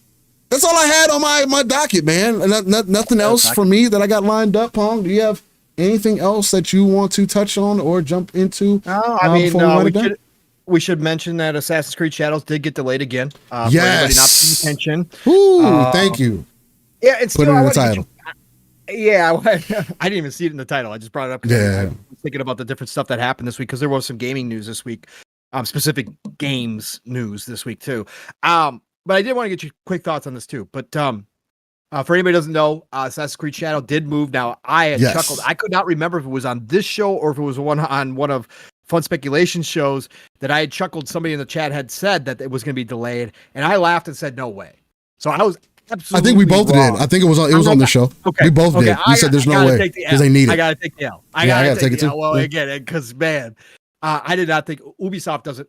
that's all I had on my docket, man. Nothing else for me that I got lined up. Pong, do you have anything else that you want to touch on or jump into? No, I mean, we should mention that Assassin's Creed Shadows did get delayed again. Yes. For anybody not paying attention. Ooh, thank you. Yeah, it's put it in the title. I didn't even see it in the title. I just brought it up. Yeah. I was thinking about the different stuff that happened this week, because there was some gaming news this week, specific games news this week too. But I did want to get your quick thoughts on this too. But for anybody who doesn't know, Assassin's Creed Shadow did move. Now, I had chuckled. I could not remember if it was on this show or if it was on one of Fun Speculation shows that I had chuckled. Somebody in the chat had said that it was going to be delayed, and I laughed and said, no way. So I was absolutely I think we both wrong. did. I think it was on the show. Okay. We both did. You said there's no way because they need it. I got to take the L. I got to take the L. Well, again, because, man, I did not think Ubisoft doesn't.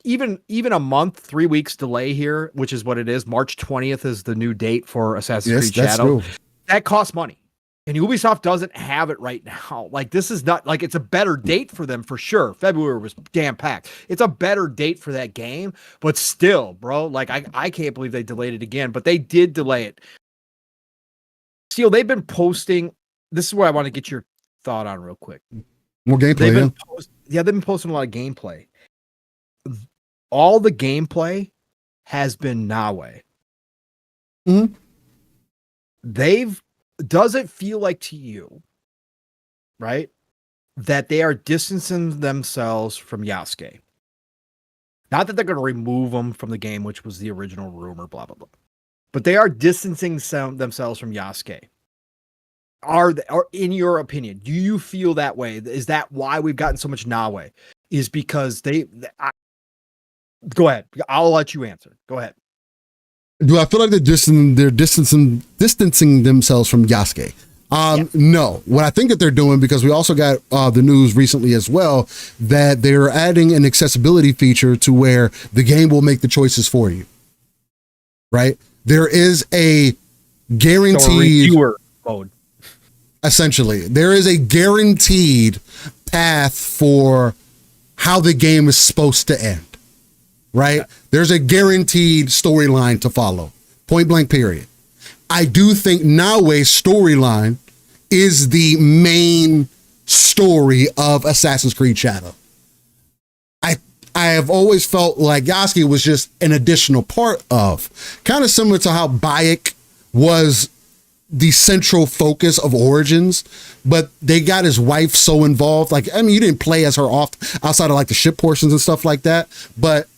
Even a month, 3 weeks delay here, which is what it is. March 20th is the new date for Assassin's Creed Shadow. True. That costs money. And Ubisoft doesn't have it right now. Like, this is not like, it's a better date for them for sure. February was damn packed. It's a better date for that game, but still, bro, like I can't believe they delayed it again, but they did delay it. Steel, they've been posting. This is where I want to get your thought on real quick. More gameplay. They've been posting a lot of gameplay. All the gameplay has been Nawe. Mm-hmm. Does it feel like to you, right, that they are distancing themselves from Yasuke? Not that they're going to remove him from the game, which was the original rumor, blah, blah, blah. But they are distancing themselves from Yasuke. Or in your opinion, do you feel that way? Is that why we've gotten so much Nawe? Is because go ahead. I'll let you answer. Go ahead. Do I feel like they're distancing themselves from Yasuke? No. What I think that they're doing, because we also got the news recently as well, that they're adding an accessibility feature to where the game will make the choices for you. Right? There is a guaranteed reviewer mode. Essentially, there is a guaranteed path for how the game is supposed to end. Right? Yeah. There's a guaranteed storyline to follow. Point blank, period. I do think Nawe's storyline is the main story of Assassin's Creed Shadow. I have always felt like Yasuke was just an additional part of, kind of similar to how Bayek was the central focus of Origins, but they got his wife so involved. Like, I mean, you didn't play as her outside of like the ship portions and stuff like that, but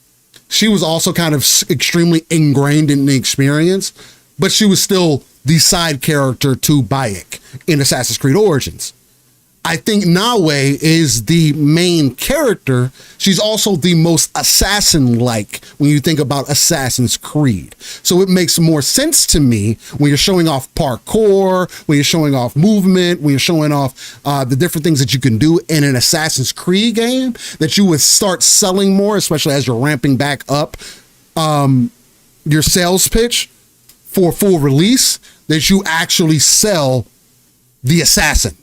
she was also kind of extremely ingrained in the experience, but she was still the side character to Bayek in Assassin's Creed Origins. I think Nawe is the main character. She's also the most assassin-like when you think about Assassin's Creed. So it makes more sense to me when you're showing off parkour, when you're showing off movement, when you're showing off the different things that you can do in an Assassin's Creed game, that you would start selling more, especially as you're ramping back up your sales pitch for full release, that you actually sell the assassin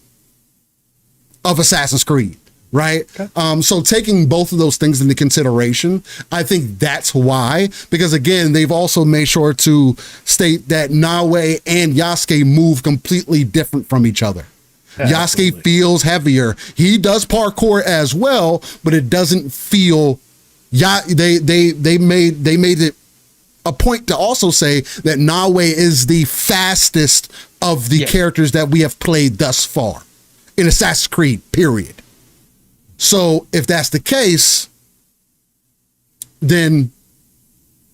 of Assassin's Creed, right? Okay. So taking both of those things into consideration, I think that's why, because again, they've also made sure to state that Nawe and Yasuke move completely different from each other. Absolutely. Yasuke feels heavier. He does parkour as well, but it doesn't feel, they made it a point to also say that Nawe is the fastest of the characters that we have played thus far in Assassin's Creed, period. So if that's the case, then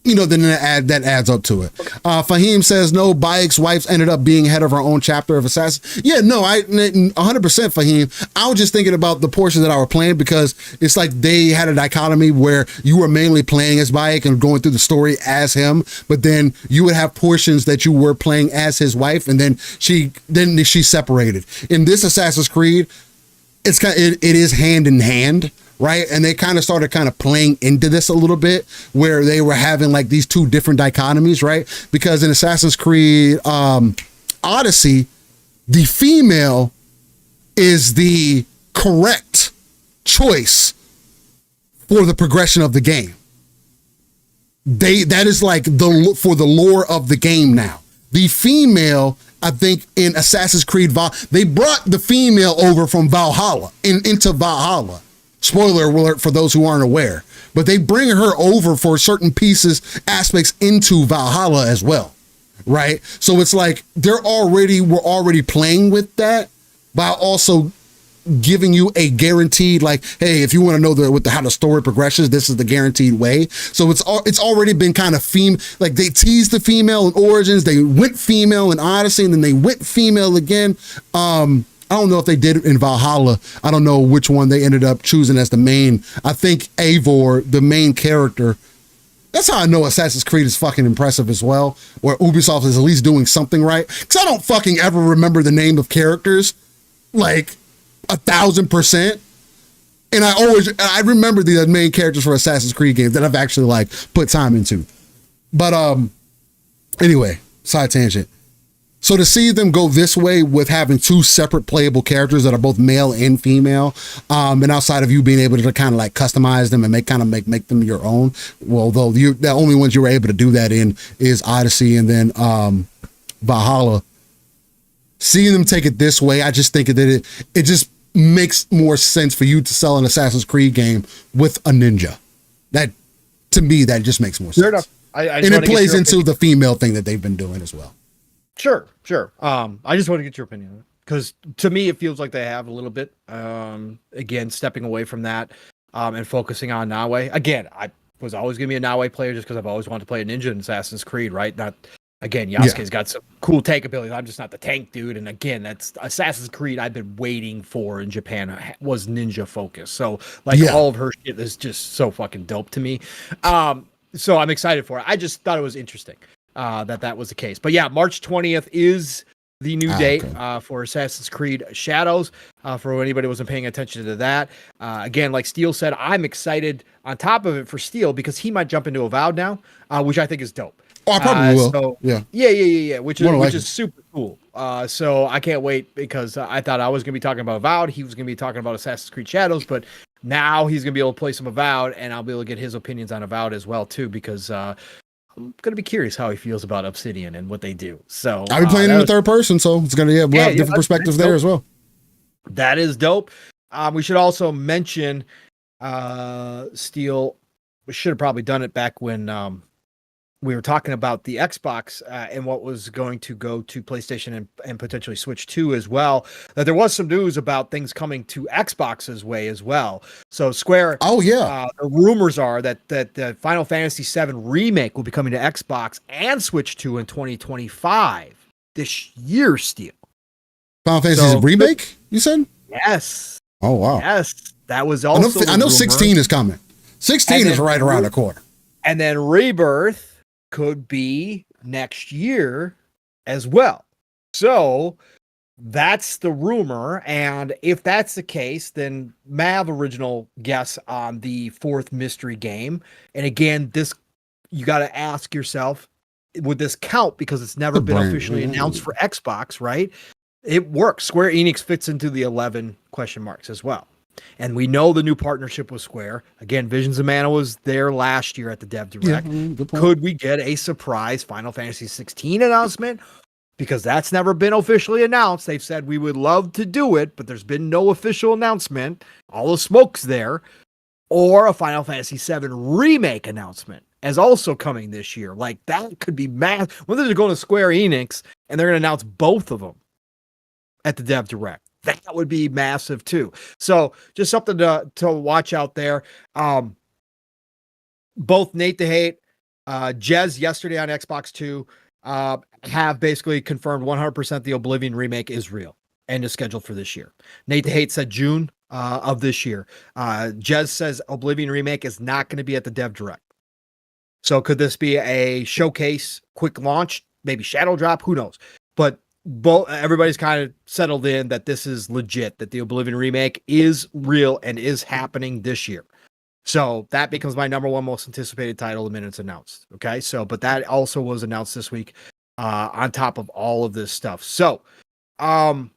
that adds up to it. Fahim says, no, Bayek's wife ended up being head of her own chapter of Assassin. Yeah, no, 100% Fahim. I was just thinking about the portion that I were playing, because it's like they had a dichotomy where you were mainly playing as Bayek and going through the story as him, but then you would have portions that you were playing as his wife, and then she separated. In this Assassin's Creed, it is hand in hand, right? And they kind of started playing into this a little bit, where they were having like these two different dichotomies, right? Because in Assassin's Creed Odyssey, the female is the correct choice for the progression of the game. That is like for the lore of the game now. The female, I think in Assassin's Creed they brought the female over from Valhalla into Valhalla. Spoiler alert for those who aren't aware, but they bring her over for certain aspects into Valhalla as well, right? So it's like we're already playing with that, by also giving you a guaranteed, like, hey, if you want to know how the story progresses, this is the guaranteed way. So it's already been kind of like they teased the female in Origins, they went female in Odyssey, and then they went female again. I don't know if they did it in Valhalla. I don't know which one they ended up choosing as the main. I think Eivor, the main character. That's how I know Assassin's Creed is fucking impressive as well, or Ubisoft is at least doing something right. Because I don't fucking ever remember the name of characters, like 1,000%. And I remember the main characters for Assassin's Creed games that I've actually like put time into. But anyway, side tangent. So to see them go this way with having two separate playable characters that are both male and female, and outside of you being able to kind of like customize them and make them your own, well, though the only ones you were able to do that in is Odyssey and then Valhalla. Seeing them take it this way, I just think that it just makes more sense for you to sell an Assassin's Creed game with a ninja. That, to me, that just makes more sense. Fair enough. And it plays into the female thing that they've been doing as well. Sure. I just want to get your opinion on it, because to me it feels like they have a little bit. Again, stepping away from that and focusing on Nawe. Again, I was always going to be a Nawe player just because I've always wanted to play a ninja in Assassin's Creed, right? Yasuke's got some cool tank abilities. I'm just not the tank dude. And again, that's Assassin's Creed I've been waiting for in Japan was ninja focused. So all of her shit is just so fucking dope to me. So I'm excited for it. I just thought it was interesting. That was the case. But yeah, March 20th is the new date for Assassin's Creed Shadows. For anybody who wasn't paying attention to that. Again, like Steele said, I'm excited on top of it for Steele because he might jump into Avowed now, which I think is dope. Oh, I probably will. So, yeah. Which is super cool. So I can't wait, because I thought I was going to be talking about Avowed. He was going to be talking about Assassin's Creed Shadows, but now he's going to be able to play some Avowed, and I'll be able to get his opinions on Avowed as well too, because I'm going to be curious how he feels about Obsidian and what they do. So I'll be playing in the third person, so it's going to we'll have different perspectives there as well. That is dope. We should also mention Steel. We should have probably done it back when we were talking about the Xbox and what was going to go to PlayStation and potentially Switch 2 as well, that there was some news about things coming to Xbox's way as well. So Square, the rumors are that the Final Fantasy VII Remake will be coming to Xbox and Switch 2 in 2025 this year, Steel. Final Fantasy Remake, you said? Yes. Oh wow. Yes. That was also. I know 16 is coming. 16 is right around the corner. And then Rebirth could be next year as well. So that's the rumor. And if that's the case, then Mav original guess on the fourth mystery game. And again, this you got to ask yourself, would this count? Because it's never been officially announced for Xbox, right? It works. Square Enix fits into the 11 question marks as well. And we know the new partnership with Square. Again, Visions of Mana was there last year at the Dev Direct. Could we get a surprise Final Fantasy 16 announcement? Because that's never been officially announced. They've said we would love to do it, but there's been no official announcement. All the smoke's there. Or a Final Fantasy 7 remake announcement as also coming this year. Like, that could be massive. Whether they're going to Square Enix and they're going to announce both of them at the Dev Direct. That would be massive too. So just something to watch out there. Both Nate the Hate, Jez yesterday on Xbox 2 have basically confirmed 100% the Oblivion remake is real and is scheduled for this year. Nate the Hate said June of this year. Jez says Oblivion remake is not going to be at the Dev Direct. So could this be a showcase, quick launch, maybe shadow drop? Who knows? But everybody's kind of settled in that this is legit, that the Oblivion remake is real and is happening this year. So that becomes my number one most anticipated title the minute it's announced. Okay. So, but that also was announced this week on top of all of this stuff. So, and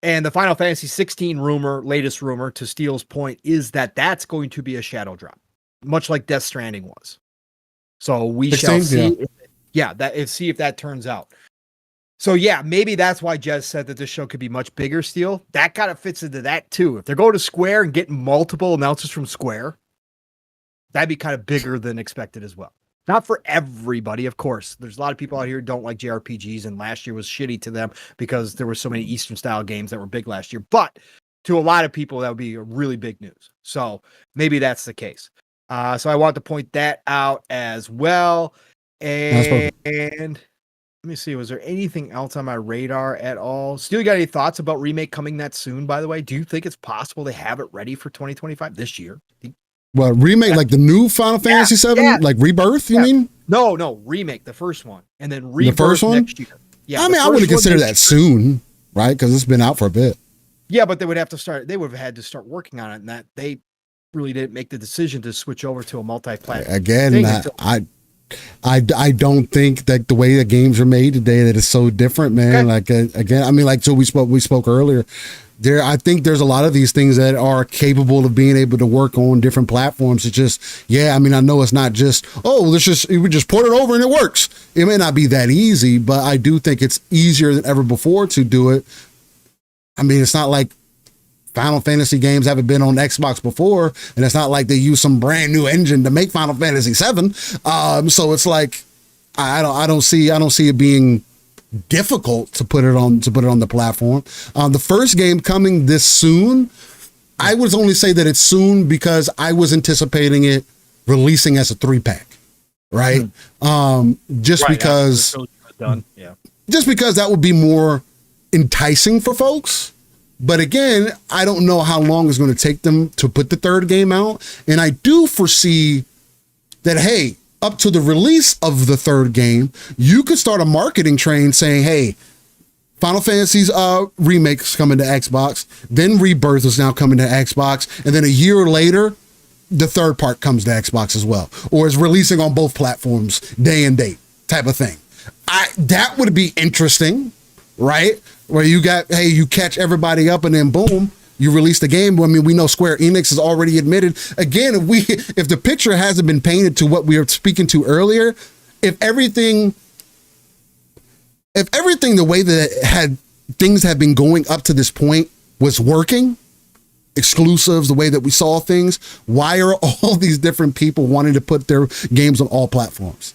the Final Fantasy 16 rumor, latest rumor to Steele's point, is that that's going to be a shadow drop, much like Death Stranding was. So we 16, shall see. See if that turns out. So yeah, maybe that's why Jez said that this show could be much bigger, Steel. That kind of fits into that too. If they're going to Square and getting multiple announcements from Square, that'd be kind of bigger than expected as well. Not for everybody, of course. There's a lot of people out here who don't like JRPGs, and last year was shitty to them because there were so many Eastern style games that were big last year. But to a lot of people, that would be a really big news. So maybe that's the case. So I want to point that out as well. And let me see. Was there anything else on my radar at all? Still got any thoughts about remake coming that soon, by the way? Do you think it's possible they have it ready for 2025 this year? Well, remake like the new Final Fantasy 7, like Rebirth, you mean? No, remake the first one. And then Rebirth the first one? Next year. Yeah, I mean, I wouldn't consider that soon, right? Because it's been out for a bit. Yeah, but they would have had to start working on it, and that they really didn't make the decision to switch over to a multi-platform. Again, I don't think that the way the games are made today that it's so different, man. Okay. Like again, I mean, like so we spoke earlier. I think there's a lot of these things that are capable of being able to work on different platforms. It's just, I mean, I know it's not just, we just port it over and it works. It may not be that easy, but I do think it's easier than ever before to do it. I mean, it's not like Final Fantasy games haven't been on Xbox before, and it's not like they use some brand new engine to make Final Fantasy 7. So it's like I don't see it being difficult to put it on the platform. The first game coming this soon, I would only say that it's soon because I was anticipating it releasing as a 3-pack, right? Just because that would be more enticing for folks. But again, I don't know how long it's going to take them to put the third game out. And I do foresee that, hey, up to the release of the third game, you could start a marketing train saying, hey, Final Fantasy's remake's coming to Xbox, then Rebirth is now coming to Xbox, and then a year later, the third part comes to Xbox as well, or is releasing on both platforms day and date type of thing. That would be interesting, right? Where you catch everybody up and then boom, you release the game. I mean, we know Square Enix has already admitted, again, if the picture hasn't been painted to what we were speaking to earlier, if everything the way that things had been going up to this point was working, exclusives, the way that we saw things, why are all these different people wanting to put their games on all platforms?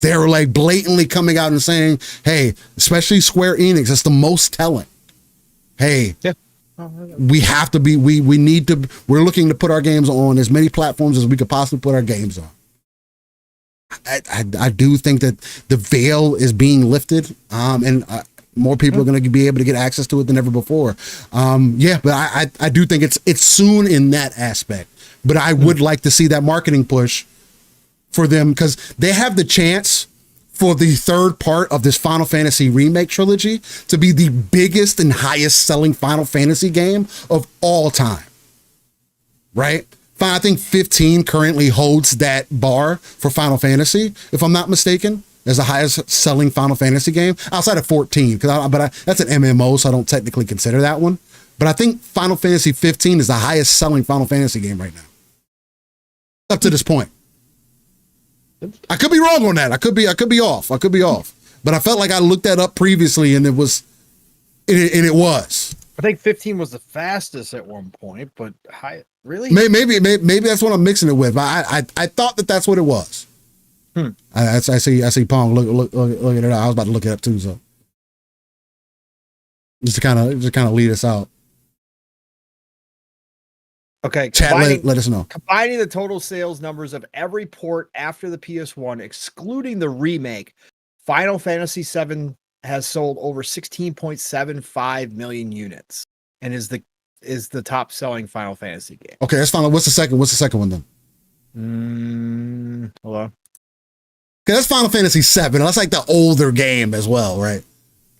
They're like blatantly coming out and saying, hey, especially Square Enix, it's the most telling. Hey, we have to be, we're looking to put our games on as many platforms as we could possibly put our games on. I do think that the veil is being lifted. And More people are going to be able to get access to it than ever before. But I do think it's soon in that aspect. But I would like to see that marketing push for them, because they have the chance for the third part of this Final Fantasy remake trilogy to be the biggest and highest selling Final Fantasy game of all time. Right? I think 15 currently holds that bar for Final Fantasy, if I'm not mistaken, as the highest selling Final Fantasy game outside of 14. That's an MMO, so I don't technically consider that one. But I think Final Fantasy 15 is the highest selling Final Fantasy game right now, up to this point. I could be wrong on that. I could be off. But I felt like I looked that up previously, and it was. I think 15 was the fastest at one point, but high. Really? Maybe that's what I'm mixing it with. But I thought that's what it was. I see Pong look at it. I was about to look it up too, so just to kind of lead us out. Okay, chat, let us know. Combining the total sales numbers of every port after the PS1, excluding the remake, Final Fantasy VII has sold over 16.75 million units and is the top selling Final Fantasy game. Okay, that's fine. What's the second one then? Hold on. Okay, that's Final Fantasy VII. That's like the older game as well, right?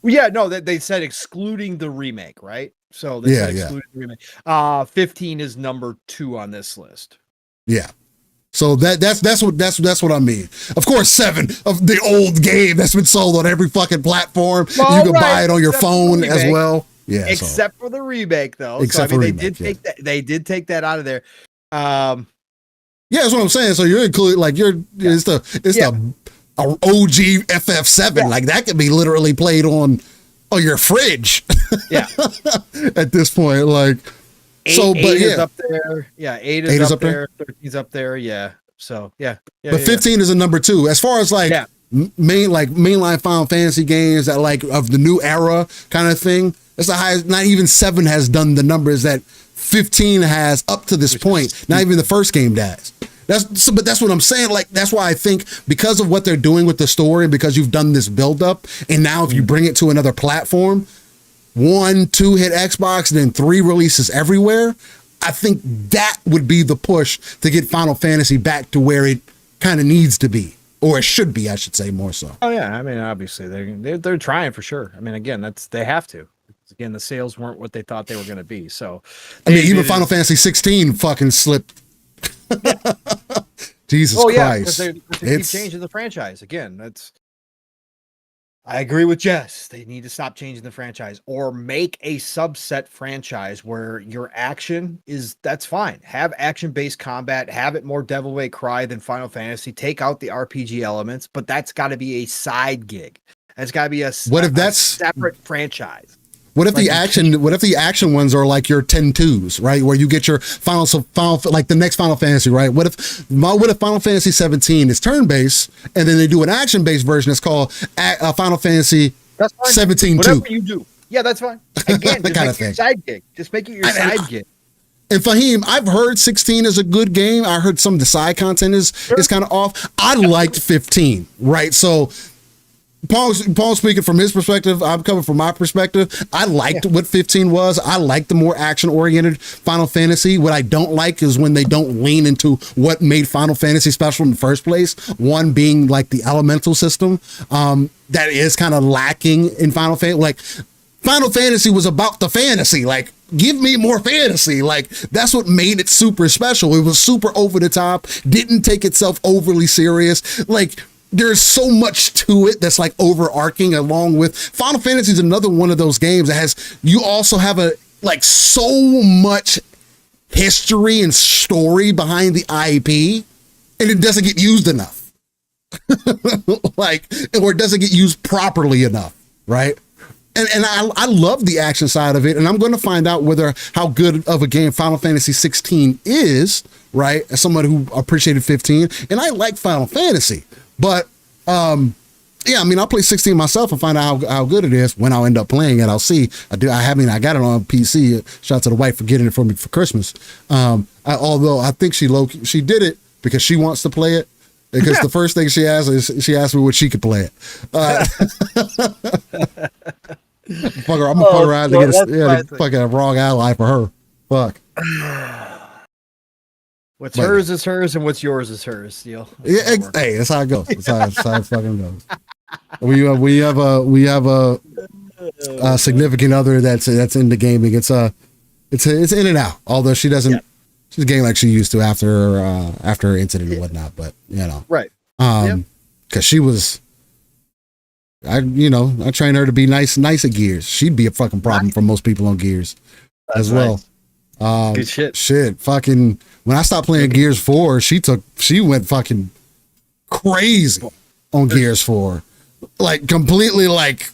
Yeah, no, they said excluding the remake, right? So they said excluding the remake. 15 is number 2 on this list. Yeah. So that's what I mean. Of course, 7 of the old game that's been sold on every fucking platform. Well, you can buy it on your phone as well. Yeah. Except for the remake, though. They did take that out of there. Yeah, that's what I'm saying. So you're including it's the OG FF7. Yeah. Like that could be literally played on your fridge. Yeah. At this point, like. Eight is up there. Yeah, 8 is up there. 13's up there. Yeah. So but 15 is a number 2 as far as mainline Final Fantasy games that of the new era kind of thing. That's the highest. Not even 7 has done the numbers that 15 has up to this point. Not even the first game does. But that's what I'm saying. Like, that's why I think because of what they're doing with the story and because you've done this build up, and now if you bring it to another platform, 1, 2 hit Xbox, and then 3 releases everywhere, I think that would be the push to get Final Fantasy back to where it kind of needs to be, or it should be, I should say, more so. Oh yeah, I mean, obviously they're trying for sure. I mean, again, they have to. Again, the sales weren't what they thought they were going to be. So, even Final Fantasy 16 fucking slipped. Yeah. Jesus Christ! They keep changing the franchise again. I agree with Jess. They need to stop changing the franchise or make a subset franchise where your action that's fine. Have action-based combat, have it more Devil May Cry than Final Fantasy, take out the RPG elements, but that's got to be a side gig. That's got to be a separate franchise. What if the action ones are like your 10-2s, right? Where you get your final like the next Final Fantasy, right? What if Final Fantasy 17 is turn-based and then they do an action-based version that's called Final Fantasy 17-2? Whatever you do. Yeah, that's fine. Again, just make it your side gig. Just make it your side gig. And Fahim, I've heard 16 is a good game. I heard some of the side content is kind of off. I liked 15, right? So Paul speaking from his perspective, I'm coming from my perspective. I liked what 15 was. I like the more action-oriented Final Fantasy. What I don't like is when they don't lean into what made Final Fantasy special in the first place. One being like the elemental system that is kind of lacking in Final Fantasy. Like, Final Fantasy was about the fantasy. Like, give me more fantasy. Like, that's what made it super special. It was super over the top, didn't take itself overly serious. Like, there's so much to it that's like overarching, along with Final Fantasy is another one of those games that you also have so much history and story behind the IP, and it doesn't get used enough. Or it doesn't get used properly enough, right? And I love the action side of it, and I'm going to find out how good of a game Final Fantasy 16 is, right? As someone who appreciated 15, and I like Final Fantasy. But, I mean, I'll play 16 myself and find out how good it is. When I'll end up playing it, I'll see. I got it on PC. Shout out to the wife for getting it for me for Christmas. Although I think she did it because she wants to play it. Because the first thing she asked me what she could play it. I'm gonna fuck around to get a fucking wrong ally for her. Fuck. What's hers is hers, and what's yours is hers. Steel. Yeah, hey, that's how it goes. That's how it fucking goes. We have a significant other that's into gaming. It's in and out. Although she doesn't, she's getting like she used to after her incident and whatnot. But right. Because she was, I trained her to be nice at Gears. She'd be a fucking problem for most people on Gears as well. Good shit. Shit, fucking. When I stopped playing Gears 4, she went fucking crazy on Gears 4, like completely like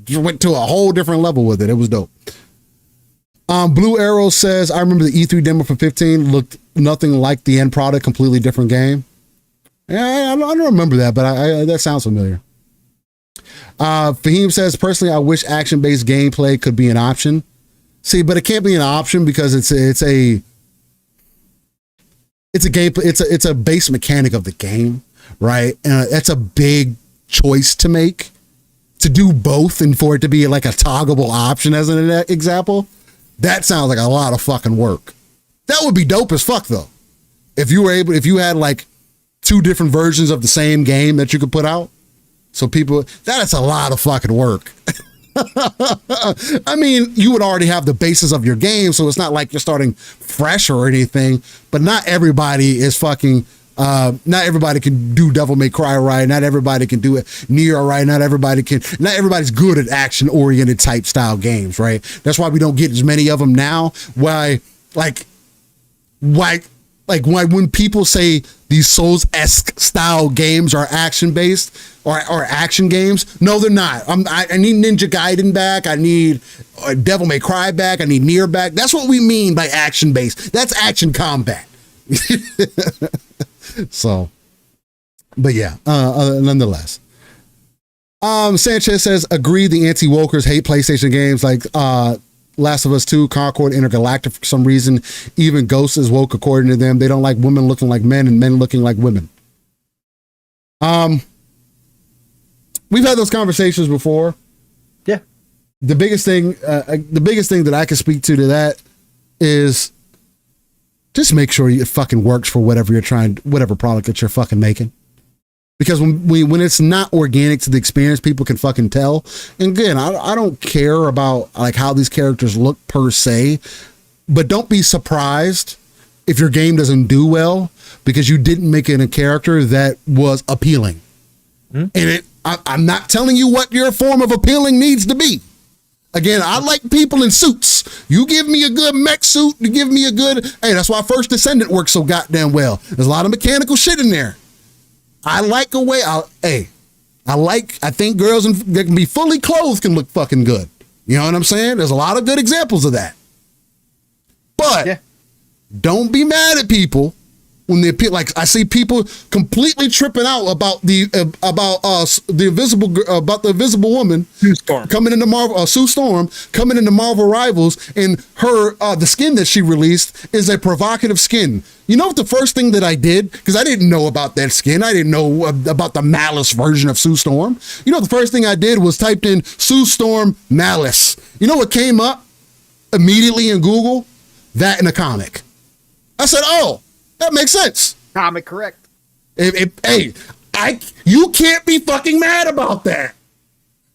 went to a whole different level with it. It was dope. Blue Arrow says, I remember the E3 demo for 15 looked nothing like the end product, completely different game. Yeah, I don't remember that, but that sounds familiar. Fahim says, personally, I wish action-based gameplay could be an option. See, but it can't be an option because it's a base mechanic of the game, right? And that's a big choice to make, to do both and for it to be like a toggleable option as an example. That sounds like a lot of fucking work. That would be dope as fuck though. If you had like two different versions of the same game that you could put out. So that's a lot of fucking work. I mean, you would already have the basis of your game, so it's not like you're starting fresh or anything, but not everybody is fucking, not everybody can do Devil May Cry right, not everybody can do it Nier right, not everybody's good at action-oriented type style games, right? That's why we don't get as many of them now. Why when people say these Souls-esque style games are action-based or action games, no, they're not. I need Ninja Gaiden back. I need Devil May Cry back. I need Nier back. That's what we mean by action-based. That's action combat. So, but yeah, nonetheless. Sanchez says, agree, the anti-wokers hate PlayStation games like Last of Us 2, Concord, Intergalactic for some reason. Even Ghost is woke according to them. They don't like women looking like men and men looking like women. We've had those conversations before. Yeah. The biggest thing that I can speak to that is just make sure it fucking works for whatever product that you're fucking making. Because when it's not organic to the experience, people can fucking tell. And again, I don't care about like how these characters look per se, but don't be surprised if your game doesn't do well because you didn't make it a character that was appealing. Mm-hmm. And I'm not telling you what your form of appealing needs to be. Again, I like people in suits. You give me a good mech suit, you give me a good, hey, that's why First Descendant works so goddamn well. There's a lot of mechanical shit in there. I like a way, I think girls that can be fully clothed can look fucking good. You know what I'm saying? There's a lot of good examples of that. But don't be mad at people when they appear. Like I see people completely tripping out about the invisible woman Sue Storm coming into Marvel. Sue Storm coming into Marvel Rivals, and her the skin that she released is a provocative skin. You know what the first thing that I did, because I didn't know about that skin, I didn't know about the Malice version of Sue Storm. You know the first thing I did was typed in Sue Storm Malice. You know what came up immediately in Google? That in a comic. I said, oh, that makes sense. Comic correct. You can't be fucking mad about that.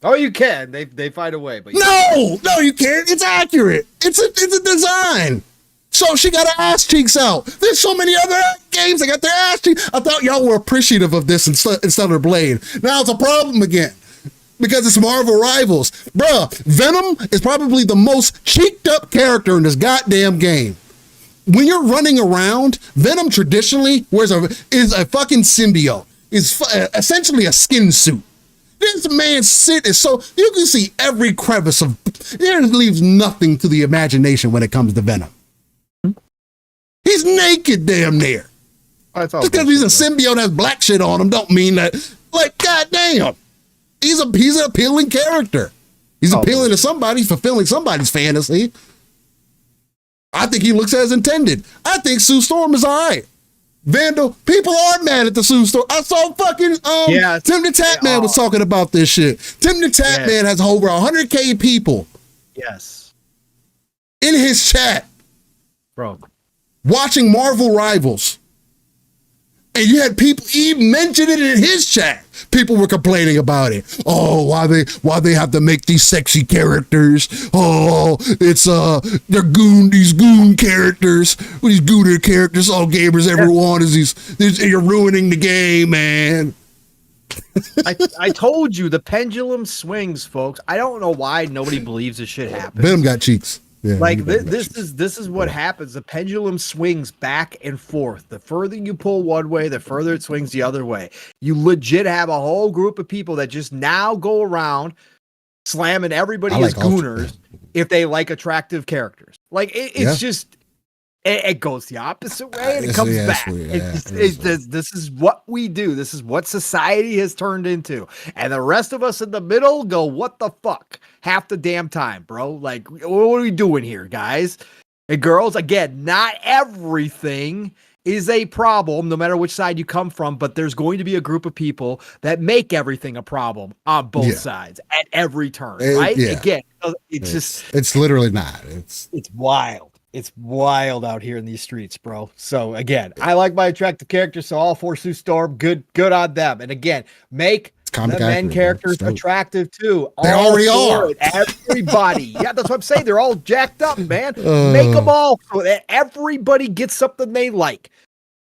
Oh, you can. They find a way, but no, you can't. It's accurate. It's a design. So she got her ass cheeks out. There's so many other games that got their ass cheeks. I thought y'all were appreciative of this in Stellar Blade. Now it's a problem again because it's Marvel Rivals. Bruh, Venom is probably the most cheeked up character in this goddamn game. When you're running around, Venom traditionally is a fucking symbiote. Is essentially a skin suit. This man's sit is so, you can see every crevice there leaves nothing to the imagination when it comes to Venom. He's naked damn near. Just because he's a symbiote and has black shit on him don't mean that, like, goddamn. He's an appealing character. He's appealing to somebody, fulfilling somebody's fantasy. I think he looks as intended. I think Sue Storm is all right. Vandal, people are mad at the Sue store. I saw fucking Tim the Tap Man was talking about this shit. Tim the Tap Man has over 100K people. Yes. In his chat. Bro. Watching Marvel Rivals. And you had people, he mentioned it in his chat. People were complaining about it. Oh, why they have to make these sexy characters? Oh, it's these goon characters. These gooner characters all gamers ever want is these. You're ruining the game, man. I told you the pendulum swings, folks. I don't know why nobody believes this shit happens. Venom got cheeks. Yeah, like this is what happens. The pendulum swings back and forth. The further you pull one way, the further it swings the other way. You legit have a whole group of people that just now go around slamming everybody as gooners if they like attractive characters. Like it's just it goes the opposite way and it comes back. This is what we do. This is what society has turned into. And the rest of us in the middle go, what the fuck? Half the damn time, bro. Like, what are we doing here, guys? And girls, again, not everything is a problem, no matter which side you come from, but there's going to be a group of people that make everything a problem on both sides at every turn, right? Again, it's literally not. It's wild. It's wild out here in these streets, bro. So again, I like my attractive characters, so all for Sue Storm, good on them. And again, make the men characters attractive too. They already are. Everybody. Yeah, that's what I'm saying. They're all jacked up, man. Make them all so that everybody gets something they like.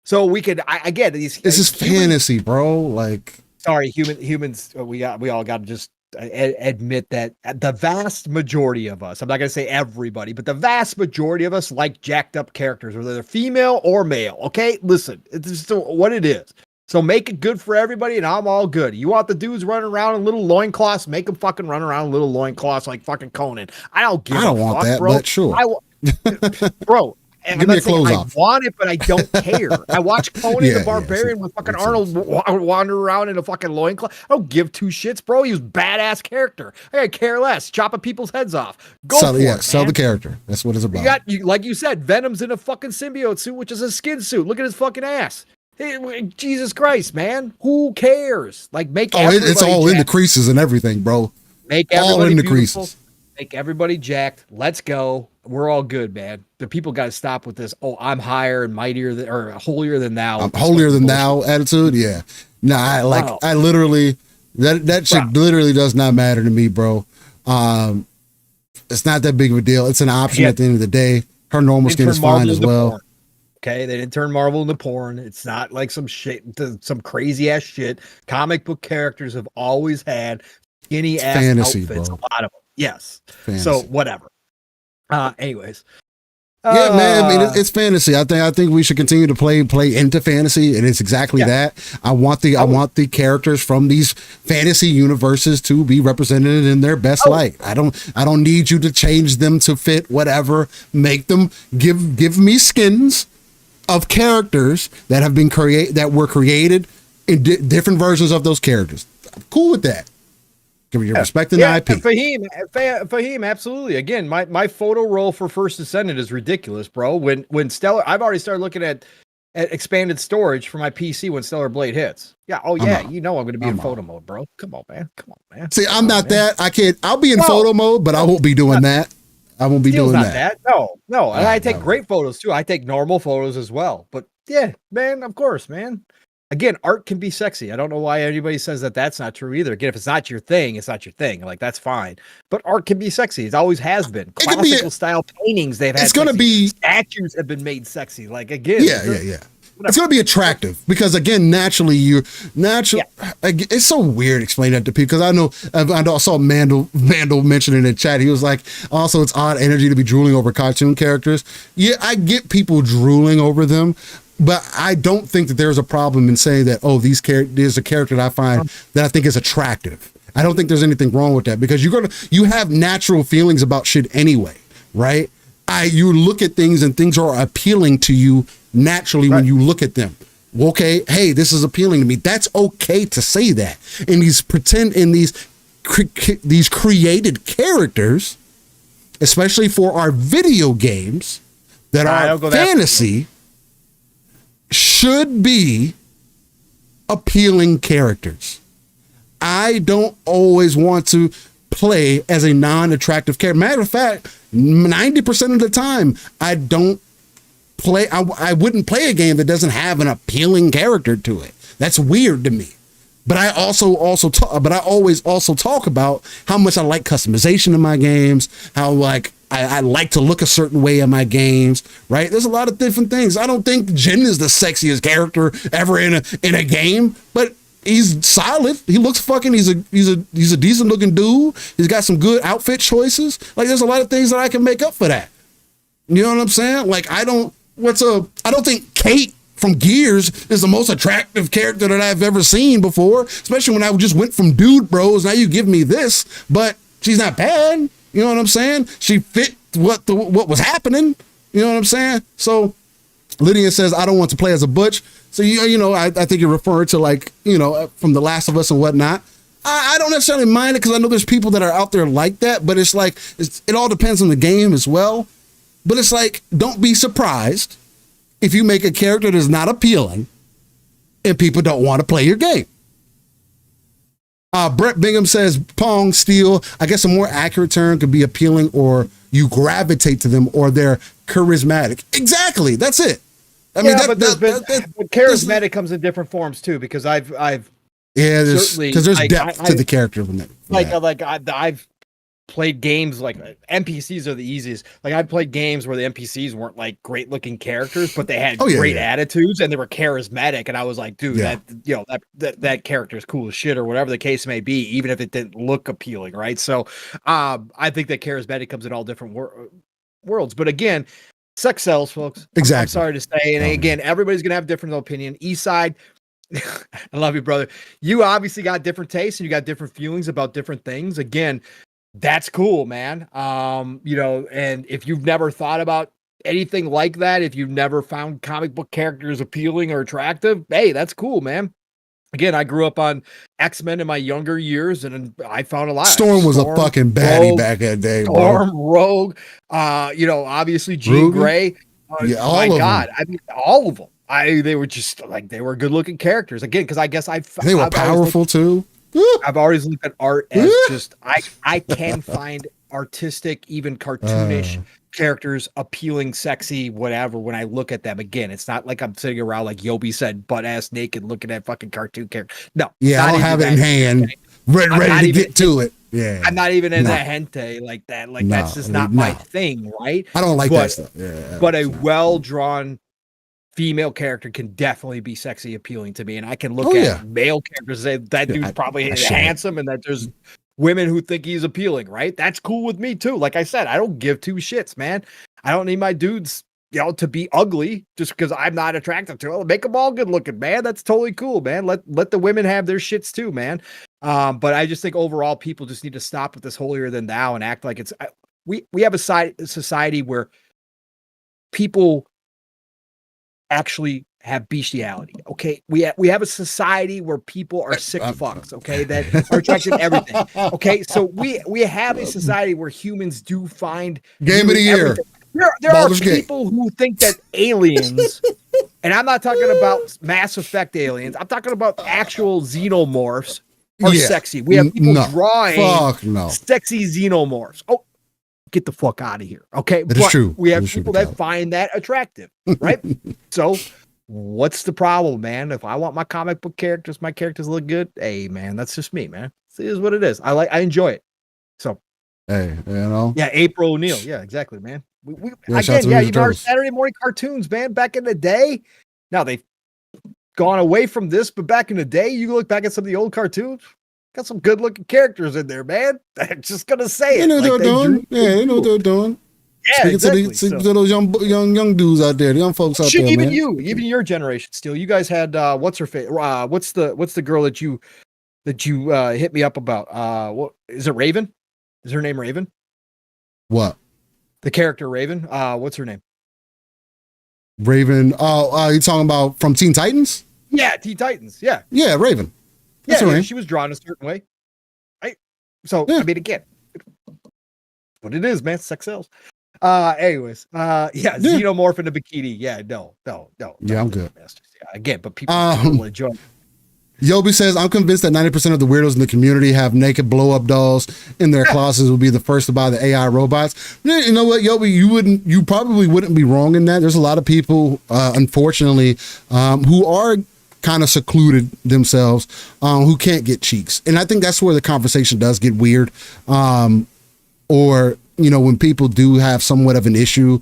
So we could, again, this is fantasy, bro. Like, sorry, humans. We all got to just admit that the vast majority of us, I'm not going to say everybody, but the vast majority of us like jacked up characters, whether they're female or male. Okay, listen, it's just what it is. So make it good for everybody, and I'm all good. You want the dudes running around in little loincloths? Make them fucking run around in little loincloths like fucking Conan. I don't want that, bro. But sure. bro. And give me your clothes off. I want it, but I don't care. I watch Conan the Barbarian with fucking Arnold wander around in a fucking loincloth. I don't give two shits, bro. He was badass character. I care less. Chopping people's heads off. Sell the character. That's what it's about. Like you said, Venom's in a fucking symbiote suit, which is a skin suit. Look at his fucking ass. Hey, Jesus Christ, man. Who cares? Like, make it's all in the creases and everything, bro. Make everybody all in the creases. Make everybody jacked. Let's go. We're all good, man. The people got to stop with this. Oh, I'm higher and mightier than, or holier than thou. I'm holier than thou attitude. Yeah. Nah, I literally, that shit literally does not matter to me, bro. It's not that big of a deal. It's an option at the end of the day. Her normal skin is fine as well. Porn. Okay, they didn't turn Marvel into porn. It's not like some shit, some crazy ass shit. Comic book characters have always had skinny ass fantasy, outfits. Bro. A lot of them. Yes. Fantasy. So whatever. Anyways. Yeah, man. I mean, it's fantasy. I think we should continue to play into fantasy, and it's exactly that. I want the characters from these fantasy universes to be represented in their best light. I don't need you to change them to fit whatever. Make them give me skins of characters that have been were created in different versions of those characters. I'm cool with that. You're respecting the IP. Fahim, absolutely. Again, my photo roll for First Descendant is ridiculous, bro. When Stellar, I've already started looking at expanded storage for my PC when Stellar Blade hits. Yeah, I'm going to be in photo mode, bro. Come on, man. See, I'm not that. I can't. I'll be in photo mode, but I won't be doing that. I won't be doing that. No. And I take great photos too. I take normal photos as well. But yeah, man, of course, man. Again, art can be sexy. I don't know why anybody says that that's not true either. Again, if it's not your thing, it's not your thing. Like, that's fine. But art can be sexy. It always has been. Classical style paintings, they've had. It's going to be statues have been made sexy. Like, again, yeah. It's going to be attractive because, again, naturally. It's so weird explaining that to people because I saw Vandal mention it in the chat. He was like, also, it's odd energy to be drooling over cartoon characters. Yeah, I get people drooling over them. But I don't think that there's a problem in saying that, there's a character that I find that I think is attractive. I don't think there's anything wrong with that because you have natural feelings about shit anyway, right? You look at things and things are appealing to you naturally when you look at them. Okay, hey, this is appealing to me. That's okay to say that. And these created characters, especially for our video games that are fantasy. should be appealing characters. I don't always want to play as a non-attractive character. Matter of fact, 90% of the time, I don't play. I wouldn't play a game that doesn't have an appealing character to it. That's weird to me. But I always also talk about how much I like customization in my games, how like I like to look a certain way in my games, right? There's a lot of different things. I don't think Jin is the sexiest character ever in a game, but he's solid. He looks fucking. He's a decent looking dude. He's got some good outfit choices. Like there's a lot of things that I can make up for that. You know what I'm saying? Like I don't think Kate from Gears is the most attractive character that I've ever seen before, especially when I just went from dude bros. Now you give me this, but she's not bad. You know what I'm saying? She fit what was happening. You know what I'm saying? So Lydia says, I don't want to play as a butch. So, I think you're referring to like, from The Last of Us and whatnot. I don't necessarily mind it because I know there's people that are out there like that, but it's like, it all depends on the game as well. But it's like, don't be surprised if you make a character that's not appealing and people don't want to play your game. Brett Bingham says, Pong, Steel, I guess a more accurate term could be appealing or you gravitate to them or they're charismatic. Exactly. That's it. But charismatic comes in different forms too, because I've because there's depth to the character. I've played games like NPCs are the easiest. Like I've played games where the NPCs weren't like great looking characters, but they had great attitudes and they were charismatic. And I was like, dude, that character is cool as shit or whatever the case may be, even if it didn't look appealing. Right. So I think that charismatic comes in all different worlds. But again, sex sells, folks. Exactly. I'm sorry to say. And again, everybody's going to have a different opinion. Eastside, I love you, brother. You obviously got different tastes and you got different feelings about different things. Again, that's cool, man. And if you've never thought about anything like that, if you've never found comic book characters appealing or attractive, hey, that's cool, man. Again, I grew up on X-Men in my younger years, and I found a lot. Storm was a fucking baddie back in the day. Storm, Rogue, obviously Jean Grey. All of them. They were just like, they were good looking characters. Again, because I guess they were powerful too. I've always looked at art as just, I can find artistic, even cartoonish characters appealing, sexy, whatever, when I look at them. Again, it's not like I'm sitting around like Yobi said, butt ass naked looking at fucking cartoon character. No. Yeah, I don't have it in hand. Ready to get to it. Yeah. I'm not even in that hentai like that. Like that's just not my thing, right? I don't like that stuff. Yeah. But a well-drawn female character can definitely be sexy appealing to me. And I can look at male characters and say that dude's probably handsome and that there's women who think he's appealing, right? That's cool with me too. Like I said, I don't give two shits, man. I don't need my dudes, to be ugly just because I'm not attractive to them. Make them all good looking, man. That's totally cool, man. Let the women have their shits too, man. But I just think overall people just need to stop with this holier than thou and act like it's, we have a society where people actually have bestiality. Okay. We have a society where people are sick fucks. Okay. That are attracted to everything. Okay. So we have a society where humans do find game of the year. There are people who think that aliens, and I'm not talking about Mass Effect aliens. I'm talking about actual xenomorphs are sexy. We have people drawing sexy xenomorphs. Oh, get the fuck out of here. Okay. That is true. We have people that find that attractive, right? So what's the problem, man? If I want my comic book characters, my characters look good. Hey, man, that's just me, man. It is what it is. I enjoy it. So, hey, Yeah, April O'Neil. Yeah, exactly, man. Even our Saturday morning cartoons, man, back in the day. Now they've gone away from this, but back in the day, you look back at some of the old cartoons, got some good looking characters in there, man. I'm just gonna say it. You know what they're doing. Yeah, you know what they're doing. Yeah, exactly. To those young dudes out there, the young folks out there, even man. Even your generation still. You guys had what's her face? What's the girl that you hit me up about? What is it? Raven? Is her name Raven? What? The character Raven? What's her name? Raven. Oh, you talking about from Teen Titans? Yeah, Teen Titans. Yeah. Yeah, Raven. That's her name. She was drawn a certain way. Right. So I mean, again, what it is, man. Sex sells. Anyways, xenomorph in a bikini. Yeah, no. Yeah, I'm good. Yeah, again, but people will enjoy. Yobi says, I'm convinced that 90% of the weirdos in the community have naked blow-up dolls in their closets will be the first to buy the AI robots. You know what, Yobi, you probably wouldn't be wrong in that. There's a lot of people, unfortunately, who are kind of secluded themselves, who can't get cheeks. And I think that's where the conversation does get weird. Or, you know, when people do have somewhat of an issue,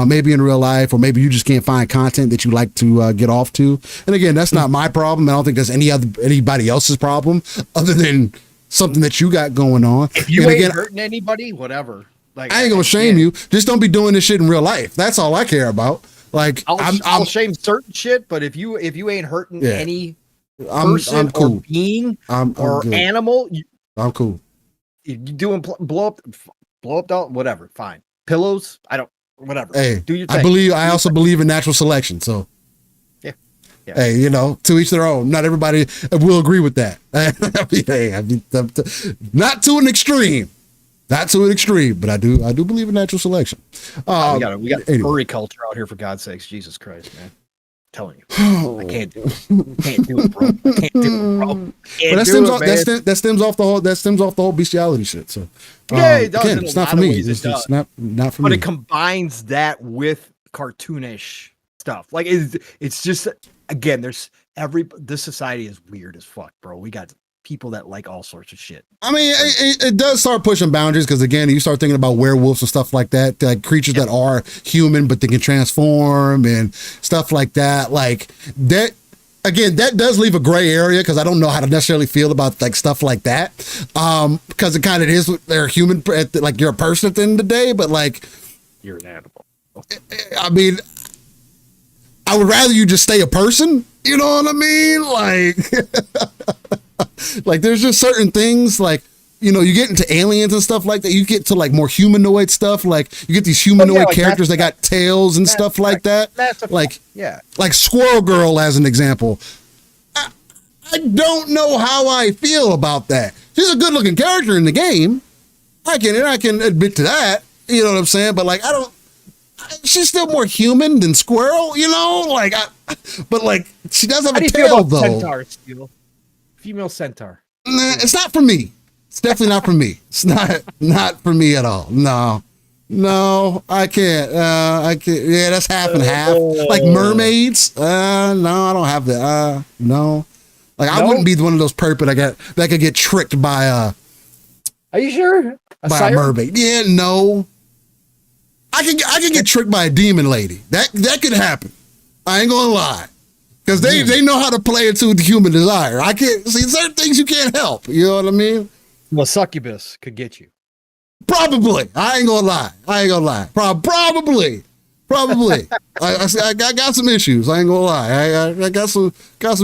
maybe in real life, or maybe you just can't find content that you like to get off to. And again, that's not my problem. I don't think that's anybody else's problem other than something that you got going on. If you ain't hurting anybody, whatever. Like, I ain't gonna shame you. Just don't be doing this shit in real life. That's all I care about. Like, I'll shame certain shit, but if you ain't hurting any person I'm cool. or being I'm or good. animal, I'm cool. You doing blow up doll, whatever, fine. Pillows, I don't, whatever. Hey, do your thing. I also believe in natural selection. So, yeah. Hey, you know, to each their own. Not everybody will agree with that. Not to an extreme. Not to an extreme, but I do believe in natural selection. We got furry culture out here, for God's sakes. Jesus Christ, man. I'm telling you. I can't do it. Can't do it, bro. Can't do it, bro. But that stems off the whole bestiality shit. So yeah, it does. Again, it's not for me. It's not for me. But it combines that with cartoonish stuff. Like it's just, again, this society is weird as fuck, bro. We got people that like all sorts of shit. I mean, it does start pushing boundaries because, again, you start thinking about werewolves and stuff like that, like creatures that are human but they can transform and stuff like that. Like that, again, that does leave a gray area because I don't know how to necessarily feel about like stuff like that. Because it kind of is, they're human, like you're a person at the end of the day, but like you're an animal. I mean, I would rather you just stay a person. You know what I mean? Like. Like there's just certain things, like, you know, you get into aliens and stuff like that, you get to like more humanoid stuff, like you get these humanoid characters that got tails and stuff like that. Like Squirrel Girl as an example. I don't know how I feel about that. She's a good looking character in the game. I can admit to that. You know what I'm saying? But like she's still more human than Squirrel, you know? Like but like she does have a tail though. Centaur still? Female centaur. Nah, it's not for me. It's definitely not for me. It's not for me at all. No, I can't. Yeah, that's half and half. Like mermaids. No, I don't have that. No. Like I wouldn't be one of those perp that could get tricked by Are you sure? A mermaid. Yeah, no. I can get tricked by a demon lady. That could happen. I ain't gonna lie. Because they know how to play into the human desire. I can't see certain things you can't help. You know what I mean? Well, succubus could get you. Probably. I ain't gonna lie. Probably. I got some issues. I ain't gonna lie. I got some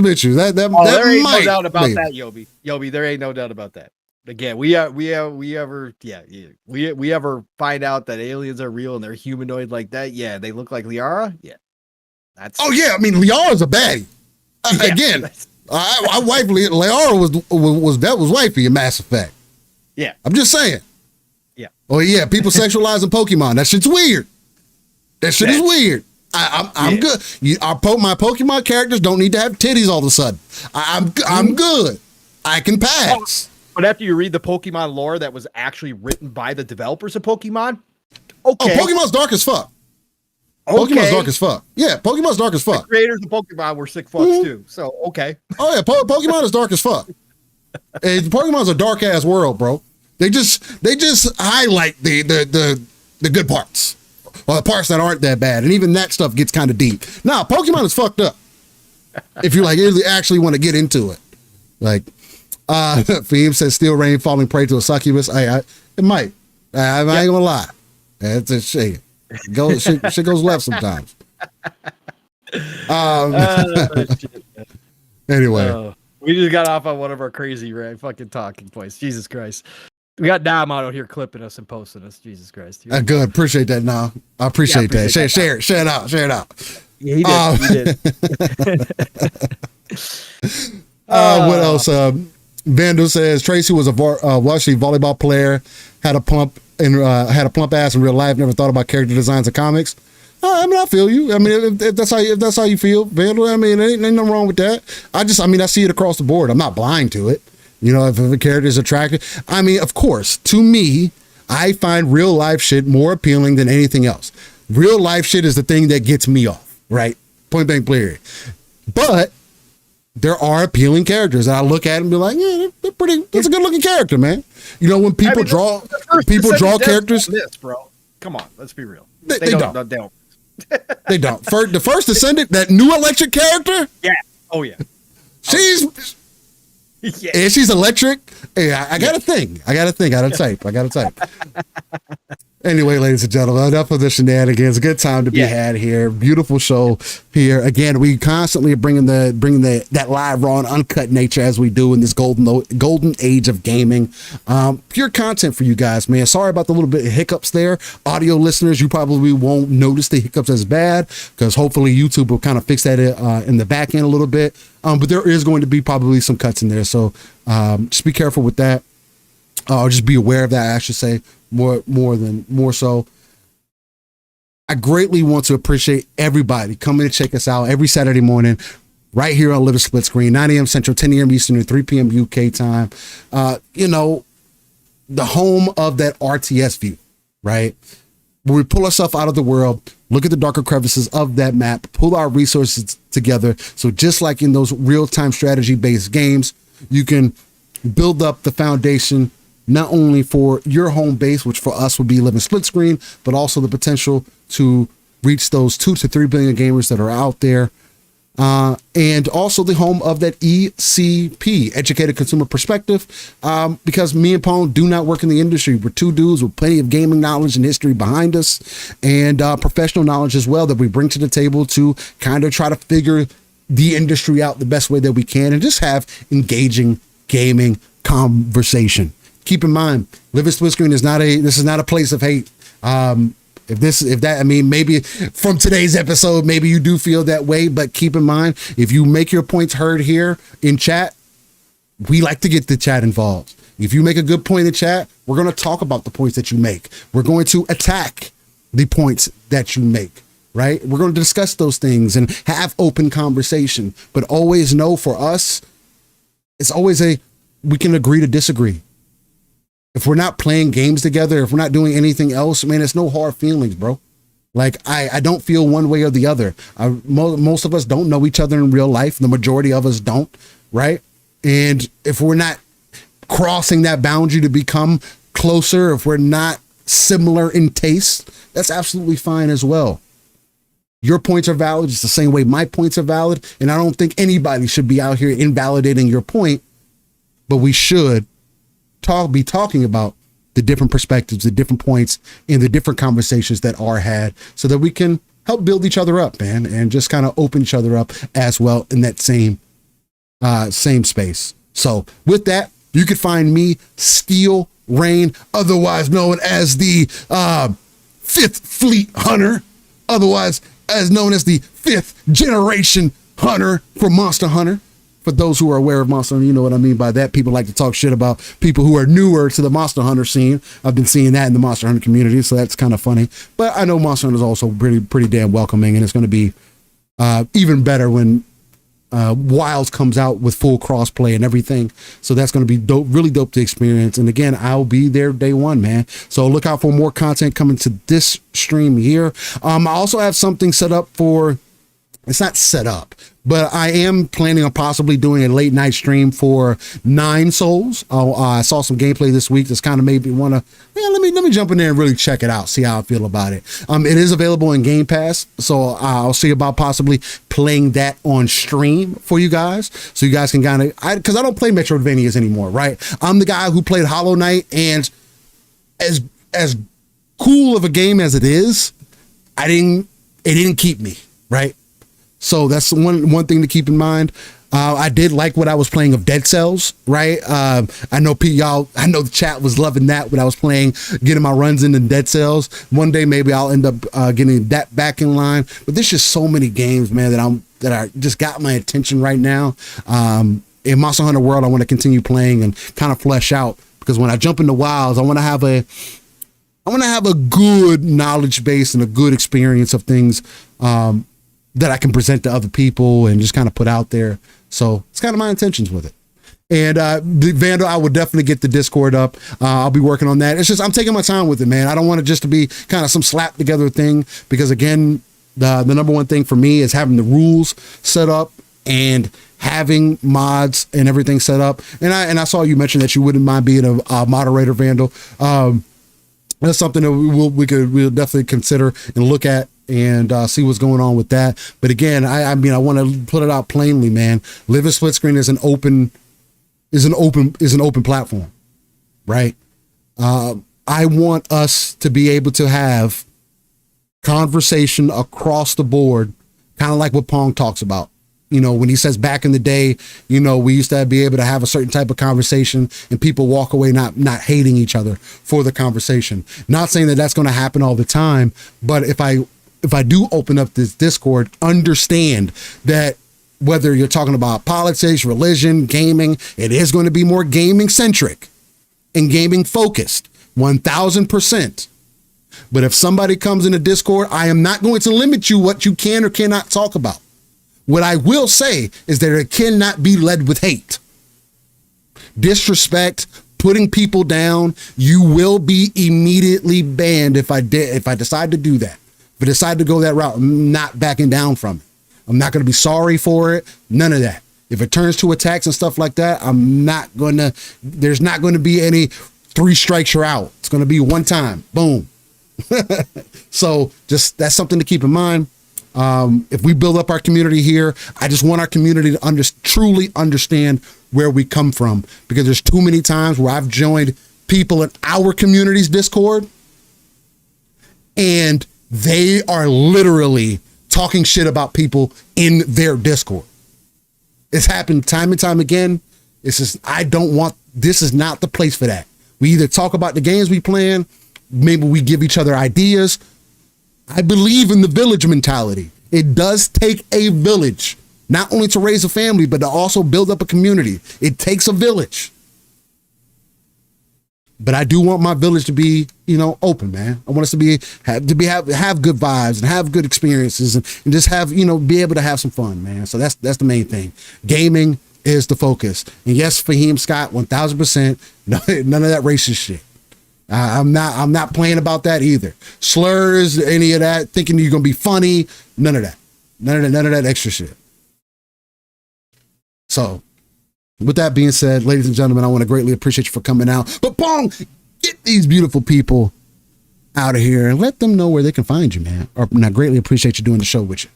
issues. That there ain't no doubt about that, Yobi. Yobi, there ain't no doubt about that. Again, we ever find out that aliens are real and they're humanoid like that? Yeah, they look like Liara. Yeah. I mean, Liara's a baddie. Again, our wife Liara was wifey in Mass Effect. Yeah, I'm just saying. Yeah. Oh yeah, people sexualizing Pokemon. That shit's weird. That shit is weird. I'm good. My Pokemon characters don't need to have titties all of a sudden. I'm good. I can pass. But after you read the Pokemon lore that was actually written by the developers of Pokemon, okay. Oh, Pokemon's dark as fuck. Pokemon's dark as fuck. Yeah, Pokemon's dark as fuck. The creators of Pokemon were sick fucks too. So okay. Oh yeah, Pokemon is dark as fuck. And Pokemon's a dark ass world, bro. They just highlight the good parts, or the parts that aren't that bad, and even that stuff gets kind of deep. Nah, Pokemon is fucked up. If you actually want to get into it, like, Feem says, "Steel rain falling prey to a succubus." It might. I ain't gonna lie. It's a shit. Shit goes left sometimes. Anyway, we just got off on one of our crazy fucking talking points. Jesus Christ, we got Dom out here clipping us and posting us. Jesus Christ, good. Appreciate that. Now I appreciate that. Share it out. Yeah, he did. What else? Vandal says Tracy was a varsity volleyball player, had a pump and had a plump ass in real life, never thought about character designs in comics. I mean, I feel you. I mean, if that's how you feel, Vandal, I mean, ain't nothing wrong with that. I see it across the board. I'm not blind to it. You know, if a character is attractive, I mean, of course, to me, I find real life shit more appealing than anything else. Real life shit is the thing that gets me off, right? Point blank period. But there are appealing characters that I look at and be like, yeah, they're pretty. That's a good looking character, man. You know, when people draw characters, this, bro. Come on, let's be real. They don't. They don't. The first Descendant, that new electric character. Yeah. Oh yeah. She's. Yeah. And she's electric. Yeah, I got a thing. I got to type. Anyway, ladies and gentlemen, enough of the shenanigans. A good time to be had here. Beautiful show here. Again, we constantly bringing that live, raw, and uncut nature as we do in this golden age of gaming. Pure content for you guys, man. Sorry about the little bit of hiccups there. Audio listeners, you probably won't notice the hiccups as bad because hopefully YouTube will kind of fix that in the back end a little bit. But there is going to be probably some cuts in there, so just be careful with that. Or just be aware of that, I should say. More so. I greatly want to appreciate everybody coming to check us out every Saturday morning right here on Living Split Screen, 9 a.m. Central, 10 a.m. Eastern, and 3 p.m. UK time. You know, the home of that RTS view, right? Where we pull ourselves out of the world, look at the darker crevices of that map, pull our resources together. So just like in those real-time strategy-based games, you can build up the foundation not only for your home base, which for us would be Living Split Screen, but also the potential to reach those 2 to 3 billion gamers that are out there. And also the home of that ECP, Educated Consumer Perspective, because me and Pong do not work in the industry. We're two dudes with plenty of gaming knowledge and history behind us, and professional knowledge as well that we bring to the table to kind of try to figure the industry out the best way that we can and just have engaging gaming conversation. Keep in mind, Living Split Screen is not a place of hate. Maybe from today's episode, maybe you do feel that way, but keep in mind, if you make your points heard here in chat, we like to get the chat involved. If you make a good point in chat, we're going to talk about the points that you make. We're going to attack the points that you make, right? We're going to discuss those things and have open conversation, but always know for us, it's always we can agree to disagree. If we're not playing games together, if we're not doing anything else, man, it's no hard feelings, bro. Like, I don't feel one way or the other. Most of us don't know each other in real life. The majority of us don't, right? And if we're not crossing that boundary to become closer, if we're not similar in taste, that's absolutely fine as well. Your points are valid just the same way my points are valid. And I don't think anybody should be out here invalidating your point, but we should be talking about the different perspectives, the different points, and the different conversations that are had so that we can help build each other up, man, and just kind of open each other up as well in that same space. So with that, you could find me, Steel Rain, otherwise known as the Fifth Fleet Hunter, otherwise as known as the 5th Generation Hunter from Monster Hunter. For those who are aware of Monster Hunter, you know what I mean by that. People like to talk shit about people who are newer to the Monster Hunter scene. I've been seeing that in the Monster Hunter community, so that's kind of funny. But I know Monster Hunter is also pretty damn welcoming, and it's going to be even better when Wilds comes out with full crossplay and everything. So that's going to be dope, really dope to experience. And again, I'll be there day one, man. So look out for more content coming to this stream here. I also have something set up for. It's not set up, but I am planning on possibly doing a late night stream for 9 Souls. I saw some gameplay this week that's kind of made me want to, let me jump in there and really check it out, see how I feel about it. It is available in Game Pass, so I'll see about possibly playing that on stream for you guys, so you guys can kind of, because I don't play Metroidvanias anymore, right? I'm the guy who played Hollow Knight, and as cool of a game as it is, it didn't keep me, right? So that's one thing to keep in mind. I did like what I was playing of Dead Cells, right? I know the chat was loving that when I was getting my runs in Dead Cells. One day maybe I'll end up getting that back in line. But there's just so many games, man, that are just got my attention right now. In Monster Hunter World, I want to continue playing and kind of flesh out, because when I jump into Wilds, I want to have I want to have a good knowledge base and a good experience of things that I can present to other people and just kind of put out there. So it's kind of my intentions with it. And the Vandal, I would definitely get the Discord up. I'll be working on that. It's just I'm taking my time with it, man. I don't want it just to be kind of some slap together thing, because again, the number one thing for me is having the rules set up and having mods and everything set up. And I saw you mention that you wouldn't mind being a moderator, Vandal. That's something that we'll definitely consider and look at and see what's going on with that. But again, I mean, I want to put it out plainly, man. Living Split Screen is an open platform, right? I want us to be able to have conversation across the board, kind of like what Pong talks about. You know, when he says back in the day, you know, we used to be able to have a certain type of conversation and people walk away not hating each other for the conversation. Not saying that that's going to happen all the time, but if I do open up this Discord, understand that whether you're talking about politics, religion, gaming, it is going to be more gaming centric and gaming focused, 1000%. But if somebody comes in a Discord, I am not going to limit you what you can or cannot talk about. What I will say is that it cannot be led with hate, disrespect, putting people down. You will be immediately banned if I decide to do that. If I decide to go that route, I'm not backing down from it. I'm not going to be sorry for it. None of that. If it turns to attacks and stuff like that, there's not going to be any 3 strikes you're out. It's going to be one time. Boom. So just, that's something to keep in mind. If we build up our community here, I just want our community to truly understand where we come from, because there's too many times where I've joined people in our community's Discord and they are literally talking shit about people in their Discord. It's happened time and time again. It's just, this is not the place for that. We either talk about the games we playing, maybe we give each other ideas. I believe in the village mentality. It does take a village, not only to raise a family, but to also build up a community. It takes a village. But I do want my village to be, open, man. I want us to have good vibes and have good experiences and just have, be able to have some fun, man. So that's the main thing. Gaming is the focus. And yes, Fahim Scott, 1000%, none of that racist shit. I'm not playing about that either. Slurs, any of that, thinking you're going to be funny, none of that. None of that extra shit. So, with that being said, ladies and gentlemen, I want to greatly appreciate you for coming out. But Pong, get these beautiful people out of here and let them know where they can find you, man. And I greatly appreciate you doing the show with you.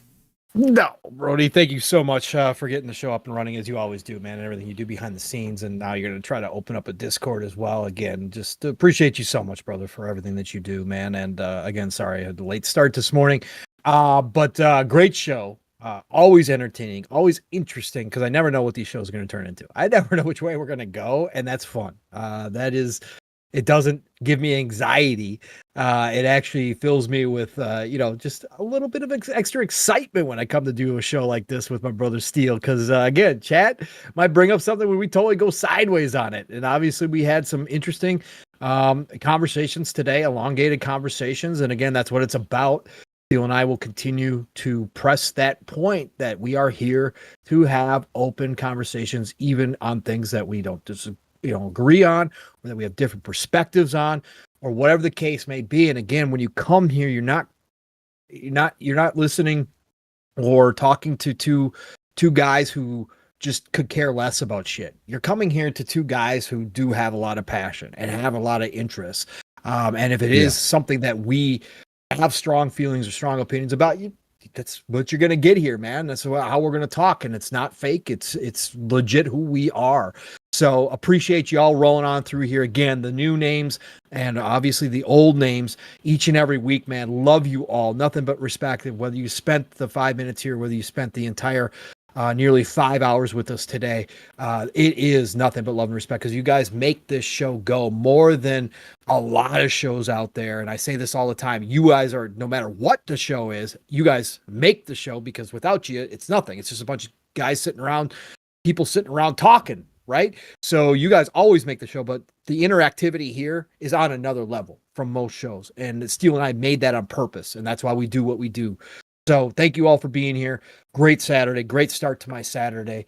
No, Brody, thank you so much for getting the show up and running as you always do, man, and everything you do behind the scenes. And now you're going to try to open up a Discord as well. Again, just appreciate you so much, brother, for everything that you do, man. And again, sorry I had the late start this morning, but great show. Always entertaining, always interesting, because I never know what these shows are going to turn into. I never know which way we're going to go, and that's fun. It doesn't give me anxiety. It actually fills me with, just a little bit of extra excitement when I come to do a show like this with my brother Steele. Because, again, chat might bring up something where we totally go sideways on it. And obviously, we had some interesting conversations today, elongated conversations. And again, that's what it's about. Steele and I will continue to press that point that we are here to have open conversations, even on things that we don't agree on, or that we have different perspectives on, or whatever the case may be. And again, when you come here, you're not listening or talking to two guys who just could care less about shit. You're coming here to 2 guys who do have a lot of passion and have a lot of interests. And if it is something that we have strong feelings or strong opinions about, that's what you're going to get here, man. That's how we're going to talk. And it's not fake. It's legit who we are. So appreciate you all rolling on through here. Again, the new names and obviously the old names each and every week, man. Love you all. Nothing but respect. Whether you spent the 5 minutes here, whether you spent the entire nearly 5 hours with us today, it is nothing but love and respect, because you guys make this show go more than a lot of shows out there. And I say this all the time. You guys are, no matter what the show is, you guys make the show, because without you, it's nothing. It's just a bunch of guys sitting around, people sitting around talking. Right? So you guys always make the show, but the interactivity here is on another level. from most shows. And Steele and I made that on purpose. And that's why we do what we do. So thank you all for being here. Great Saturday, great start to my Saturday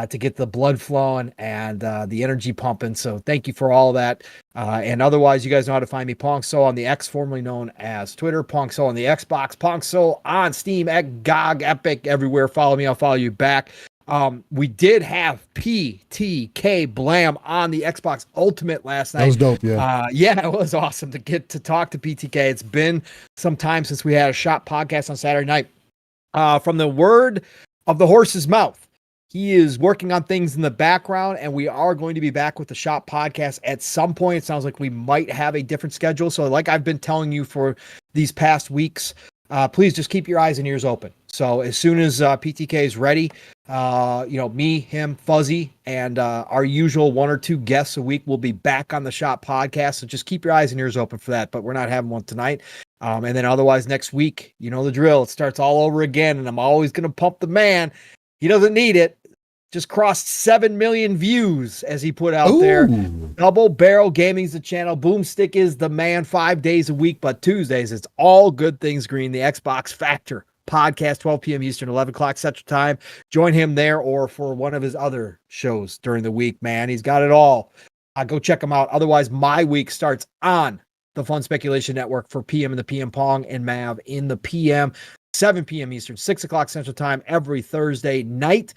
to get the blood flowing and the energy pumping. So thank you for all that. And otherwise, you guys know how to find me. Pong Soul on the X, formerly known as Twitter. Pong Soul on the Xbox. Pong Soul on Steam, GOG, Epic, everywhere. Follow me. I'll follow you back. We did have PTK Blam on the Xbox Ultimate last night. That was dope, yeah. Yeah, it was awesome to get to talk to PTK. It's been some time since we had a shop podcast on Saturday night. From the word of the horse's mouth, he is working on things in the background, and we are going to be back with the shop podcast at some point. It sounds like we might have a different schedule. So like I've been telling you for these past weeks, please just keep your eyes and ears open. So as soon as PTK is ready, me, him, Fuzzy, and our usual 1 or 2 guests a week will be back on the shop podcast. So just keep your eyes and ears open for that. But we're not having one tonight. And then otherwise next week, you know the drill. It starts all over again, and I'm always going to pump the man. He doesn't need it. Just crossed 7 million views as he put out there. Double Barrel Gaming's the channel. Boomstick is the man 5 days a week, but Tuesdays, it's all good things green. The Xbox Factor podcast, 12 p.m. Eastern, 11 o'clock Central Time. Join him there or for one of his other shows during the week, man. He's got it all. Go check him out. Otherwise, my week starts on the Fun Speculation Network for PM in the PM Pong and Mav in the PM, 7 p.m. Eastern, 6 o'clock Central Time every Thursday night.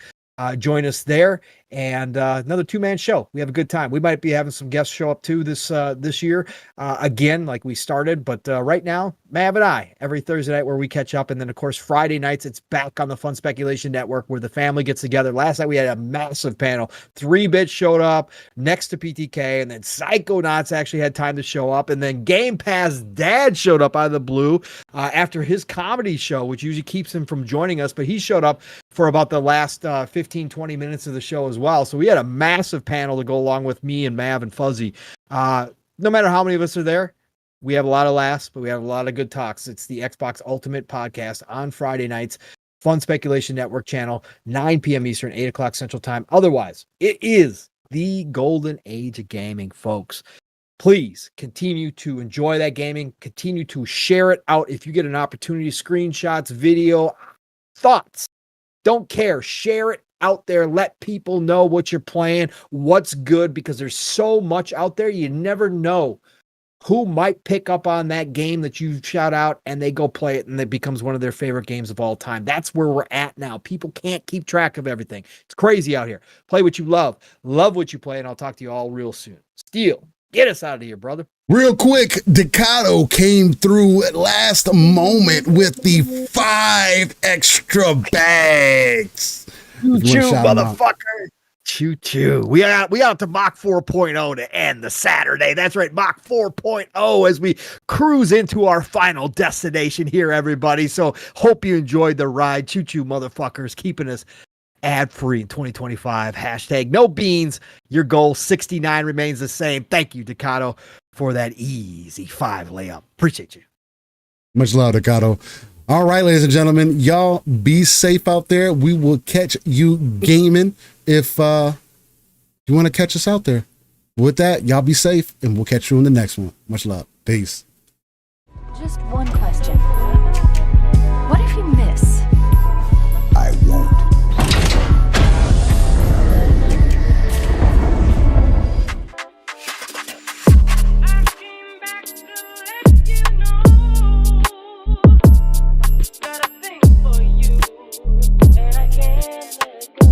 Join us there, and another 2-man show. We have a good time. We might be having some guests show up too this year, again, like we started. But right now, Mav and I, every Thursday night where we catch up, and then of course Friday nights it's back on the Fun Speculation Network where the family gets together. Last night we had a massive panel. 3-Bit showed up next to PTK, and then Psychonauts actually had time to show up, and then Game Pass Dad showed up out of the blue after his comedy show, which usually keeps him from joining us, but he showed up for about the last 15-20 minutes of the show as well. So we had a massive panel to go along with me and Mav and Fuzzy. No matter how many of us are there, we have a lot of laughs, but we have a lot of good talks. It's the Xbox Ultimate Podcast on Friday nights, Fun Speculation Network channel, 9 p.m. Eastern, 8 o'clock Central Time. Otherwise, it is the golden age of gaming, folks. Please continue to enjoy that gaming. Continue to share it out. If you get an opportunity, screenshots, video, thoughts, don't care. Share it out there. Let people know what you're playing, what's good, because there's so much out there. You never know who might pick up on that game that you shout out and they go play it and it becomes one of their favorite games of all time. That's where we're at now. People can't keep track of everything. It's crazy out here. Play what you love what you play, and I'll talk to you all real soon. Steele, get us out of here, brother. Real quick, Decado came through at last moment with the 5 extra bags. Choo-choo, motherfucker. Choo-choo. We out to Mach 4.0 to end the Saturday. That's right, Mach 4.0 as we cruise into our final destination here, everybody. So hope you enjoyed the ride. Choo-choo, motherfuckers, keeping us ad-free in 2025. Hashtag no beans. Your goal 69 remains the same. Thank you, Decado, for that easy 5 layup. Appreciate you. Much love, Decado. All right, ladies and gentlemen, y'all be safe out there. We will catch you gaming if you want to catch us out there. With that, y'all be safe, and we'll catch you in the next one. Much love. Peace. Just one question. What if you miss? I won't. And I can't let go.